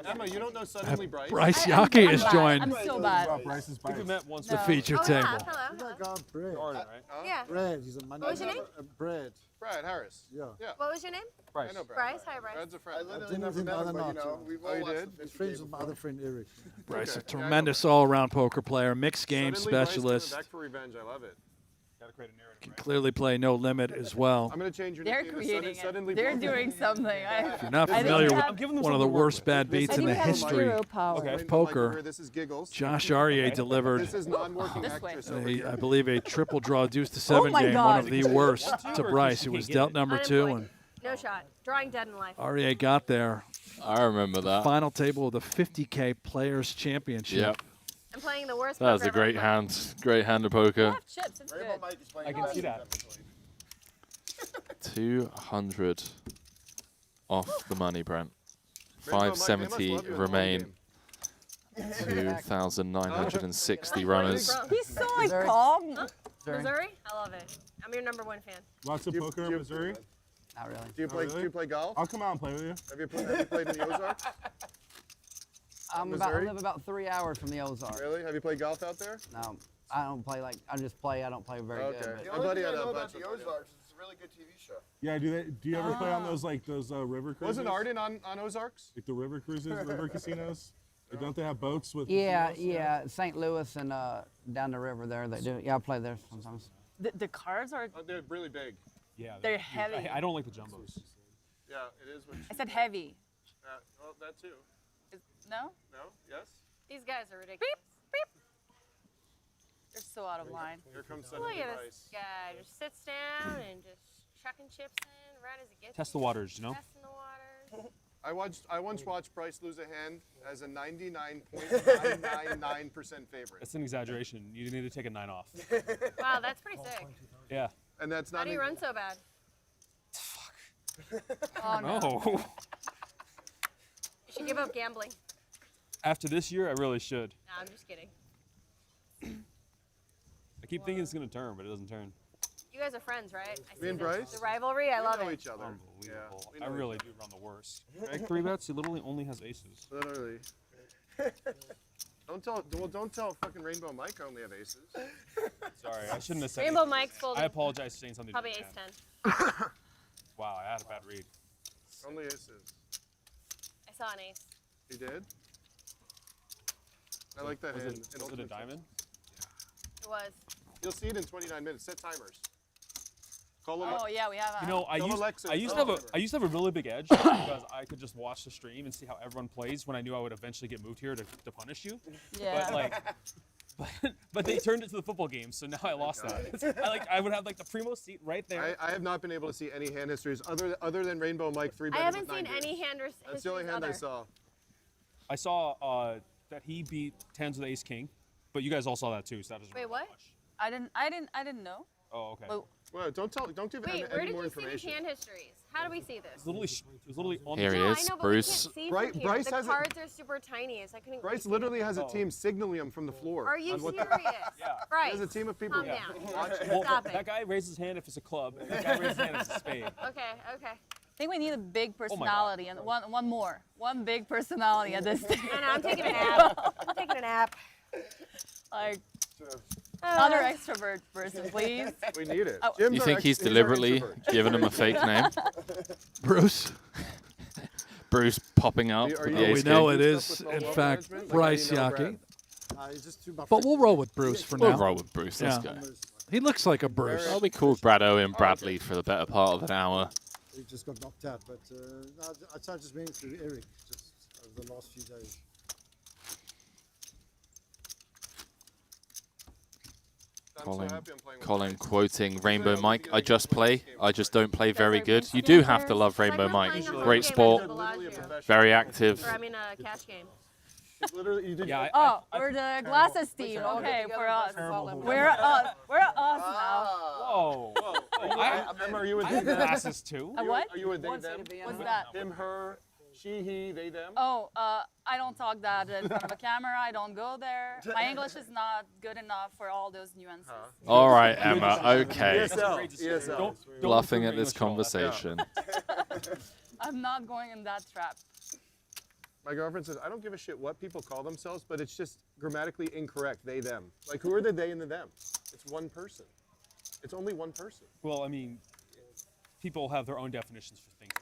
Emma, you don't know Suddenly Bryce? Bryce Yake has bad. joined I'm so bad. Bryce's We met once. the feature Oh, table. yeah. Hello. Oh my god, Brad. Right? Yeah. Brad, he's a man. What was your name? Brad. Brad Harris. Yeah. What was your name? I know Brad. Bryce. Hi, Bryce. Brad's a friend. I literally never met him, but you know, we've all you watched did? the He's 50K friends with my before. other friend Eric. Bryce, a Okay. tremendous all-around poker player, mixed game Suddenly Bryce specialist. coming back for revenge. I love it. Gotta create a narrative. Can clearly play no limit as well. I'm gonna change your They're nickname to creating Suddenly it. They're Bryce. doing something. If you're not I think familiar we with have- one of the worst bad beats in the think we have history zero power. Okay. of poker, This is Giggles. Josh Aryeh delivered This is non-working This way. actress over here. I believe a triple draw deuce to 7 my game, God. one of the worst to Bryce, who was dealt number 2, and No shot. Drawing dead in life. Aryeh got there. I remember that. Final table of the 50K Players Championship. Yep. I'm playing the worst. That was poker a great ever. hand. Great hand of poker. have chips. It's Rainbow good. Mike is playing I can see that. 200 off the money, Brent. Rainbow Mike, they must 570 love you in the remain. game. 2,960 runners. He's so like calm. Missouri? I love it. I'm your #1 fan. Lots of poker in Missouri. Not really. Do you play? Do you play golf? I'll come out and play with you. Have you played in the Ozarks? I Missouri? live about 3 hours from the Ozarks. Really? Have you played golf out there? No, I don't play like I just play. I don't play very Okay. good. The My only buddy thing I had a know bunch about the of Ozarks is it's a really good TV show. Yeah, do you ever play on those river cruises? Wasn't Arden on Ozarks? Like the river cruises, river casinos? Like, don't they have boats with? Yeah, casinos? yeah, St. Louis and down the river there. They do. Yeah, I play there sometimes. The cards are Oh, they're really big. Yeah. they're heavy. I don't like the jumbos. Yeah, it is. What I said heavy. well, that too. No? No? Yes? These guys are ridiculous. They're so out of line. Here comes Look Suddenly at Bryce. this guy. Just sits down and just chucking chips in right as it gets. Test the waters, you know? Testing the waters. I once watched Bryce lose a hand as a 99.999% favorite. That's an exaggeration. You need to take a 9 off. Wow, that's pretty sick. Yeah. And that's How not do you even- run so bad? Oh no. No. You should give up gambling. After this year, I really should. No, I'm just kidding. I keep thinking it's going to turn, but it doesn't turn. You guys are friends, right? I see Me and the- Bryce? The rivalry, I love know it. each other. Unbelievable. we I know really each do run the worst. Greg 3 bets, he literally only has aces. Literally. Don't tell fucking Rainbow Mike I only have aces. Sorry, I shouldn't have said Rainbow anything. Mike's folding. I apologize for saying something. Probably to ace Dan. 10. Wow, I had a bad read. Only aces. I saw an ace. You did? I like that Was hand. it, was it a diamond? It was. You'll see it in 29 minutes. Set timers. Call Oh yeah, we have a. You know, Tell Alexa I used it's to over. have a really big edge because I could just watch the stream and see how everyone plays when I knew I would eventually get moved here to punish you. Yeah. But like, but they turned it to the football game, so now I lost that. I would have like the primo seat right there. I have not been able to see any hand histories other than Rainbow Mike 3 I betting haven't with seen 9 any bigs. hand That's the only hand I other. saw. I saw that he beat tens with ace king, but you guys all saw that too, so that doesn't Wait, really what? matter I didn't know. much. Oh, okay. Well, Well, don't give wait, any where did more you see these information. hand histories? How do we see this? It was literally on Here the he No, is, I know, but Bruce. we can't see Bryce- from here. Bryce The has it- cards are super tiny, so I couldn't. Bryce see literally has a Oh. team signaling him from the floor. Are you on what serious? Yeah. Bryce, He has a team of people calm down. watching. Well, Stop that it. guy raises his hand if it's a club, and that guy raises his hand if it's a spade. Okay, okay. I think we need a big Oh my God. personality and one big personality at this stage. No, I'm taking a nap. I'm taking a nap. Like another extrovert person, please. We need it. Oh. Jim's You our think he's he's our deliberately introvert. giving him a fake name? Bruce. Bruce popping up Are with you- the Oh, ace We know king. it Stuff is, with in low fact, management? Bryce Like, how do you know Yake. It's just too much. But we'll roll with Bruce for We'll now. roll with Bruce. Let's Yeah. go. He looks like a Bruce. I'll be called Brado and Bradley for the better part of an hour. We just got knocked out, but no, I tried just waiting through Eric just over the last few days. Colin quoting Rainbow Mike. I just play. I just don't play very good. You do have to love Rainbow Mike. Great sport. Very active. Or I mean a cash game. We're the glasses team. Okay, for us. We're us. We're us now. Whoa. Are you a glasses too? A what? Are you a they, them? What's that? Him, her, she, he, they, them? Oh, I don't talk that in front of a camera. I don't go there. My English is not good enough for all those nuances. All right, Emma. Okay. ESL. Bluffing at this conversation. I'm not going in that trap. My girlfriend says, I don't give a shit what people call themselves, but it's just grammatically incorrect, they, them. Like, who are the they and the them? It's one person. It's only one person. Well, I mean, people have their own definitions for things.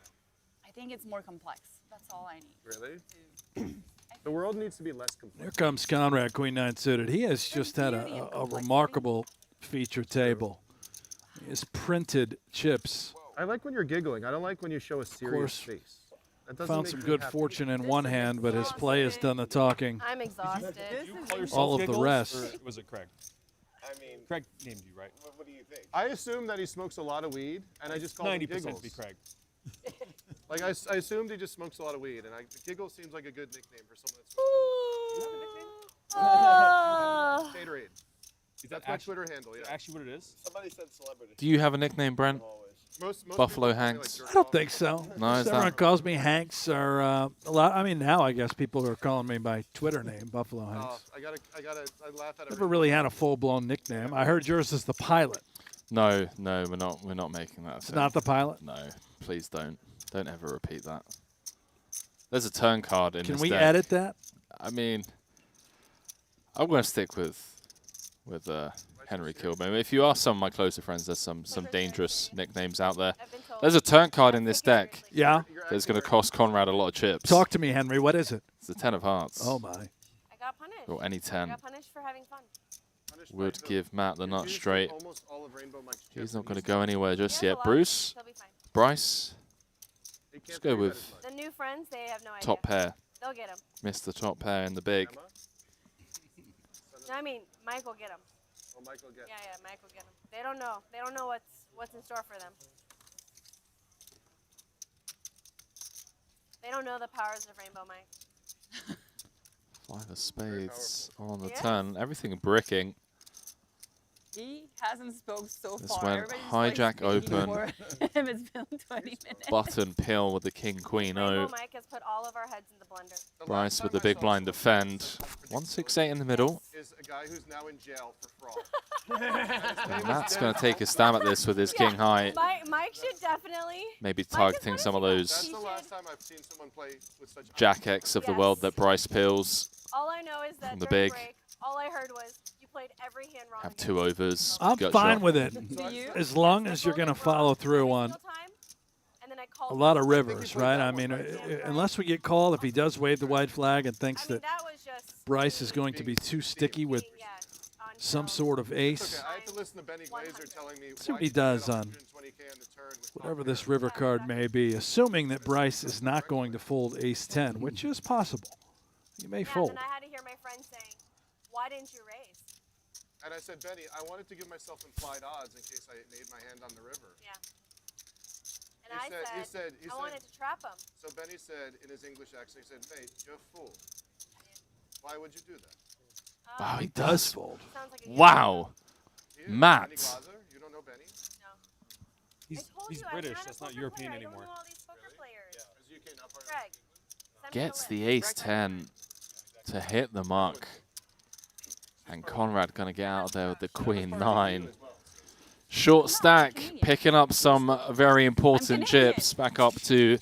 I think it's more complex. That's all I need. Really? The world needs to be less complex. Here comes Conrad, Queen 9 suited. He has just had a remarkable feature table. His printed chips. I like when you're giggling. I don't like when you show a serious face. That doesn't Found make some me good happy. fortune in one hand, but his play has done the talking. I'm exhausted. All of the Giggles, rest. or was it Craig? I mean, Craig named you, right? What do you think? I assume that he smokes a lot of weed, and I just call him 90% Giggles. be Craig. Like, I assumed he just smokes a lot of weed, and Giggles seems like a good nickname for someone that smokes. You have a nickname? Gatorade. That's my Twitter handle, yeah. Actually what it is? Somebody said celebrity. Do you have a nickname, Brent? Most Buffalo people call me, Hanks. like, I don't think so. No, is Everyone that? calls me Hanks or a lot. I mean, now I guess people are calling me by Twitter name, Buffalo Hanks. I laugh at it. Never really had a full-blown nickname. I heard yours is the Pilot. No, we're not making that. It's not the Pilot? No, please don't. Don't ever repeat that. There's a turn card in Can this we deck. edit that? I mean, I'm going to stick with Henry Kilburn. If you ask some of my closer friends, there's some dangerous nicknames out there. There's a turn card in this deck. Yeah. That's going to cost Conrad a lot of chips. Talk to me, Henry. What is it? It's the 10 of hearts. Oh, my. I got punished. Or any 10. I got punished for having fun. Would give Matt the nut straight. Almost all of Rainbow Mike's chips. He's not going to go anywhere just Yeah, yet. a lot. Bruce, They'll be fine. Bryce, let's go with The new friends, they have no idea. top pair. They'll get them. Missed the top pair in the big. No, I mean, Mike will get them. Oh, Mike will get Yeah, Mike will get them. They don't know. They don't know what's in store for them. They don't know the powers of Rainbow Mike. 5 of spades on the Yes. turn. Everything bricking. He hasn't spoke so This far. went Everybody's, hijack like, speaking open. for him. It's been 20 minutes. Button pill with the king queen Rainbow O. Mike has put all of our heads in the blender. Bryce with the big blind defend. 168 in the middle. Is a guy who's now in jail for fraud. And Matt's going to take a stab at this with his king high. Mike should definitely. Maybe targeting some of those That's the last time I've seen someone play with such Jack X of the world that Bryce pills. All I know is that From the during big. break, all I heard was you played every hand wrong. Have 2 overs. I'm gut fine shot. with it. As long as you're going to follow through on a lot of rivers, right? I mean, unless we get called, if he does wave the white flag and thinks that Bryce is going to be too sticky with some sort of ace, I have to listen to Benny Glazer telling me see what he does on whatever this river card may be, assuming that Bryce is not going to fold ace-10, which is possible. He may fold. And I had to hear my friend saying, "Why didn't you raise?" And I said, Benny, I wanted to give myself implied odds in case I made my hand on the river. Yeah. And I said, I wanted to trap him. So Benny said in his English accent, he said, mate, you're a fool. Why would you do that? Wow, he does fold. Wow. Matt. Benny Glazer? You don't know Benny? He's British. That's not European anymore. Gets the ace-10 to hit the mark. And Conrad going to get out there with the queen-9. Short stack, picking up some very important chips back up to,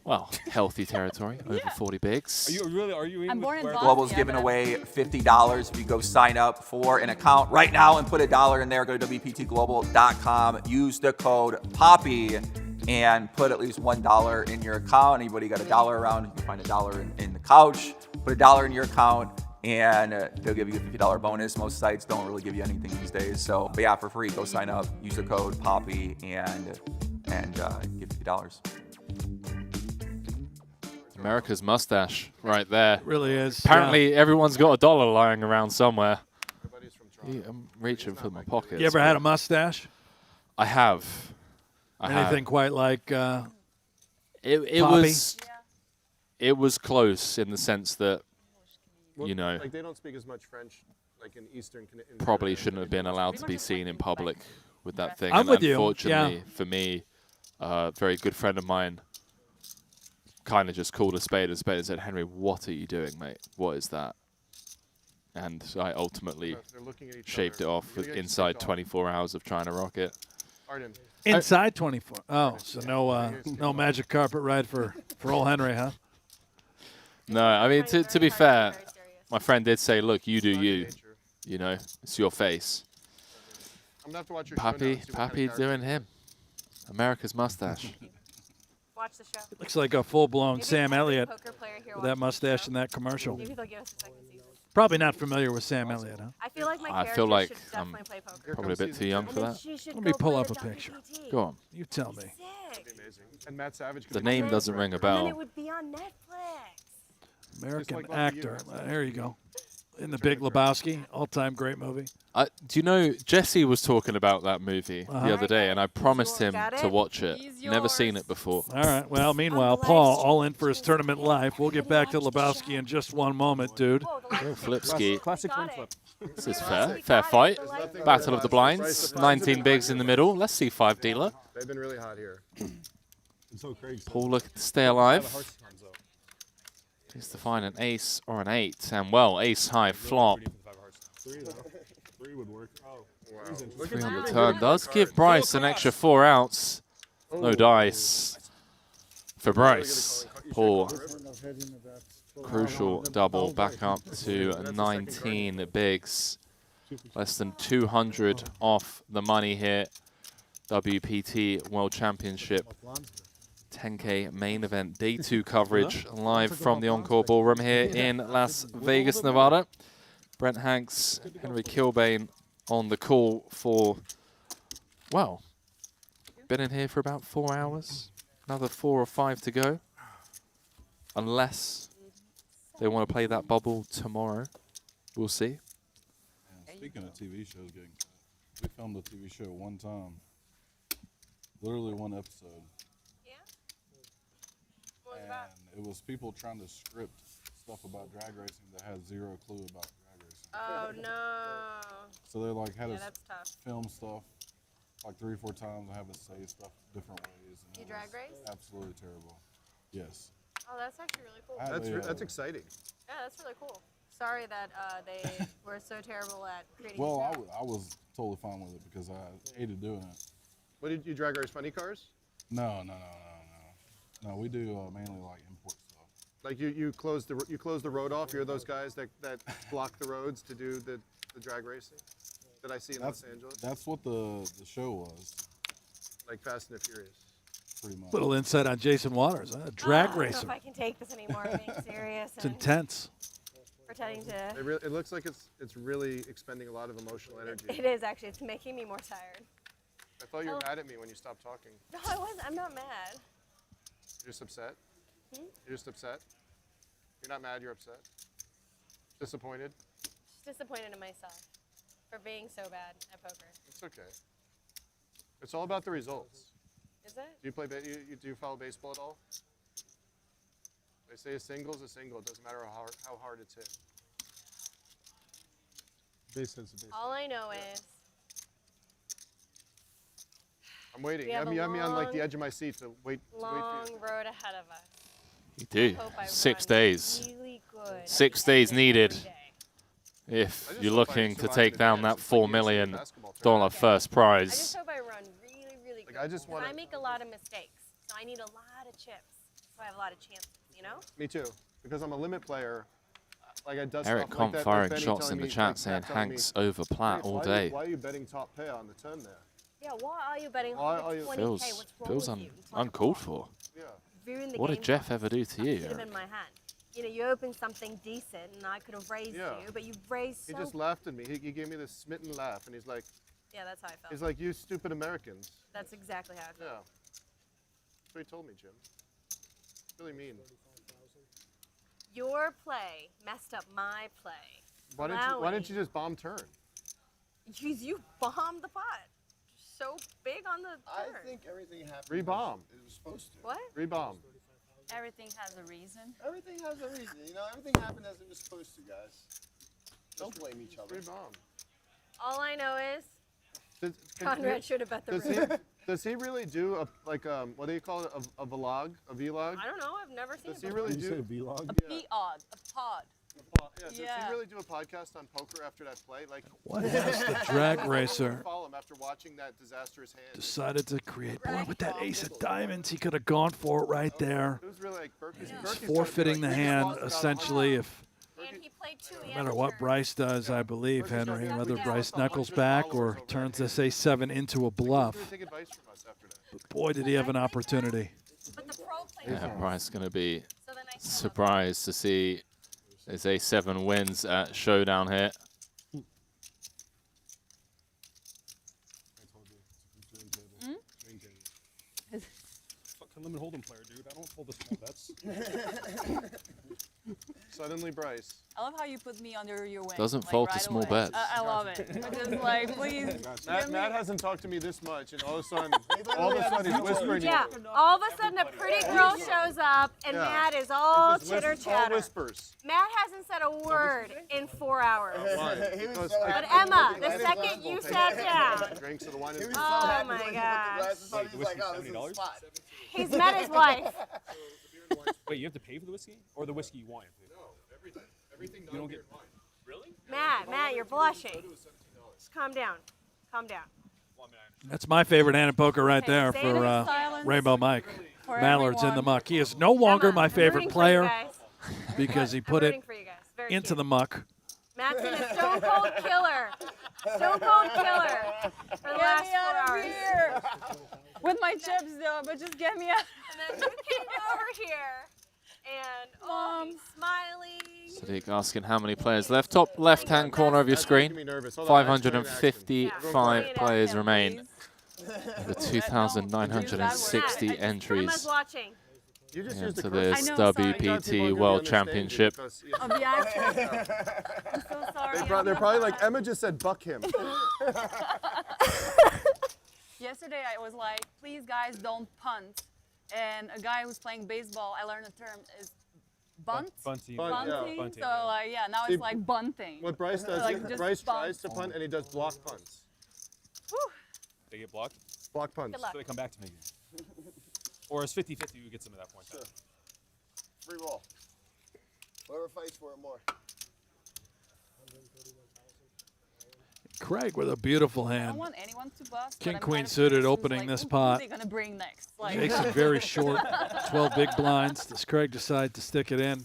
well, healthy territory, over 40 bigs. Are you I'm born in Global's giving away $50 if you go sign up for an account right now and put $1 in there. Go to WPTglobal.com, use the code POPPY, and put at least $1 in your account. Anybody got $1 around, you can find $1 in the couch, put $1 in your account, and they'll give you a $50 bonus. Most sites don't really give you anything these days. So, but yeah, for free, go sign up, use the code POPPY, and give $50. America's mustache right there. Really is. Apparently, everyone's got $1 lying around somewhere. Yeah, I'm reaching for my pockets. You ever had a mustache? I have. Anything quite like it Poppy? was. It was close in the sense that, Well, you know, like they don't speak as much French, like in Eastern. In probably Canada shouldn't have been allowed to be seen in public with that thing. I'm and with you, unfortunately yeah. for me, a very good friend of mine kind of just called a spade and said, "Henry, what are you doing, mate? What is that?" And I ultimately They're looking at each shaved it other. off You're gonna get inside kicked off. 24 hours of trying to rock it. Arden. Inside 24. Oh, so no magic carpet ride for old Henry, huh? No, I mean, to be fair, my friend did say, look, you do you. You know, it's your face. I'm gonna have to watch your show now and see what kind of Pappy character doing him. America's mustache. Watch the show. Looks like a full-blown Sam Elliott poker player here with that watching the mustache show. in that commercial. Maybe they'll give us a second season. Probably not familiar with Sam Elliott, huh? I feel like my I character feel like should I'm definitely play poker. probably a bit too young for that. Let me pull up a picture. Go on. You tell me. Amazing. And Matt Savage. could The be name great. doesn't ring a And then bell. it would be on Netflix. American like Lucky actor. There you go. In The Big Lebowski, all-time great movie. Do you know, Jesse was talking about that movie the other day, and I promised him Got to it? watch it. He's Never seen it before. All right. Well, meanwhile, Paul, all in for his tournament life. We'll get back to Lebowski in just one moment, dude. Flip ski. Classic coin flip. This is fair. Fair fight. Battle of the Blinds. 19 bigs in the middle. Let's see 5 dealer. They've been really hot here. It's so crazy. Paul looking to stay alive. Needs to find an ace or an 8. And, well, ace high flop. 3 would work. Oh, wow. 3 on the turn does give Bryce an extra 4 outs. No dice for Bryce. Paul, crucial double back up to 19 bigs. Less than 200 off the money here. WPT World Championship 10K main event day 2 coverage live from the Encore Ballroom here in Las Vegas, Nevada. Brent Hanks, Henry Kilbane on the call for, well, been in here for about 4 hours. Another 4 or 5 to go. Unless they want to play that bubble tomorrow. We'll see. And speaking of TV shows getting cut, we filmed a TV show one time. Literally one episode. Yeah? What was And that? it was people trying to script stuff about drag racing that had zero clue about drag racing. Oh, no. So they like had Yeah, us that's tough. film stuff like 3 or 4 times and have us say stuff different ways. And You it drag was race? Absolutely terrible. Yes. Oh, that's actually really cool. That's exciting. Yeah, that's really cool. Sorry that they were so terrible at creating. Well, a show. I was totally fine with it because I hated doing it. What did you drag race? Funny cars? No. No, we do mainly like import stuff. Like you close the road off. You're those guys that block the roads to do the drag racing that I see in Los Angeles. That's what the show was. Like Fast and the Furious. Pretty much. Little insight on Jason Waters, huh? Drag I don't know racer. if I can take this anymore. Being serious. It's and intense. Pretending to. It looks like it's really expending a lot of emotional energy. It is actually. It's making me more tired. I thought you were mad at me when you stopped talking. No, I wasn't. I'm not mad. You're just upset? Hmm? You're just upset? You're not mad, you're upset? Disappointed? Just disappointed in myself for being so bad at poker. It's okay. It's all about the results. Is it? Do you play? Do you follow baseball at all? They say a single's a single. It doesn't matter how hard it's hit. Base hits a base. All I know is. I'm waiting. We You have have a me on like the long, edge of my seat to wait. Long road ahead of us. You do. I hope I 6 run days. really good 6 days needed. every day. If I just you're hope I looking to survive take the down dance. that It's like $4 UFC million basketball tournament. first I just prize. hope I run really, really good. I just 'cause wanna- I make a lot of mistakes, so I need a lot of chips, so I have a lot of chances. You know? Me too. Because I'm a limit player. Like I does Eric stuff like Comp that. firing like Benny shots telling in the me, chat like saying Pat telling me, Hanks over Platt "Hey, all why day. why are you betting top pair on the turn there? Yeah. Why are you betting Why on are you- 20K? Feels What's wrong with you? It's like uncalled for. Yeah. ruin the What game did Jeff for us. ever do to That you, should have Eric? been my hand. You know, you opened something decent, and I could have raised Yeah. you, but you raised He so. just laughed at me. He gave me this smitten laugh, and he's like, Yeah, that's how I felt. he's like, you stupid Americans. That's exactly how I felt. Yeah. That's what he told me, Jim. Really mean. Your play messed up my play. Why didn't you just bomb turn? You bombed the pot. So big on the turn. I think everything happened. Rebomb. It was supposed to. What? Rebomb. Everything has a reason. Everything has a reason. You know, everything happened as it was supposed to, guys. Don't blame each other. Rebomb. All I know is Can Conrad you- should have bet the does room. Does he really do what do you call it, a vlog, a vlog? I don't know. I've never seen Does it he before. really You do? say vlog? A pod. A pod. Yeah, does Yeah. he really do a podcast on poker after that play? Like, What has the drag I racer follow him after watching that disastrous hand. decided to create? Boy, with that ace of diamonds, he could have gone for it right there. It was really like Berkey's He's forfeiting the hand, essentially, if And he played two. no matter what Bryce does, I believe, Henry, whether Bryce knuckles back or turns this ace-7 into a bluff. Take advice from us after that. But boy, did he have an opportunity. But the pro players. Yeah, Bryce going to be surprised to see his a7 wins at Showdown here. Fucking limit hold'em player, dude. I don't hold the small bets. Suddenly, Bryce. I love how you put me under your wing. Doesn't like, fold to right small away. bets. I love it. Just like, please. Matt hasn't talked to me this much, and all of a sudden he's whispering. Yeah. All of a sudden, a pretty girl shows up, and Yeah. Matt is all He's just chitter all chatter. whispers. Matt hasn't said a word in 4 hours. Because But Emma, the second you sat down, drinks of the wine. oh my gosh, The whiskey's $70? he's met his wife. Wait, you have to pay for the whiskey? Or the whiskey you want? No, everything you don't get. Really? Matt, you're blushing. Just calm down. Calm down. That's my favorite hand in poker right Okay, there stay for in silence Rainbow Mike. for Mallard's in the everyone. muck. He is no longer my I'm favorite rooting for you player guys. because he put it rooting for you guys. Very into cute. the muck. Matt's been a stone cold killer. Stone cold killer for the last 4 hours. Here. With my chips though, but just get me out. And then you came over here, and he's smiling. Sadiq asking how many players left. Top left-hand corner of your screen. 555 players remain. The 2,960 Emma's entries watching. You just used into the curse. this I know, sorry. WPT World Championship. I'll be acting. I'm so sorry. They're probably like, Emma just said, buck him. Yesterday I was like, please guys don't punt. And a guy who's playing baseball, I learned a term is bunt. Bunting. Bunting. Bunting. So like, yeah, now See, it's like bunting. What Bryce does, Like, just Bryce bunt. tries to punt and he does block punts. They get blocked? Block punts. So they come back to me. Or it's 50-50 who gets them at that point. Sure. Free roll. Whoever fights for it more. Craig with a beautiful I don't hand. want anyone to bust. King but I'm queen kind of suited curious who's opening like, this who pot. are they gonna bring next? Like, Jason very short, 12 big blinds. Does Craig decide to stick it in?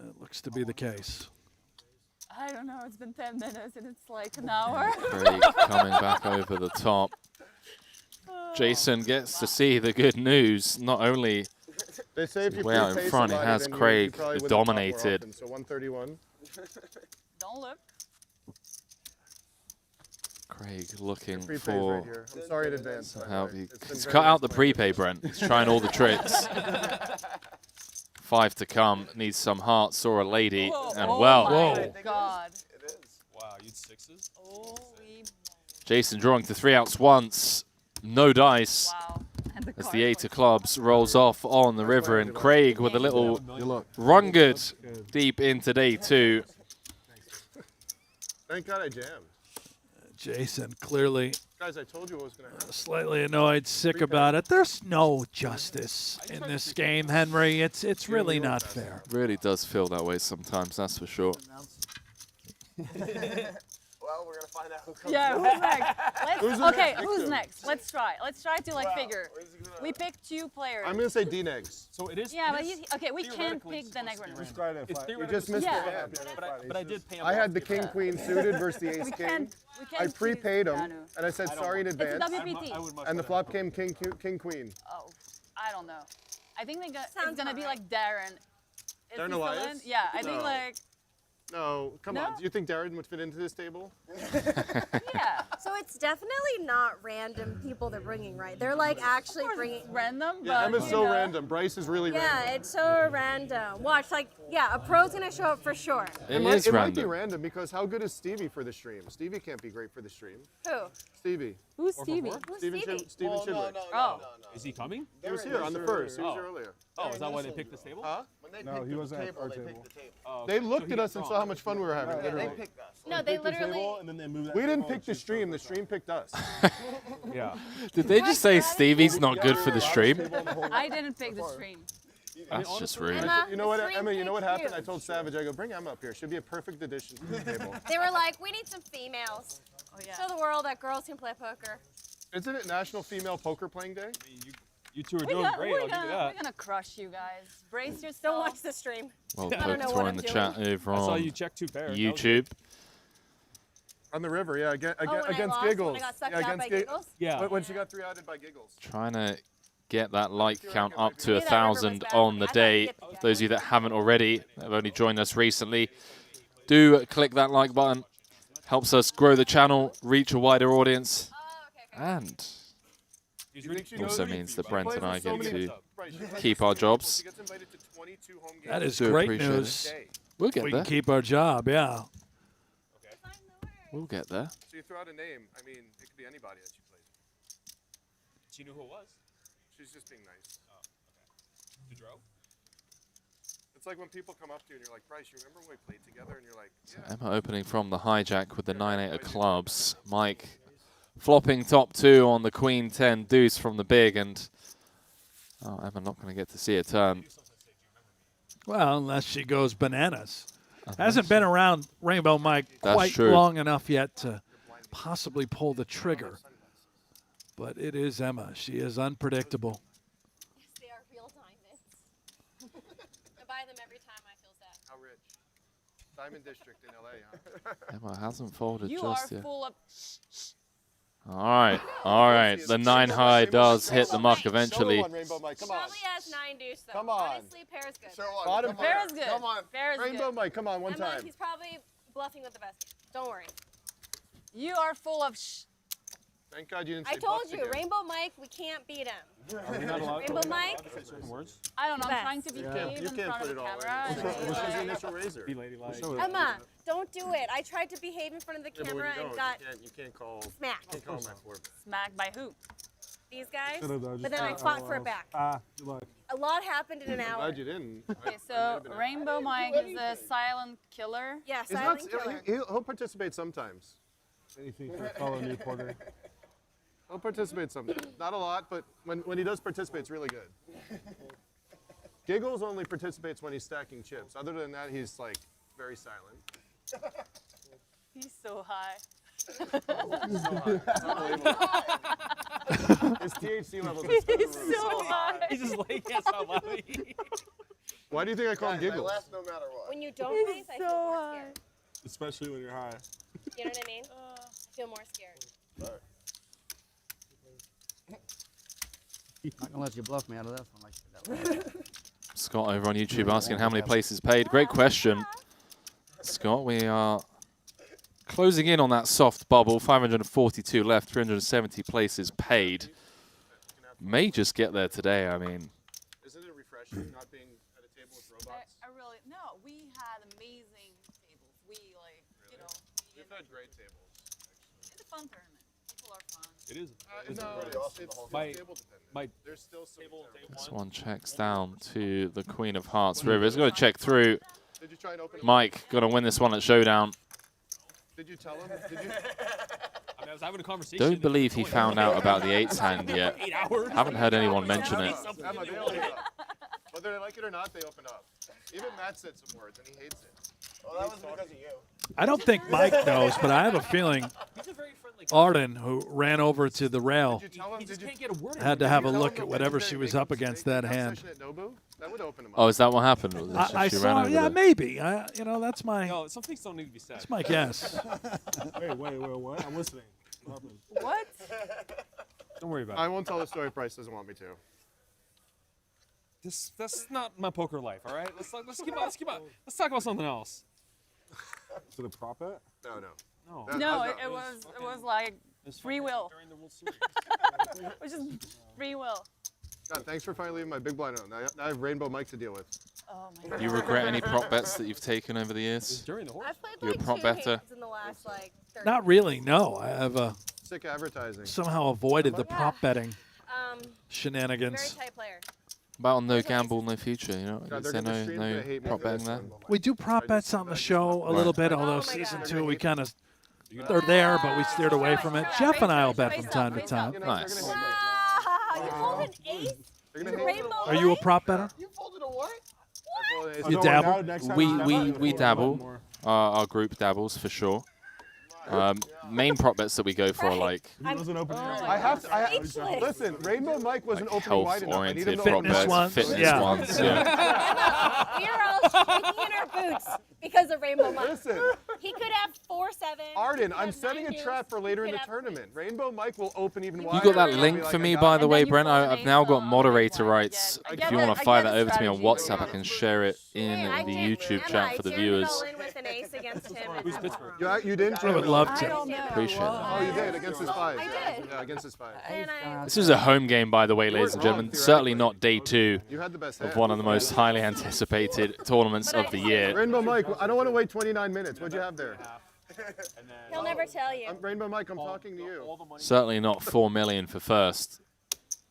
It looks to be the case. I don't know. It's been 10 minutes and it's like an hour. Craig coming back over the top. Jason gets to see the good news. Not only They say if you way out prepay in front, it somebody, has then you Craig probably win the pot more dominated. often. So 131. Don't look. Craig looking Prepay's for right here. I'm sorry in advance. by the how way. he, It's been he's very cut out the disappointing. prepay, Brent. He's trying all the tricks. 5 to come. Needs some hearts or a lady. Whoa, And oh well, my God. Wow, you'd sixes? Holy. Jason drawing to 3 outs once. No dice. Wow. And the As card the 8 of clubs rolls off on the river, and Craig with a little run good deep into day 2. Thank God I jammed. Jason clearly Guys, I told you what was going to happen. slightly annoyed, sick about it. There's no justice in this game, Henry. It's really not fair. Really does feel that way sometimes, that's for sure. Well, we're gonna find out who comes. Yeah, in. who's next? Let's, Who's the okay, next who's victim? next? Let's try. Let's try to like Wow, figure. where's it gonna- We picked 2 players. I'm going to say D-Negs. So it is. Yeah, it but is okay, we can't theoretically pick the next supposed one. to be Just try to It's fight. You theoretically just missed Yeah. the random. But I did pay him I off had the to get king that. queen suited versus the ace We king. can't I choose prepaid him, Danu. and I said I don't sorry in want- It's a advance. WPT. I would much And the rather flop have- came king queen. Oh, I don't know. I think it's Sounds gonna be alright. like Darren. Is Darren he still Elias? in? Yeah, I think No. like No, come No? on. Do you think Darren would fit into this table? yeah. So it's definitely not random people they're bringing, right? They're like actually bringing random. Yeah, but Emma's you so know. random. Bryce is really Yeah, random. it's so random. Watch, like, yeah, a pro's gonna show up for sure. It might be random because how good is Stevie for the stream? Stevie can't be great for the stream. Who? Stevie. Who's Stevie? Steven Chidwick. Oh. Is he coming? He was here on the first. He was here earlier. Oh, is that why they picked this table? Huh? No, he wasn't at our table. Oh, They looked at us and saw how much fun we were having. Yeah, literally. they picked us. No, they literally. And then they moved that We didn't table pick the stream. The stream picked us. Yeah. Did they just say Stevie's not good for the stream? I didn't pick the stream. That's just rude. Emma, You know what, the stream Emma? You know what picked happened? you. I told Savage, I go, bring Emma up here. She'll be a perfect addition to the table. They were like, we need some females. Oh yeah. Show the world that girls can play poker. Isn't it National Female Poker Playing Day? You two are doing great. I'll give you that. We're gonna crush you guys. Brace yourself. Don't watch the stream. Well, I don't know put what in I'm the doing. chat over I saw on you check 2 pairs. YouTube. On the river, yeah, when I against lost, when Giggles. I got sucked yeah, out against by Giggles? Yeah. When she got 3-outed by Giggles. Trying to get that like count up to Maybe that river 1,000 was bad on for the me. I thought day. Gippy got Those of you that haven't already, have only joined us recently, do click that like button. Helps us grow the channel, reach a wider audience, and also means that Brent and I get to keep our jobs. That is Do great appreciate news. it. We'll get We there. can keep our job, yeah. We'll get there. So you throw out a name. I mean, it could be anybody that you played. Do you know who it was? She's just being nice. Oh, okay. Dudro? It's like when people come up to you and you're like, Bryce, you remember when we played together? And you're like, yeah. Emma opening from the hijack with the 9-8 of clubs. Mike flopping top 2 on the Queen 10 deuce from the big, and Emma not going to get to see a turn. Well, unless she goes bananas. Hasn't been around Rainbow Mike That's quite true. long enough yet to possibly pull the trigger. But it is Emma. She is unpredictable. Yes, they are real diamonds. I buy them every time I feel sad. How rich? Diamond District in LA, huh? Emma hasn't folded You just are yet. full of. All right. The 9 high does hit the muck eventually. Rainbow Mike, come on. Probably has 9 deuce though. Come on. Honestly, pair's good. Bottom Fair pair. is good. Come on. Fair is Rainbow good. Mike, come on, one Emma, time. he's probably bluffing with the best game. Don't worry. You are full of. Thank God you didn't I say told bucks you, again. Rainbow Mike, we can't beat him. Are we not allowed Rainbow Mike? to say certain words? I don't know. I'm Best. trying to behave You in can't front put of it the all in. camera. What's the initial razor? Be ladylike. Emma, don't do it. I tried to behave in front of the Yeah, but when camera you and don't, got you can't call. smacked. You can't call my fork. Smacked by who? These guys. Should've done, But just then I got fought for it back. Good luck. A lot happened in an I'm hour. glad you didn't. Okay, so Rainbow Mike is a silent killer. Yeah, He's silent not, killer. he'll participate sometimes. Anything for fellow Newporter. He'll participate sometimes. Not a lot, but when he does participate, it's really good. Giggles only participates when he's stacking chips. Other than that, he's like very silent. He's so high. It's unbelievable. His THC levels are through the He's roof. so high. He's just like, yes, I'm laughing. Why do you think I call him Giggles? no matter what. When you don't He's race, I so feel more high. scared. Especially when you're high. You know what I mean? I feel more scared. Not gonna let you bluff me out of this one like that. Scott over on YouTube asking how many places paid. Great question, Scott. We are closing in on that soft bubble. 542 left, 370 places paid. May just get there today. I mean, Isn't it refreshing not being at a table with robots? I really no. We had amazing tables. We like you know. We've had great tables. It's a fun tournament. People are fun. It is. There's still some this one checks down to the Queen of Hearts River. It's going to check through. Did you try and open it? Mike going to win this one at Showdown. Did you tell him? Did you? I mean, I was having a conversation. Don't believe he found out about the 8's hand yet. 8 hours. Haven't heard anyone mention it. Emma, they open up. Whether they like it or not, they open up. Even Matt said some words, and he hates it. Well, that was because of you. I don't think Mike knows, but I have a feeling Arden, who ran over to the rail, had to have a look at whatever she was up against that hand. That would open him up. Oh, is that what happened? I She ran saw, over yeah, there. maybe. You know, that's my. No, some things don't need to be said. That's my guess. Wait, what? I'm listening. What happened? What? Don't worry about I it. won't tell the story. Price doesn't want me to. That's not my poker life. All right. Let's talk about something else. Is it a prop bet? No. No, it was like free will. During the World Series. It was just free will. God, thanks for finally leaving my big blind on. Now I have Rainbow Mike to deal with. Oh my Do you regret any prop bets that you've taken over the years? During the horse. I've played You're a like prop 2 better. hands in the last like 30 Not really. No, I have Sick advertising. somehow avoided the prop betting Very shenanigans. tight player. About on no gamble, no future. You know, God, is they're there gonna stream no to hate me prop for this betting there? one. We do prop bets on the show a little bit, although season 2 we kind of they're there, but we steered away from it. Jeff and I will bet from time to time. Nice. Wow, you pulled an ace? Rainbow Are you a Mike? prop better? You folded a what? You dabble? We dabble. Our group dabbles for sure. Main prop bets that we go for are like I have to. Listen, Rainbow Mike wasn't opening wide enough. I need him health-oriented to prop open bets, ones. fitness Yeah. ones. Yeah. We are all shaking in our boots because of Rainbow Mike. Listen. He could have 4-7. Arden, I'm setting a trap for later in the tournament. Rainbow Mike will open even wider. You got that and I'll link be like, for I me, got by it. the way, Brent. I've now got moderator rights. If you want to fire that over to me on WhatsApp, I can share it in the YouTube chat for the viewers. Who's Pittsburgh? You didn't? I would love to. Appreciate it. Oh, you did against his 5. I did. Yeah, against his 5. This is a home game, by the way, ladies and gentlemen. Certainly not day 2 You had the best of hand. one of the most highly anticipated tournaments of the year. Rainbow Mike, I don't want to wait 29 minutes. What'd you have there? He'll never tell you. Rainbow Mike, I'm talking to you. Certainly not 4 million for first.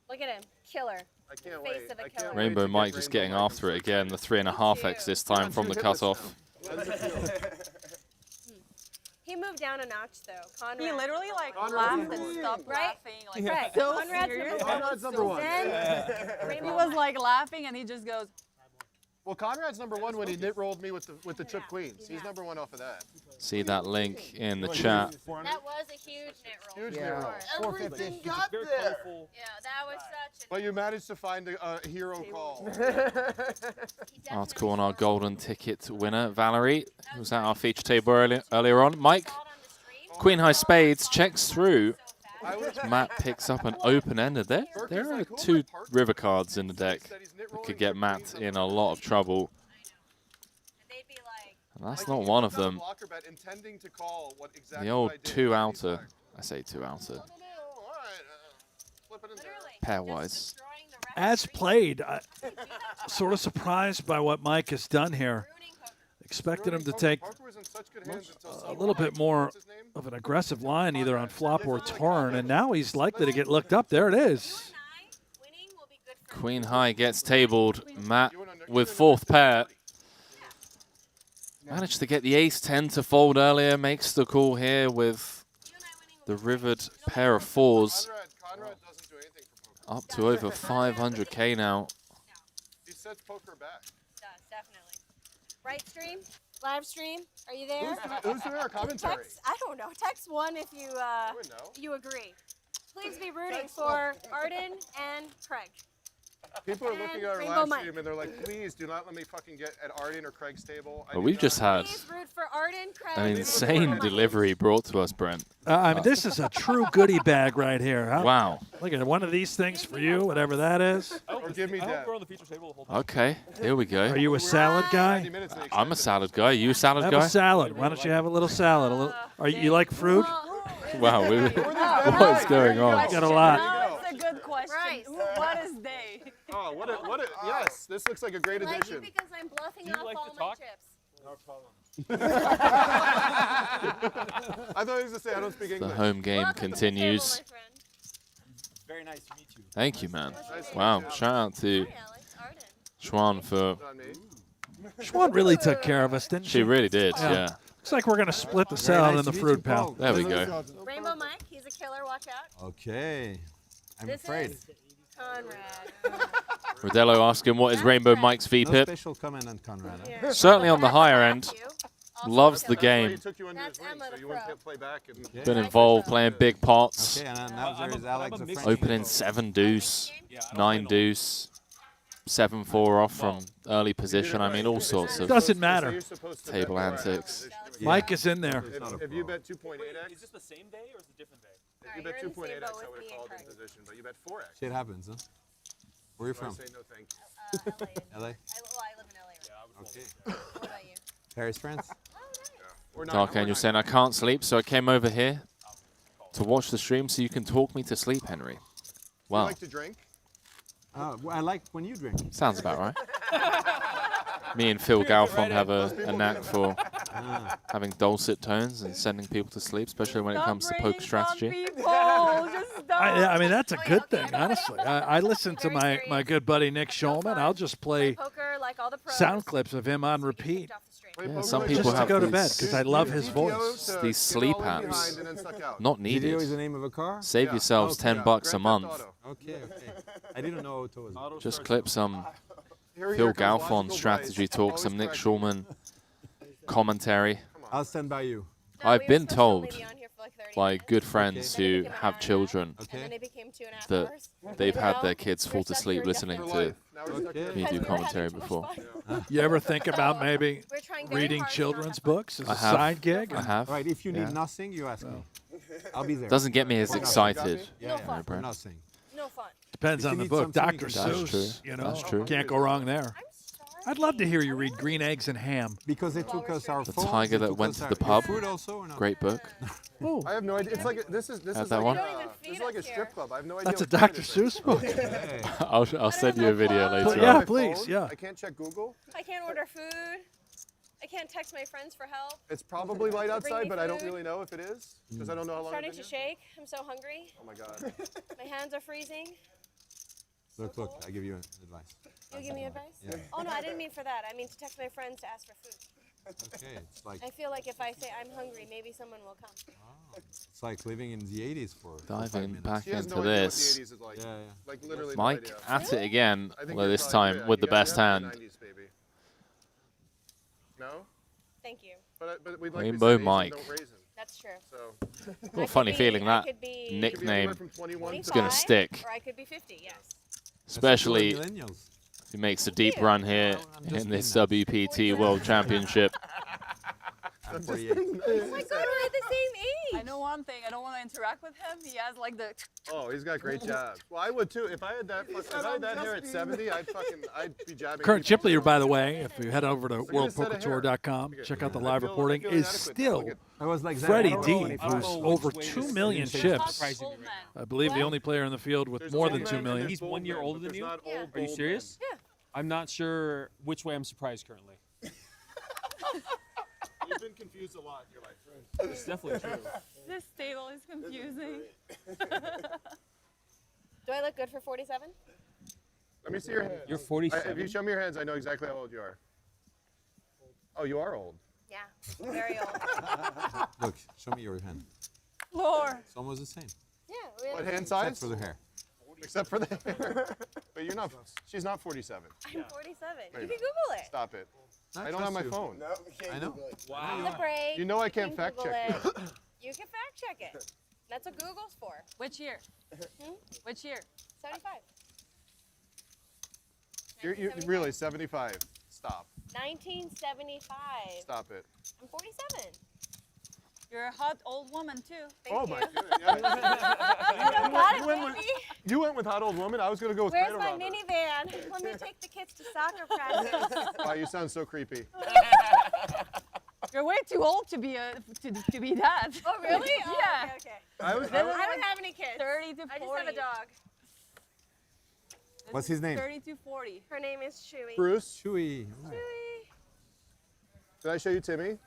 Look at him. Killer. I can't Face wait. of a I can't killer. wait Rainbow to get Mike just getting after it again. The 3.5x this time from the cutoff. He moved down a notch though. Conrad. He literally like Conrad laughed was and winning. stopped Right? laughing. Like Right. so Conrad's serious. number one. Conrad's number 1. Then He was like laughing and he just goes, Well, Conrad's number 1 when he knit rolled me with the chip queens. He's number 1 off of that. See that link in the chat. that was a huge knit roll. Huge Yeah. knit roll. 450. Everything got there. Yeah, that was such But you managed to find a hero call. Article on our golden ticket winner, Valerie, who was at our feature table earlier on. Mike, Queen High Spades checks through. Matt picks up an open-ender. There are 2 river cards in the deck that could get Matt in a lot of trouble. And that's not one of them. The old 2-outer. I say 2-outer. Pairwise. As played, sort of surprised by what Mike has done here. Expected him to take a little bit more of an aggressive line, either on flop or turn, and now he's likely to get looked up. There it is. Queen High gets tabled. Matt with 4th pair. Managed to get the ace-10 to fold earlier. Makes the call here with the rivered pair of 4s. Up to over 500K now. He sets poker back. Does, definitely. Right stream? Live stream? Are you there? Who's doing our commentary? Text, I don't know. Text 1 if you agree. Please be rooting for Arden and Craig. People are looking at our Rainbow live Mike. stream and they're like, please do not let me fucking get at Arden or Craig's table. But we've just had Please root for Arden, Craig. an insane delivery brought to us, Brent. I mean, this is a true goodie bag right here. Huh? Wow. Look at one of these things for you, whatever that is. Or give me that. We're on the feature table the whole time. Okay, here we go. Are you a salad guy? I'm a salad guy. You a salad Have guy? a salad. Why don't you have a little salad? You like fruit? Wow, what's going on? Got a lot. "Now it's a good question. Right. What is they?" Oh, yes, this looks like a great I like you addition. because I'm bluffing off all my chips. No problem. I thought he was going to say I don't speak The English. home game continues. Very nice to meet you. Thank you, man. Wow, shout out to Schwan for... Schwan really took care of us, didn't she? She really did, yeah. Looks like we're going to split the salad in the fruit, pal. There we go. Rainbow Mike, he's a killer. Watch out. Okay. I'm This afraid. is Conrad. Rodello asking, what is Rainbow Mike's No VPIP? special comment on Conrad. Huh? Certainly on the higher end. Loves the game. That's Emma the pro. Play back and Been involved playing big pots. Okay, and now there is Alex. the French Opening people. 7 deuce, 9 deuce, 7-4 off from early position. I mean, all sorts of Doesn't matter. table antics. Mike is in there. If you bet 2.8x, Is this the same day or is it a different day? if you bet 2.8x, I would have called in position, but you bet 4x. Shit happens, huh? Where are you So I from? say no thank you. LA? I live in LA right now. Okay. What about you? Paris, France? Dark Angel saying, I can't sleep, so I came over here to watch the stream so you can talk me to sleep, Henry. Wow. You like to drink? Well, I like when you drink. Sounds about right. Me and Phil Galfond have a knack for having dulcet tones and sending people to sleep, especially when it comes to poker strategy. I mean, that's a good thing, honestly. I listen to my good buddy Nick Schulman. I'll just play sound clips of him on repeat. Yeah, some people just have to go to these, bed because I love his voice. These sleep apps. Not needed. GTO is the name of a car? Save yourselves $10 a month. Okay. I didn't know auto was. Just clip some Phil Galfond strategy talk, some Nick Schulman commentary. I'll stand by you. I've been told by good friends who have children that they've had their kids fall to sleep listening to me do commentary before. You ever think about maybe reading children's books as a side gig? I have. Right, if you need nothing, you ask me. I'll be there. Doesn't get me as excited. For nothing. No fun. Depends If on you the need book. something, you Dr. can- That's true. Seuss, you know, That's true. can't go wrong there. I'd love to hear you read Green Eggs and Ham. Because they took us our The phones, Tiger they That took Went us to our the Pub. food also or not? Great book. I have no idea. It's like this is Had that like one? this is like a strip club. I have no idea. That's a what time it Dr. is right Seuss book. I'll send you a video later Yeah, on. please. Yeah. I can't check Google. I can't order food. I can't text my friends for help. It's probably light Bring outside, me but I don't food. really know if it is because I don't know how long. Starting I've to been here. shake. I'm so hungry. Oh my god. My hands are freezing. Look, I give you advice. You give me advice? Yeah. Oh no, I didn't mean for that. I mean to text my friends to ask for food. Okay, it's like I feel like if I say I'm hungry, maybe someone will come. it's like living in the 80s for 5 Diving minutes. back She has into no idea what the this. 80s is like. Yeah. Like literally. Mike no idea. at it again, I think although you're this probably- time with the you gotta best have hand. the 90s, baby. No. Thank you. But we'd like Rainbow to say Mike. Don't raise him. That's true. So. Got a funny feeling that could be nickname from 21 is going to stick, Or I could be 50. Yes. especially Millennials. if he makes a deep run here in this WPT World Championship. I'm 48. Oh my God, we're at the same age. I know one thing. I don't want to interact with him. He has like the. Oh, he's got great jabs. Well, I would too. If I had that, if I had that hair at 70, I'd be jabbing. Current chip people. leader, by the way, if you head over to Look at this set of hair. worldpokertour.com, check out the live I feel reporting, is inadequate. still Look at- I was like that. Freddie I don't D, know if I who's was- over 2 million chips. I believe the only player in the field with There's more old than men 2 and million. there's He's bold 1 year men, older but than there's you? not old, Are you bold serious? Yeah. I'm not sure which way I'm surprised currently. men. You've been confused a lot in your life. It's definitely true. This table is confusing. Do I look good for 47? Let me see your hands. You're 47. If you show me your hands, I know exactly how old you are. Oh, you are old. Yeah, very old. Look, show me your hand. Lord. It's almost the same. Yeah, really. What hand Except size? for the hair. Except for the hair. But you're not. She's not 47. I'm 47. Wait. You can Google it. Stop it. I I don't have trust my you. phone. I know. On the break. You know I can't can fact Google check it. You can fact check it. That's what Google's for. Which year? Which year? 75. You're really 75. Stop. 1975. Stop it. I'm 47. You're a hot old woman too. Thank Oh you. my goodness. Yeah. You got it, baby. You went with hot old woman. I was gonna go with Where's cradle my robber. minivan? Let me take the kids to soccer practice. Wow, you sound so creepy. You're way too old to be to be that. Oh, really? Oh, Yeah. Okay. I was. I don't have any kids. 30 to 40. I just have a dog. What's his name? 30 to 40. Her name is Chewy. Bruce. Chewy. Chewy. Did I show you Timmy?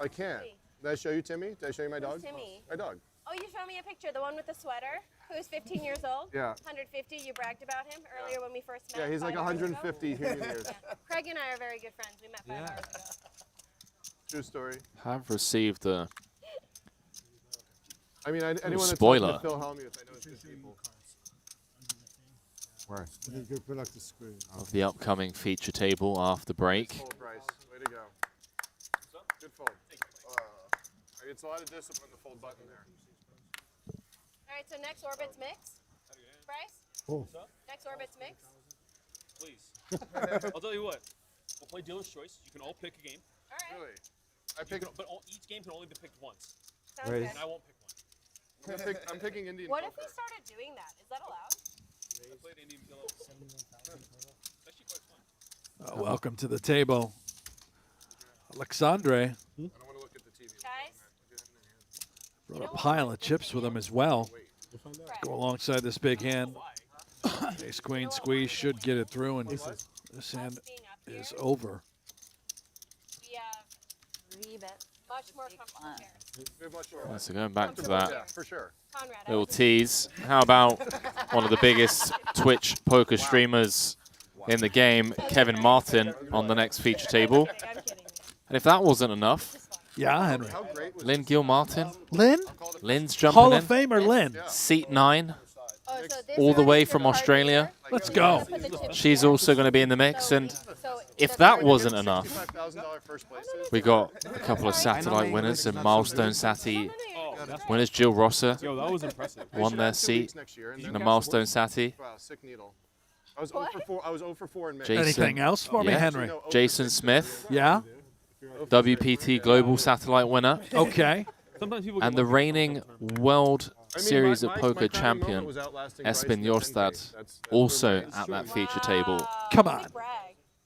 I can't. Chewy. Did I show you Timmy? Did I show you my dog? Who's Timmy? My dog. Oh, you showed me a picture, the one with the sweater, who's 15 years old. Yeah. 150. You bragged about him earlier when we first met. Yeah, he's like 5 hours ago. 150 human years. Yeah. Craig and I are very good friends. We met 5 hours ago. True story. Have received a I mean, anyone that's spoiler. Phil Hellmuth, I know it's good people. Where? of the upcoming feature table after break. Fold, Bryce. Way to go. Good fold. It's a lot of discipline to fold button there. All right, so next orbits mix. Bryce? Oh. Next orbits mix. Please. I'll tell you what. We'll play dealer's choice. You can all pick a game. All right. Really? I pick. But each game can only be picked once. Sounds good. And I won't pick one. I'm picking Indian What if poker. we started doing that? Is that allowed? I played Indian Pillow. It's actually quite fun. Welcome to the table, Alexandre. I don't want to look at the TV. Brought a pile of chips with him as well. Go alongside this big hand. Ace queen squeeze should get it through, and this hand is over. We have 3 bets. Much more comfortable here. So going back to that Yeah, for sure. little tease, how about one of the biggest Twitch poker streamers in the game, Kevin Martin, on the next feature table? And if that wasn't enough, yeah, Henry. Lynn Gilmartin. Lynn? Lynn's jumping Hall in. of Famer Lynn. Seat 9. All the way from Australia. Let's go. She's also going to be in the mix, and if that wasn't enough, we got a couple of satellite winners and milestone Sati winners. Jill Rosser Yo, that was impressive. won their seat in the milestone Sati. Wow, sick needle. I was 0 for 4. I was 0 for 4 in May. Jason, Anything else for me, yeah. Henry? Jason Smith. Yeah. WPT Global Satellite winner. Okay. And the reigning World Series of Poker champion, Espen Jorstad, also at that feature table. Come on.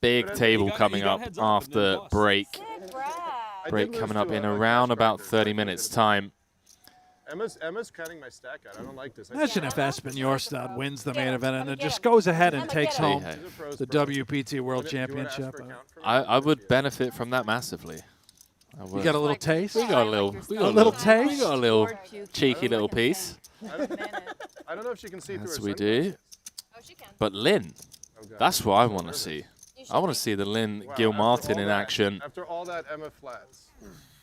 Big table coming up after break. Break coming up in around about 30 minutes' time. Emma's cutting my stack out. I don't like this. Imagine if Espen Jorstad wins the main event and then just goes ahead and takes home the WPT World Championship. I would benefit from that massively. You got a little taste? We got a little taste? We got a little cheeky little piece. I don't know if she can see through Yes, her we do. But Lynn, that's what I want to see. I want to see the Lynn Gilmartin in action. After all that, Emma flats.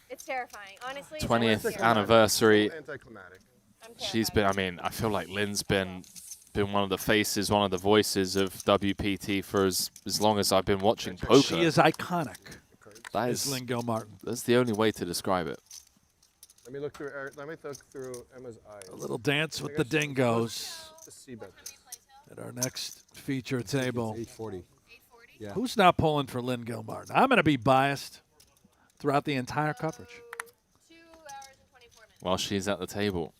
It's terrifying, honestly. 20th anniversary. Anticlimactic. She's been, I mean, I feel like Lynn's been one of the faces, one of the voices of WPT for as long as I've been watching poker. She is iconic. That is Lynn Gilmartin. That's the only way to describe it. Let me look through Emma's eyes. A little dance with the dingoes Just see bet this. at our next feature table. 840. Yeah. Who's not pulling for Lynn Gilmartin? I'm going to be biased throughout the entire coverage. While she's at the table.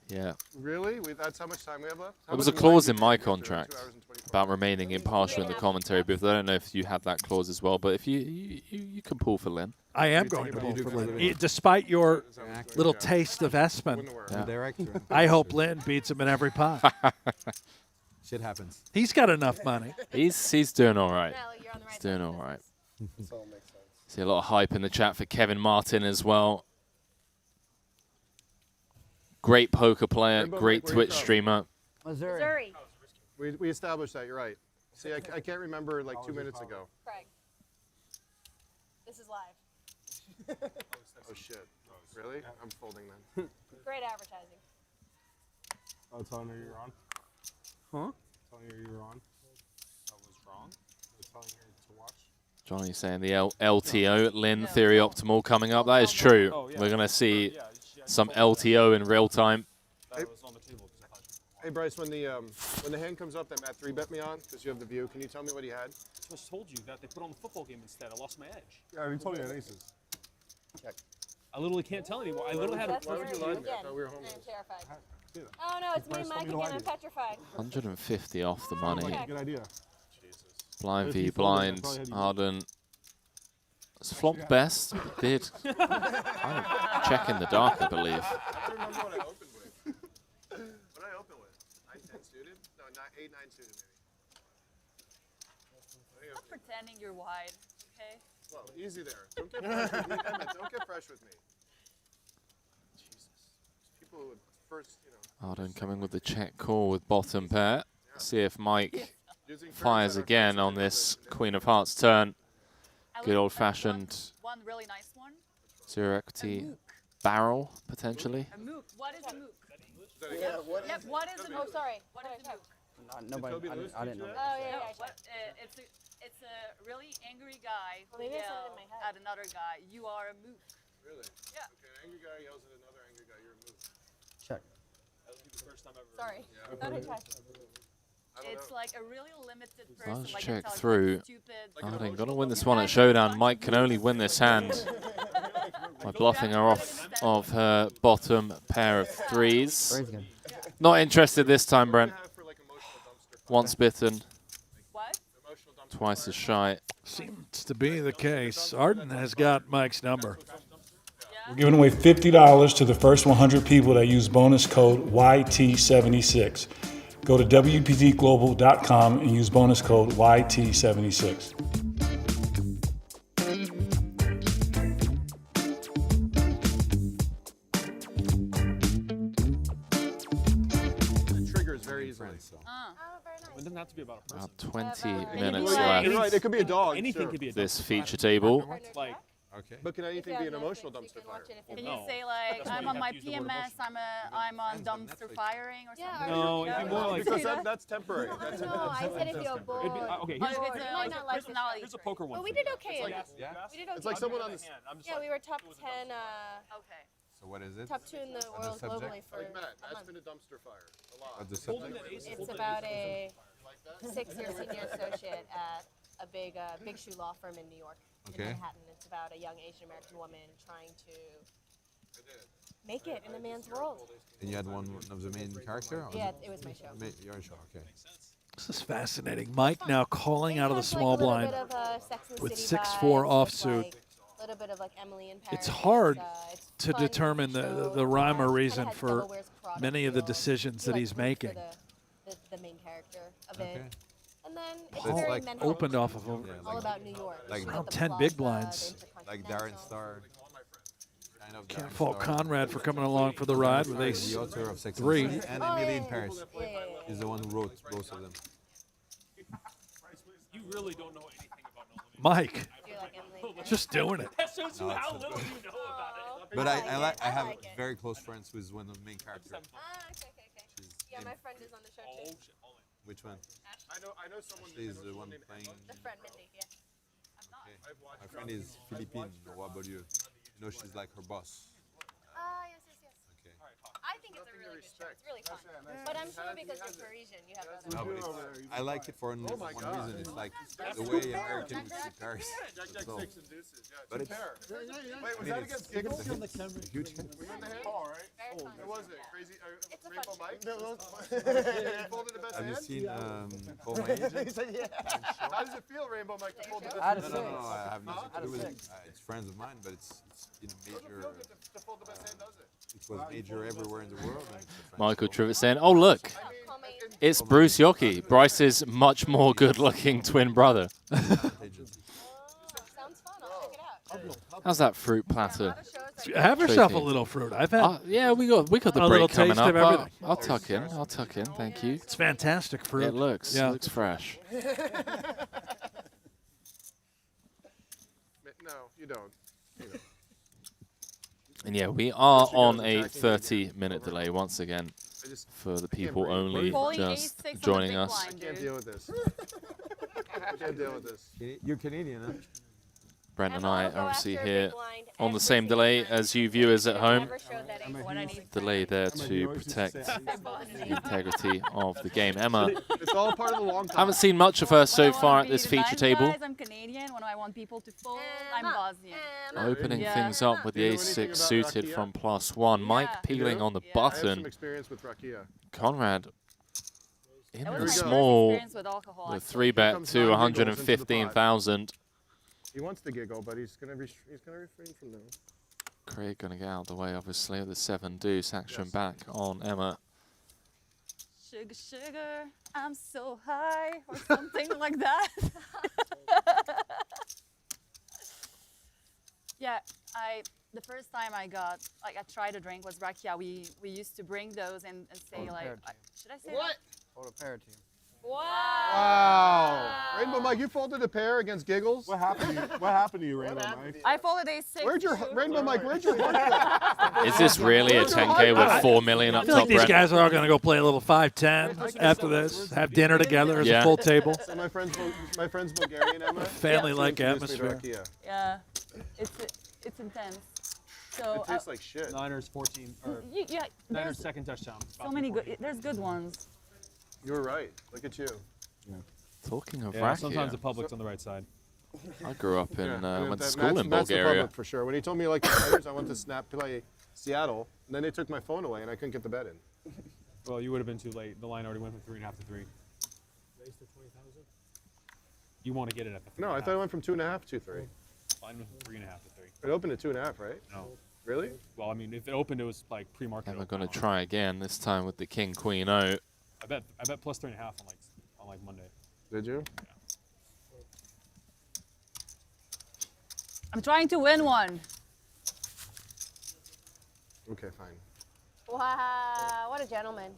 Yeah. Really? That's how much time we have left? How There was a much clause time in my do we have? 2 contract hours and 24. about remaining impartial in the commentary booth. I don't know if you had that clause as well, but if you can pull for Lynn. I am going to pull for Lynn. Despite your little taste of Espen, I hope Lynn beats him in every pot. Shit happens. He's got enough money. He's doing all right. He's doing all right. See a lot of hype in the chat for Kevin Martin as well. Great poker player, great Twitch streamer. Missouri. We established that. You're right. See, I can't remember like 2 minutes ago. Craig. This is live. Oh shit! Really? I'm folding then. Great advertising. Oh, telling her you're on. Huh? Telling her you're on. I was wrong. Telling her to watch. Johnny saying the LTO, Lynn Theory Optimal coming up. That is true. We're going to see some LTO in real time. Hey Bryce, when the hand comes up that Matt 3-bet me on, because you have the view, can you tell me what he had? I just told you that they put on the football game instead. I lost my edge. Yeah, you told me you had aces. I literally can't tell anymore. I literally had. Why would you lie to me? I thought we were home. I'm terrified. Oh no, it's me and Mike again. I'm petrified. 150 off the money. Good idea. Blind v blind, Arden. It's flopped best. Did check in the dark, I believe. I don't remember what I opened with. What did I open with? 9-10 suited? No, 8-9 suited maybe. Stop pretending you're wide, okay? Well, easy there. Don't get fresh with me. Emma, don't get fresh with me. Jesus. People who would first, you know. Arden coming with the check call with bottom pair. See if Mike fires again on this Queen of Hearts turn. Good old-fashioned One really nice one. zero equity barrel, potentially. A mook. What is a mook? Yeah, what Yep, what is a mook? Oh, sorry. What is a mook? Nobody, I didn't know. Oh, yeah, No, yeah. what, it's a really angry guy who Maybe it's not in yells my head. at another guy, "You are a mook." Really? Yeah. Okay, an angry guy yells at another angry guy, you're a move. Check. That would be the first time ever. Sorry. Yeah. Thought I tried. It's like a really limited person. Let's like check intelligent, through. stupid. Arden gonna win this one at Showdown. Mike can only win this hand by bluffing her off of her bottom pair of threes. Not interested this time, Brent. Once bitten, twice as shy. Seems to be the case. Arden has got Mike's number. Yeah, We're giving away $50 to the first 100 people that use bonus code YT76. Go to WPTglobal.com and use bonus code YT76. It triggers very easily. It doesn't have to be about a person. About 20 Well, minutes yeah, left. You're right. It could be a dog. Anything sure. could be a dog. This feature table. Like, Okay. But can anything be an emotional dumpster fire? Can you say like I'm on my PMS, I'm on dumpster firing or something? No, it'd be more like Because that's temporary. That's No, I said if you're bored. okay, Oh, here's, if it's You might not like personality. here's a poker one. But we for you. did okay. It's like, We did okay. It's like someone on the. Yeah, we were top 10. Okay. So what is it? Top 2 in the world subject? globally for Like Matt, a Matt's month. been a dumpster fire a lot. What's the subject? It's about a 6-year senior associate at a big shoe law firm in New York, in Okay. Manhattan. It's about a young Asian American woman trying to make it in a man's world. And you had one of the main character? Or Yeah, it was my show. Your show, okay. This is fascinating. Mike now calling out of the small Like a blind little bit of, Sex and the with City 6'4" vibes, offsuit. like a little bit of like Emily in Paris. It's hard it's to fun determine show. the rhyme or Kinda reason has for Devil Wears Prada many of the feel. decisions You, that like, he's root for making. The main character of Okay. it. And then it's So it's very like Manhattan. Opened off of a, all about New York. like You got around the 10 plaza, big the blinds. Like Darren Star. Kind of Can't Darren fault Star. Conrad for coming along for the ride with The ace author of Sex and 3. the City and Oh, Emily yeah, in yeah, Paris. yeah, yeah, yeah. He's the one who wrote both of them. You really don't know anything about No Limit. Mike, Do you like Emily? just doing it. That shows you No, how it's- little you know about it. But I have like it. very close friends with one of the main characters. Okay. Yeah, my friend is on the show too. Which one? I know someone. She's the one playing. The friend Mindy, yeah. My friend is Philippine. What about you? You know, she's like her boss. Yes. Okay. I think it's a really good show. It's really fun. But I'm sure because you're Parisian, you have No, other. but I like it for one reason. It's like the way American would see Paris. That's all. But it's. Wait, was that against Giggles? Huge. Were you in the hand? All right. Who was it? Crazy It's a Rainbow fun Mike? show. He folded the best Have you hand? seen Call My Agent? He said, yeah. How does it feel, Rainbow Mike, to fold the best Out hand? of No, I have nothing to do with it. six. It's friends of mine, but it's in a major. To fold the best hand, does it? It was major everywhere in the world. And it's a friend. Michael Trivett saying, "Oh look, it's Bruce Yockey, Bryce's much more good-looking twin brother." Sounds fun. I'll check it out. How's that fruit platter? Have yourself a treating? little fruit. I've had Yeah, we got the a little break coming taste up. of everything. I'll tuck in. Thank you. It's fantastic fruit. It looks fresh. No, you don't. You don't. And yeah, we are on a 30-minute delay once again for the people breathe. only Calling just ace-6 on the joining big us. blind, I can't dude. deal with this. I can't deal with this. You're Canadian, huh? Brent and Emma I will go are obviously after a here big blind on the every same single delay time. as you viewers at home. Never showed that ace when I need Delay there to protect the integrity of the game. Emma, It's all part of the long time. haven't seen much of her so When I far wanna at this be the feature nice table. guys, I'm Canadian. When I want people to fold, I'm Bosnian. Opening Yeah. things up with the Do you know anything ace-6 about suited Rakia? from +1. Mike Yeah. peeling do? on the Yeah. I have some button. experience with Rakia. Conrad in That the was my first small, experience with alcohol. the actually. 3-bet Comes to nine giggles into the pot. 115,000. He wants to giggle, but he's gonna refrain from that. Craig going to get out of the way, obviously, with the 7 deuce action back on Emma. Sugar, sugar, I'm so high, or something like that. Yeah, the first time I tried a drink was rakia. We used to bring those and say like, should I say What? Hold a pair to you. Wow. Rainbow Mike, you folded a pair against Giggles? What happened to you? What happened to you, Rainbow Mike? I folded ace-6. Where'd your Rainbow Mike? Where'd your heart Is this really a 10K with 4 million I up feel like top, these Brent? guys are all going to go play a little 5-10 after this, have dinner together as Yeah. a full table. So my friend's Bulgarian, Emma. Family-like She introduced me to atmosphere. Rakia. Yeah, it's intense. So It tastes like shit. Niners 14 or yeah, Niners there's second touchdown. so many good. There's good ones. You were right. Look at you. Talking of Yeah, sometimes Rakia, the public's on the right side. I grew up in, Yeah, went to that- school Matt's- in Matt's the Bulgaria. public for sure. When he told me like the Niners, I went to play Seattle, and then they took my phone away, and I couldn't get the bet in. Well, you would have been too late. The line already went from 3.5 to 3. Raised to 20,000. You want to get it at the 3.5. No, I thought it went from 2.5 to 3. Line went from 3.5 to 3. It opened at 2.5, right? No. Really? Well, I mean, if it opened, it was like pre-market. We're going to try again, this time with the King Queen out. I bet plus 3.5 on like Monday. Did you? I'm trying to win one. Okay, fine. Wow, what a gentleman.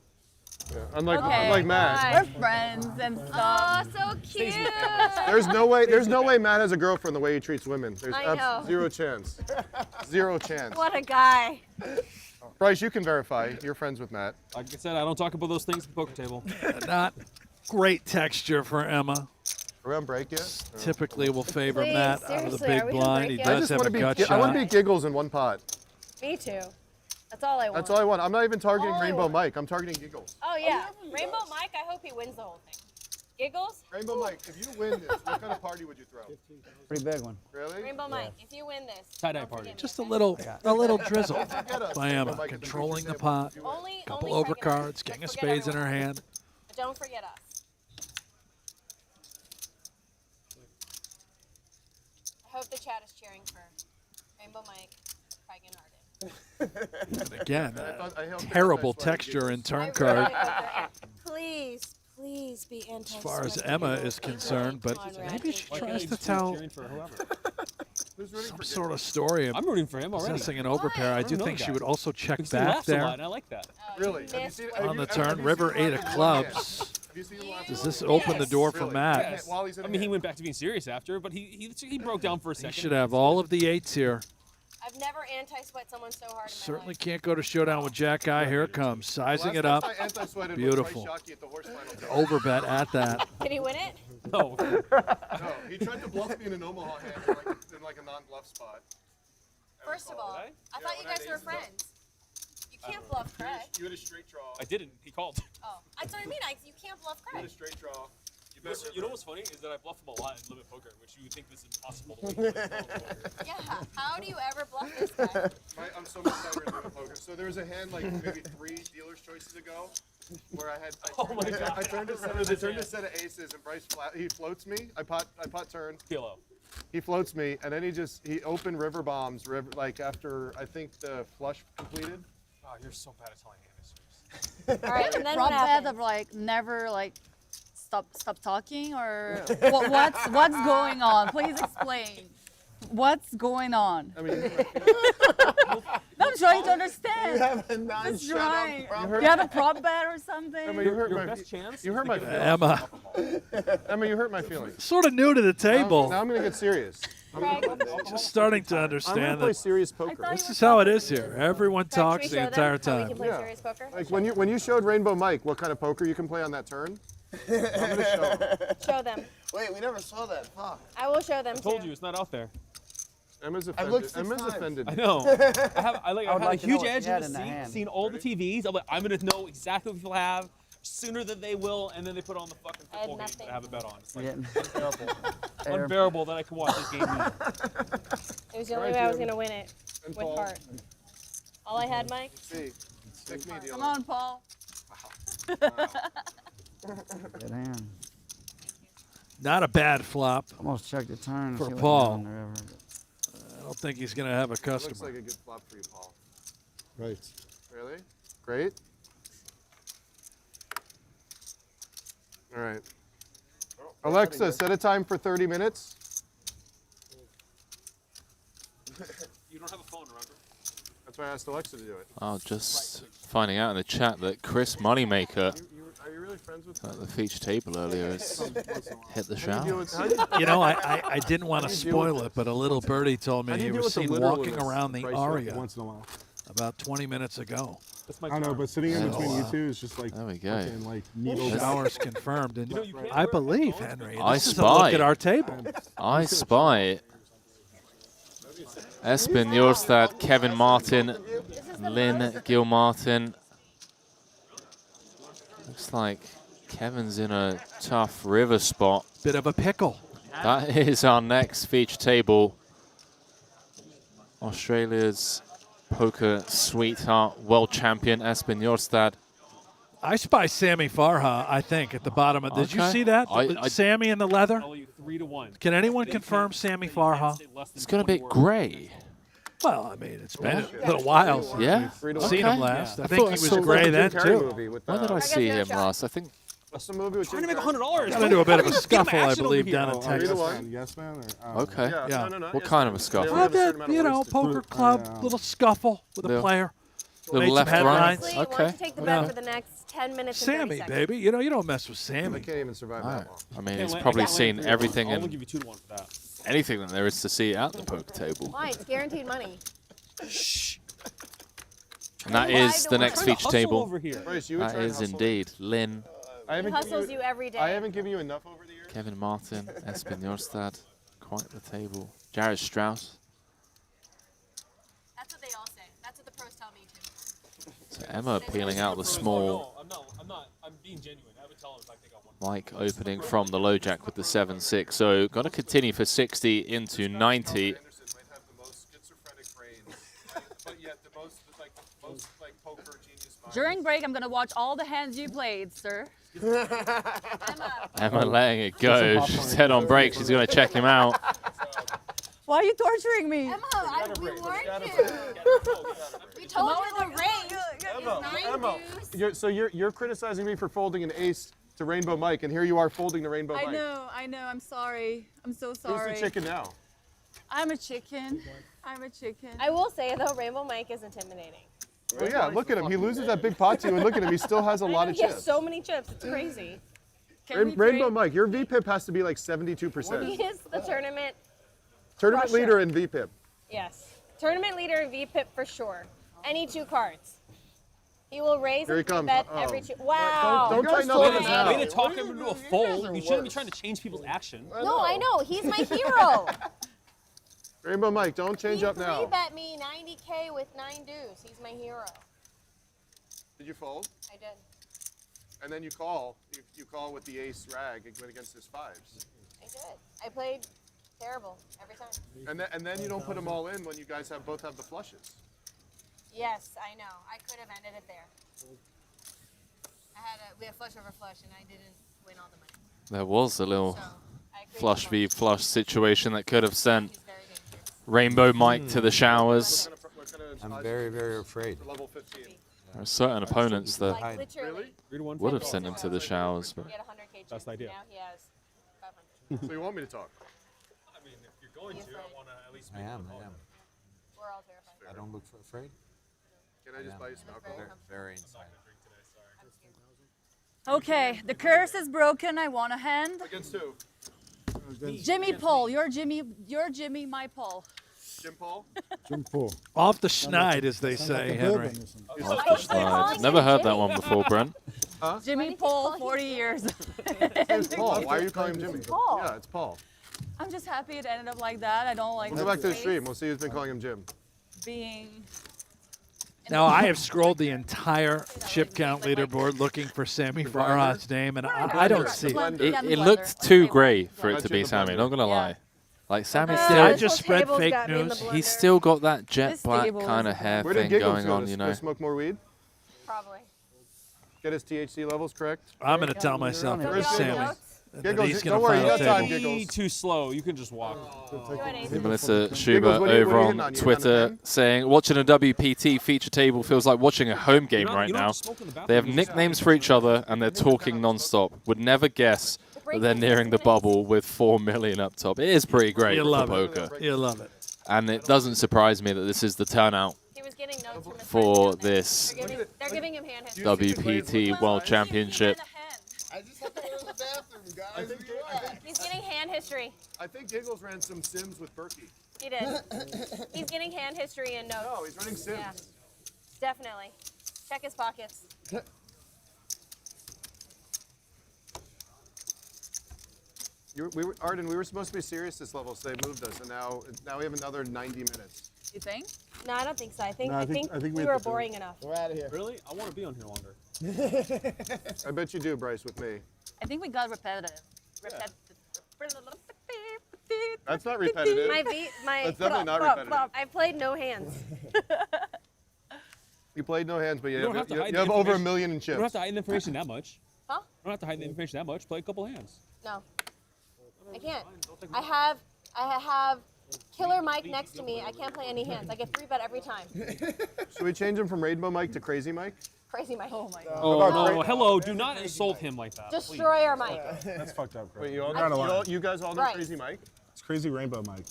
Yeah. Unlike Okay, Matt. we're friends and Oh, stuff. so cute. There's no way Matt has a girlfriend the way he treats women. There's I know. zero chance. Zero chance. What a guy. Bryce, you can verify. You're friends with Matt. Like I said, I don't talk about those things at the poker table. Not great texture for Emma. Are we on break yet? Typically will favor Please, Matt out of the seriously, are big we on blind. break He yet? I does just have want a to be. gut I want to shot. be giggles in one pot. Me too. That's all I want. That's all I want. I'm not even targeting All I Rainbow want. Mike. I'm targeting giggles. Oh yeah, Rainbow Mike. I hope he wins the whole thing. Giggles. Rainbow Mike, if you win this, what kind of party would you throw? Pretty big one. Really? Rainbow Mike, if you win this. Tie-dye party. Just a little drizzle by Emma, controlling the pot. Couple overcards, king of spades in her hand. But don't forget us. I hope the chat is cheering for Rainbow Mike, Craig Arden. And again, I hope terrible texture in turn card Please, please be anti. as far as Emma is concerned, but maybe she tries to tell some sort of story of I'm rooting for him already. possessing an overpair. I do know think that. she would also check Because he back laughs a there lot, and I like that. Really? Have you seen, on the turn. River 8 of clubs. Does this open the door for Matt? Yes. I mean, he went back to being serious after, but he broke down for a He second. should have all of the 8s here. I've never anti-sweat someone so hard. Certainly can't go to showdown with Jack Guy. Here it comes, sizing it up. Beautiful. Overbet at that. Did he win it? No. No, he tried to bluff me in an Omaha hand in like a non-bluff spot. First of all, I thought you guys were friends. You can't bluff Craig. You had a straight draw. I didn't. He called. Oh, that's what I mean. You can't bluff You Craig. had a straight draw. You know what's funny is that I bluff him a lot in limit poker, which you would think this is impossible to win. Yeah. How do you ever bluff this guy? I'm so much better in limit poker. So there was a hand like maybe 3 dealer's choices ago where I turned a set of aces and Bryce he floats me. I pot turn. Kilo. He floats me and then he opened river bombs like after I think the flush completed. Oh, you're so bad at telling hand histories. All right, and then Prop what bet happened? of like never like stop talking or what's going on? Please explain. What's going on? I mean, No, I'm trying to understand. You have a Just non-shut trying. up prop You have a prop bet or something? Emma, you hurt Your my best chance. You hurt my Emma, Emma, you hurt my feelings. sort of new to the table. Now I'm gonna get serious. Just starting to I'm gonna understand play that serious poker. this is how it is here. Everyone Craig, should we talks the show them entire how we time. can play serious poker? Like when you showed Rainbow Mike what kind of poker you can play on that turn. I'm gonna show. Show them. Wait, we never saw that. Fuck. I will show them I told too. you it's not out there. Emma's I've offended. looked 6 Emma's times. offended. I know. I have would a like to know huge what edge she had in in the the seat, hand. seen all the TVs. I'm like, I'm gonna know exactly what people have sooner than they will, and then they put on the fucking I had football game nothing. that I have a bet on. It's like Yeah. unbearable. Unbearable that I can watch this game. It was the only Alright, way I was Jim. gonna win it And with Paul. heart. All I had, Mike. See, pick me, dealer. Come on, Paul. Good hand. Not a bad flop. Almost checked the turn. For see what Paul. happened in the river. I don't think he's going to have a Looks customer. like a good flop for you, Paul. Right. Really? Great. All right. Alexa, set a time for 30 minutes. You don't have a phone, remember? That's why I asked Alexa to do it. Oh, just finding out in the chat that Chris Moneymaker Are you really friends with at the feature table earlier has hit the shower. You know, I didn't want to spoil it, but a little birdie told me How do he you deal was with the seen walking literalness, around the Bryce, aria Once in a while. about 20 minutes ago. I know, but sitting in So, between you two is just like there we go. fucking like needles. Showers confirmed. And You know, you can't I wear believe, headphones, Henry, I this is a look spy. at our table. I spy Espen Jorstad, Kevin Martin, Lynn Gilmartin. Looks like Kevin's in a tough river spot. Bit of a pickle. That is our next feature table. Australia's poker sweetheart, world champion Espen Jorstad. I spy Sammy Farha, I think, at the bottom of. Did you Okay. see that? I- Sammy in the leather? I'll you 3-1. Can anyone confirm Sammy Farha? It's going to be grey. Well, I mean, it's been a little while since Yeah? we've seen him last. I think thought he I was saw gray the then, Jim Carrey too. movie with, When did I see him last? I think. What's the movie with Trying to Jim make Carrey? $100. Got into a bit of a Give him scuffle, I action believe, over down here. in Texas. Yes, man. Or, Okay. Yeah. No. What kind of a scuffle? Well, that, you know, poker club, little scuffle with a Little- player. little Made some left, right. headlines. Honestly, why don't you take the bet for the next 10 minutes and 30 Sammy, seconds? baby. You know, you don't mess with I Sammy. can't even survive that long. I mean, Hey, he's Lan- probably I got seen Lan for you. everything I'll and give you 2 to 1 for that. anything that there is to see at the poker table. Why? It's guaranteed money. And that is the next feature table. over here. Bryce, you would That try and is hustle. indeed Lynn, I He haven't given hustles you every day. I haven't given you enough over the years. Kevin Martin, Espen Jorstad, quite the table. Jared Strauss. That's what they all say. That's what the pros tell me too. So Emma peeling out the small. I'm being genuine. I would tell him if I think I won. Mike opening from the low jack with the 7-6. So going to continue for 60 into 90. Anderson might have the most schizophrenic brains, but yet the most poker genius mind. During break, I'm gonna watch all the hands you played, sir. Emma letting it go. She's head on break. She's going to check him out. Why are you torturing me? Emma, we warned you. We told you the range is 9 deuce. You're criticizing me for folding an ace to Rainbow Mike, and here you are folding to Rainbow Mike. I know. I'm sorry. I'm so Who's sorry. the chicken now? I'm a chicken. I'm a chicken. I will say though, Rainbow Mike is intimidating. Well, yeah, look at him. He loses that big pot to you, and look at him. He still has a lot of He has chips. so many chips. It's crazy. Rainbow Mike, your VPIP has to be like 72%. He is the tournament. Tournament crusher. leader in VPIP. Yes. Tournament leader in VPIP for sure. Any 2 cards. He will raise Here he and comes. bet Uh-oh. every 2. Wow. Don't tighten up on his now. Way to talk him into a fold. You shouldn't be trying to change people's action. No, I know. He's my hero. Rainbow Mike, don't change He up now. 3-bet me 90K with 9 deuce. He's my hero. Did you fold? I did. And then you call. You call with the ace rag and went against his 5s. I did. I played terrible every time. And then you don't put them all in when you guys both have the flushes. Yes, I know. I could have ended it there. We had flush over flush, and I didn't win all the money. There was a little flush v flush situation that could have sent Rainbow Mike to the showers. I'm very, very afraid. Level 15. There are certain opponents that Like literally. would have sent him to the showers. But He had 100K That's the idea. Now he has 500. So you want me to talk? I mean, if you're going to, I want to at least I make am. We're all terrified. I don't look afraid. Can I just buy you some alcohol? Very inside. Okay, the curse is broken. I want a hand. Against who? Jimmy Paul. You're Jimmy, my Paul. Jim Paul? Jim Paul. Off the schneid, as they say, Henry. Never heard that one before, Brent. Huh? Jimmy Paul, 40 years. It's Paul. Why are you calling him Jimmy? Paul. Yeah, it's Paul. I'm just happy it ended up like that. I don't like We'll go back to the stream. We'll see who's been calling him Jim. being. Now, I have scrolled the entire chip count leaderboard looking for Sammy Farhad's name, and I don't see it. It looked too grey for it to be Sammy, not going to lie. Like, Sammy Did still... I just spread fake news? He's still got that jet This black table kind of is- hair Where did thing Giggles going go? on, To you go know. smoke more weed? Probably. Get his THC levels correct? I'm going to tell myself it was Sammy. And then Giggles, he's don't going worry, to you got final time, table. Giggles. too slow. You can just walk. Melissa Giggles, Schubert what are you over hitting on on? You Twitter hitting saying, watching a WPT feature table feels like watching a home game right now. They have nicknames for each other and they're talking non-stop. Would never guess that they're nearing the bubble with 4 million up top. It is pretty great You for love poker. it. You love it. And it doesn't surprise me that this is the turnout He was getting notes from his for this They're giving him hand history. WPT World Championship. I just have to go to the bathroom, guys. He's getting hand history. I think Giggles ran some Sims with Berkey. He did. He's getting hand history and notes. No, he's running Sims. Yeah, definitely. Check his pockets. Arden, we were supposed to be serious this level, so they moved us, and now we have another 90 minutes. You think? No, I don't think so. I think No, I think we we were have to boring enough. We're out of here. Really? I want to be on here longer. I bet you do, Bryce, with me. I think we got repetitive. That's not repetitive. That's definitely not repetitive. I played no hands. You played no hands, but you don't have, have to hide you the have over a information. million in You chips. don't have to hide the information that much. Huh? You don't have to hide the information that much. Play a couple hands. No, I can't. I have killer Mike next to me, I can't play any hands. I get 3-bet every time. Should we change him from Rainbow Mike to Crazy Mike? Crazy Mike. Oh my god. Oh, no, hello. Do not insult him like that. Destroyer Mike. That's fucked up, Craig. Wait, you guys all know Right. Crazy Mike? It's Crazy Rainbow Mike.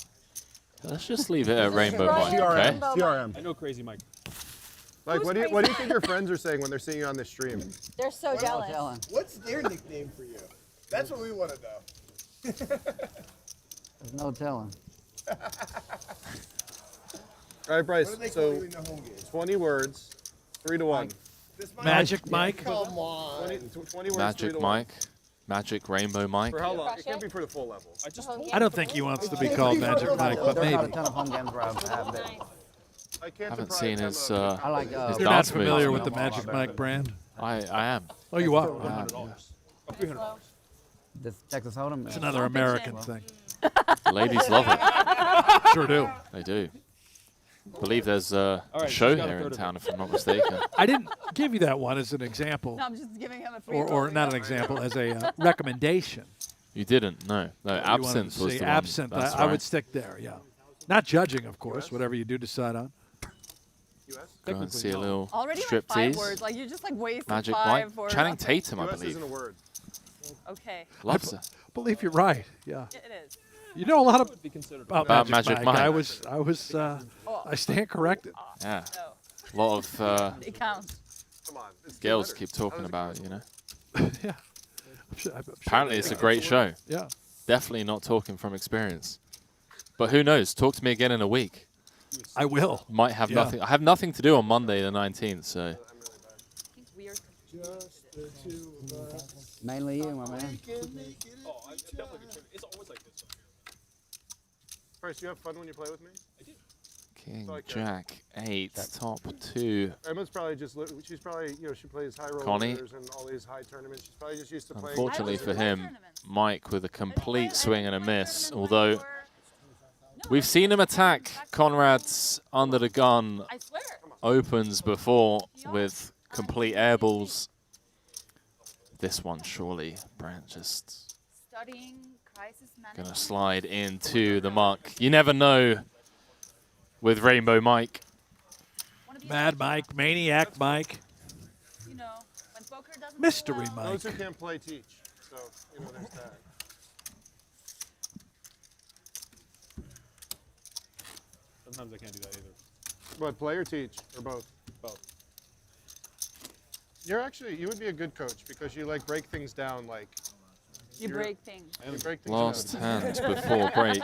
Let's just leave it at Rainbow Mike, Destroyer okay? Rainbow CRM. I know Crazy Mike. Like, what do you think your friends are saying when they're seeing you on this stream? They're so jealous. What's their nickname for you? That's what we want to know. There's no telling. All right, Bryce. What do they call So you in the home game? 20 words, 3-1. Magic Mike. Come on. 20 words, Magic 3-1. Mike. Magic Rainbow Mike. For how long? Crush It can't it? be for the full level. I don't think he wants to be called Magic Mike, but There's not a maybe. ton of home games where I've had it. I can't Haven't deprive seen him his, of- I like his You're not dance familiar moves. with the Magic Mike brand? I am. Oh, you are? I am. $300. This Texas Hold'em. It's another American thing. The ladies love it. Sure do. They do. I believe there's a right, show she's got a here in third of town, if I'm not mistaken. I didn't give you that one as an example, No, I'm just giving him a free or not an example, as a recommendation. You didn't? No. No, You wanted Absinthe to was say the one. Absinthe. That's I would right. stick there, yeah. Not judging, of course, whatever you do decide on. Go and see a little Already like 5 striptease. words. Like you just like wasted Magic 5 Mike. for Channing nothing. Tatum, I US believe. isn't a word. Okay. Loves it. Believe you're right, yeah. Yeah, it is. You know a lot Would be considered about Magic, Magic Mike. Mike. I stand corrected. Yeah. No. A lot of It counts. Come on. It's girls letters. keep talking about it, you know. Yeah. I'm sure Apparently it's a great show. Yeah. Definitely not talking from experience. But who knows? Talk to me again in a week. I will. Might have Yeah. nothing. I have nothing to do on Monday the 19th, so. Mainly you, my man. Oh, I'm definitely gonna trim it. It's always like this. Bryce, you have fun when you play with me? I do. King, like that. Jack, 8, top 2. Emma's probably just, she's probably, she plays high Connie? rollers and all these high tournaments. She's probably just used to playing. Unfortunately for him, Mike with a complete swing and a miss. Although we've seen him attack Conrad's under the gun opens before with complete air balls. This one, surely, Brent just Studying crisis gonna management. slide into the muck. You never know with Rainbow Mike. Mad Mike, Maniac Mike, You know, when poker doesn't Mystery go well, Mike. Those who can't play teach. So, there's that. Sometimes I can't do that either. What, play or teach? Or both? Both. You would be a good coach because you like break things down like. You break things. You break things Last down. hand before break.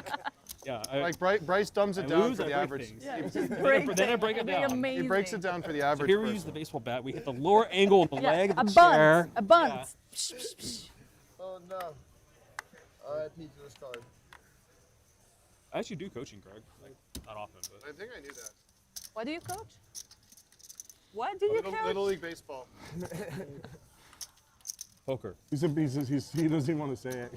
Yeah. Like Bryce dumbs it I down lose, for I the break average. things. Yeah, He- just Then break I things. break it It'd be down. amazing. He breaks it down for the So average here we person. use the baseball bat. We hit the lower angle of the leg Yeah, of a the chair. bunt. A bunt. Yeah. Psh, psh, psh. Oh no. RIP to this card. I actually do coaching, Greg. Like, not often, but. I think I knew that. What do you coach? What do you coach? Little League Baseball. Poker. He doesn't even want to say it.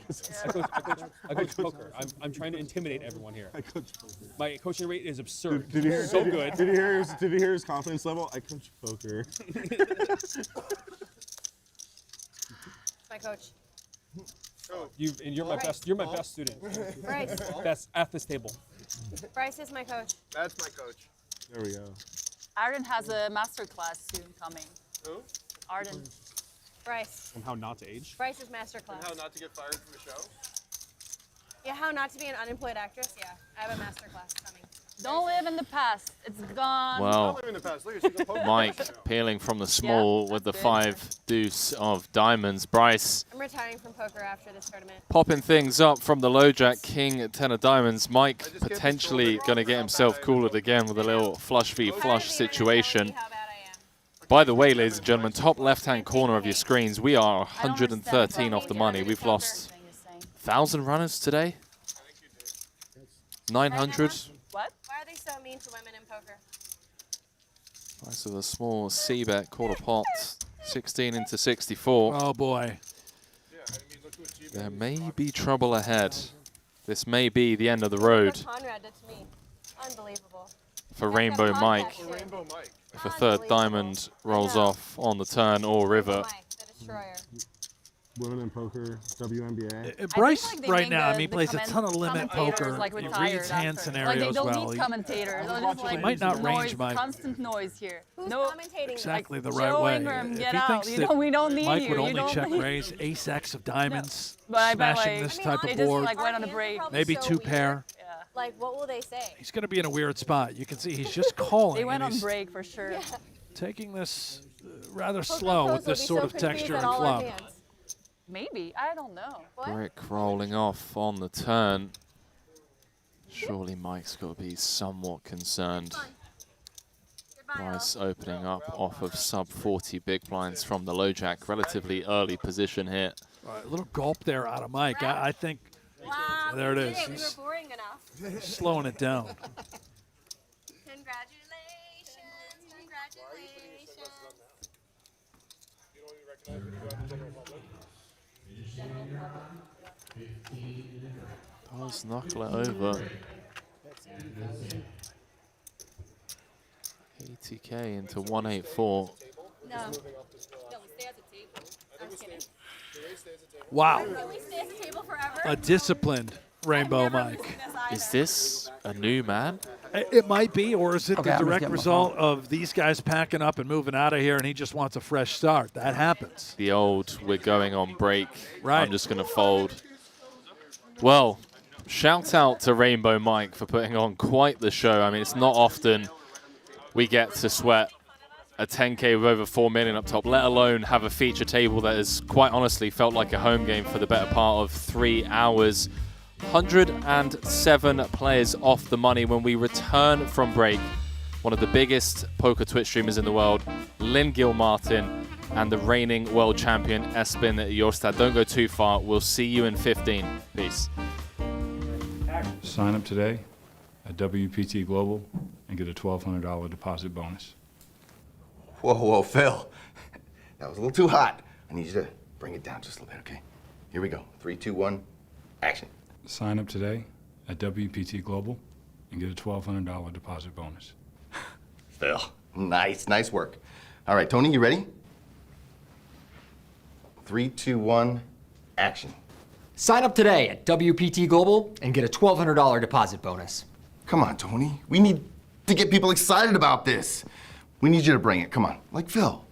I coach poker. I'm trying to intimidate everyone here. I coach poker. My coaching rate is absurd. Did you hear? So did, good. Did you hear his confidence level? I coach poker. My coach. You're my best. You're my best student. Bryce. Best at this table. Bryce is my coach. That's my coach. There we go. Arden has a master class soon coming. Who? Arden. Bryce. On how not to age. Bryce's master class. And how not to get fired from the show? Yeah, how not to be an unemployed actress? Yeah, I have a master class coming. Don't live in the past. It's gone. Well, I'm in the past. Look, she's a poker Mike player. peeling from the small with the 5 deuce of diamonds. Bryce I'm retiring from poker after this tournament. popping things up from the low jack, king, 10 of diamonds. Mike potentially going to get himself cooled again with a little flush v flush situation. By the way, ladies and gentlemen, top left-hand corner of your screens, we are 113 off the money. We've lost 1,000 runners today. 900. What? Why are they so mean to women in poker? Nice with a small C-bet quarter pot, 16 into 64. Oh boy. There may be trouble ahead. This may be the end of the road What Conrad did to me. Unbelievable. for Rainbow Mike. For Rainbow Mike. If a third diamond rolls off on the turn or river. Mike, the destroyer. women in poker, WNBA. Bryce, like, they right make now, the he plays a ton of limit commentators, poker. like, He retired reads hand after. scenarios Like, they don't well. need commentators. They're just like might not noise, range Mike constant noise here. Who's no commentating? exactly like, the right Joe way. Ingram, If get he out. thinks You that don't, we don't need Mike you. would You only don't check need- raise ace X of diamonds, But I bet, smashing like, this type they of just, board, like, went on a break. maybe so two weird. pair. Like, what will they say? He's going to be in a weird spot. You can see he's just calling. They went and on he's break for sure. taking this rather slow with this sort of texture and all flop. Maybe. I don't know. Brick rolling off on the turn. Surely Mike's got to be somewhat concerned. Bryce opening up off of sub 40 big blinds from the low jack. Relatively early position here. All right, a little gulp there out of Mike. I think Wow, there it we is. did We were He's boring enough. slowing it down. Congratulations, congratulations. Does knuckle it over. 80k into 184. No. No, we stay at the table. I'm just kidding. Wow. Can we stay at the table forever? A disciplined Rainbow Mike. Is this a new man? It might be, or is it Okay, the I'm just direct getting my result of these guys packing up and moving out of here and he just wants a fresh start? That happens. The old, we're going on break. Right. I'm just going to fold. Well, shout out to Rainbow Mike for putting on quite the show. I mean, it's not often we get to sweat a 10K with over 4 million up top, let alone have a feature table that has quite honestly felt like a home game for the better part of 3 hours. 107 players off the money when we return from break. One of the biggest poker Twitch streamers in the world, Lynn Gilmartin, and the reigning world champion, Espen Jorstad. Don't go too far. We'll see you in 15. Peace. Sign up today at WPT Global and get a $1,200 deposit bonus. Whoa, whoa, Phil. That was a little too hot. I need you to bring it down just a little bit, okay? Here we go. 3, 2, 1, action. Sign up today at WPT Global and get a $1,200 deposit bonus. Phil, nice work. All right, Tony, you ready? 3, 2, 1, action. Sign up today at WPT Global and get a $1,200 deposit bonus. Come on, Tony. We need to get people excited about this. We need you to bring it. Come on, like Phil.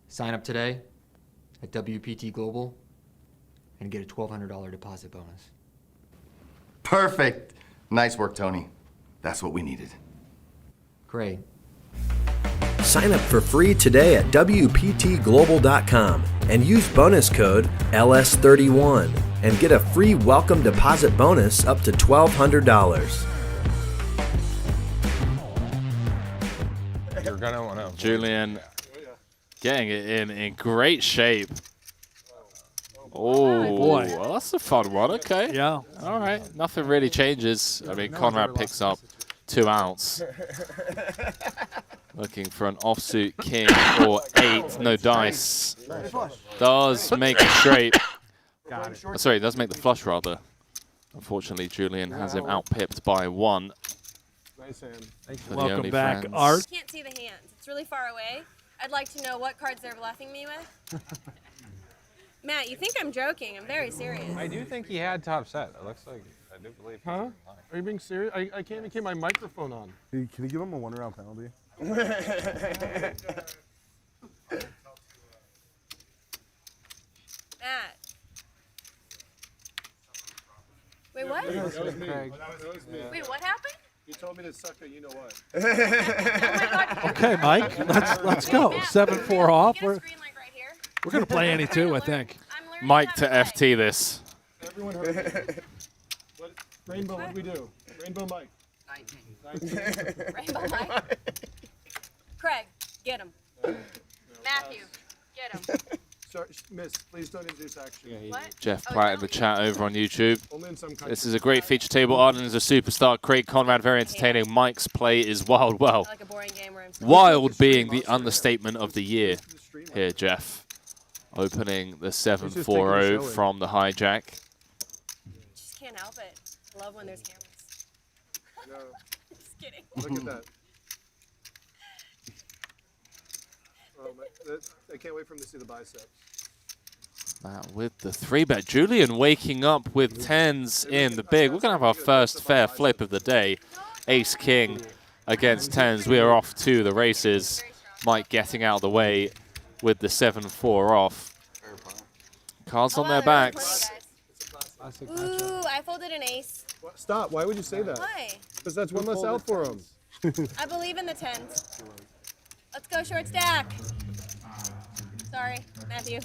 Sign up today at WPT Global and get a $1,200 deposit bonus. Perfect. Nice work, Tony. That's what we needed. Great. Sign up for free today at WPTglobal.com and use bonus code LS31 and get a free welcome deposit bonus up to $1,200. You're gonna want to. Julian getting it in great shape. Oh, boy. Well, that's a fun one. Okay. Yeah. All right. Nothing really changes. I mean, Conrad picks up 2 ounce. Looking for an offsuit king or 8. No dice. Does make the straight. Sorry, does make the flush rather. Unfortunately, Julian has him outpipped by 1. Nice hand. Welcome back, Art. I can't see the hands. It's really far away. I'd like to know what cards they're bluffing me with. Matt, you think I'm joking. I'm very serious. I do think he had top set. It looks like, I do believe. Huh? Are you being serious? I can't even keep my microphone on. Can you give him a 1-round penalty? Matt. Wait, what? That was me. Craig. That was me. Wait, what happened? He told me to suck a you-know-what. Okay, Mike, let's go. 7-4 off. We're going to play any two, I think. Mike to FT this. Everyone heard me. Rainbow, what do we do? Rainbow Mike. 19. Rainbow Mike. Craig, get him. Matthew, get him. Sorry, miss, please don't introduce action. What? Jeff Platt in the chat over on YouTube. Only in some This countries. is a great feature table. Arden is a superstar. Craig Conrad, very entertaining. Mike's play is wild. Well, Like a boring game where I'm wild being the understatement of the year here, Jeff. Opening the 7-4-0 from the hijack. Just can't help it. I love when there's cameras. No. Just kidding. Look at that. man. I can't wait for him to see the bicep. Matt with the 3-bet. Julian waking up with 10s in the big. We're going to have our first fair flip of the day. Ace King against 10s. We are off to the races. Mike getting out of the way with the 7-4 off. Cards on their backs. Ooh, I folded an ace. Stop. Why would you say that? Why? Because that's one less out for him. I believe in the 10s. Let's go short stack. Sorry, Matthew.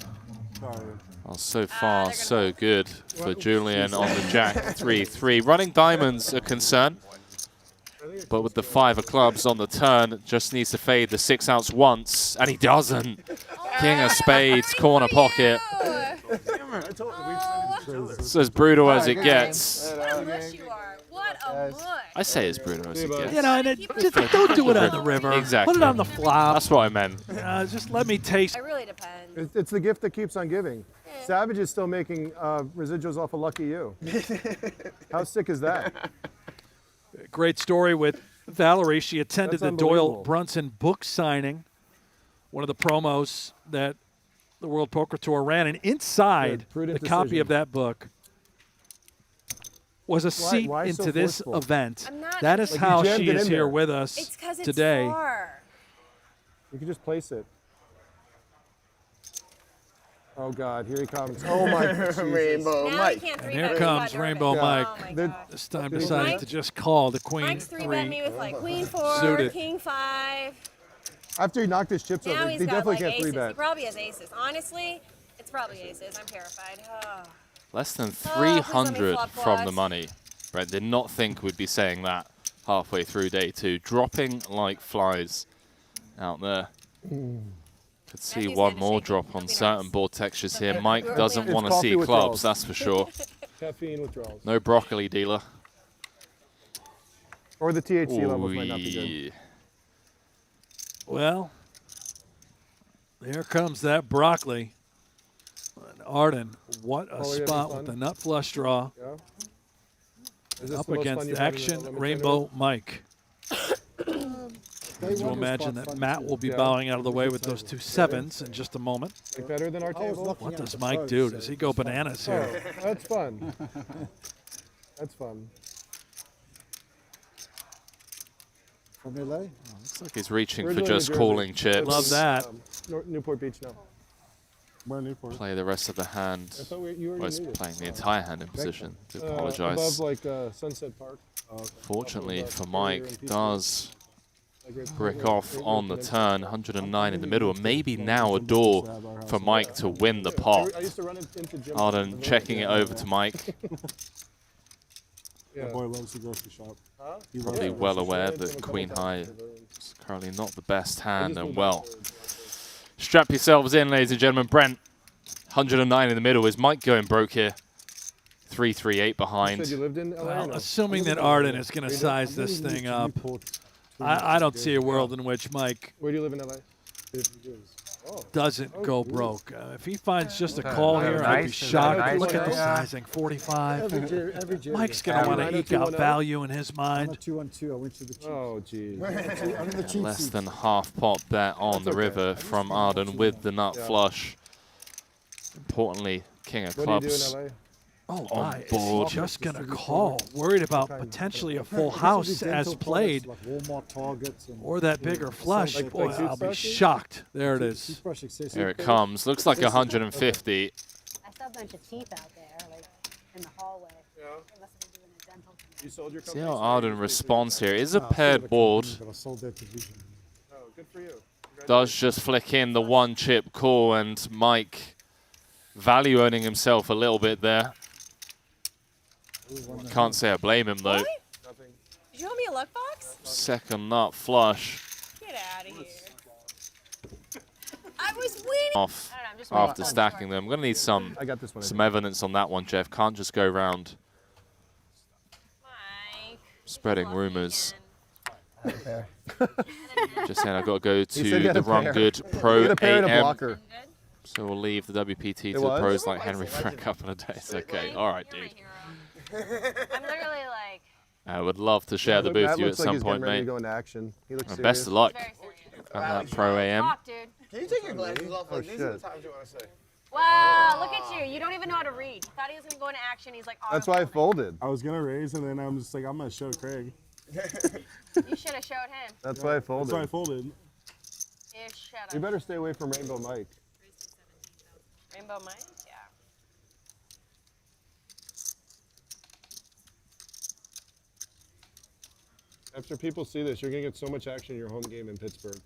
Well, so far, so good for Julian on the Jack 3-3. Running diamonds a concern, but with the 5 of clubs on the turn, just needs to fade the 6 outs once, and he doesn't. King of spades, corner pocket. It's as brutal as it gets. What a mush you are. What a mush. I say as brutal as it gets. You know, and just don't do it on the river. Exactly. Put it on the flop. That's what I meant. Just let me taste. It really depends. It's the gift that keeps on giving. Savage is still making residuals off of Lucky You. How sick is that? Great story with Valerie. She attended That's the Doyle unbelievable. Brunson book signing, one of the promos that the World Poker Tour ran. And inside the prudent copy decision. of that book was a seat why so into this forceful? event. I'm not- That is Like you how jammed she it is in here there. with us It's because it's today. far. You can just place it. Oh God, here he comes. Oh my Jesus. Rainbow Now Mike. you can't And 3-bet here me comes without Rainbow doing it. Mike. Oh my They're- God. This time Mike- decided to just call the queen Mike's 3-bet me with like queen 4, Suited. king 5. After he knocked his chips Now over, he's he got definitely like can't aces. He 3-bet. probably has aces. Honestly, it's probably aces. I'm terrified. Oh. Less than please let me 300 flop from the quads. money. Brett did not think we'd be saying that halfway through day 2. Dropping like flies out there. Could see Matthew's one kinda more shaky. drop on That'd be certain nice. board textures here. Okay. Mike We're doesn't only want to coffee see withdrawals. clubs, that's for sure. Caffeine withdrawals. No broccoli dealer. Or the THC levels might not be Ooh-wee. good. Well, there comes that broccoli. And Arden, what a Oh, you having spot fun? with the nut flush draw. Yeah? Is this Up the most fun against you've had in a Action limit Rainbow Mike. To imagine that Matt will be bowing out of the way with those 2 7s in just a moment. Like better than our table? What does Mike do? Does he go bananas here? Oh, that's fun. That's fun. From LA? Looks like he's reaching for Originally just New Jersey. calling chips. Love that. Newport Beach, no. Where Newport? Play the rest of the hand. I thought you already Was knew this. playing the entire hand in position. Do Above apologize. like Sunset Park. Fortunately above for Courier Mike, and Peachtree. does Great brick off on the turn, 109 in the middle, and maybe now a door for Mike to win the pot. I used to run into Jim. Arden checking it over to Mike, Yeah. That boy loves the grocery shop. Huh? He loves probably the well grocery aware shop. that Queen High is currently not the best hand, and well, strap yourselves in, ladies and gentlemen. Brent, 109 in the middle. Is Mike going broke here? 338 You behind. said you lived in LA? or Well, no? assuming that Arden is going to size this thing up, I don't see a world in which Mike Where do you live in LA? doesn't go broke. If he finds just a Okay. call Yeah, here, I'd be nice. shocked. Nice. Look at the Yeah. sizing, 45. Every Jerry. Mike's going to want to eke out value in his I'm mind. a 2-on-2. I went to the cheap. Oh, geez. I'm in the cheap Less seats. than half pot bet on the river from Arden with the nut Yeah. flush. Importantly, King of What do you do Clubs. in LA? Oh on my, is board. he just going to call? Worried about potentially a full house as played, Like Walmart, Targets, and or that bigger flush. Like Boy, I'll be shocked. There it is. toothbrush accessories. Here it comes. Looks like 150. I saw a bunch of teeth out there, like in the hallway. Yeah. They must have been doing a dental thing. You sold your See company? how Arden responds here. It is a I sold paired the board. company, but I sold that division. Oh, good for you. Does just flick in the 1-chip call, and Mike value owning himself a little bit there. Can't say I blame him though. Really? Did you owe me a luck box? Second nut flush Get out of here. I was waiting. off I don't know, I'm just waiting after for stacking them. I'm going to need some I got this one. evidence on that one, Jeff. Can't just go around Mike. spreading rumors. Okay. Just saying I've got to go said you to had the a Run pair. Good You Pro had a pair and a AM. blocker. So we'll leave the WPT to It the was? pros like Henry for a couple of days. Okay, all right, dude. I'm literally like. I would love to share the Look, booth Matt with you at looks like some he's point, getting ready mate. to go into action. He looks And serious. best of luck Very serious. at that Pro AM. Fuck, dude. Can you take your glasses off? Like, Oh, these are the shit. times you want to say. Wow, look at you. You don't even know how to read. You thought he was going to go into action. He's like, That's why I folded. I was gonna raise, and then I'm just like, I'm gonna show Craig. You should have showed him. That's why I folded. That's why I folded. You should have. You better stay away from Rainbow Mike. Rainbow Mike? Yeah. After people see this, you're gonna get so much action in your home game in Pittsburgh.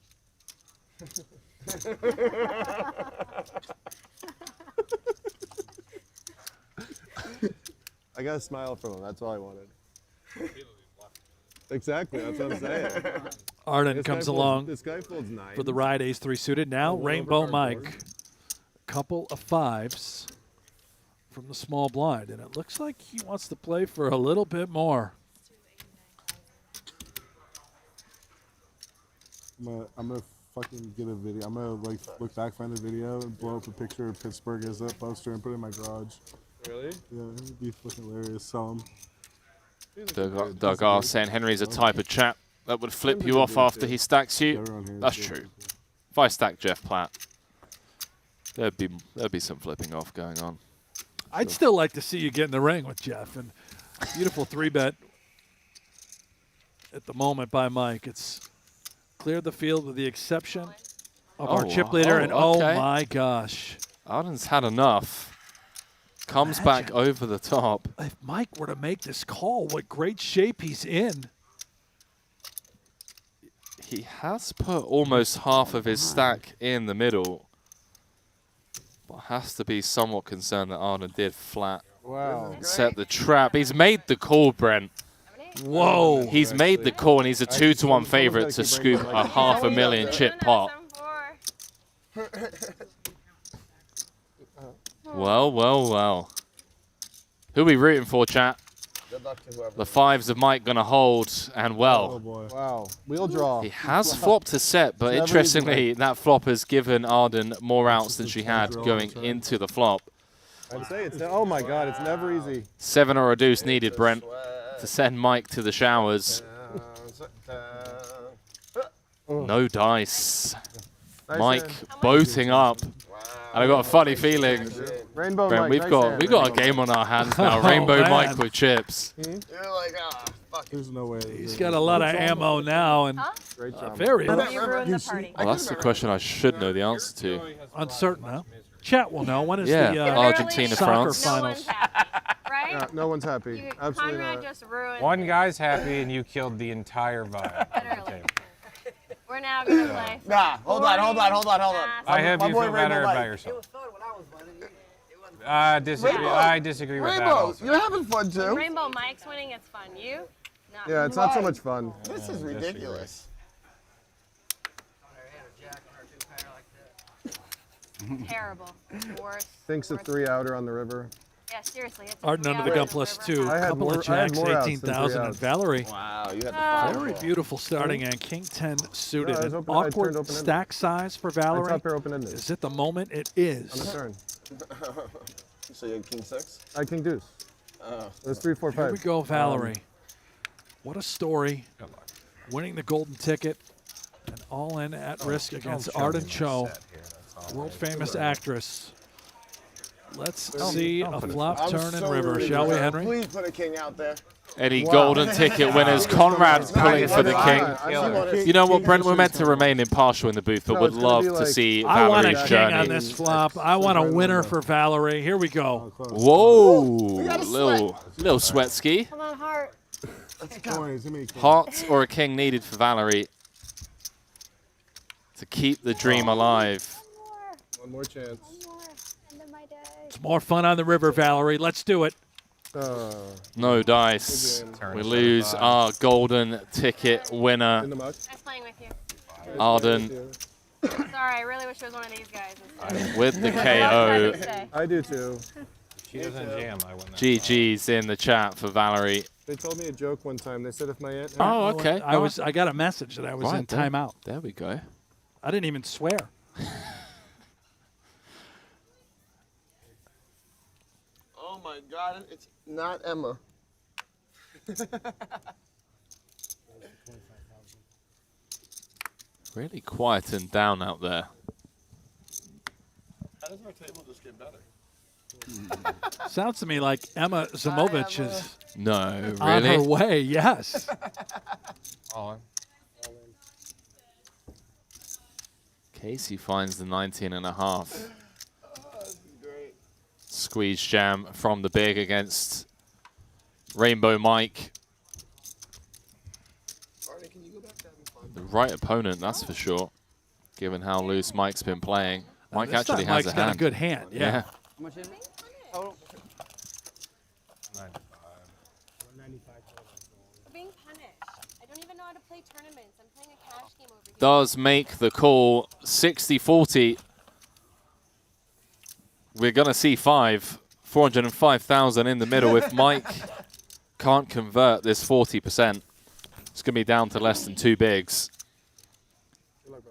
I got a smile from him. That's all I wanted. Exactly. That's what I'm saying. Arden This comes guy along this guy folds 9. for the ride, ace 3 suited. Now One Rainbow overcard Mike. board. Couple of 5s from the small blind, and it looks like he wants to play for a little bit more. I'm gonna fucking get a video. I'm gonna like look back, find the video, and blow up a picture of Pittsburgh as that poster and put it in my garage. Really? Yeah, it'd be fucking hilarious. Sell 'em. Doug R. saying Henry's a type of chap that would flip you off after he stacks you. Everyone here is That's good. true. If I stack Jeff Platt, there'd be some flipping off going on. I'd still like to see you get in the ring with Jeff. And beautiful 3-bet at the moment by Mike. It's cleared the field with the exception of our chip leader. And okay. oh my gosh. Arden's had enough. Comes back over the top. If Mike were to make this call, what great shape he's in. He has put almost half of his stack in the middle, but has to be somewhat concerned that Arden did flat. Wow. Set the trap. He's made the call, Brent. Whoa. He's made the call, and he's a 2-to-1 favorite to scoop a $500,000 chip pot. Well, well, well. Who are we rooting for, chat? Good luck to whoever. The 5s of Mike going to hold, and well. Oh boy. Wow. Wheel draw. He has flopped a set, but Never interestingly, easy. that flop has given Arden more outs than she had going into the flop. I'd say it's, oh my God, it's never easy. 7 or a deuce needed, Brent, to send Mike to the showers. No dice. Nice Mike hand. boating up. And I got a funny feeling, Rainbow Brent, Mike, we've nice got hand, we got a Rainbow game on our hands Oh, now. Rainbow man. Mike with chips. You're like, ah, fuck it. There's no way. He's got a lot of ammo now and Great job. very You ruined the party. Well, that's the question I should know the answer to. uncertain, huh? Chat will know. When is Yeah, the Argentina, soccer France. No finals? one's happy, right? Yeah, no one's happy. You, Absolutely Conrad not. just ruined. One guy's happy and you killed the entire vibe. Literally. We're now going to play. Nah, hold on. I hope My you boy feel Rainbow better Mike. about yourself. Disagree. I disagree with that Rainbow, also. you're having fun too. Rainbow Mike's winning. It's fun. You? Not Yeah, it's not so much fun. This is ridiculous. terrible. Worst. Thinks a worst. 3-outer on the river. Yeah, seriously. It's Arden under the gun plus 2. I had Couple more- of I had jacks, more outs than 18,000. three And outs. Valerie. Wow, you had the Very five. beautiful starting and King 10 suited. No, I was An open- I awkward turned open-ended. stack size for I Valerie. top pair open-ended. Is it the moment? It On the is. turn. So you had king six? I had king deuce. Oh. It was 3, 4, 5. Here we go, Valerie. What a story. Winning the golden ticket and all in at risk against Arden Cho, world famous actress. Let's see a flop, turn, and river, shall we, Henry? Please put a king out there. Any golden ticket winners? Conrad's pulling for the king. You know what, Brent? We're meant to remain impartial in the booth, but No, would it's gonna love be to like- see I want a Valerie's king on journey. this flop. I want a winner for Valerie. Here we go. Whoa, little sweat ski. Come on, heart. Heart or a king needed for Valerie to keep the dream alive. One more chance. It's more fun on the river, Valerie. Let's do it. No dice. We lose our golden ticket winner, Nice playing with you. Arden, Sorry, I really wish it was one of these guys. instead. with the That's what I KO. would say. I do too. She doesn't jam, I win that. GG's in the chat for Valerie. They told me a joke one time. They said if my aunt. Oh, okay. I got a message that I was Right, in there- timeout. There we go. I didn't even swear. Oh my God, it's not Emma. Really quietened down out there. does our table just get better? Sounds to me like Emma Zamovich is No, on really? her way. Yes. All in. Casey finds the 19.5. Squeeze jam from the big against Rainbow Mike. The right opponent, that's for sure, given how loose Mike's been playing. Mike This actually time has Mike's a got hand. a good hand, yeah. How much is it? Oh. 95. We're being punished. I don't even know how to play tournaments. I'm playing a cash game over here. Does make the call 60-40. We're going to see 405,000 in the middle. If Mike can't convert this 40%, it's going to be down to less than 2 bigs.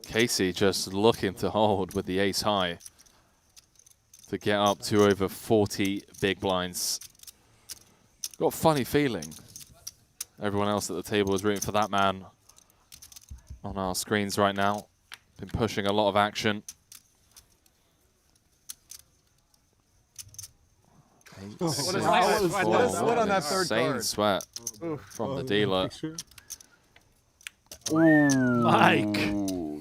Casey just looking to hold with the ace high to get up to over 40 big blinds. Got a funny feeling everyone else at the table is rooting for that man on our screens right now. Been pushing a lot of action. What a sweat on that third Insane card. sweat from the dealer. Mike.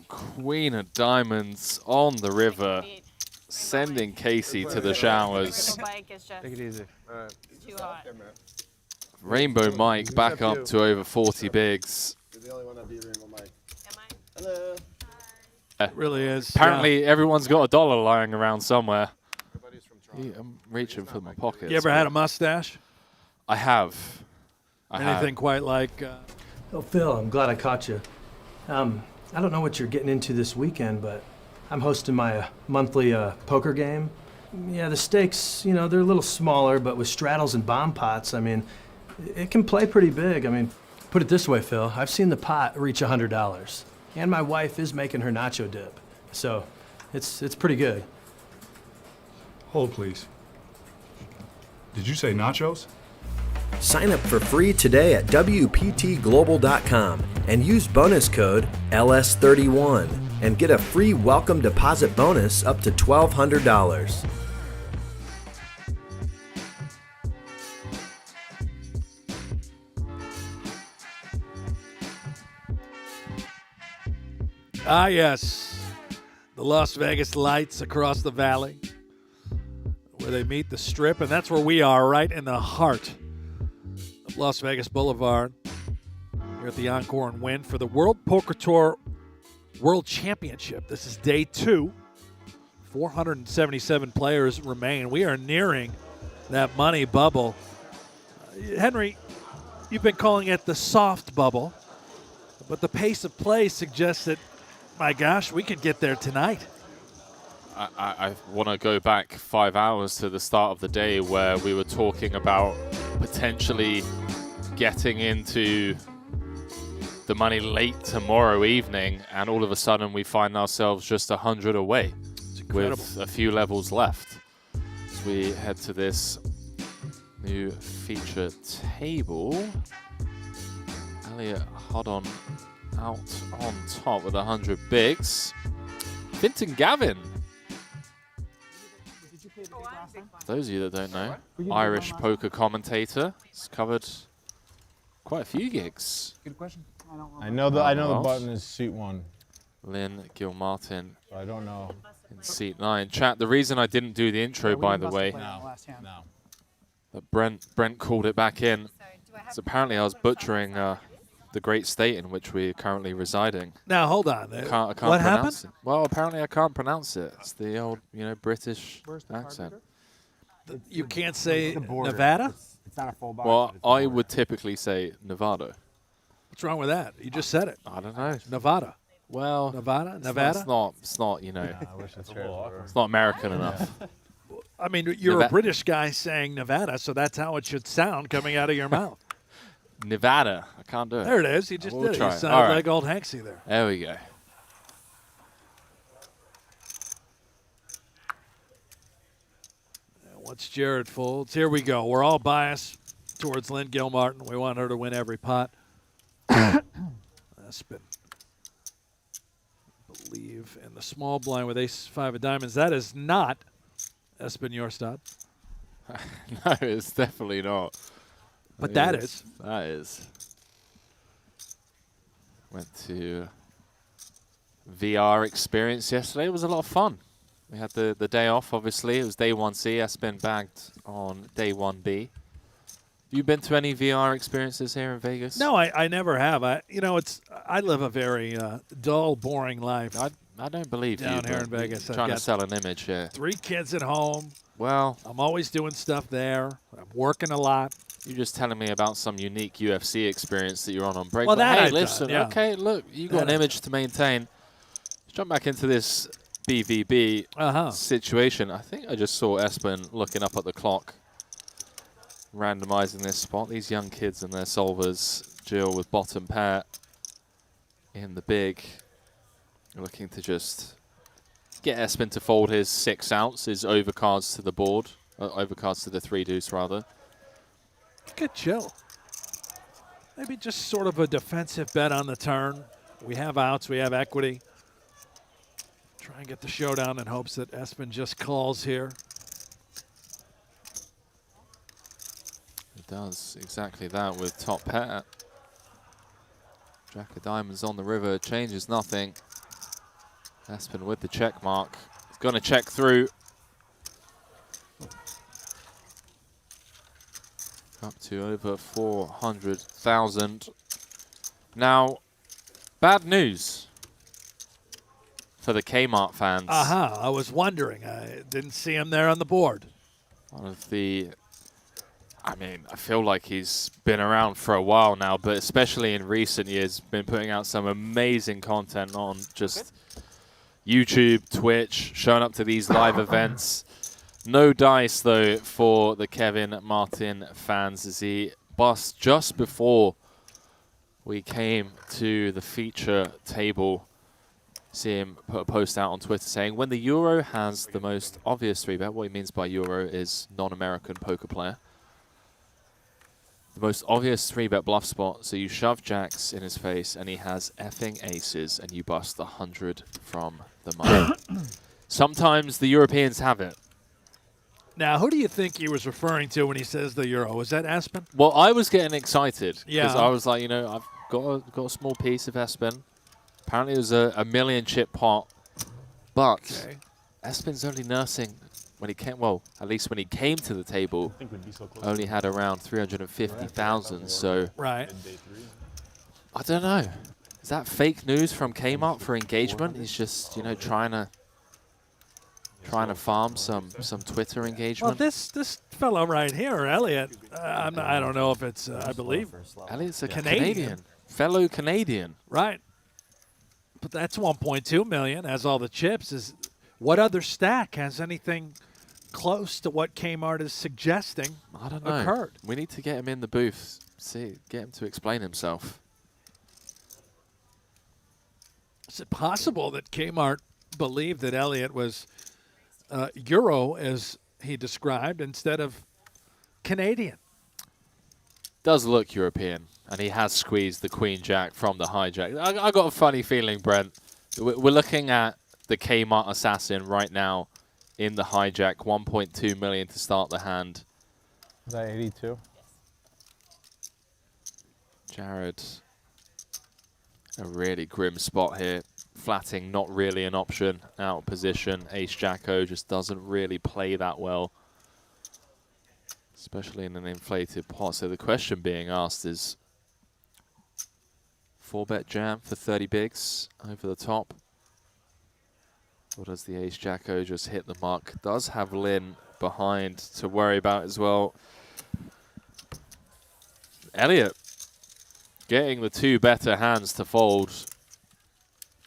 Queen of diamonds on the river, sending Casey to the showers. Mike is just Take it easy. too hot. Rainbow Mike back up to over 40 bigs. You're the only one that beat Rainbow Mike. Am I? Hello. It really is. Apparently, everyone's got a dollar lying around somewhere. I'm reaching for my pockets. You ever had a mustache? I have. Anything quite like... Oh, Phil, I'm glad I caught you. I don't know what you're getting into this weekend, but I'm hosting my monthly poker game. Yeah, the stakes, you know, they're a little smaller, but with straddles and bomb pots, I mean, it can play pretty big. I mean, put it this way, Phil, I've seen the pot reach $100. And my wife is making her nacho dip. So it's pretty good. Hold, please. Did you say nachos? Sign up for free today at WPTglobal.com and use bonus code LS31 and get a free welcome deposit bonus up to $1,200. Ah, yes. The Las Vegas lights across the valley where they meet the Strip, and that's where we are, right in the heart of Las Vegas Boulevard. Here at the Encore and Win for the World Poker Tour World Championship. This is day 2. 477 players remain. We are nearing that money bubble. Henry, you've been calling it the soft bubble, but the pace of play suggests that, my gosh, we could get there tonight. I want to go back 5 hours to the start of the day where we were talking about potentially getting into the money late tomorrow evening, and all of a sudden we find ourselves just 100 away with a few levels left. As we head to this new feature table, Elliot Hodon out on top with 100 bigs. Vinton Gavin, those of you that don't know, Irish poker commentator, has covered quite a few gigs. Good question. I know the button is seat 1. Lynn Gilmartin. I don't know. In seat 9. Chat, the reason I didn't do the intro, by the way, that Brent called it back in, is apparently I was butchering the great state in which we're currently residing. Now, hold on. I can't What pronounce happened? it. Well, apparently I can't pronounce it. It's the old, British accent. You can't say Nevada? It's not a full bar. Well, I would typically say Nevada. What's wrong with that? You just said it. I don't know. Nevada. Well, Nevada? It's Nevada? not, it's not, it's not American enough. I mean, you're a British guy saying Nevada, so that's how it should sound coming out of your mouth. Nevada. I can't do it. There it is. He just We'll did it. try He it. sounded All right. like old Hanksy there. There we go. Once Jared folds, here we go. We're all biased towards Lynn Gilmartin. We want her to win every pot. That's been, believe, in the small blind with ace-5 of diamonds. That is not Espen, your stop. No, it's definitely not. But that is. That is. Went to VR experience yesterday. It was a lot of fun. We had the day off, obviously. It was day 1C. Espen bagged on day 1B. You been to any VR experiences here in Vegas? No, I never have. I live a very dull, boring life. I don't believe down you. here in Vegas. Trying to sell an image here. 3 kids at home. Well, I'm always doing stuff there. I'm working a lot. You're just telling me about some unique UFC experience that you're on break. Well, but that hey, I've listen, done, yeah. okay, look, you got an image to maintain. Let's jump back into this BVB situation. I think I just saw Espen looking up at the clock, randomizing this spot. These young kids and their solvers, Jill with bottom pair in the big, looking to just get Espen to fold his 6 outs, his overcards to the board, overcards to the 3 deuce rather. Good Jill. Maybe just sort of a defensive bet on the turn. We have outs, we have equity. Try and get the showdown in hopes that Espen just calls here. It does exactly that with top pair. Jack of diamonds on the river, changes nothing. Espen with the check mark. He's going to check through. Up to over 400,000. Now, bad news for the Kmart fans. I was wondering. I didn't see him there on the board. One of the, I mean, I feel like he's been around for a while now, but especially in recent years, been putting out some amazing content on just YouTube, Twitch, showing up to these live events. No dice, though, for the Kevin Martin fans as he busts just before we came to the feature table. See him put a post out on Twitter saying, when the Euro has the most obvious 3-bet, what he means by Euro is non-American poker player. The most obvious 3-bet bluff spot, so you shove jacks in his face and he has effing aces and you bust 100 from the money. Sometimes the Europeans have it. Now, who do you think he was referring to when he says the Euro? Was that Espen? Well, I was getting excited because Yeah. I was like, you know, I've got a small piece of Espen. Apparently, it was a 1,000,000 chip pot, but Espen's only nursing when he came. Well, at least when he came to the table, only had around 350,000. So, right. I don't know. Is that fake news from Kmart for engagement? He's just, you know, trying to farm some Twitter engagement. Well, this fellow right here, Elliot, I don't know if it's, I believe. Elliot's a Canadian. Fellow Canadian. Right. But that's 1.2 million, has all the chips. What other stack has anything close to what Kmart is suggesting I don't know. occurred? We need to get him in the booth. Get him to explain himself. Is it possible that Kmart believed that Elliot was Euro, as he described, instead of Canadian? Does look European, and he has squeezed the Queen Jack from the hijack. I got a funny feeling, Brent. We're looking at the Kmart Assassin right now in the hijack, 1.2 million to start the hand. Is that 82? Jared, a really grim spot here. Flatting, not really an option. Out of position. Ace Jacko just doesn't really play that well, especially in an inflated pot. So the question being asked is 4-bet jam for 30 bigs over the top. Or does the Ace Jacko just hit the mark? Does have Lynn behind to worry about as well. Elliot getting the 2 better hands to fold.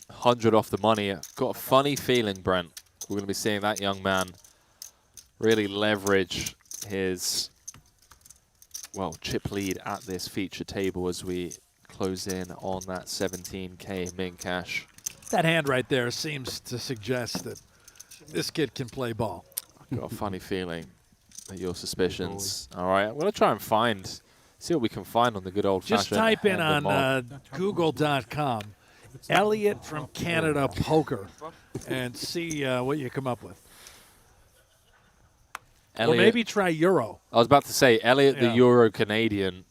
100 off the money. Got a funny feeling, Brent, we're going to be seeing that young man really leverage his, well, chip lead at this feature table as we close in on that 17K min cash. That hand right there seems to suggest that this kid can play ball. I've got a funny feeling that your suspicions. All right, I'm going to try and see what we can find on the good old-fashioned. Just type in on Google.com, Elliot from Canada Poker, and see what you come up with. Elliot, Or maybe try Euro. I was about to say, Elliot, the Yeah. Euro Canadian.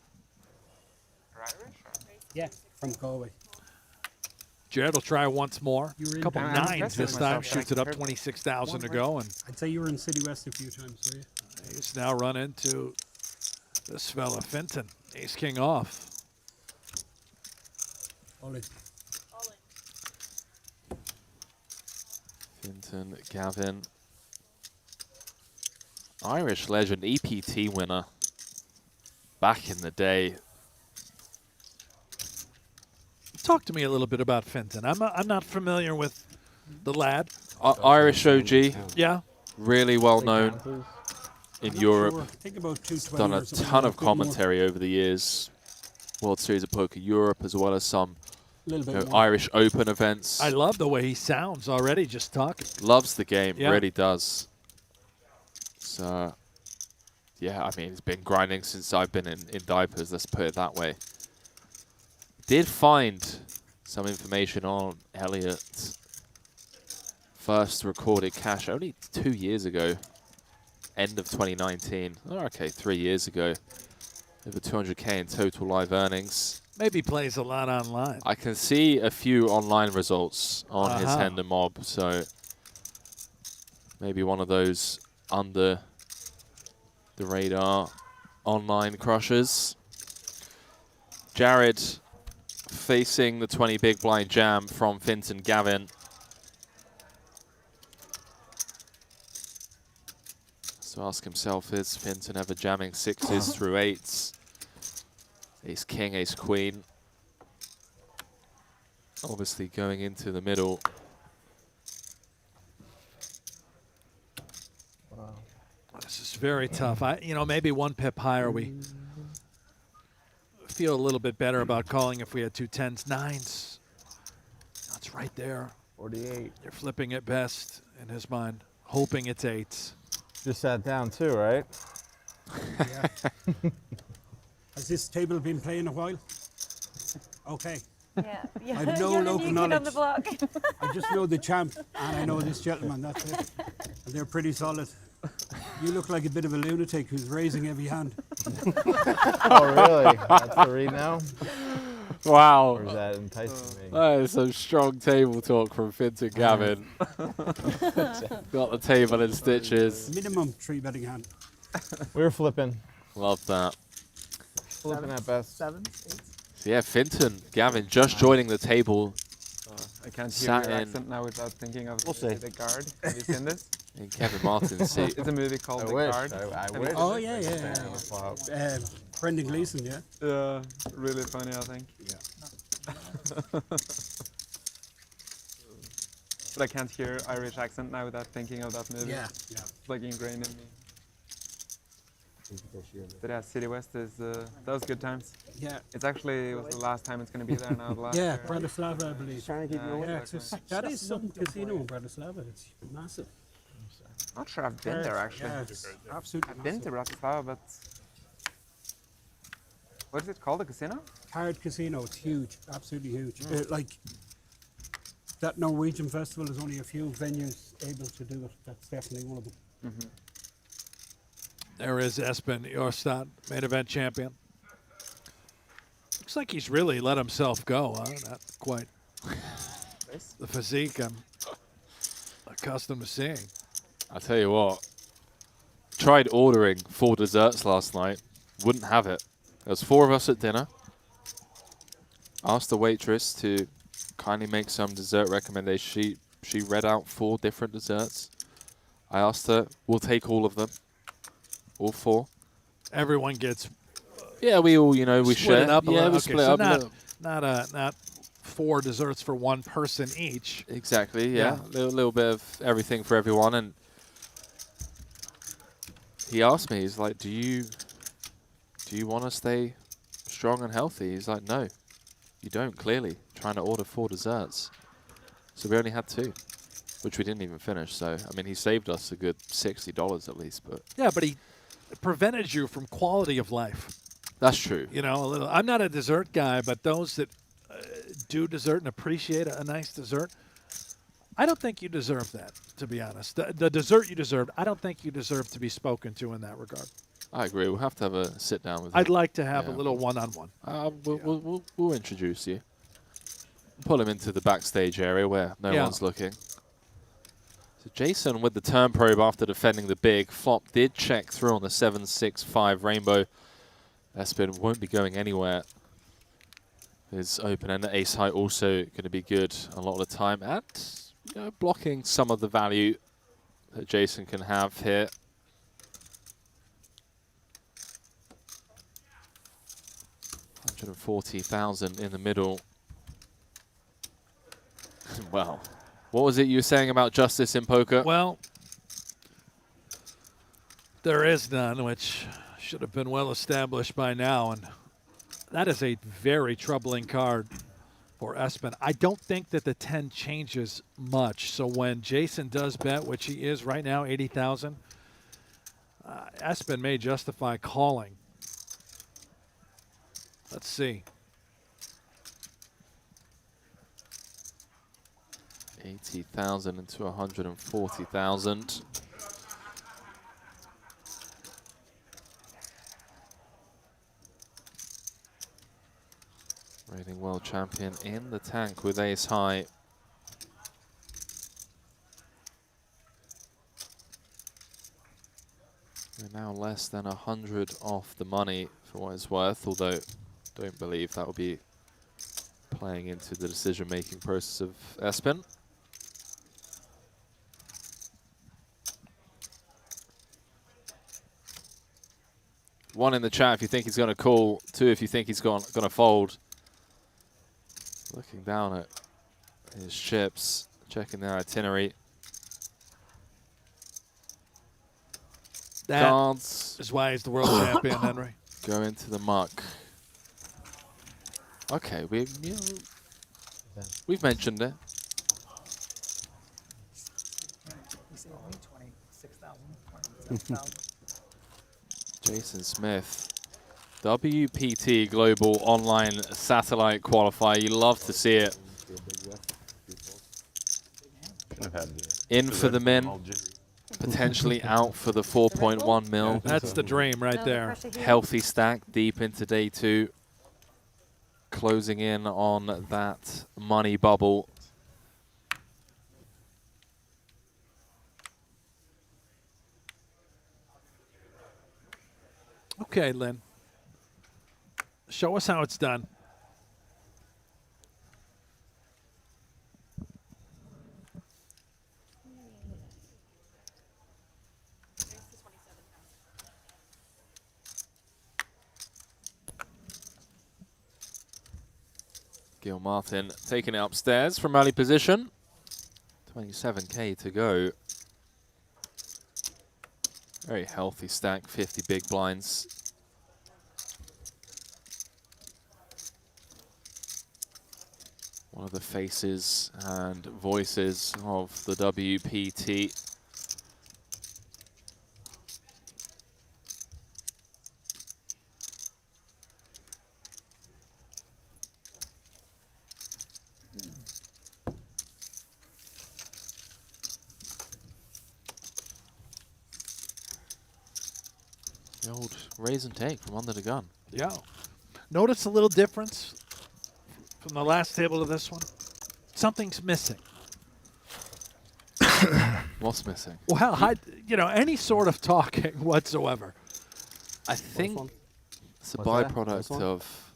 Yeah, from Galway. Jared will try once more. You were A in- couple I'm nines impressed this with time. myself, Shoots but it I up heard 26,000 to one go. word. And I'd say you were in City West a few times, were you? he's now run into this fella, Finton. Ace King off. Ollie. Finton, Gavin. Irish legend, EPT winner. Back in the day. Talk to me a little bit about Finton. I'm not familiar with the lad. Irish OG. Yeah. Really well known in Europe. Sure. I think about 220 Done or a something, ton a of bit more. commentary over the years. World Series of Poker Europe, as well as some Little bit more. Irish Open events. I love the way he sounds already just talking. Loves the game, Yeah. really does. So, yeah, I mean, he's been grinding since I've been in diapers, let's put it that way. Did find some information on Elliot's first recorded cash only 2 years ago, end of 2019. Oh, okay, 3 years ago. Over 200K in total live earnings. Maybe plays a lot online. I can see a few online results on his Hender Mob, so maybe one of those under the radar online crushers. Jared facing the 20 big blind jam from Finton Gavin. So ask himself, is Finton ever jamming sixes through eights? Ace king, ace queen. Obviously going into the middle. Wow. This is very tough. Maybe one pip higher, we feel a little bit better about calling if we had two tens, nines. That's right there. 48. You're flipping it best in his mind, hoping it's eights. Just sat down too, right? Yeah. Has this table been playing a while? Okay. Yeah, yeah. I have no You're the local new kid on the knowledge. block. I just know the champ, and I know this gentleman, that's it. And they're pretty solid. You look like a bit of a lunatic who's raising every hand. Oh, really? That's the read now? Wow. Or is that enticing me? That is some strong table talk from Finton Gavin. Got the table in stitches. Minimum 3 betting hand. We were flipping. Love that. Flipping at best. 7, 8. So yeah, Finton Gavin just joining the table. I can't hear Sat your in accent now without thinking of We'll see. The Guard. Have you seen this? in Kevin Martin's seat. It's a movie called I The wish. Guard. I Have you wish. seen Oh, it? yeah. Brendan Gleeson, yeah. Yeah, really funny, I think. Yeah. But I can't hear Irish accent now without thinking of that movie. Yeah, yeah. It's like ingrained in me. But yeah, City West is those good times. Yeah. It's actually was the last time it's going to be there now. The last Yeah, year. Bratislava, I believe. Trying to keep going. Yeah, that is some casino in Bratislava. It's massive. Not sure I've been there actually. Yeah, it's absolutely I've been to Bratislava, but what is it called? A casino? Card Casino, it's huge, absolutely huge. Like that Norwegian festival, is only a few venues able to do it. That's definitely one of them. Mm-hmm. There is Espen Jorstad, main event champion. Looks like he's really let himself go, huh? Not quite the physique I'm accustomed to seeing. I'll tell you what. Tried ordering 4 desserts last night. Wouldn't have it. There was 4 of us at dinner. Asked the waitress to kindly make some dessert recommendations. She read out 4 different desserts. I asked her, we'll take all of them. All 4. Everyone gets. Yeah, we all, we split share. it up. Yeah, we Okay, split so up. a little. not 4 desserts for one person each. Exactly, yeah. Little bit of everything for everyone. And he asked me, he's like, do you want to stay strong and healthy? He's like, no, you don't, clearly. Trying to order 4 desserts. So we only had 2, which we didn't even finish. So, I mean, he saved us a good $60 at least. But Yeah, but he prevented you from quality of life. that's true. A little. I'm not a dessert guy, but those that do dessert and appreciate a nice dessert, I don't think you deserve that, to be honest. The dessert you deserved, I don't think you deserve to be spoken to in that regard. I agree. We'll have to have a sit down with I'd him. like to have a little one-on-one. We'll introduce you. Pull him into the backstage area where no one's looking. So Jason with the turn probe after defending the big. Flop did check through on the 7-6-5 rainbow. Espen won't be going anywhere. His open end ace high also going to be good a lot of the time. And blocking some of the value that Jason can have here. $140,000 in the middle. Well, what was it you were saying about justice in poker? Well, there is none, which should have been well established by now, and that is a very troubling card for Espen. I don't think that the 10 changes much, so when Jason does bet, which he is right now, 80,000, Espen may justify calling. Let's see. 80,000 into 140,000. Reigning world champion in the tank with ace high. We're now less than 100 off the money for what it's worth, although don't believe that will be playing into the decision-making process of Espen. One in the chat if you think he's going to call. Two if you think he's going to fold. Looking down at his chips, checking their itinerary. That Cards is why he's the world champion, Henry. Go into the muck. Okay, we've mentioned it. Jason Smith, WPT Global Online Satellite Qualifier. You love to see it. In for the min, potentially out for the 4.1 mil. That's the dream right there. Healthy stack deep into day 2. Closing in on that money bubble. Okay, Lynn. Show us how it's done. Gil Martin taking it upstairs from early position. 27k to go. Very healthy stack, 50 big blinds. One of the faces and voices of the WPT. The old raise and take from under the gun. Yeah. Notice a little difference from the last table to this one? Something's missing. What's missing? Well, any sort of talking whatsoever. I think it's a What's that? byproduct of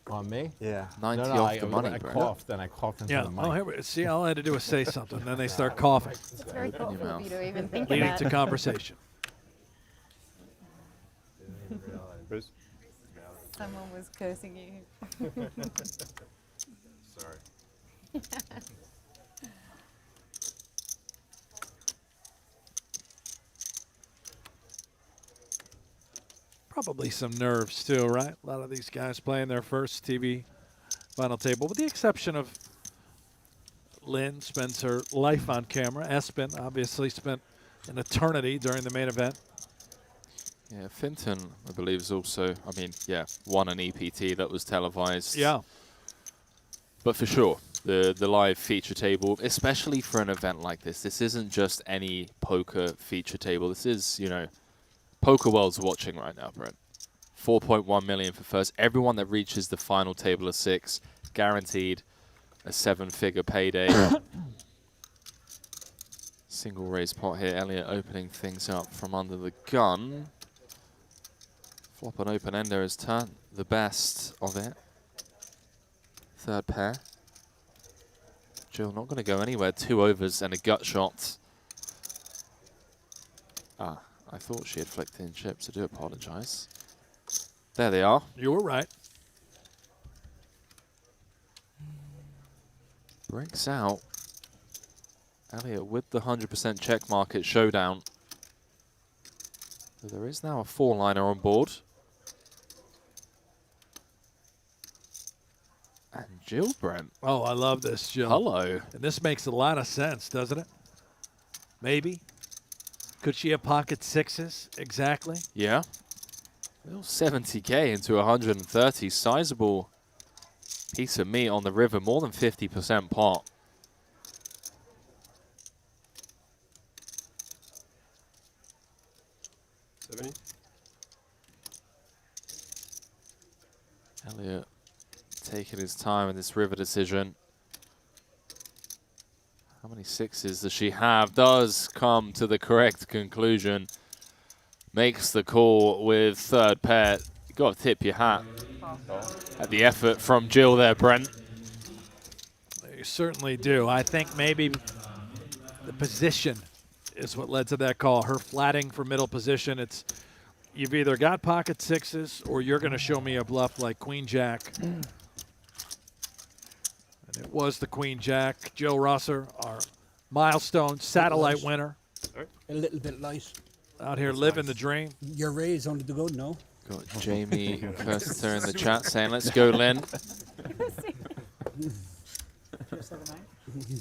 On me? Yeah. 90 No, off the money, I bro. coughed, and I coughed into Yeah. the mic. Oh, here we see. All I had to do was say something, then they start coughing. It's very thoughtful of you to even think of Leading that. to conversation. Bruce? Someone was cursing you. Sorry. Probably some nerves too, right? A lot of these guys playing their first TV final table, with the exception of Lynn, spends her life on camera. Espen obviously spent an eternity during the main event. Yeah, Finton, I believe, is also, won an EPT that was televised. Yeah. But for sure, the live feature table, especially for an event like this. This isn't just any poker feature table. This is, you know, Poker World's watching right now, Brent. 4.1 million for first. Everyone that reaches the final table of 6, guaranteed a 7-figure payday. Single raise pot here. Elliot opening things up from under the gun. Flop an open ender has turned the best of it. Third pair. Jill not going to go anywhere. 2 overs and a gut shot. Ah, I thought she had flicked in chips. I do apologize. There they are. You were right. Breaks out. Elliot with the 100% check market showdown. So there is now a 4-liner on board. And Jill, Brent. Oh, I love this, Jill. Hello. And this makes a lot of sense, doesn't it? Maybe. Could she have pocket 6s? Exactly. Yeah. Little 70K into 130. Sizable piece of meat on the river. More than 50% pot. Elliot taking his time in this river decision. How many 6s does she have? Does come to the correct conclusion. Makes the call with third pair. You got to tip your hat at the effort from Jill there, Brent. You certainly do. I think maybe the position is what led to that call. Her flatting for middle position. It's you've either got pocket 6s or you're going to show me a bluff like Queen Jack. And it was the Queen Jack. Joe Rosser, our milestone satellite winner. A little bit light. Out here living the dream. Your raise only to go, no? Got Jamie Kerster in the chat saying, let's go, Lynn.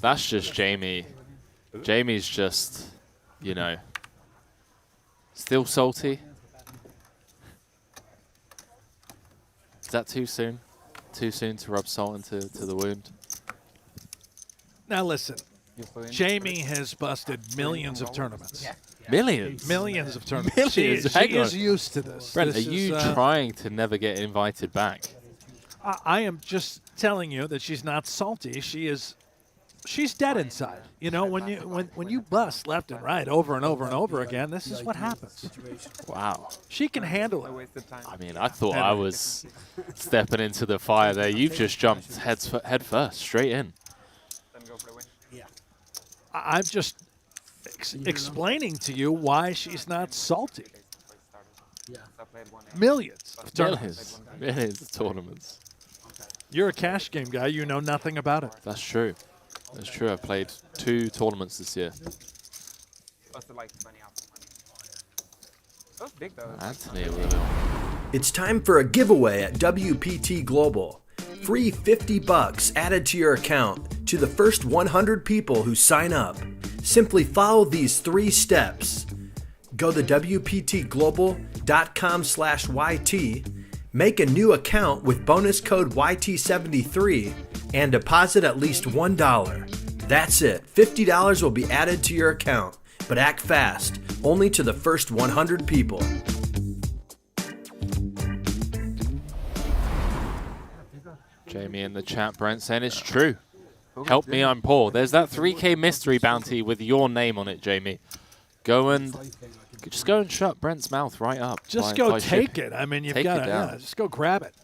That's just Jamie. Jamie's just, you know, still salty. Is that too soon? Too soon to rub salt into the wound? Now listen, Jamie has busted millions of tournaments. Millions? Millions of tournaments. Millions? She is used to this. Brent, This are you is, trying to never get invited back? I am just telling you that she's not salty. She's dead inside. You know, when you bust left and right over and over and over again, this is what happens. Wow. She can handle it. I mean, I thought I was stepping into the fire there. You've just jumped head first, straight in. I'm just explaining to you why she's not salty. Millions of tournaments. Millions of tournaments. You're a cash game guy. You know nothing about it. That's true. That's true. I played 2 tournaments this year. Anthony with it. It's time for a giveaway at WPT Global. Free $50 added to your account to the first 100 people who sign up. Simply follow these 3 steps. Go to WPTglobal.com/YT, make a new account with bonus code YT73, and deposit at least $1. That's it. $50 will be added to your account, but act fast. Only to the first 100 people. Jamie in the chat, Brent saying it's true. Help me, I'm poor. There's that 3K mystery bounty with your name on it, Jamie. Just go and shut Brent's mouth right up. Just go take it. I mean, you've got to just go grab it.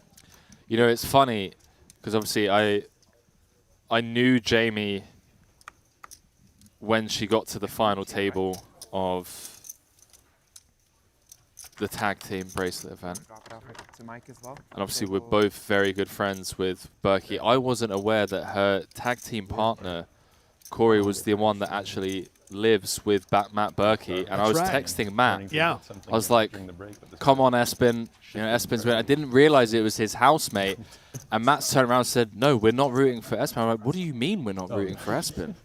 You know, it's funny because obviously I knew Jamie when she got to the final table of the tag team bracelet event. And obviously we're both very good friends with Berkey. I wasn't aware that her tag team partner, Corey, was the one that actually lives with Matt Berkey. And I was texting Matt. Yeah. I was like, come on, Espen. You know, Espen's I didn't realize it was his housemate. And Matt turned around and said, no, we're not rooting for Espen. I'm like, what do you mean we're not rooting for Espen?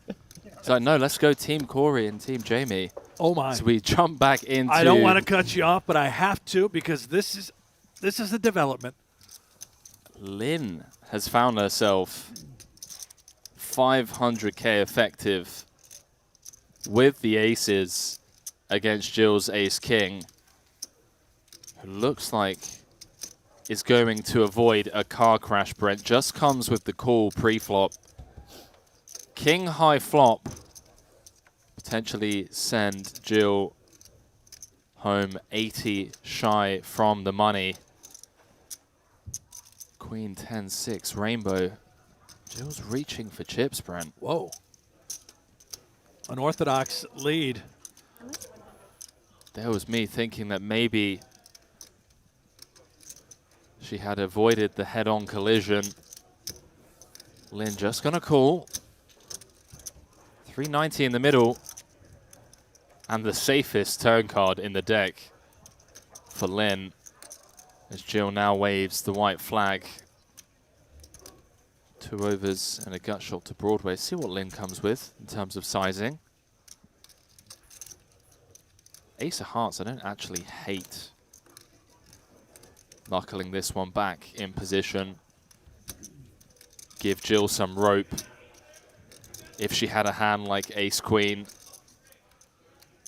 He's like, no, let's go Team Corey and Team Jamie. Oh, my. So we jump back into... I don't want to cut you off, but I have to because this is the development. Lynn has found herself 500K effective with the aces against Jill's ace-king, who looks like is going to avoid a car crash, Brent. Just comes with the call pre-flop. King high flop. Potentially send Jill home 80 shy from the money. Queen 10-6 rainbow. Jill's reaching for chips, Brent. Whoa. Unorthodox lead. There was me thinking that maybe she had avoided the head-on collision. Lynn just gonna call. 390 in the middle. And the safest turn card in the deck for Lynn, as Jill now waves the white flag. 2 overs and a gut shot to Broadway. See what Lynn comes with in terms of sizing. Ace of hearts, I don't actually hate knuckling this one back in position. Give Jill some rope. If she had a hand like ace queen.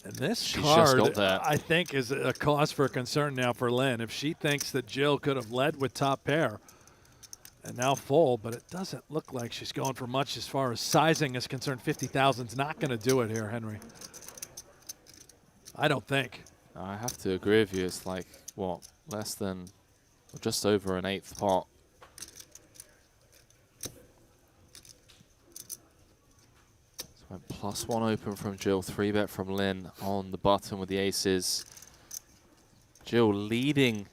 And this She's card, just got there. I think, is a cause for concern now for Lynn. If she thinks that Jill could have led with top pair and now fold, but it doesn't look like she's going for much as far as sizing is concerned. 50,000 is not going to do it here, Henry. I don't think. I have to agree with you. It's like, what, less than, or just over an 8th pot. So went +1 open from Jill, 3-bet from Lynn on the button with the aces. Jill leading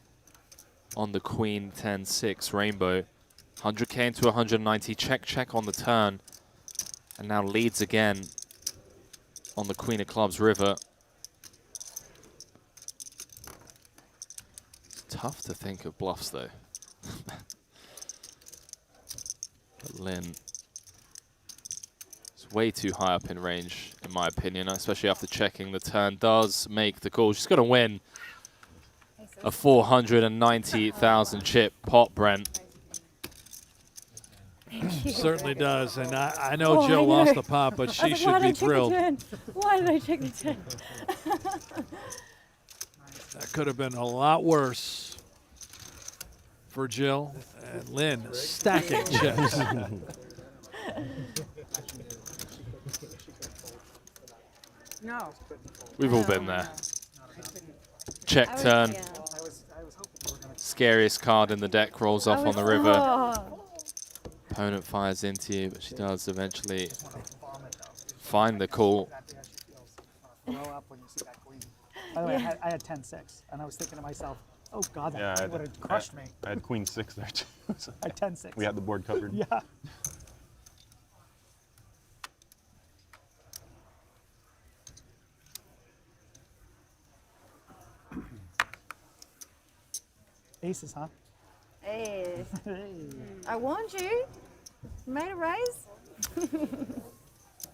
on the Queen 10-6 rainbow. 100K into 190, check on the turn. And now leads again on the Queen of Clubs river. Tough to think of bluffs, though. But Lynn is way too high up in range, in my opinion, especially after checking the turn. Does make the call. She's going to win a 490,000 chip pot, Brent. Certainly does, and I know Jill lost the pot, but she should be thrilled. Why did I check the 10? That could have been a lot worse for Jill. And Lynn stacking chips. No. We've all been there. Check turn. Scariest card in the deck rolls off on the river. Opponent fires into you, but she does eventually find the call. Blow up when you see that queen. By the way, I had 10-6, and I was thinking to myself, oh God, that would have crushed me. I had Queen 6 there too. So I had 10-6. We had the board covered. Yeah. Aces, huh? Hey. I want you. Made a raise.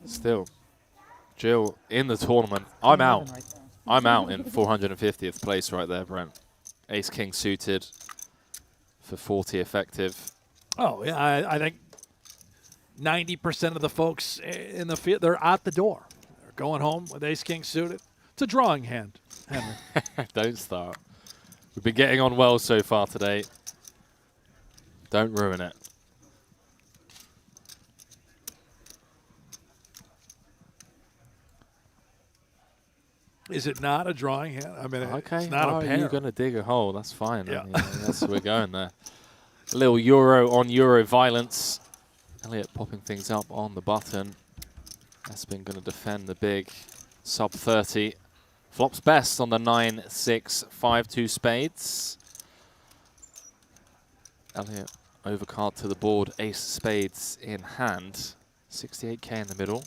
Still, Jill in the tournament. I'm out. I'm out in 450th place right there, Brent. Ace King suited for 40 effective. Oh, yeah, I think 90% of the folks in the field, they're out the door. They're going home with Ace King suited. It's a drawing hand, Henry. Don't start. We've been getting on well so far today. Don't ruin it. Is it not a drawing hand? I mean, Okay, it's not a pair. You're going to dig a hole. That's fine. Yeah. I mean, that's we're going there. A little Euro on Euro violence. Elliot popping things up on the button. Espin going to defend the big sub 30. Flops best on the 9-6, 5-2 spades. Elliot overcard to the board, ace spades in hand. 68K in the middle.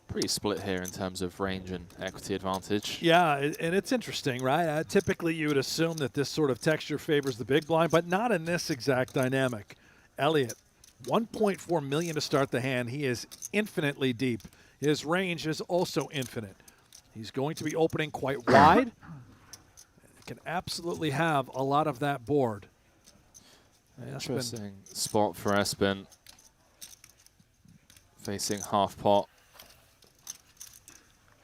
Pretty split here in terms of range and equity advantage. Yeah, and it's interesting, right? Typically, you would assume that this sort of texture favors the big blind, but not in this exact dynamic. Elliot, 1.4 million to start the hand. He is infinitely deep. His range is also infinite. He's going to be opening quite wide. can absolutely have a lot of that board. Interesting spot for Espen. Facing half pot.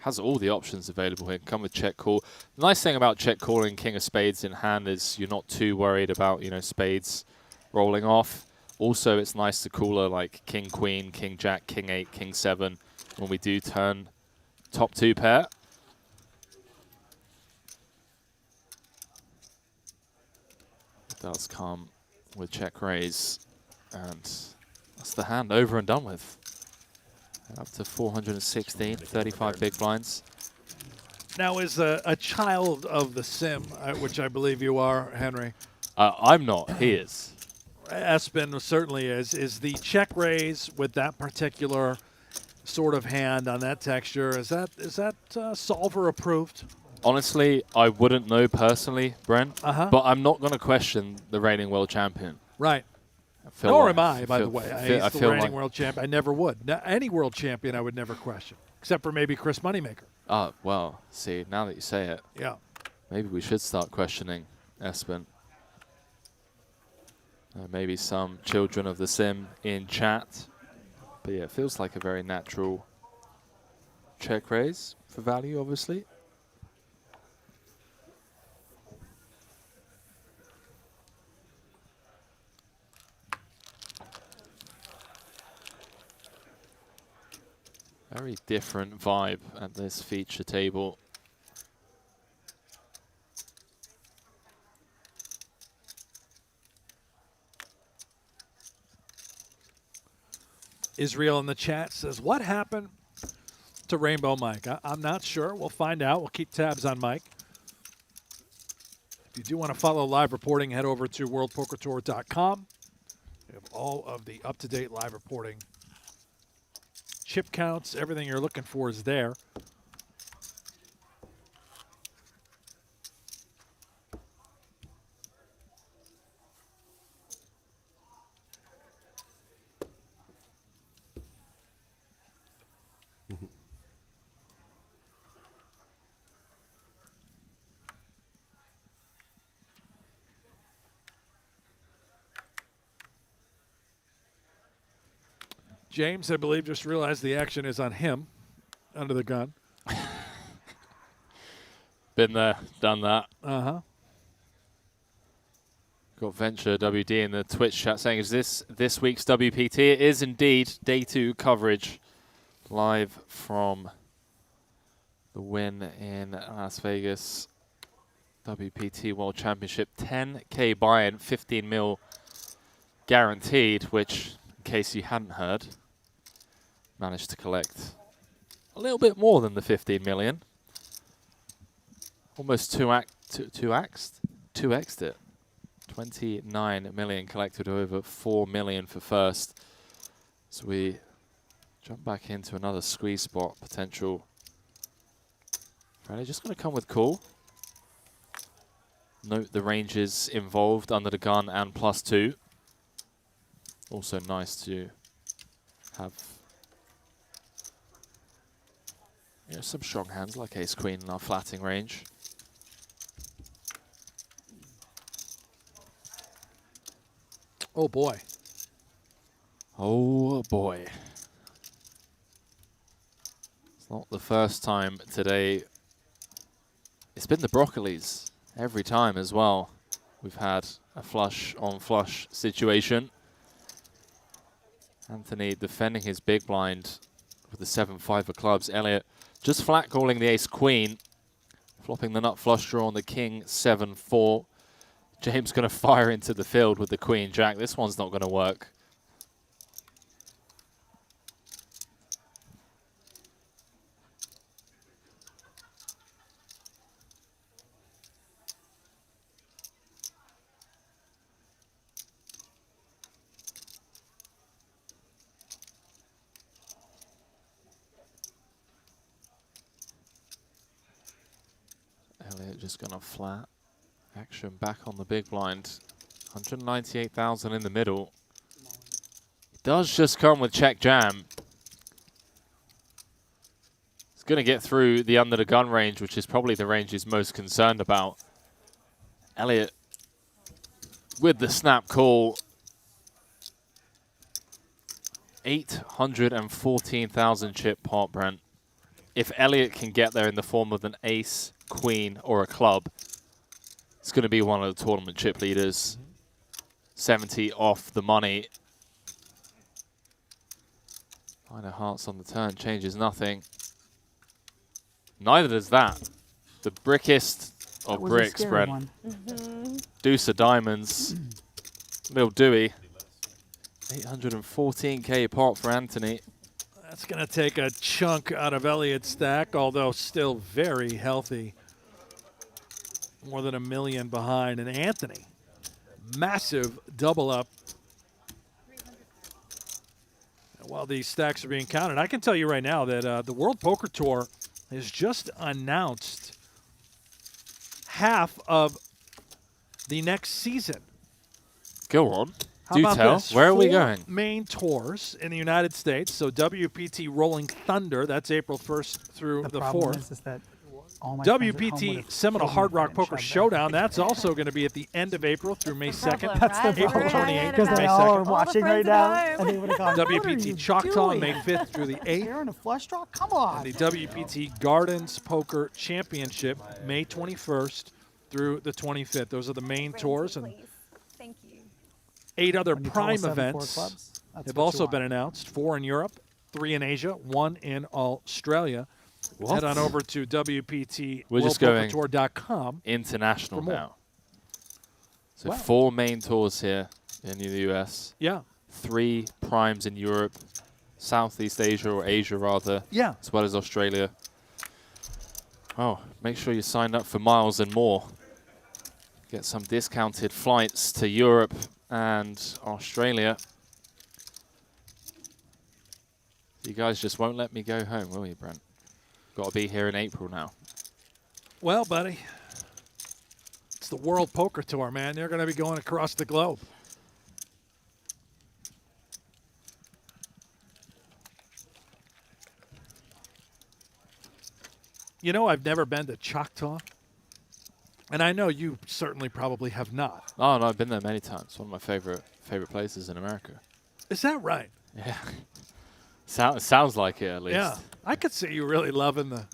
Has all the options available here. Come with check call. The nice thing about check calling king of spades in hand is you're not too worried about, you know, spades rolling off. Also, it's nice to cooler like king queen, king jack, king 8, king 7 when we do turn top 2 pair. It does come with check raise, and that's the hand over and done with. Up to 416, 35 big blinds. Now, as a child of the sim, which I believe you are, Henry. I'm not. He is. Espen certainly is the check raise with that particular sort of hand on that texture. Is that solver approved? Honestly, I wouldn't know personally, Brent. But I'm not going to question the reigning world champion. Right. Nor am I, by the way. He's the reigning world champion. I never would. Any world champion I would never question, except for maybe Chris Moneymaker. Well, see, now that you say it, yeah, maybe we should start questioning Espen. Maybe some children of the sim in chat. But yeah, it feels like a very natural check raise for value, obviously. Very different vibe at this feature table. Israel in the chat says, what happened to Rainbow Mike? I'm not sure. We'll find out. We'll keep tabs on Mike. If you do want to follow live reporting, head over to worldpokertour.com. We have all of the up-to-date live reporting. Chip counts, everything you're looking for is there. James, I believe, just realized the action is on him under the gun. Been there, done that. Uh-huh. Got Venture WD in the Twitch chat saying, is this week's WPT? It is indeed. Day 2 coverage live from the win in Las Vegas. WPT World Championship. 10K buy-in, 15 mil guaranteed, which, in case you hadn't heard, managed to collect a little bit more than the 15 million. Almost 2x'd it. 29 million collected, over 4 million for first. So we jump back into another squeeze spot potential. Friday just going to come with call. Note the ranges involved under the gun and +2. Also nice to have some strong hands like ace queen in our flatting range. Oh boy. Oh boy. It's not the first time today. It's been the broccolis every time as well. We've had a flush on flush situation. Anthony defending his big blind with the 7-5 of clubs. Elliot just flat calling the ace queen, flopping the nut flush draw on the king 7-4. James going to fire into the field with the queen jack. This one's not going to work. Elliot just going to flat. Action back on the big blind. 198,000 in the middle. It does just come with check jam. It's going to get through the under the gun range, which is probably the range he's most concerned about. Elliot with the snap call. 814,000 chip pot, Brent. If Elliot can get there in the form of an ace, queen, or a club, it's going to be one of the tournament chip leaders. 70 off the money. 9 of hearts on the turn changes nothing. Neither does that. The brickest of bricks, Brent. Deuce of diamonds. Little Dewey. 814k pot for Anthony. That's going to take a chunk out of Elliot's stack, although still very healthy. More than $1 million behind. And Anthony, massive double up. And while these stacks are being counted, I can tell you right now that the World Poker Tour has just announced half of the next season. Go on. How Do about tell. this? Where are we 4 going? main tours in the United States. So WPT Rolling Thunder, that's April 1st through the problem 4th. is that all my friends at home WPT would've Seminole killed me Hard if I Rock didn't Poker shove that. Showdown. That's also going to be at the end of April through May 2nd. That's the April problem. 28th Because through they May all are 2nd. watching right now, and they would have gone, WPT Choctaw, May 5th through the 8th. You're in a flush draw? Come on. And the WPT Gardens Poker Championship, May 21st through the 25th. Those are the main tours. And Thank you. 8 other When you call prime 7 4 events clubs, that's have what you also want. been announced. 4 in Europe, 3 in Asia, 1 in Australia. What? Head on over to WPT We're just going WorldPokerTour.com. international for more. now. So Wow. 4 main tours here in the US. Yeah. 3 primes in Europe, Southeast Asia, or Asia rather. Yeah. As well as Australia. Oh, make sure you sign up for miles and more. Get some discounted flights to Europe and Australia. You guys just won't let me go home, will you, Brent? Got to be here in April now. Well, buddy, it's the World Poker Tour, man. They're going to be going across the globe. You know, I've never been to Choctaw. And I know you certainly probably have not. Oh, no, I've been there many times. One of my favorite places in America. Is that right? Yeah. Sounds like it, at least. Yeah. I could see you really loving the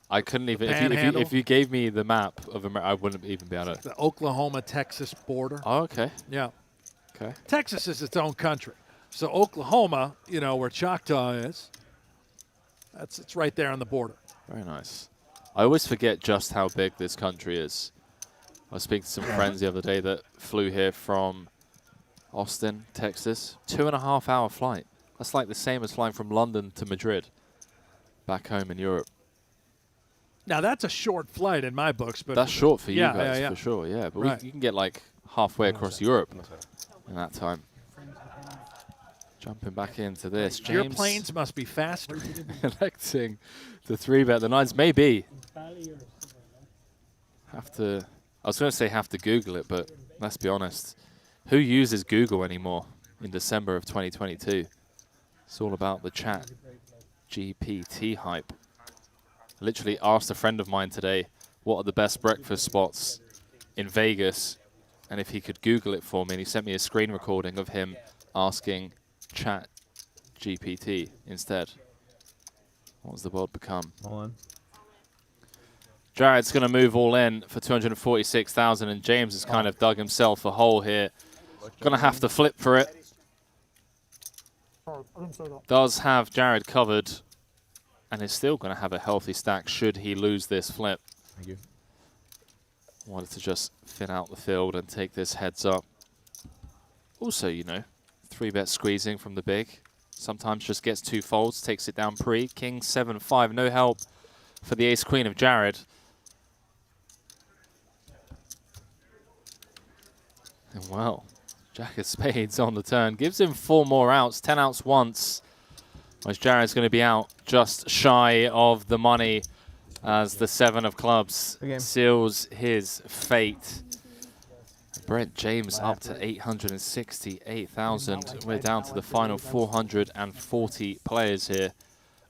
I couldn't even. Panhandle. If you gave me the map of America, I wouldn't even be able to. the Oklahoma-Texas border. Oh, okay. Yeah. Okay. Texas is its own country. So Oklahoma, you know, where Choctaw is, it's right there on the border. Very nice. I always forget just how big this country is. I was speaking to some friends the other day that flew here from Austin, Texas. 2.5 hour flight. That's like the same as flying from London to Madrid, back home in Europe. Now, that's a short flight in my books. But That's short for you yeah, guys, yeah. for sure, yeah. But Right. you can get like halfway across Europe in that time. Jumping back into this. James Your planes must be faster. electing the 3-bet. The 9s may be. Have to. I was going to say have to Google it, but let's be honest. Who uses Google anymore in December of 2022? It's all about the chat GPT hype. I literally asked a friend of mine today what are the best breakfast spots in Vegas and if he could Google it for me. And he sent me a screen recording of him asking chat GPT instead. What has the world become? Hold on. Jared's going to move all in for 246,000, and James has kind of dug himself a hole here. Going to have to flip for it. Does have Jared covered, and is still going to have a healthy stack should he lose this flip. Thank you. Wanted to just thin out the field and take this heads up. Also, you know, 3-bet squeezing from the big. Sometimes just gets 2 folds, takes it down pre. King 7-5, no help for the ace-queen of Jared. And well, Jack of spades on the turn. Gives him 4 more outs, 10 outs once. Whereas Jared's going to be out just shy of the money as the 7 of clubs seals his fate. Brent James up to 868,000. We're down to the final 440 players here.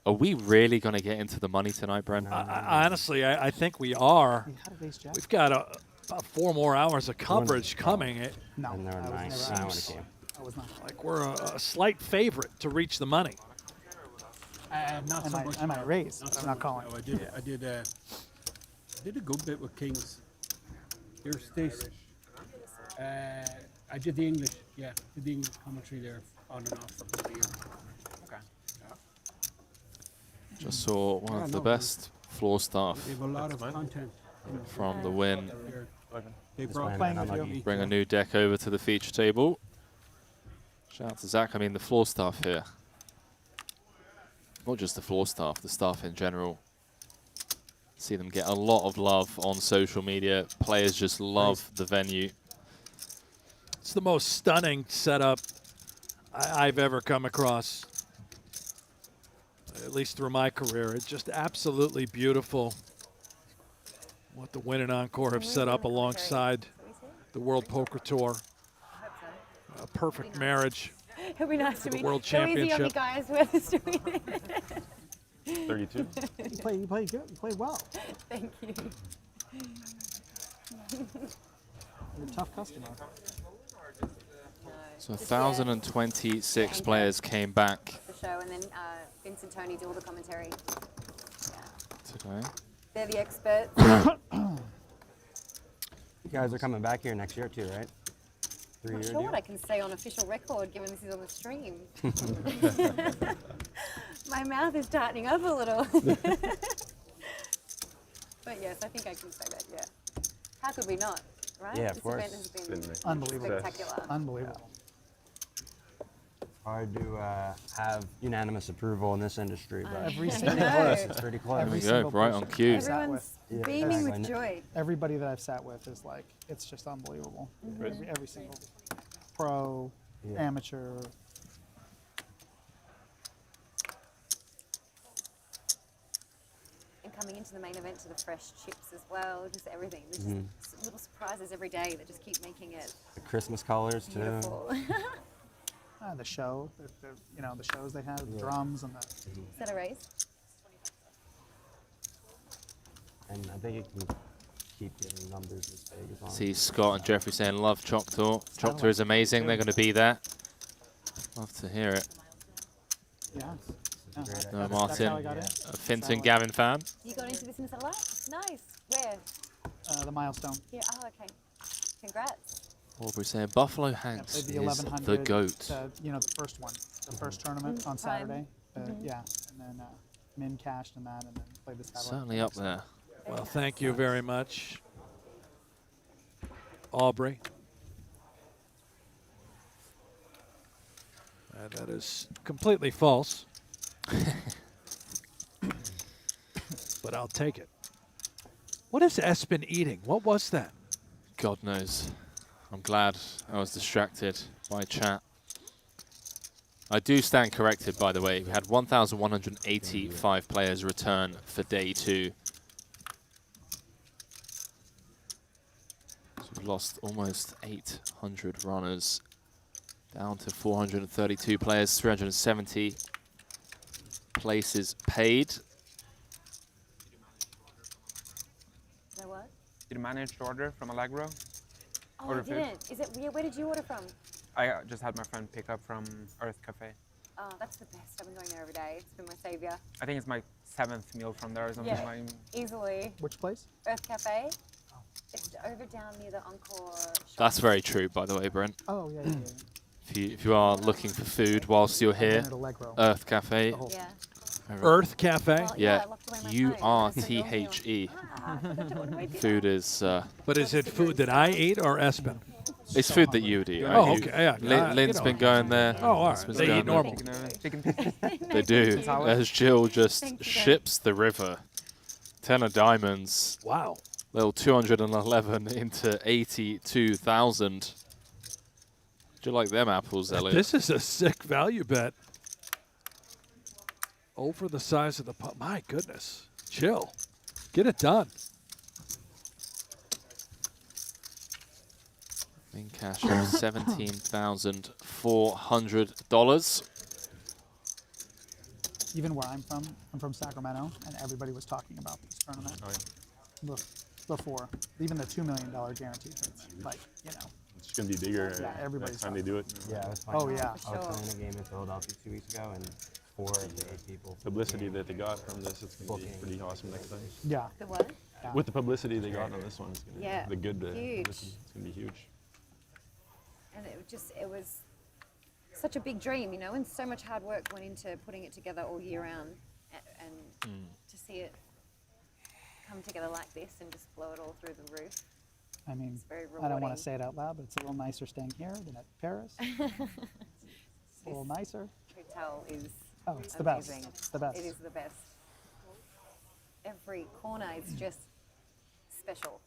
Are we really going to get into the money tonight, Brent? Honestly, I think we are. We've got About 4 more hours of coverage coming. No, And there were I was nine. never Nine out. when it came. I was not. Like we're a slight favorite to reach the money. Not so much. I might raise, but I'm not calling. No, I did a good bit with Kings. Here's this. I did the English, did the English commentary there on and off for about a year. Okay. Just saw one of the best floor staff They have a lot of content. from the win. They brought Bring a new deck over to the feature table. Shout out to Zach. I mean, the floor staff here. Not just the floor staff, the staff in general. See them get a lot of love on social media. Players just love the venue. It's the most stunning setup I've ever come across, at least through my career. It's just absolutely beautiful what the Win and Encore have set up alongside the World Poker Tour. A perfect marriage. It'll be nice for to the meet. World Go easy on me, Championship. guys. We're the street. 32. You played good. You played well. Thank you. You're a tough customer. So 1,026 players came back The show, and then Vince and Tony do all the commentary. today. They're the experts. You guys are coming back here next year too, right? I'm not sure what I can say on official record, given this is on the stream. My mouth is tightening up a little. But yes, I think I can say that, yeah. How could we not, right? Yeah, of this course. event has been Unbelievable. spectacular. Unbelievable. Hard to have unanimous approval in this industry, but Every it's single pretty person. close. It's pretty close. There we go, single right on person cue. I've sat Everyone's with beaming has- with joy. Everybody that I've sat with is like, it's just unbelievable. Every single pro, amateur. And coming into the main event to the fresh chips as well, just everything. There's just little surprises every day that just keep making it The Christmas colors too. beautiful. The show, the shows they have, the drums and the. Is that a raise? And I think it can keep getting numbers as big as long. See Scott and Jeffrey saying love Choctaw. Choctaw is amazing. They're going to be there. Love to hear it. Yeah. No, That's Martin, how I got in. a Finton Gavin fan. You got into this in satellite? Nice. Where? The milestone. Yeah. Oh, okay. Congrats. Aubrey saying Buffalo Yeah, Hanks played the is 1100. the GOAT. The first one, the first tournament on Prime. Saturday. Yeah, and then min cashed in that, and then played the satellite. Certainly up there. Well, thank you very much, Aubrey. That is completely false. But I'll take it. What is Espen eating? What was that? God knows. I'm glad I was distracted by chat. I do stand corrected, by the way. We had 1,185 players return for day 2. So we've lost almost 800 runners. Down to 432 players, 370 places paid. No what? Did you manage to order from Allegro? Oh, Order I food? didn't. Is it? Where did you order from? I just had my friend pick up from Earth Cafe. Oh, that's the best. I've been going there every day. It's been my savior. I think it's my 7th meal from there or something. Yeah, Like, easily. Which place? Earth Cafe. It's over down near the Encore shop. That's very true, by the way, Brent. Oh, yeah. If you are looking for food whilst you're here, at Allegro. Earth Cafe. Yeah. Earth Cafe? Well, yeah, Yeah, I locked away my URTHE. Food is... But is it food that I eat or Espen? It's food that you would eat. Oh, okay, yeah. Lynn's been going there. Oh, all right. Espen's They going eat there. normal. They do. Salad. As Jill just Thank you, ships the river. 10 of diamonds. Wow. Little 211 into 82,000. Do you like them apples, Elliot? This is a sick value bet. Over the size of the pot. My goodness. Chill. Get it done. In cash of $17,400. Even where I'm from Sacramento, and everybody was talking about this tournament. Oh, yeah. Look, before. Even the $2 million guarantee hits. Like, you know. It's going to be bigger everybody's next time they do it. Yeah, I was Oh, yeah. I was playing a game in Philadelphia 2 weeks ago, and 4 of the 8 people. Publicity that they got from this, it's going to be pretty awesome next time. Yeah. The what? With the publicity they got on this one, it's going to Yeah, the good huge. publicity, it's going to be huge. And it was such a big dream, you know, and so much hard work went into putting it together all year round, and to see it come together like this and just blow it all through the roof. I mean, It's very I don't want rewarding. to say it out loud, but it's a little nicer staying here than at Paris. It's a little nicer. Hotel is Oh, it's the best. amazing. It's the best. It is the best. Every corner is just special.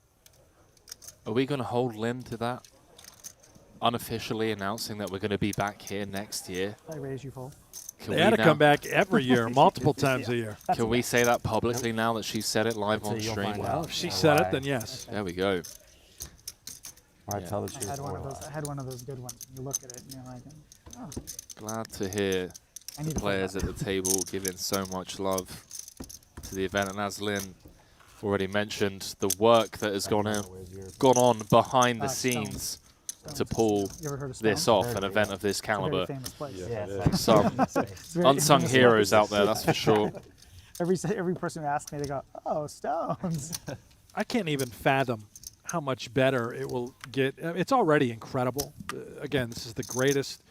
Are we going to hold Lynn to that? Unofficially announcing that we're going to be back here next year. I raise you full. Can They we had to now- come back every year, multiple times a year. Can we say that publicly now that she said it live on stream? Well, if she said it, then yes. There we go. I tell the I truth. had one of those. I had one of those good ones. You look at it and you're like, oh. Glad to hear I the need to play players that. at the table giving so much love to the event. And as Lynn already mentioned, the work that has gone on behind the scenes to pull You ever heard of this Stone? off, an event of this It's a very caliber. famous place. Some It's very unsung famous heroes place. out there, that's for sure. Every person who asks me, they go, "Oh, Stones." I can't even fathom how much better it will get. It's already incredible. Again, this is the greatest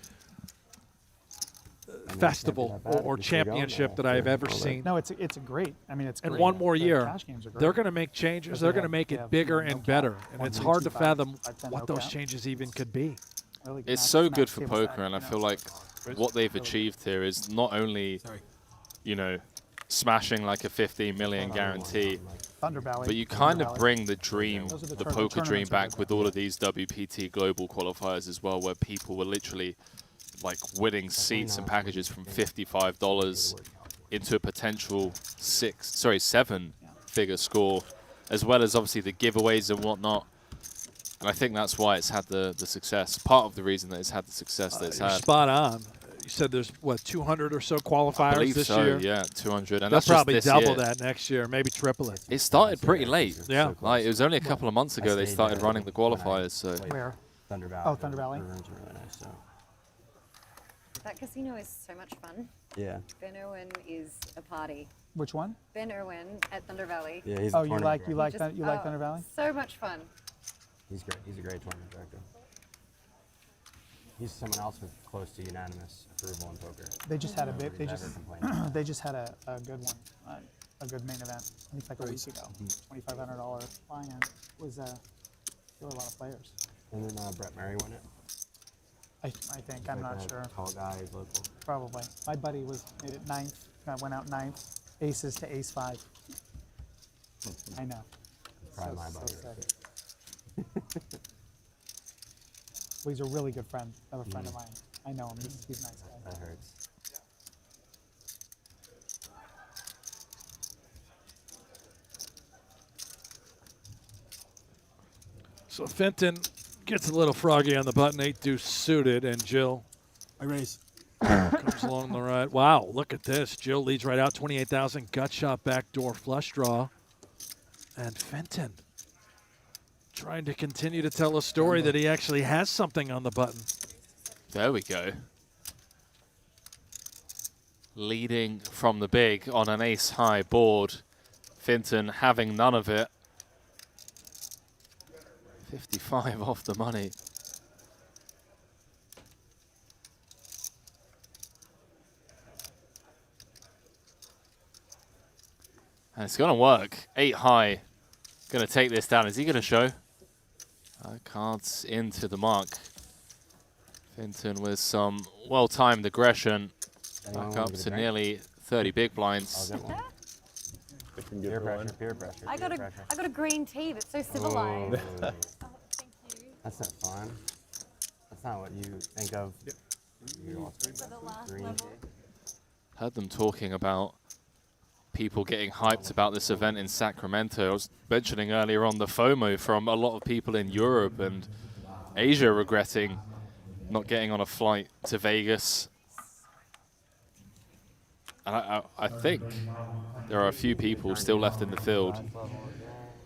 festival or championship that I've ever seen. No, it's a great. I mean, it's And great. one more The year, cash games are great. they're going to make changes. Because They're they going to make they it have, bigger no and cap, better. And 1, it's 3, hard 2, to 5, fathom 5, what no those cap. changes even could be. Really good It's max- so max good for table poker, stack, and I you know. feel like what they've achieved here is not only, you know, smashing like a 15 million guarantee, Thunder Valley. but you Thunder kind of Valley. bring the dream, Those are the the poker dream tournaments back with all of these WPT global qualifiers as well, where people were literally like winning seats and packages from $55 into a potential 7-figure score, as well as obviously the giveaways and whatnot. And I think that's why it's had the success. Part of the reason that it's had the success that it's You're had. spot on. You said there's, what, 200 or so qualifiers I believe this so, year? yeah, 200. And They'll that's just probably this double year. that next year, maybe triple it. It started pretty late. Yeah. Like, it was only a couple of months ago they started running the qualifiers. So Where? Thunder Valley. Oh, Thunder Valley. The rooms are really nice. So. That casino is so much fun. Yeah. Ben Irwin is a party. Which one? Ben Irwin at Thunder Valley. Yeah, he's Oh, a you tournament like director. Thunder Valley? So much fun. He's great. He's a great tournament director. He's someone else with close to unanimous approval in poker. They just had a bit. Nobody's ever complained about it. They just had a good one, a good main event. I think like a week ago. $2,500 buy-in was there were a lot of players. And then Brett Murray won it. I think He's I'm like not a sure. Tall guy, he's local. Probably. My buddy made it ninth. Went out ninth. Aces to ace 5. I know. Probably my buddy. sick. Well, he's a really good friend of a friend of mine. I know him. He's a nice guy. That hurts. So Fenton gets a little froggy on the button, 8-deuce suited, and Jill I raise. comes along the right. Wow, look at this. Jill leads right out, 28,000, gut shot, backdoor flush draw. And Fenton trying to continue to tell a story that he actually has something on the button. there we go. Leading from the big on an ace-high board. Finton having none of it. 55 off the money. And it's going to work. 8 high. Going to take this down. Is he going to show? Cards into the mark. Finton with some well-timed aggression. Back up to nearly 30 big blinds. Peer pressure, peer pressure. I got a green tea that's so civilized. Oh, thank you. That's not fun. That's not what you think of. For the last level. Heard them talking about people getting hyped about this event in Sacramento. I was mentioning earlier on the FOMO from a lot of people in Europe and Asia regretting not getting on a flight to Vegas. And I think there are a few people still left in the field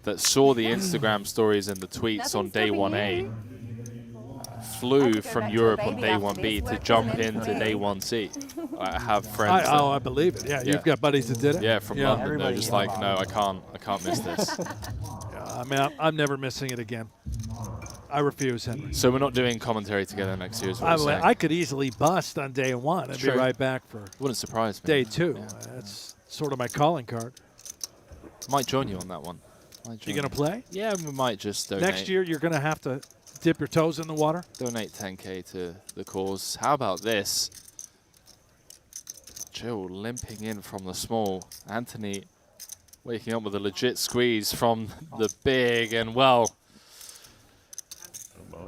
that saw the Instagram stories and the tweets on day 1A flew from Europe on day 1B to jump into day 1C. I have friends. I believe it. Yeah, you've got buddies that did it. Yeah, from London. They're just like, no, I can't miss this. I mean, I'm never missing it again. I refuse, Henry. So we're not doing commentary together next year, is what you're saying? I could easily bust on day 1 and True. be right back for Wouldn't surprise me. day 2. That's sort of my calling card. Might join you on that one. You going to play? Yeah, we might just donate. Next year, you're going to have to dip your toes in the water? Donate 10K to the cause. How about this? Jill limping in from the small. Anthony waking up with a legit squeeze from the big, and well,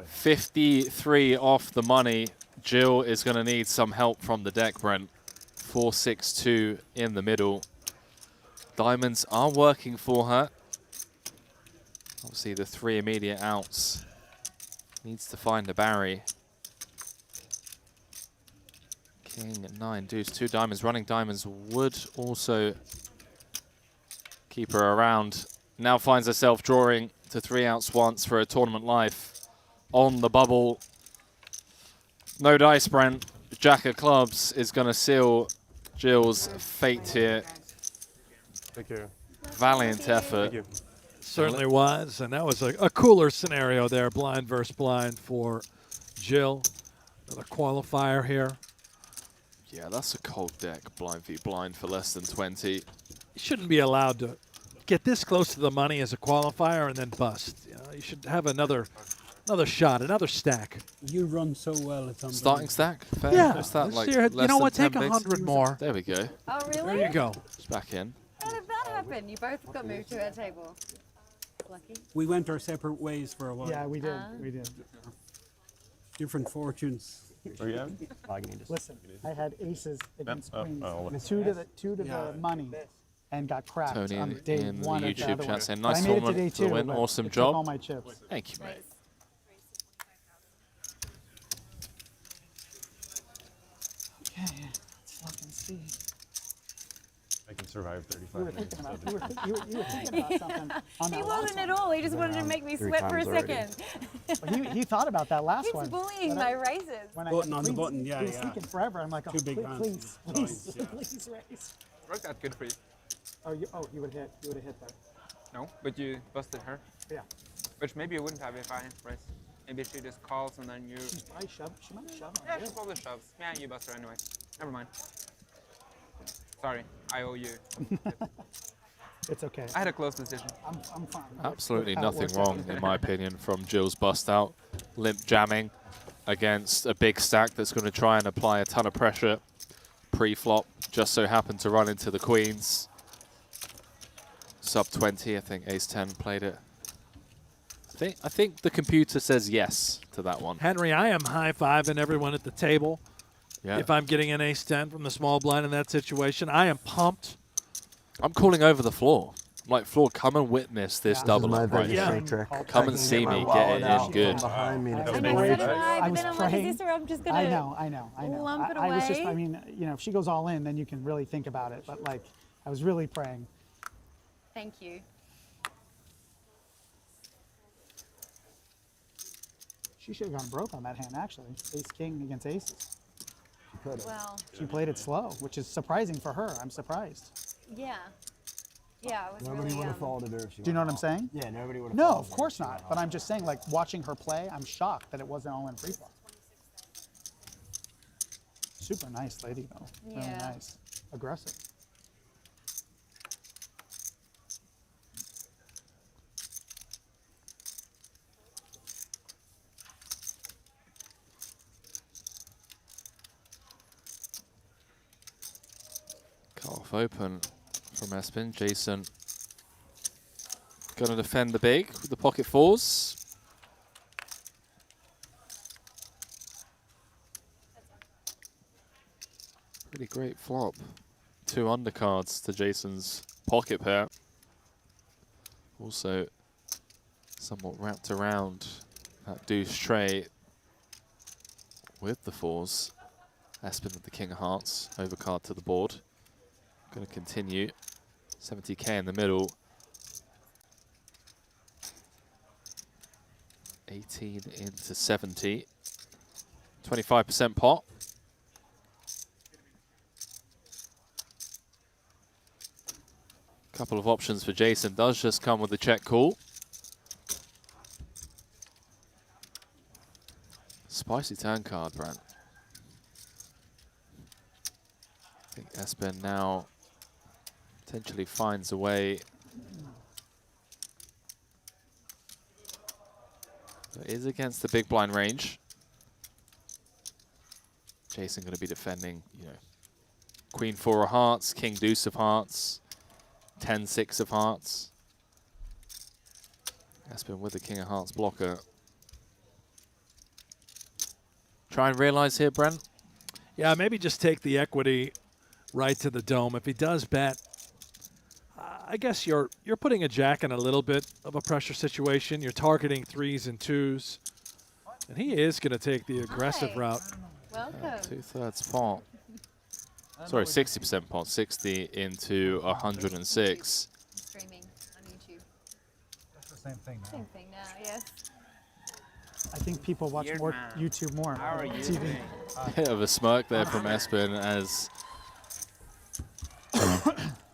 53 off the money. Jill is going to need some help from the deck, Brent. 4-6-2 in the middle. Diamonds are working for her. Obviously, the 3 immediate outs. Needs to find a Barry. King 9 deuce, 2 diamonds. Running diamonds would also keep her around. Now finds herself drawing to 3 outs once for a tournament life. On the bubble. No dice, Brent. Jack of clubs is going to seal Jill's fate here. Thank you. Valiant effort. Thank you. Certainly was, and that was a cooler scenario there, blind versus blind for Jill. Another qualifier here. Yeah, that's a cold deck, blind v blind for less than 20. You shouldn't be allowed to get this close to the money as a qualifier and then bust. You know, you should have another shot, another stack. You run so well. It's unbelievable. Starting stack? Fair. Yeah. Is that like you know what? Take 10 bigs? 100 more. There we go. Oh, really? There you go. It's back in. How did that happen? You both got moved to a table. Lucky. We went our separate ways for a while. Yeah, we did. We did. Different fortunes. Listen, I had aces against Yep. queens. Oh, Two to the money, and got crapped Tony on in day the 1 at the YouTube other chat one. saying, But nice I made it to tournament day for the 2, win. but Awesome it took job. all my chips. Thank you, mate. Okay, let's fucking see. I can survive 35 You were minutes. thinking about, you were thinking about something on that He last wasn't one. at all. He just wanted to make me sweat for a second. Well, he thought about that last He's one. bullying But my races. When Button I on the queens, button, yeah, he was yeah. thinking forever. I'm like, oh, Two big please, hands. please, Yeah. please raise. Worked out good for you. Oh, you would have hit. You would have hit that. No, but you busted her. Yeah. Which maybe you wouldn't have if I raised. Maybe she just calls and then you. She's probably shoved. She might have shoved on Yeah, you. she probably shoves. Yeah, you bust her anyway. Never mind. Sorry, I owe you. It's okay. I had a close decision. I'm fine. Absolutely How it nothing worked wrong, in my opinion, from Jill's bust out. Limp jamming against a big stack that's going to try and apply a ton of pressure. Pre-flop, just so happened to run into the queens. Sub 20, I think Ace-10 played it. I think the computer says yes to that one. Henry, I am high-fiving everyone at the table. Yeah. If I'm getting an ace-10 from the small blind in that situation, I am pumped. I'm calling over the floor. Like, floor, come and witness this double my up right Vegas here. shake trick. Come I and can see get my me wallet get it out in good. from behind me to I come was in. praying. So did I, I but was then I'm like, praying. is this where I'm just gonna I know. lump it I was just, away? I mean, you know, if she goes all in, then you can really think about it. But like, I was really praying. Thank you. She should have gone broke on that hand, actually. Ace king against aces. She could have. Well, She played it slow, which is surprising for her. I'm surprised. yeah. Yeah, I was Nobody really, would have folded her if she Do you know what went I'm all. saying? Yeah, nobody would have No, folded of her course if she not. went But all. I'm just saying, like, watching her play, I'm shocked that it wasn't all in free flop. Super nice lady, though. Really Yeah. nice. Aggressive. Cut off open from Espin. Jason going to defend the big with the pocket fours. Pretty great flop. 2 undercards to Jason's pocket pair. Also somewhat wrapped around that deuce tray with the fours. Espin with the king of hearts, overcard to the board. Going to continue. 70k in the middle. 18 into 70. 25% pot. Couple of options for Jason. Does just come with the check call. Spicy turn card, Brent. I think Espen now potentially finds a way. It is against the big blind range. Jason going to be defending, you know, Queen 4 of hearts, King Deuce of hearts, 10-6 of hearts. Espen with the King of Hearts blocker. Try and realize here, Brent? Yeah, maybe just take the equity right to the dome. If he does bet, I guess you're putting a jack in a little bit of a pressure situation. You're targeting 3s and 2s. And he is going to take the aggressive route. Welcome. 2/3 pot. Sorry, 60% pot. 60 into 106. Streaming on YouTube. That's the same thing now. Same thing now, yes. I think people watch Weird more man. YouTube more. How are you TV. doing? Bit of a smirk there from Espen as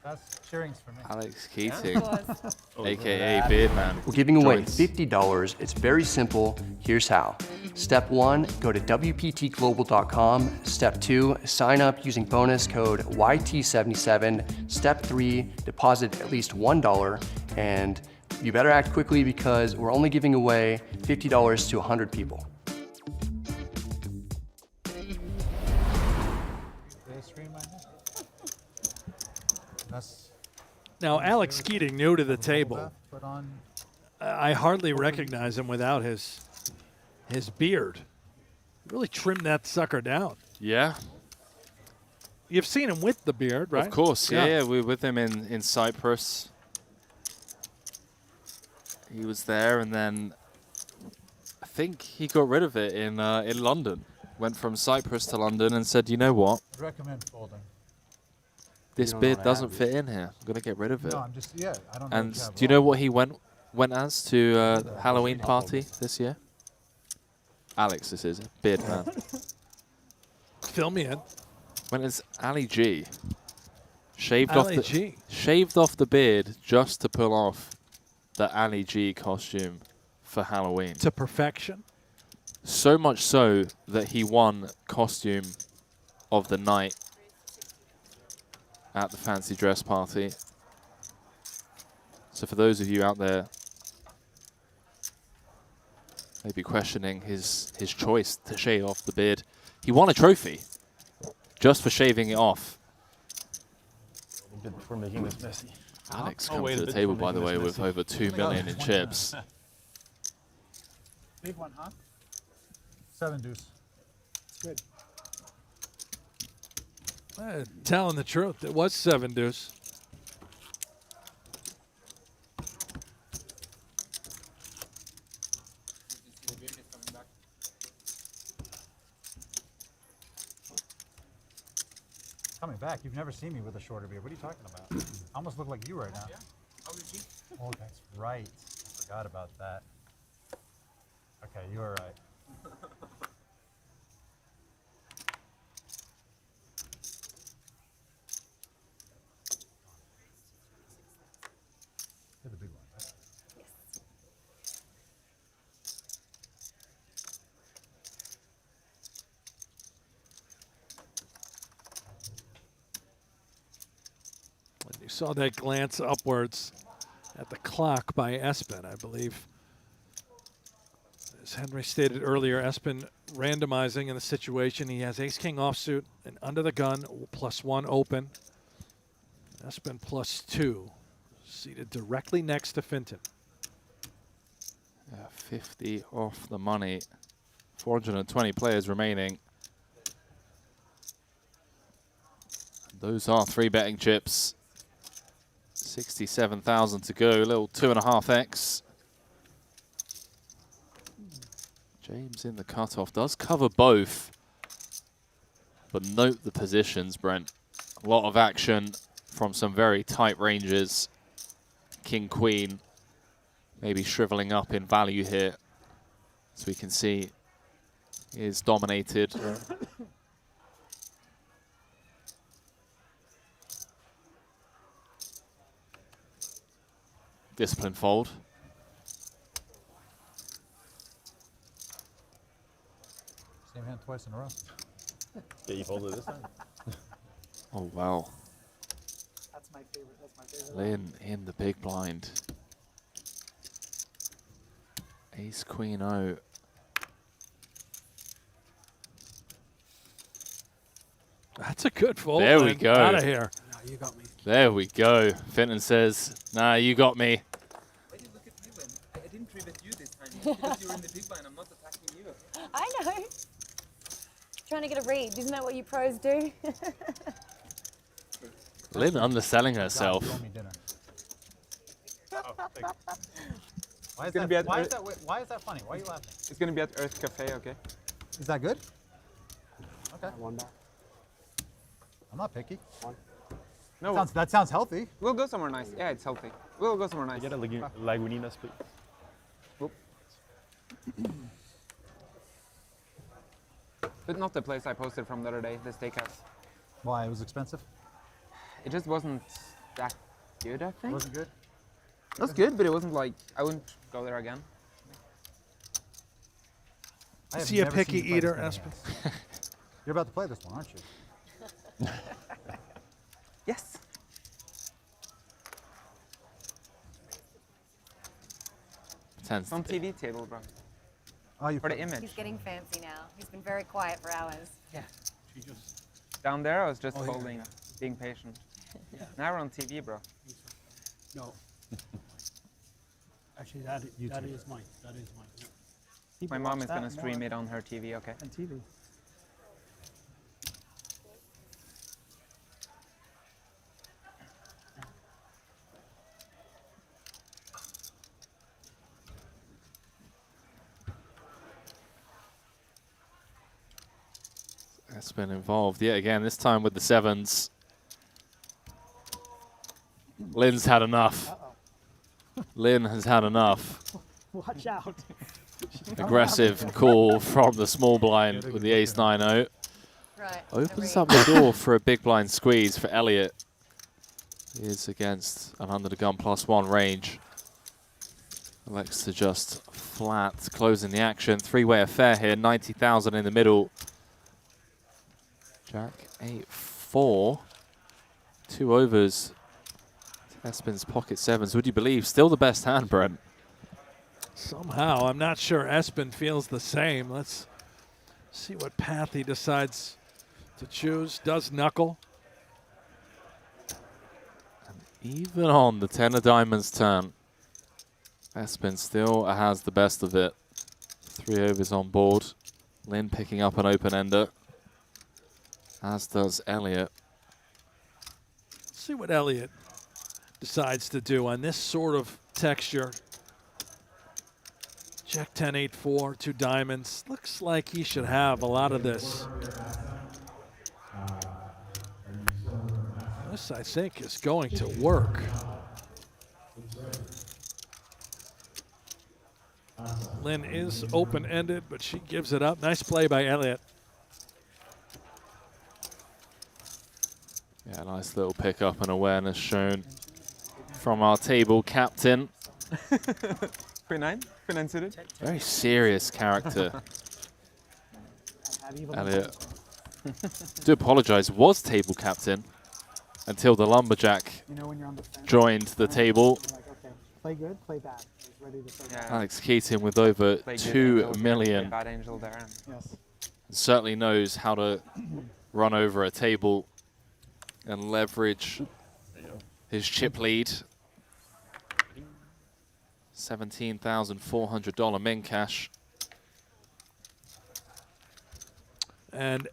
That's cheerings for me. Alex Keating, Of aka Beardman. We're giving away joins. $50. It's very simple. Here's how. Step 1, go to WPTglobal.com. Step 2, sign up using bonus code YT77. Step 3, deposit at least $1. And you better act quickly because we're only giving away $50 to 100 people. Now, Alex Keating, new to the table. Put on. I hardly recognize him without his beard. Really trimmed that sucker down. Yeah, You've seen him with the beard, right? of course. Yeah, we were with him in Cyprus. He was there, and then I think he got rid of it in London. Went from Cyprus to London and said, you know what? I'd recommend folding. This don't beard wanna doesn't have fit in here. I'm gonna get rid of it. No, I'm just, yeah, I don't know. And what have do you know wrong. what he went as to Halloween party this year? Alex, this is Beard Man. Fill me in. Went as Ali G. Shaved Ali G. off the beard just to pull off the Ali G costume for Halloween. To perfection. So much so that he won costume of the night at the fancy dress party. So for those of you out there maybe questioning his choice to shave off the beard, he won a trophy just for shaving it off. For making this messy. Alex Oh, comes wait to a the bit table, for by the making way, this with messy. over 2 million in chips. Big one, huh? 7 deuce. Good. Telling the truth, it was 7 deuce. Coming back, you've never seen me with a shorter beard. What are you talking about? I almost look like you right now. Oh, that's right. I forgot about that. Okay, you are right. You're the big one, right? When you saw that glance upwards at the clock by Espen, I believe. As Henry stated earlier, Espen randomizing in the situation. He has ace-king offsuit and under the gun, +1 open. Espen +2, seated directly next to Finton. 50 off the money. 420 players remaining. Those are 3 betting chips. 67,000 to go. Little 2.5x. James in the cutoff does cover both, but note the positions, Brent. A lot of action from some very tight ranges. King, Queen, maybe shriveling up in value here. as we can see, is dominated. Discipline fold. Same hand twice in a row. Yeah, you folded this time. Oh, wow. That's my favorite. That's my favorite. Lynn in the big blind. Ace, Queen, O. That's a good fold. There we Lynn. go. Out of here. No, you got me. There we go. Finton says, nah, you got me. I didn't prevent you this time because you're in the big blind. I'm not attacking you. I know. Trying to get a read. Isn't that what you pros do? Lynn underselling herself. You owe me dinner. Why is It's gonna that? be at Why is Earth- that? Why is that funny? Why are you laughing? It's gonna be at Earth Cafe, okay? Is that good? Okay. I'm not picky. No. That sounds healthy. We'll go somewhere nice. Yeah, it's healthy. We'll go somewhere nice. Get a Lagunitas, please. Whoop. But not the place I posted from the other day, the steakhouse. Why? It was expensive? It just wasn't that good, I think. It wasn't good? It was good, but it wasn't like, I wouldn't go there again. I have Is he a never seen picky you play this eater, game. Espen? You're about to play this one, aren't you? Yes. It's on TV table, bro. Oh, you For the image. He's getting fancy now. He's been very quiet for hours. Yeah. Down there, I was just Oh, yeah, folding, yeah. being patient. Yeah. Now we're on TV, bro. No. Actually, that is mine. That is mine. Yeah. My mom is gonna stream it on her TV, okay? On TV. That's been involved yet again, this time with the sevens. Lynn's had enough. Lynn has had enough. Watch out. Aggressive call from the small blind with the ace-9-0. Right. Opens up the door for a big blind squeeze for Elliott. He is against an under the gun +1 range. Elects to just flat, closing the action. Three-way affair here, 90,000 in the middle. Jack 8-4. 2 overs. Espen's pocket sevens. Would you believe? Still the best hand, Brent. Somehow, I'm not sure Espen feels the same. Let's see what path he decides to choose. Does knuckle. Even on the 10 of diamonds turn, Espen still has the best of it. 3 overs on board. Lynn picking up an open-ender, as does Elliott. See what Elliott decides to do on this sort of texture. Check 10-8-4, 2 diamonds. Looks like he should have a lot of this. This, I think, is going to work. Lynn is open-ended, but she gives it up. Nice play by Elliott. Yeah, nice little pickup and awareness shown from our table captain. Queen 9? Queen 9 suited? Very serious character. Elliott. Do apologize, was table captain until the lumberjack When you're on the fence, joined the table. you're like, okay, play good, play bad. He's ready to play bad. Alex Keating with over Play good 2 angel, million. Bad angel there. Yes. Certainly knows how to run over a table and leverage his chip lead. $17,400 min cash. And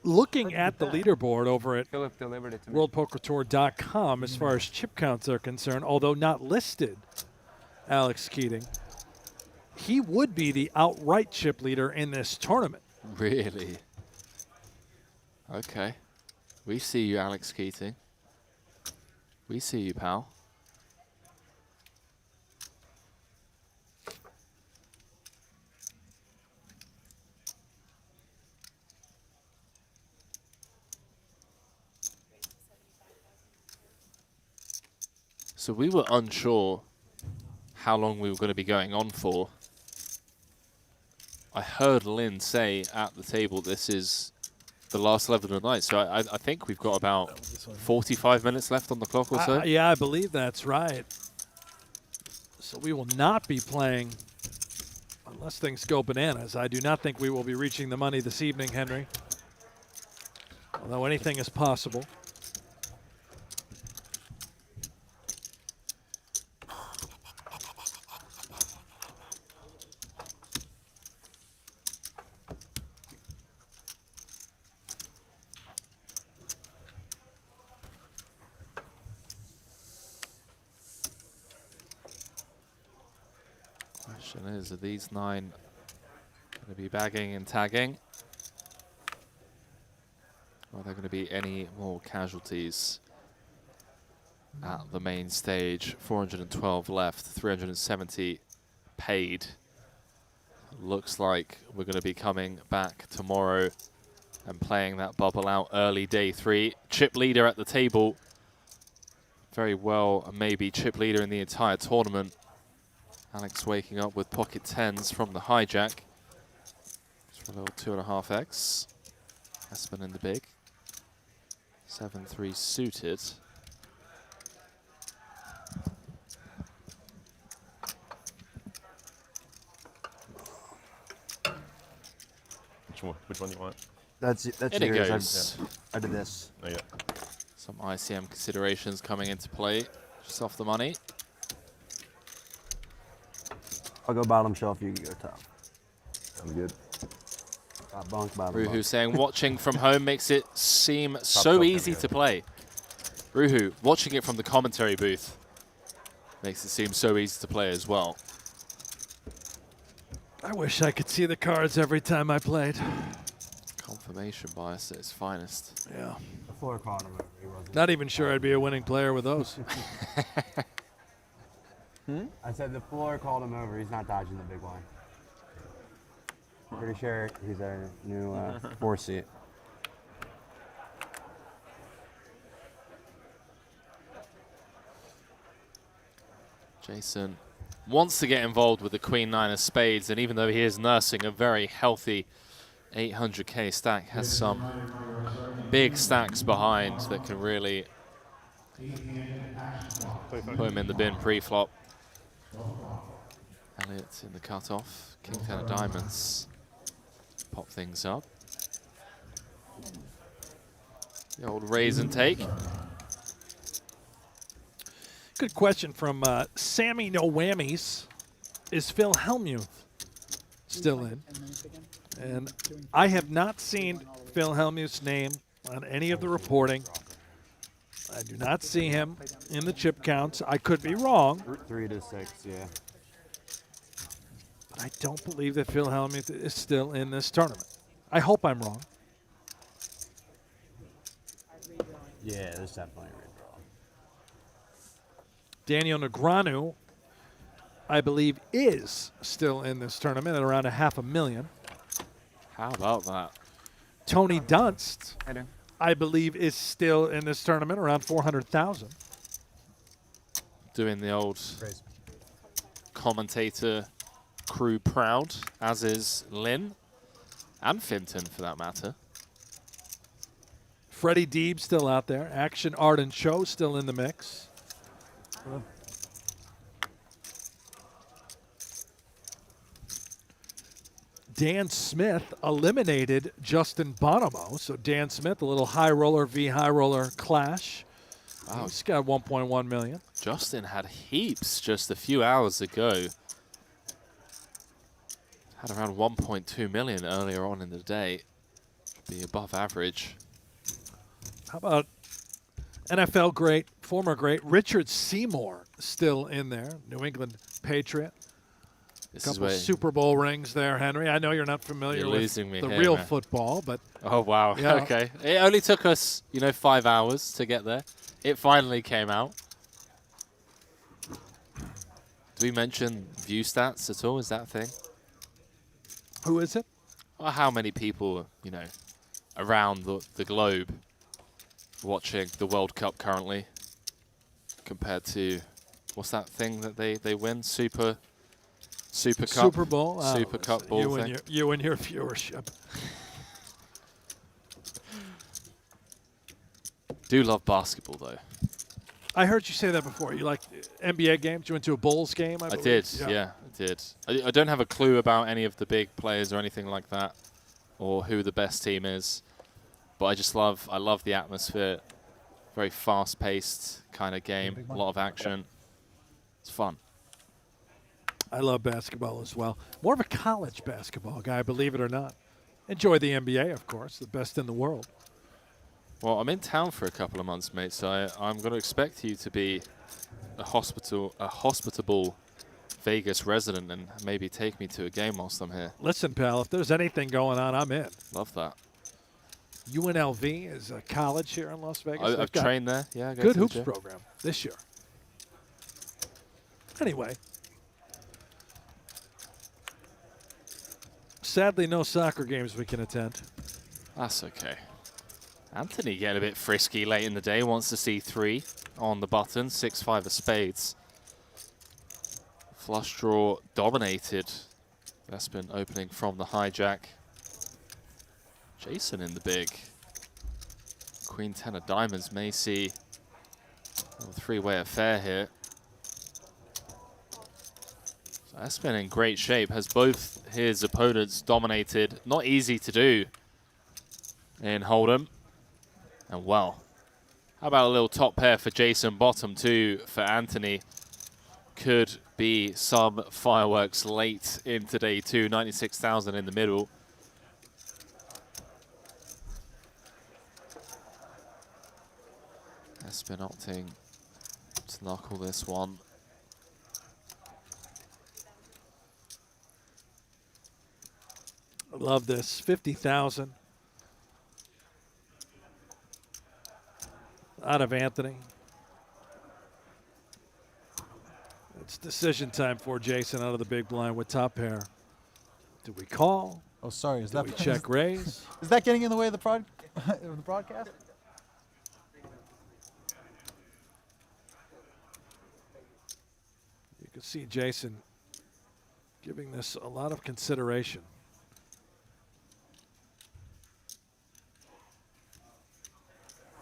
looking at the leaderboard over at Philip delivered it to me. worldpokertour.com as far as chip counts are concerned, although not listed, Alex Keating, he would be the outright chip leader in this tournament. Really? Okay. We see you, Alex Keating. We see you, pal. So we were unsure how long we were going to be going on for. I heard Lynn say at the table this is the last level of the night, so I think we've got about 45 minutes left on the clock or so. Yeah, I believe that's right. So we will not be playing unless things go bananas. I do not think we will be reaching the money this evening, Henry. Although anything is possible. Question is, are these 9 going to be bagging and tagging? Are there going to be any more casualties at the main stage? 412 left, 370 paid. Looks like we're going to be coming back tomorrow and playing that bubble out early day 3. Chip leader at the table. Very well, maybe chip leader in the entire tournament. Alex waking up with pocket 10s from the hijack. Just for a little 2.5x. Espen in the big. 7-3 suited. Which one do you want? That's In it yours. goes. I did this. Oh, yeah. Some ICM considerations coming into play. Just off the money. I'll go bottom shelf. You can go top. Sounds good. Bunk, bottom. Ruhu bunk. saying watching from home makes it seem so shelf easy can be to play. Ruhu, watching it from the commentary booth makes it seem so easy to play as well. I wish I could see the cards every time I played. Confirmation bias at its finest. Yeah. The floor caught him. He wasn't. Not even sure I'd be a winning player with those. I said the floor called him over. He's not dodging the big one. Pretty sure he's our new 4 seat. Jason wants to get involved with the Queen 9 of spades, and even though he is nursing a very healthy 800k stack, has some big stacks behind that can really put him in the bin pre-flop. Elliott in the cutoff, King 10 of diamonds, pop things up. The old raise and take. Good question from Sammy No Whammies. Is Phil Hellmuth still in? And I have not seen Phil Hellmuth's name on any of the reporting. I do not see him in the chip counts. I could be wrong. 3 to 6, yeah. But I don't believe that Phil Hellmuth is still in this tournament. I hope I'm wrong. Yeah, there's definitely a redraw. Daniel Negreanu, I believe, is still in this tournament at around $500,000. How about that? Tony Dunst, I do. I believe, is still in this tournament around 400,000. Doing the old commentator crew proud, as is Lynn and Finton for that matter. Freddie Deeb still out there. Action Art and Show still in the mix. Dan Smith eliminated Justin Bonomo. So Dan Smith, a little high roller v high roller clash. Wow. He's got 1.1 million. Justin had heaps just a few hours ago. Had around 1.2 million earlier on in the day. Should be above average. How about NFL great, former great, Richard Seymour still in there, New England Patriot. A couple Super Bowl rings there, Henry. I know you're not familiar with the real football, but... Oh, wow. Yeah. Okay. It only took us, 5 hours to get there. It finally came out. Do we mention view stats at all? Is that a thing? Who is it? Or how many people, around the globe watching the World Cup currently compared to what's that thing that they win? Super Cup? Super Bowl? Super Cup ball thing. You and your viewership. Do love basketball, though. I heard you say that before. You like NBA games? You went to a Bulls game, I believe? did, yeah, I did. I don't have a clue about any of the big players or anything like that, or who the best team is. But I love the atmosphere. Very fast-paced kind of game. A lot of action. It's fun. I love basketball as well. More of a college basketball guy, believe it or not. Enjoy the NBA, of course, the best in the world. Well, I'm in town for a couple of months, mate, so I'm going to expect you to be a hospitable Vegas resident and maybe take me to a game whilst I'm here. Listen, pal, if there's anything going on, I'm in. Love that. UNLV is a college here in Las Vegas. I've trained there. Yeah, I go good to the hoops gym. program this year. Anyway. Sadly, no soccer games we can attend. That's okay. Anthony getting a bit frisky late in the day. Wants to see 3 on the button. 6-5 of spades. Flush draw dominated. That's been opening from the hijack. Jason in the big. Queen 10 of diamonds may see a 3-way affair here. So Espen in great shape. Has both his opponents dominated. Not easy to do in Hold'em. And well, how about a little top pair for Jason, bottom 2 for Anthony. Could be some fireworks late into day 2. 96,000 in the middle. Espen opting to knuckle this one. I love this. 50,000 out of Anthony. It's decision time for Jason out of the big blind with top pair. Do we call? Oh, sorry. Do we check raise? Is that getting in the way of the broadcast? You can see Jason giving this a lot of consideration.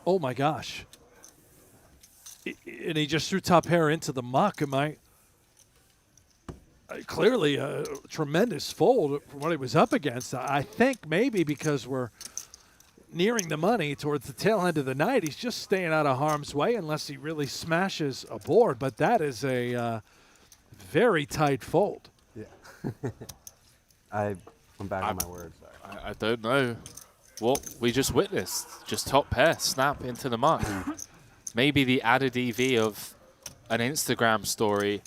Oh my gosh. And he just threw top pair into the muck. Clearly a tremendous fold from what he was up against. I think maybe because we're nearing the money towards the tail end of the night, he's just staying out of harm's way unless he really smashes a board. But that is a very tight fold. Yeah. I'm back on my word. Sorry. I don't know what we just witnessed. Just top pair, snap into the muck. Maybe the added EV of an Instagram story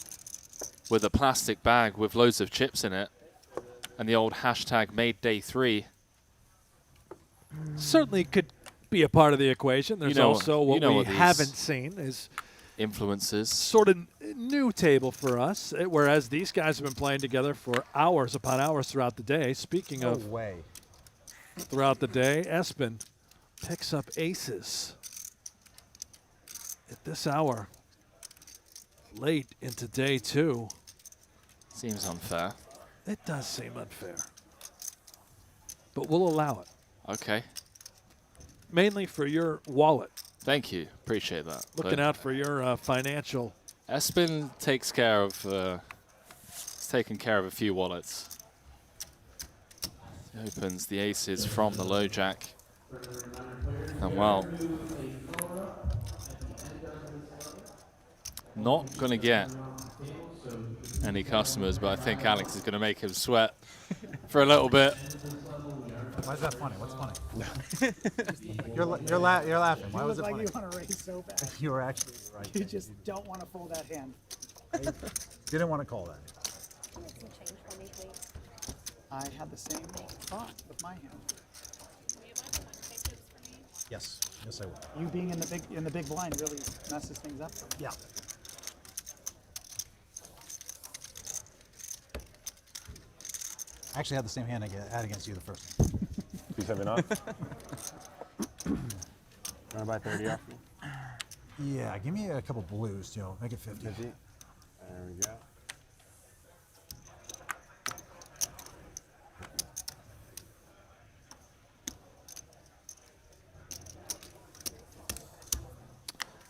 with a plastic bag with loads of chips in it and the old hashtag made day 3. Certainly could be a part of the equation. There's also what we haven't seen is influences. Sort of new table for us, whereas these guys have been playing together for hours upon hours throughout the day. Speaking of throughout the day, Espen picks up aces at this hour, late into day 2. Seems unfair. It does seem unfair, but we'll allow it. Okay. Mainly for your wallet. Thank you. Appreciate that. Looking out for your financial. Espen takes care of, he's taken care of a few wallets. He opens the aces from the low jack. And well, not going to get any customers, but I think Alex is going to make him sweat for a little bit. Why is that funny? What's funny? you're laughing. Why was it like funny? You want to raise so bad. You were actually right. You just don't want to fold that hand. Didn't want to call that. Can you make some change for me, please? I had the same thought with my hand. Yes. Yes, I will. You being in the big blind really messes things up for me. Yeah. I actually had the same hand I had against you the first time. He's having off. Want to buy 30 off me? Yeah, give me a couple blues, Joe. Make it 50. 50? There we go.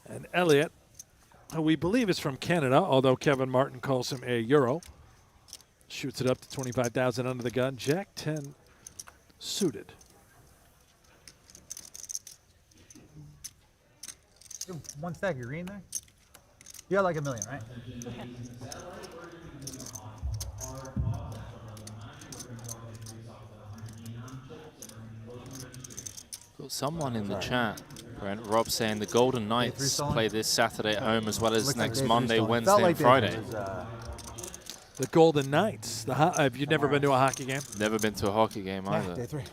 And Elliott, who we believe is from Canada, although Kevin Martin calls him a Euro, shoots it up to 25,000 under the gun. Jack 10 suited. One stack of green there? You got like $1 million, right? Got someone in the chat, Brent, Rob, saying the Golden Knights play this Saturday at home as well as next Monday, Wednesday, and Friday. The Golden Knights. Have you never been to a hockey game? Never been to a hockey game either. Day 3.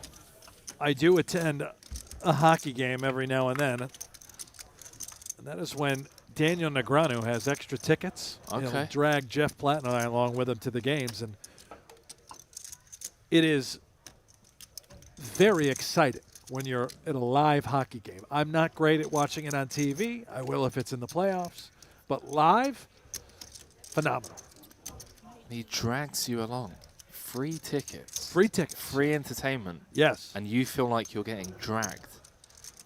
I do attend a hockey game every now and then. And that is when Daniel Negreanu has extra tickets. Okay. He'll drag Jeff Platt and I along with him to the games. And it is very exciting when you're at a live hockey game. I'm not great at watching it on TV. I will if it's in the playoffs. But live, phenomenal. He drags you along. Free tickets. Free tickets. Free entertainment. Yes. And you feel like you're getting dragged.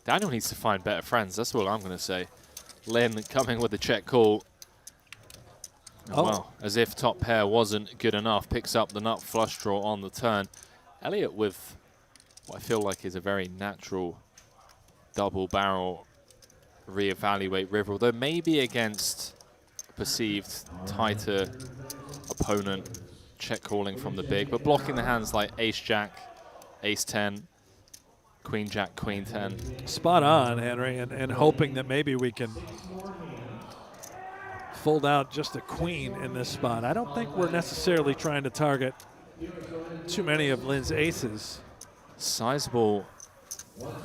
Daniel needs to find better friends. That's all I'm going to say. Lynn coming with the check call. Oh. Well, as if top pair wasn't good enough. Picks up the nut flush draw on the turn. Elliott with what I feel like is a very natural double barrel reevaluate river. Although maybe against a perceived tighter opponent, check calling from the big, but blocking the hands like ace-jack, ace-10, queen-jack, queen-10. Spot on, Henry, and hoping that maybe we can fold out just a queen in this spot. I don't think we're necessarily trying to target too many of Lynn's aces. Sizable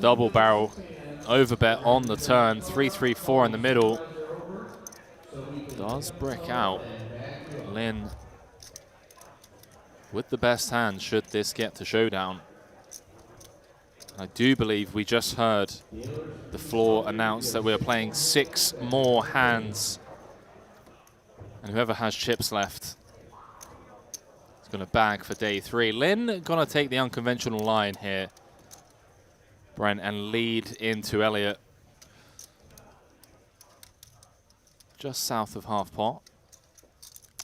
double barrel overbet on the turn, 3-3-4 in the middle. Does brick out. Lynn with the best hand should this get to showdown. I do believe we just heard the floor announce that we're playing 6 more hands. And whoever has chips left is going to bag for day 3. Lynn going to take the unconventional line here, Brent, and lead into Elliott. Just south of half pot.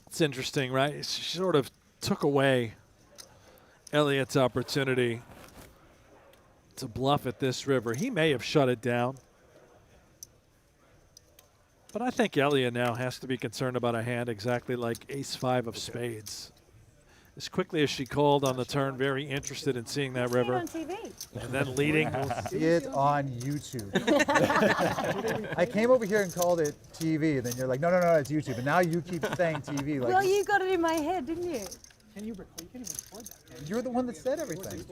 It's interesting, right? She sort of took away Elliott's opportunity to bluff at this river. He may have shut it down. But I think Elliott now has to be concerned about a hand exactly like ace-5 of spades. As quickly as she called on the turn, very interested in seeing that river. On TV. And then leading. See it on YouTube. I came over here and called it TV, and then you're like, no, it's YouTube. And now you keep saying TV. Like, Well, you got it in my head, didn't you? Can you record? You can't even record that. you're the one that said everything.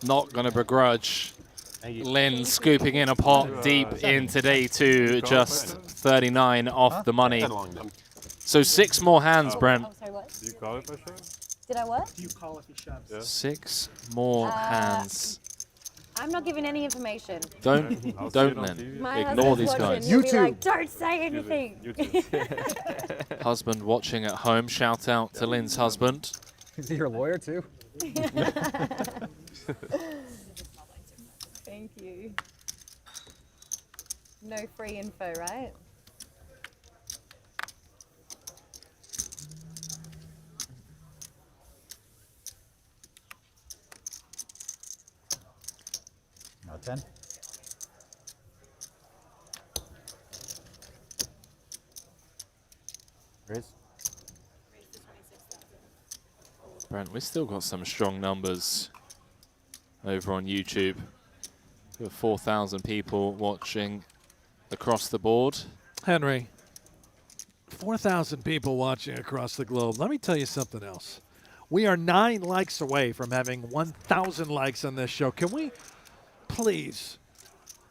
Not going to begrudge Lynn scooping in a pot deep into day 2, just 39 off the money. So 6 more hands, Brent. Oh, sorry, what? Do you call it for sure? Did I what? Do you call if he shoves? Yeah. 6 more hands. I'm not giving any information. Don't, Lynn. My Ignore husband's these watching. guys. He'll be like, don't say anything. Husband watching at home. Shout out to Lynn's husband. Is he your lawyer too? Thank you. No free info, right? No 10. Raise. Brent, we've still got some strong numbers over on YouTube. We have 4,000 people watching across the board. Henry, 4,000 people watching across the globe. Let me tell you something else. We are 9 likes away from having 1,000 likes on this show. Can we please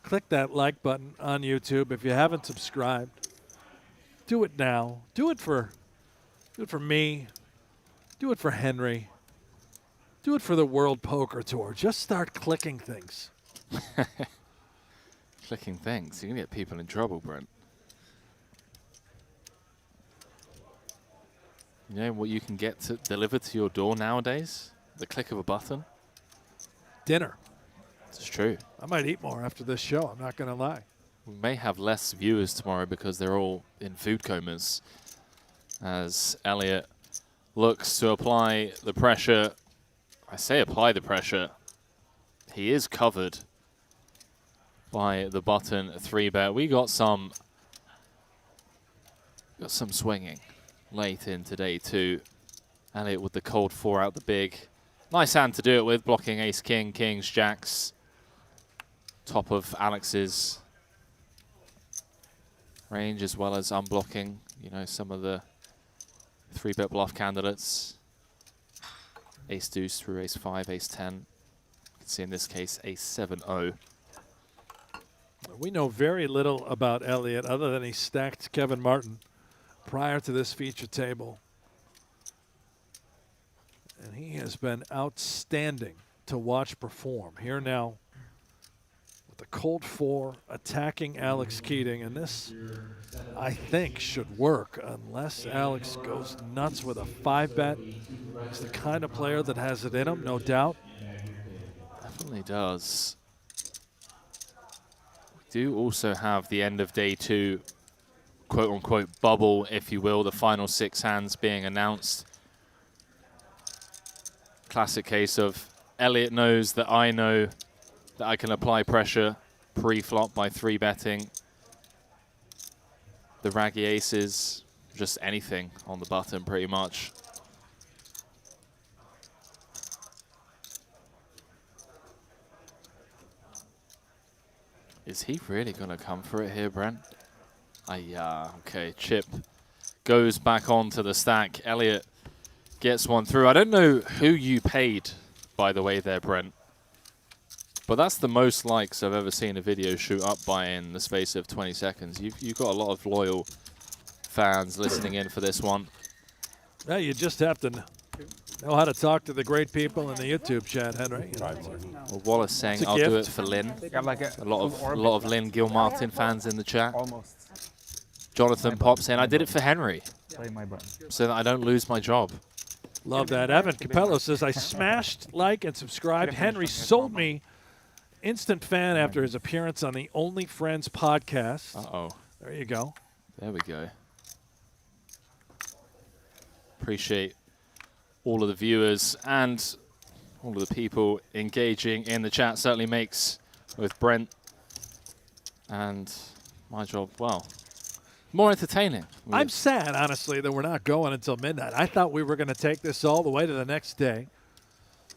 click that like button on YouTube if you haven't subscribed? Do it now. Do it for me. Do it for Henry. Do it for the World Poker Tour. Just start clicking things. Clicking things. You're going to get people in trouble, Brent. You know what you can get to delivered to your door nowadays? The click of a button. Dinner. It's true. I might eat more after this show. I'm not going to lie. We may have less viewers tomorrow because they're all in food comas as Elliot looks to apply the pressure. I say apply the pressure. He is covered by the button 3-bet. We got some swinging late in today too. Elliot with the cold 4 out the big. Nice hand to do it with, blocking ace, king, kings, jacks. Top of Alex's range as well as unblocking, you know, some of the 3-bet bluff candidates. Ace deuce through ace 5, ace 10. You can see in this case ace 7-0. We know very little about Elliot other than he stacked Kevin Martin prior to this feature table. And he has been outstanding to watch perform. Here now with the cold 4 attacking Alex Keating. And this, I think, should work unless Alex goes nuts with a 5-bet. He's the kind of player that has it in him, no doubt. Definitely does. We do also have the end of day 2, quote-unquote bubble, if you will, the final 6 hands being announced. Classic case of Elliot knows that I know that I can apply pressure pre-flop by 3-betting the raggy aces, just anything on the button pretty much. Is he really going to come for it here, Brent? Okay, chip goes back onto the stack. Elliot gets one through. I don't know who you paid, by the way there, Brent. But that's the most likes I've ever seen a video shoot up by in the space of 20 seconds. You've got a lot of loyal fans listening in for this one. Yeah, you just have to know how to talk to the great people in the YouTube chat, Henry. Well, Wallace saying I'll do it for Lynn. A lot of Lynn Gilmartin fans in the chat. Almost. Jonathan Pop saying I did it for Henry, Play my button. so that I don't lose my job. Love that. Evan Capello says, I smashed like and subscribed. Henry sold me. Instant fan after his appearance on the Only Friends podcast. Uh-oh. There you go. There we go. Appreciate all of the viewers and all of the people engaging in the chat. Certainly makes with Brent and my job, well, more entertaining. I'm sad, honestly, that we're not going until midnight. I thought we were going to take this all the way to the next day.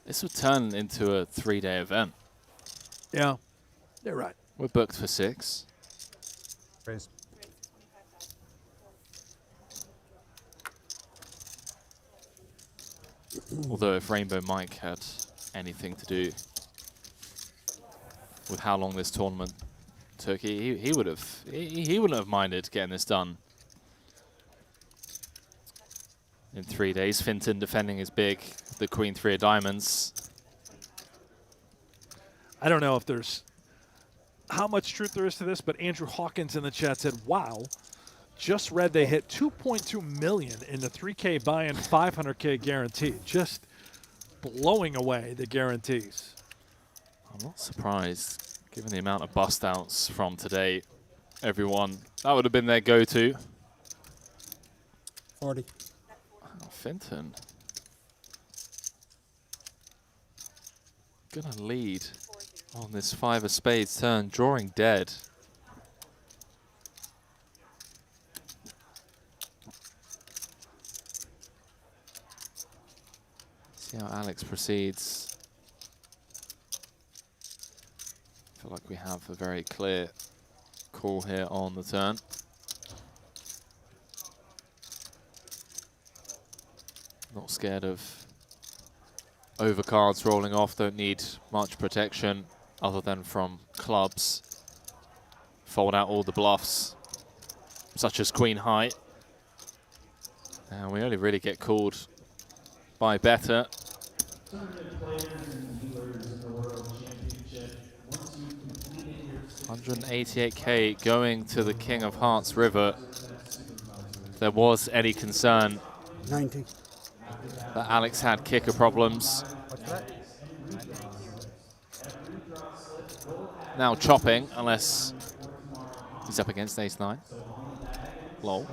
This would turn into a 3-day event. Yeah, you're right. We're booked for 6. Raise. Although if Rainbow Mike had anything to do with how long this tournament took, he wouldn't have minded getting this done in 3 days. Finton defending his big, the Queen 3 of diamonds. I don't know if there's how much truth there is to this, but Andrew Hawkins in the chat said, wow, just read they hit 2.2 million in the 3K buy-in, 500K guarantee. Just blowing away the guarantees. I'm not surprised, given the amount of bust-outs from today. Everyone, that would have been their go-to. 40. Oh, Finton. Gonna lead on this 5 of spades turn, drawing dead. See how Alex proceeds. I feel like we have a very clear call here on the turn. Not scared of overcards rolling off, don't need much protection other than from clubs. Fold out all the bluffs, such as Queen High. And we only really get called by better. 188K going to the King of Hearts River. If there was any concern 90. But Alex had kicker problems. What's that? Now chopping, unless he's up against ace-9. Lol.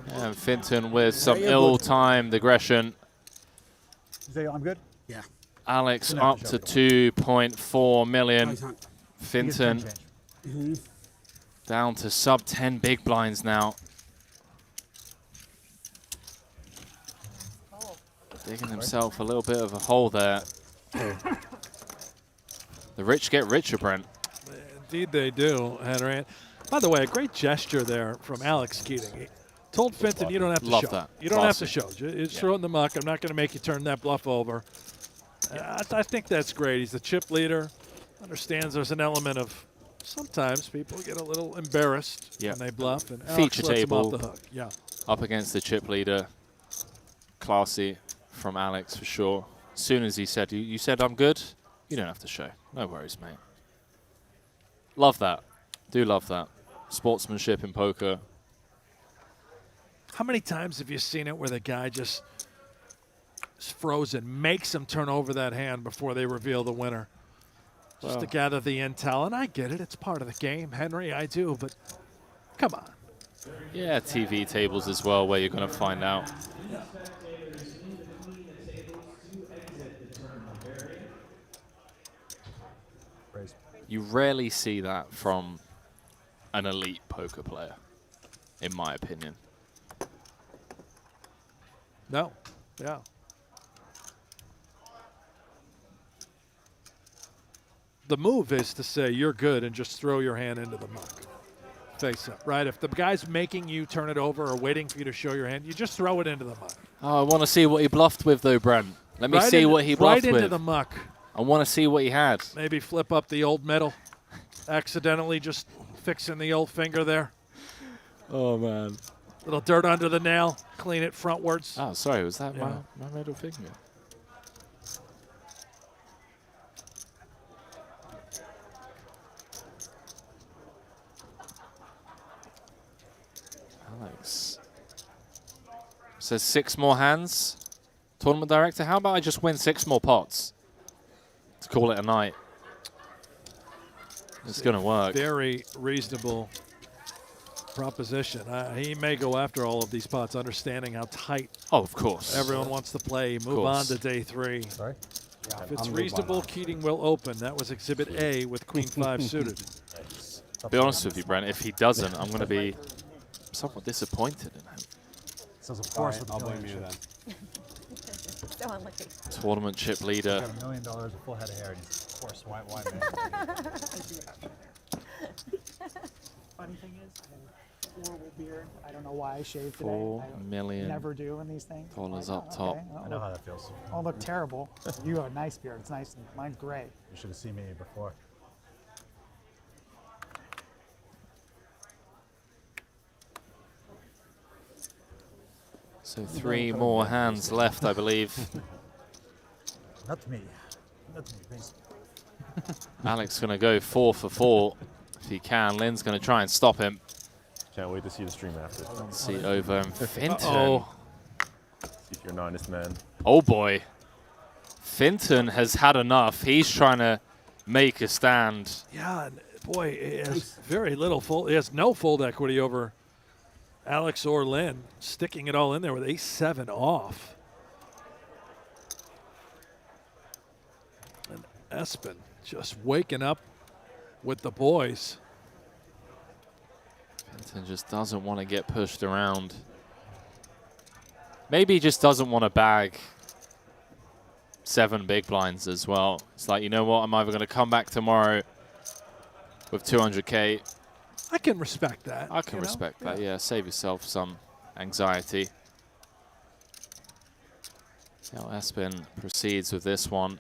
And Finton with some Yeah, you're ill-timed aggression. Say I'm good? Yeah. Alex No, up to 2.4 million. Nice hand. Finton down to sub 10 big blinds now. Digging himself a little bit of a hole there. The rich get richer, Brent. Indeed they do, Henry. By the way, a great gesture there from Alex Keating. He told Finton, you don't have to Love show. that. You don't have to Classy. show. Just throw it in the muck. I'm not going to make you turn that bluff over. I think that's great. He's the chip leader. Understands there's an element of sometimes people get a little embarrassed when they bluff. And Alex Feature lets them off table the hook. Yeah. up against the chip leader. Classy from Alex for sure. As soon as he said, you said I'm good, you don't have to show. No worries, mate. Love that. Do love that. Sportsmanship in poker. How many times have you seen it where the guy just is frozen, makes him turn over that hand before they reveal the winner? Just to gather the intel. And I get it. It's part of the game, Henry. I do. But come on. Yeah, TV tables as well where you're going to find out. You rarely see that from an elite poker player, in my opinion. No. Yeah. The move is to say you're good and just throw your hand into the muck. Face up, right? If the guy's making you turn it over or waiting for you to show your hand, you just throw it into the muck. Oh, I want to see what he bluffed with, though, Brent. Let me Right see into- what he bluffed right into with. the muck. I want to see what he had. Maybe flip up the old metal. Accidentally just fixing the old finger there. Oh, man. Little dirt under the nail. Clean it frontwards. Oh, sorry. Was that Yeah. my middle finger? Alex says 6 more hands. Tournament director, how about I just win 6 more pots to call it a night? It's going to work. Very reasonable proposition. He may go after all of these pots, understanding how tight. Oh, of course. Everyone wants to play. Move on course. to day 3. Sorry? If it's reasonable, Keating will open. That was Exhibit A with Queen 5 suited. To be honest with you, Brent, if he doesn't, I'm going to be somewhat disappointed in him. Says of course with I'll the blame you million then. So unlucky. Tournament chip leader. Got $1 million, a full head of hair, and he's, of course, why man? Funny thing is, I have a horrible beard. I don't know why I shaved today. $4 million Never do in these things. dollars Like, up oh, top. okay. I know how that feels. Oh, look terrible. You have a nice beard. It's nice. Mine's gray. You should have seen me before. So 3 more hands left, I believe. Not me. Not me, please. Alex going to go 4 for 4 if he can. Lynn's going to try and stop him. Can't wait to see the stream after. See over and Finton. Oh, See if you're an honest man. Oh boy. Finton has had enough. He's trying to make a stand. yeah. And boy, he has very little fold. He has no fold equity over Alex or Lynn, sticking it all in there with ace-7 off. And Espen just waking up with the boys. Finton just doesn't want to get pushed around. Maybe he just doesn't want to bag 7 big blinds as well. It's like, you know what, I'm either going to come back tomorrow with 200K. I can respect that. I can respect that, yeah. Save yourself some anxiety. See how Espen proceeds with this one.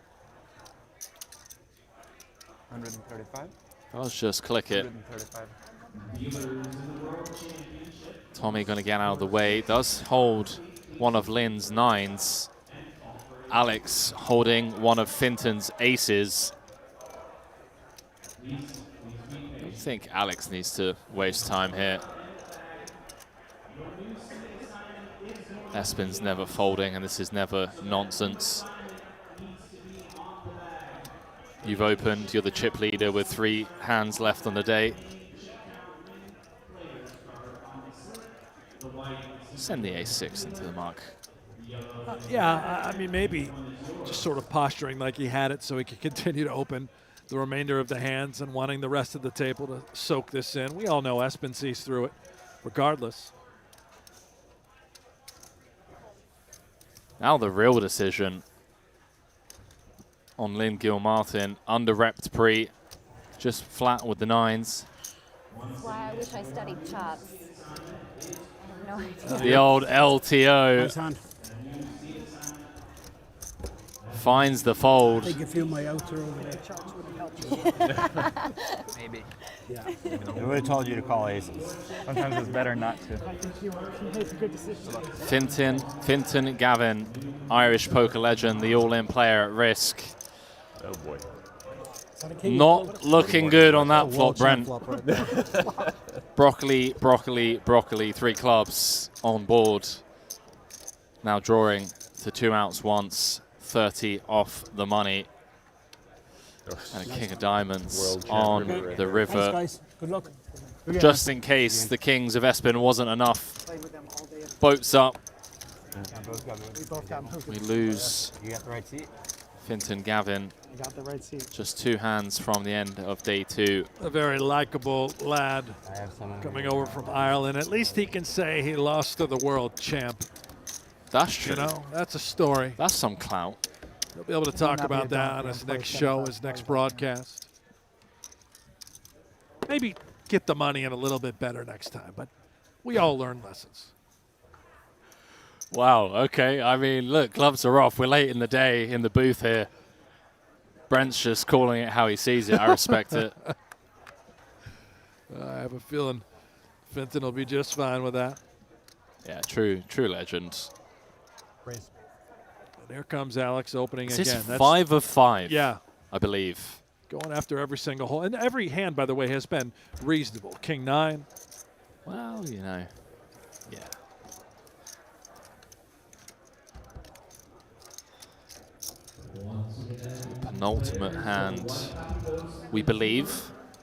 135. Let's just click it. 135. Tommy going to get out of the way. Does hold one of Lynn's 9s. Alex holding one of Finton's aces. I think Alex needs to waste time here. Espen's never folding, and this is never nonsense. You've opened, you're the chip leader with 3 hands left on the day. Send the ace-6 into the muck. Yeah, I mean, maybe just sort of posturing like he had it so he could continue to open the remainder of the hands and wanting the rest of the table to soak this in. We all know Espen sees through it regardless. Now the real decision on Lynn Gilmartin. Under-repped pre, just flat with the 9s. That's why I wish I studied chops. I have no idea. The old LTO. Nice hand. Finds the fold. I think a few of my outs are over there. Chops wouldn't help. Maybe. Yeah. I would have told you to call aces. Sometimes it's better not to. I think you made a good decision. Fintan Gavin, Irish poker legend, the all-in player at risk. Oh boy. Not looking good on that flop, Brent. Broccoli, 3 clubs on board. Now drawing to 2 outs once, 30 off the money. And a king of diamonds on the river. Thanks, guys. Good luck. Just in case the kings of Espen wasn't enough. Boats up. We lose. You got the right seat? Fintan Gavin. You got the right seat. Just 2 hands from the end of day 2. A very likable lad coming over from Ireland. At least he can say he lost to the world champ. That's true. You know, that's a story. That's some clout. He'll be able to talk about that on his next show, his next broadcast. Maybe get the money in a little bit better next time, but we all learn lessons. Wow, okay. I mean, look, gloves are off. We're late in the day in the booth here. Brent's just calling it how he sees it. I respect it. I have a feeling Fintan will be just fine with that. Yeah, true legend. And here comes Alex opening Is again. this 5 of 5? Yeah. I believe. Going after every single hole. And every hand, by the way, has been reasonable. King 9. Well, you know, yeah. Penultimate hand, we believe.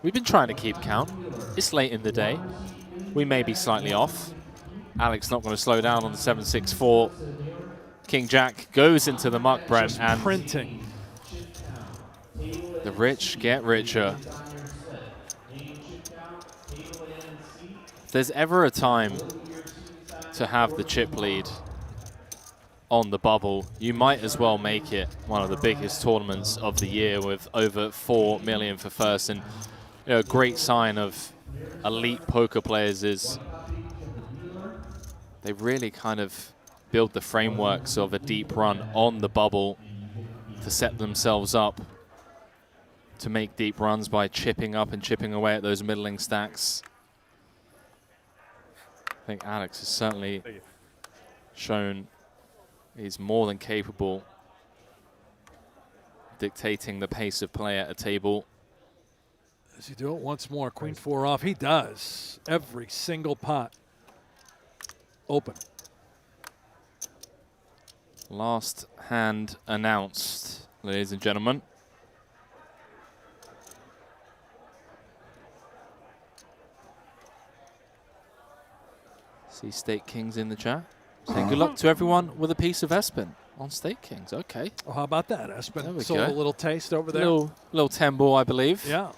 We've been trying to keep count. It's late in the day. We may be slightly off. Alex not going to slow down on the 7-6-4. King Jack goes into the muck, Brent, and printing. The rich get richer. If there's ever a time to have the chip lead on the bubble, you might as well make it one of the biggest tournaments of the year with over 4 million for first. And you know, a great sign of elite poker players is they really kind of build the frameworks of a deep run on the bubble to set themselves up to make deep runs by chipping up and chipping away at those middling stacks. I think Alex has certainly shown he's more than capable of dictating the pace of play at a table. Does he do it once more? Queen 4 off. He does. Every single pot open. Last hand announced, ladies and gentlemen. See Stake Kings in the chat. Saying good luck to everyone with a piece of Espen on Stake Kings. Okay. Oh, how about that, Espen? There we Sold go. a little taste over there. Little 10 ball, I believe. Yeah.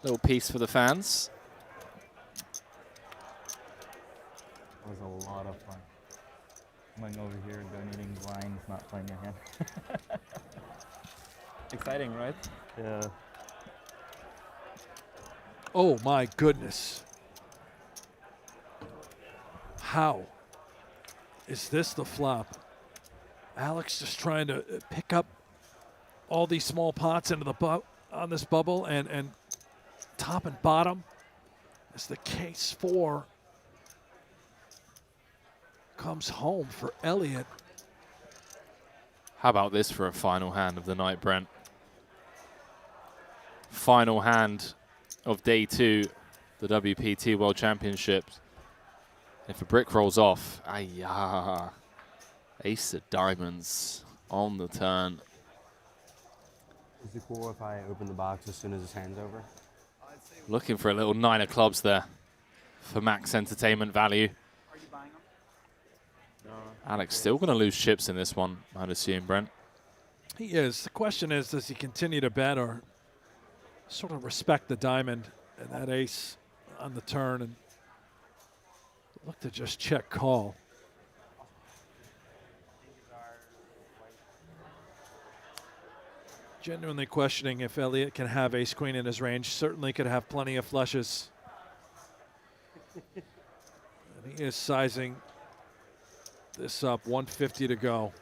Little piece for the fans. That was a lot of fun. Going over here, donating blinds, not playing your hand. Exciting, right? Yeah. Oh, my goodness. How is this the flop? Alex just trying to pick up all these small pots into the on this bubble and top and bottom as the case 4 comes home for Elliott. How about this for a final hand of the night, Brent? Final hand of day 2, the WPT World Championships. If a brick rolls off, Ace of diamonds on the turn. Is it cool if I open the box as soon as his hand's over? Looking for a little 9 of clubs there for max entertainment value. Are you buying them? Alex still going to lose chips in this one, I'd assume, Brent. He is. The question is, does he continue to bet or sort of respect the diamond and that ace on the turn and look to just check call? Genuinely questioning if Elliott can have ace queen in his range. Certainly could have plenty of flushes. And he is sizing this up. 150 to go.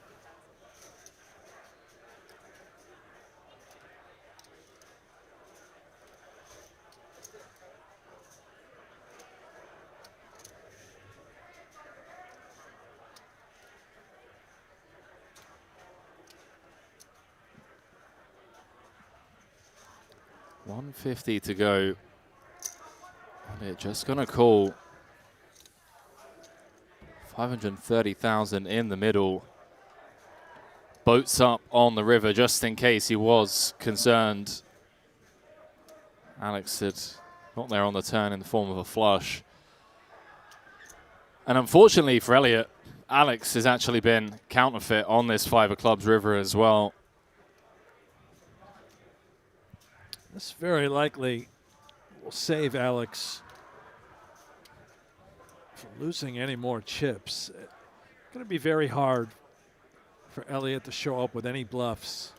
$150 to go. Elliott just going to call. 530,000 in the middle. Boats up on the river just in case he was concerned. Alex had got there on the turn in the form of a flush. And unfortunately for Elliott, Alex has actually been counterfeit on this 5 of clubs river as well. This very likely will save Alex from losing any more chips. It's going to be very hard for Elliott to show up with any bluffs.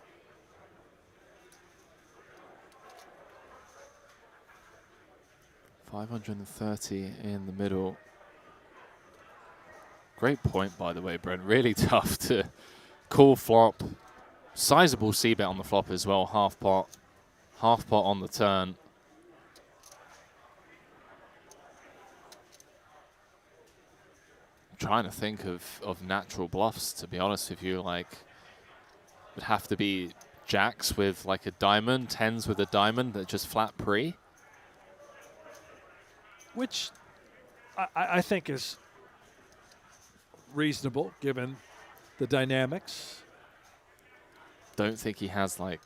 $530 in the middle. Great point, by the way, Brent. Really tough to call flop. Sizable c-bet on the flop as well. Half pot on the turn. I'm trying to think of natural bluffs, to be honest with you. Like, would have to be jacks with like a diamond, 10s with a diamond that just flat pre. Which I think is reasonable given the dynamics. Don't think he has like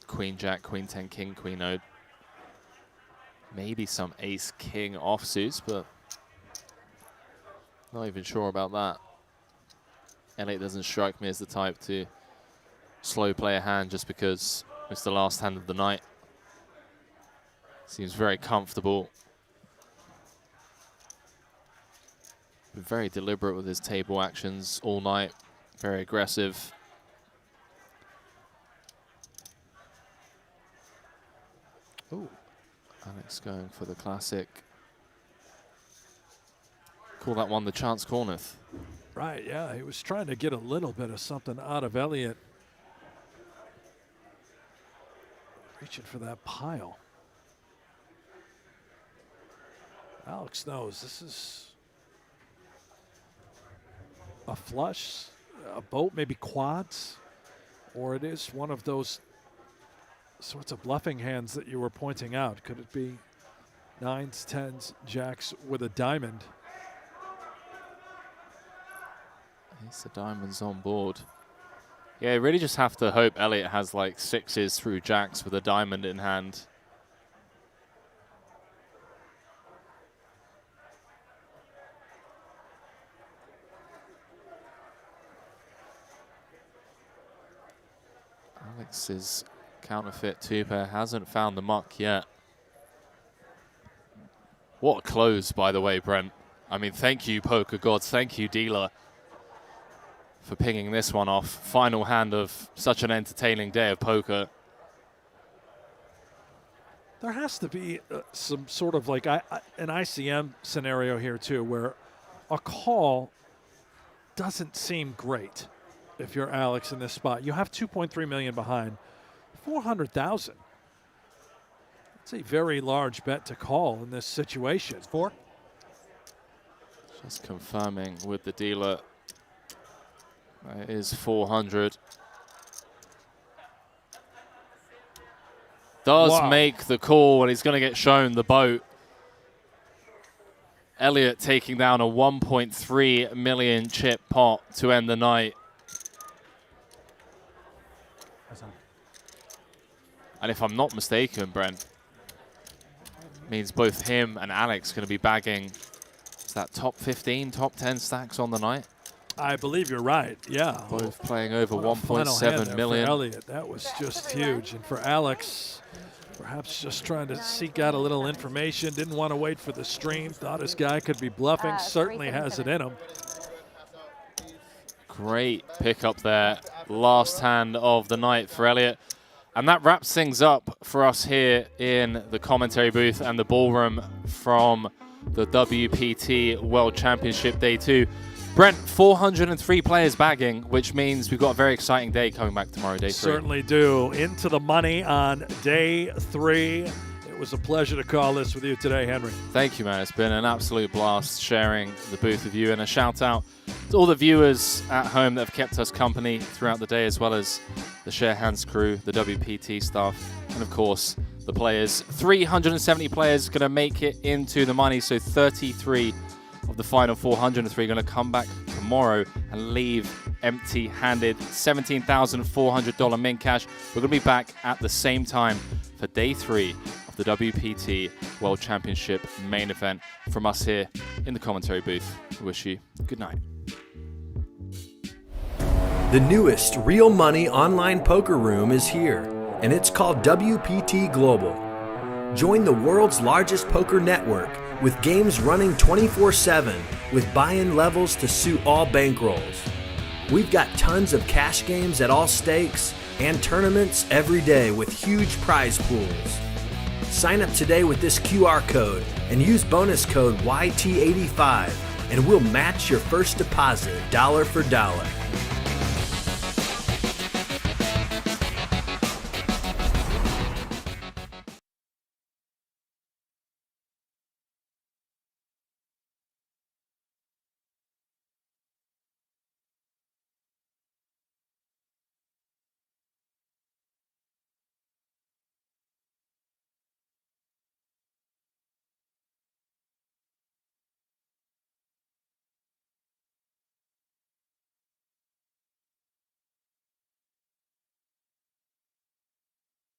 queen jack, queen 10, king, queen o. Maybe some ace king offsuits, but not even sure about that. Elliott doesn't strike me as the type to slow play a hand just because it's the last hand of the night. Seems very comfortable. Been very deliberate with his table actions all night. Very aggressive. Ooh, Alex going for the classic. Call that one the chance corneth. Right, yeah, he was trying to get a little bit of something out of Elliott. Reaching for that pile. Alex knows this is a flush, a boat, maybe quads, or it is one of those sorts of bluffing hands that you were pointing out. Could it be 9s, 10s, jacks with a diamond? Ace of diamonds on board. Yeah, you really just have to hope Elliott has like 6s through jacks with a diamond in hand. Alex's counterfeit two-pair hasn't found the muck yet. What a close, by the way, Brent. I mean, thank you, poker gods. Thank you, dealer, for pinging this one off. Final hand of such an entertaining day of poker. There has to be some sort of like an ICM scenario here too, where a call doesn't seem great. If you're Alex in this spot, you have 2.3 million behind, 400,000. It's a very large bet to call in this situation. 4. Just confirming with the dealer. That is 400. Does make the call, and he's going to get shown the boat. Elliott taking down a 1.3 million chip pot to end the night. And if I'm not mistaken, Brent, means both him and Alex going to be bagging, is that top 15, top 10 stacks on the night? I believe you're right, yeah. Both playing over What a final hand 1.7 there million. For Elliott, that was just huge. And for Alex, perhaps just trying to seek out a little information, didn't want to wait for the stream, thought his guy could be bluffing, certainly has it in him. Great pickup there. Last hand of the night for Elliott. And that wraps things up for us here in the commentary booth and the ballroom from the WPT World Championship Day 2. Brent, 403 players bagging, which means we've got a very exciting day coming back tomorrow, day 3. Certainly do. Into the money on day 3. It was a pleasure to call this with you today, Henry. Thank you, man. It's been an absolute blast sharing the booth with you. And a shout out to all the viewers at home that have kept us company throughout the day, as well as the Share Hands crew, the WPT staff, and of course, the players. 370 players going to make it into the money, so 33 of the final 403 going to come back tomorrow and leave empty-handed. $17,400 min cash. We're going to be back at the same time for day 3 of the WPT World Championship main event. From us here in the commentary booth, we wish you good night. The newest real money online poker room is here, and it's called WPT Global. Join the world's largest poker network with games running 24/7 with buy-in levels to suit all bankrolls. We've got tons of cash games at all stakes and tournaments every day with huge prize pools. Sign up today with this QR code and use bonus code YT85 and we'll match your first deposit dollar for dollar.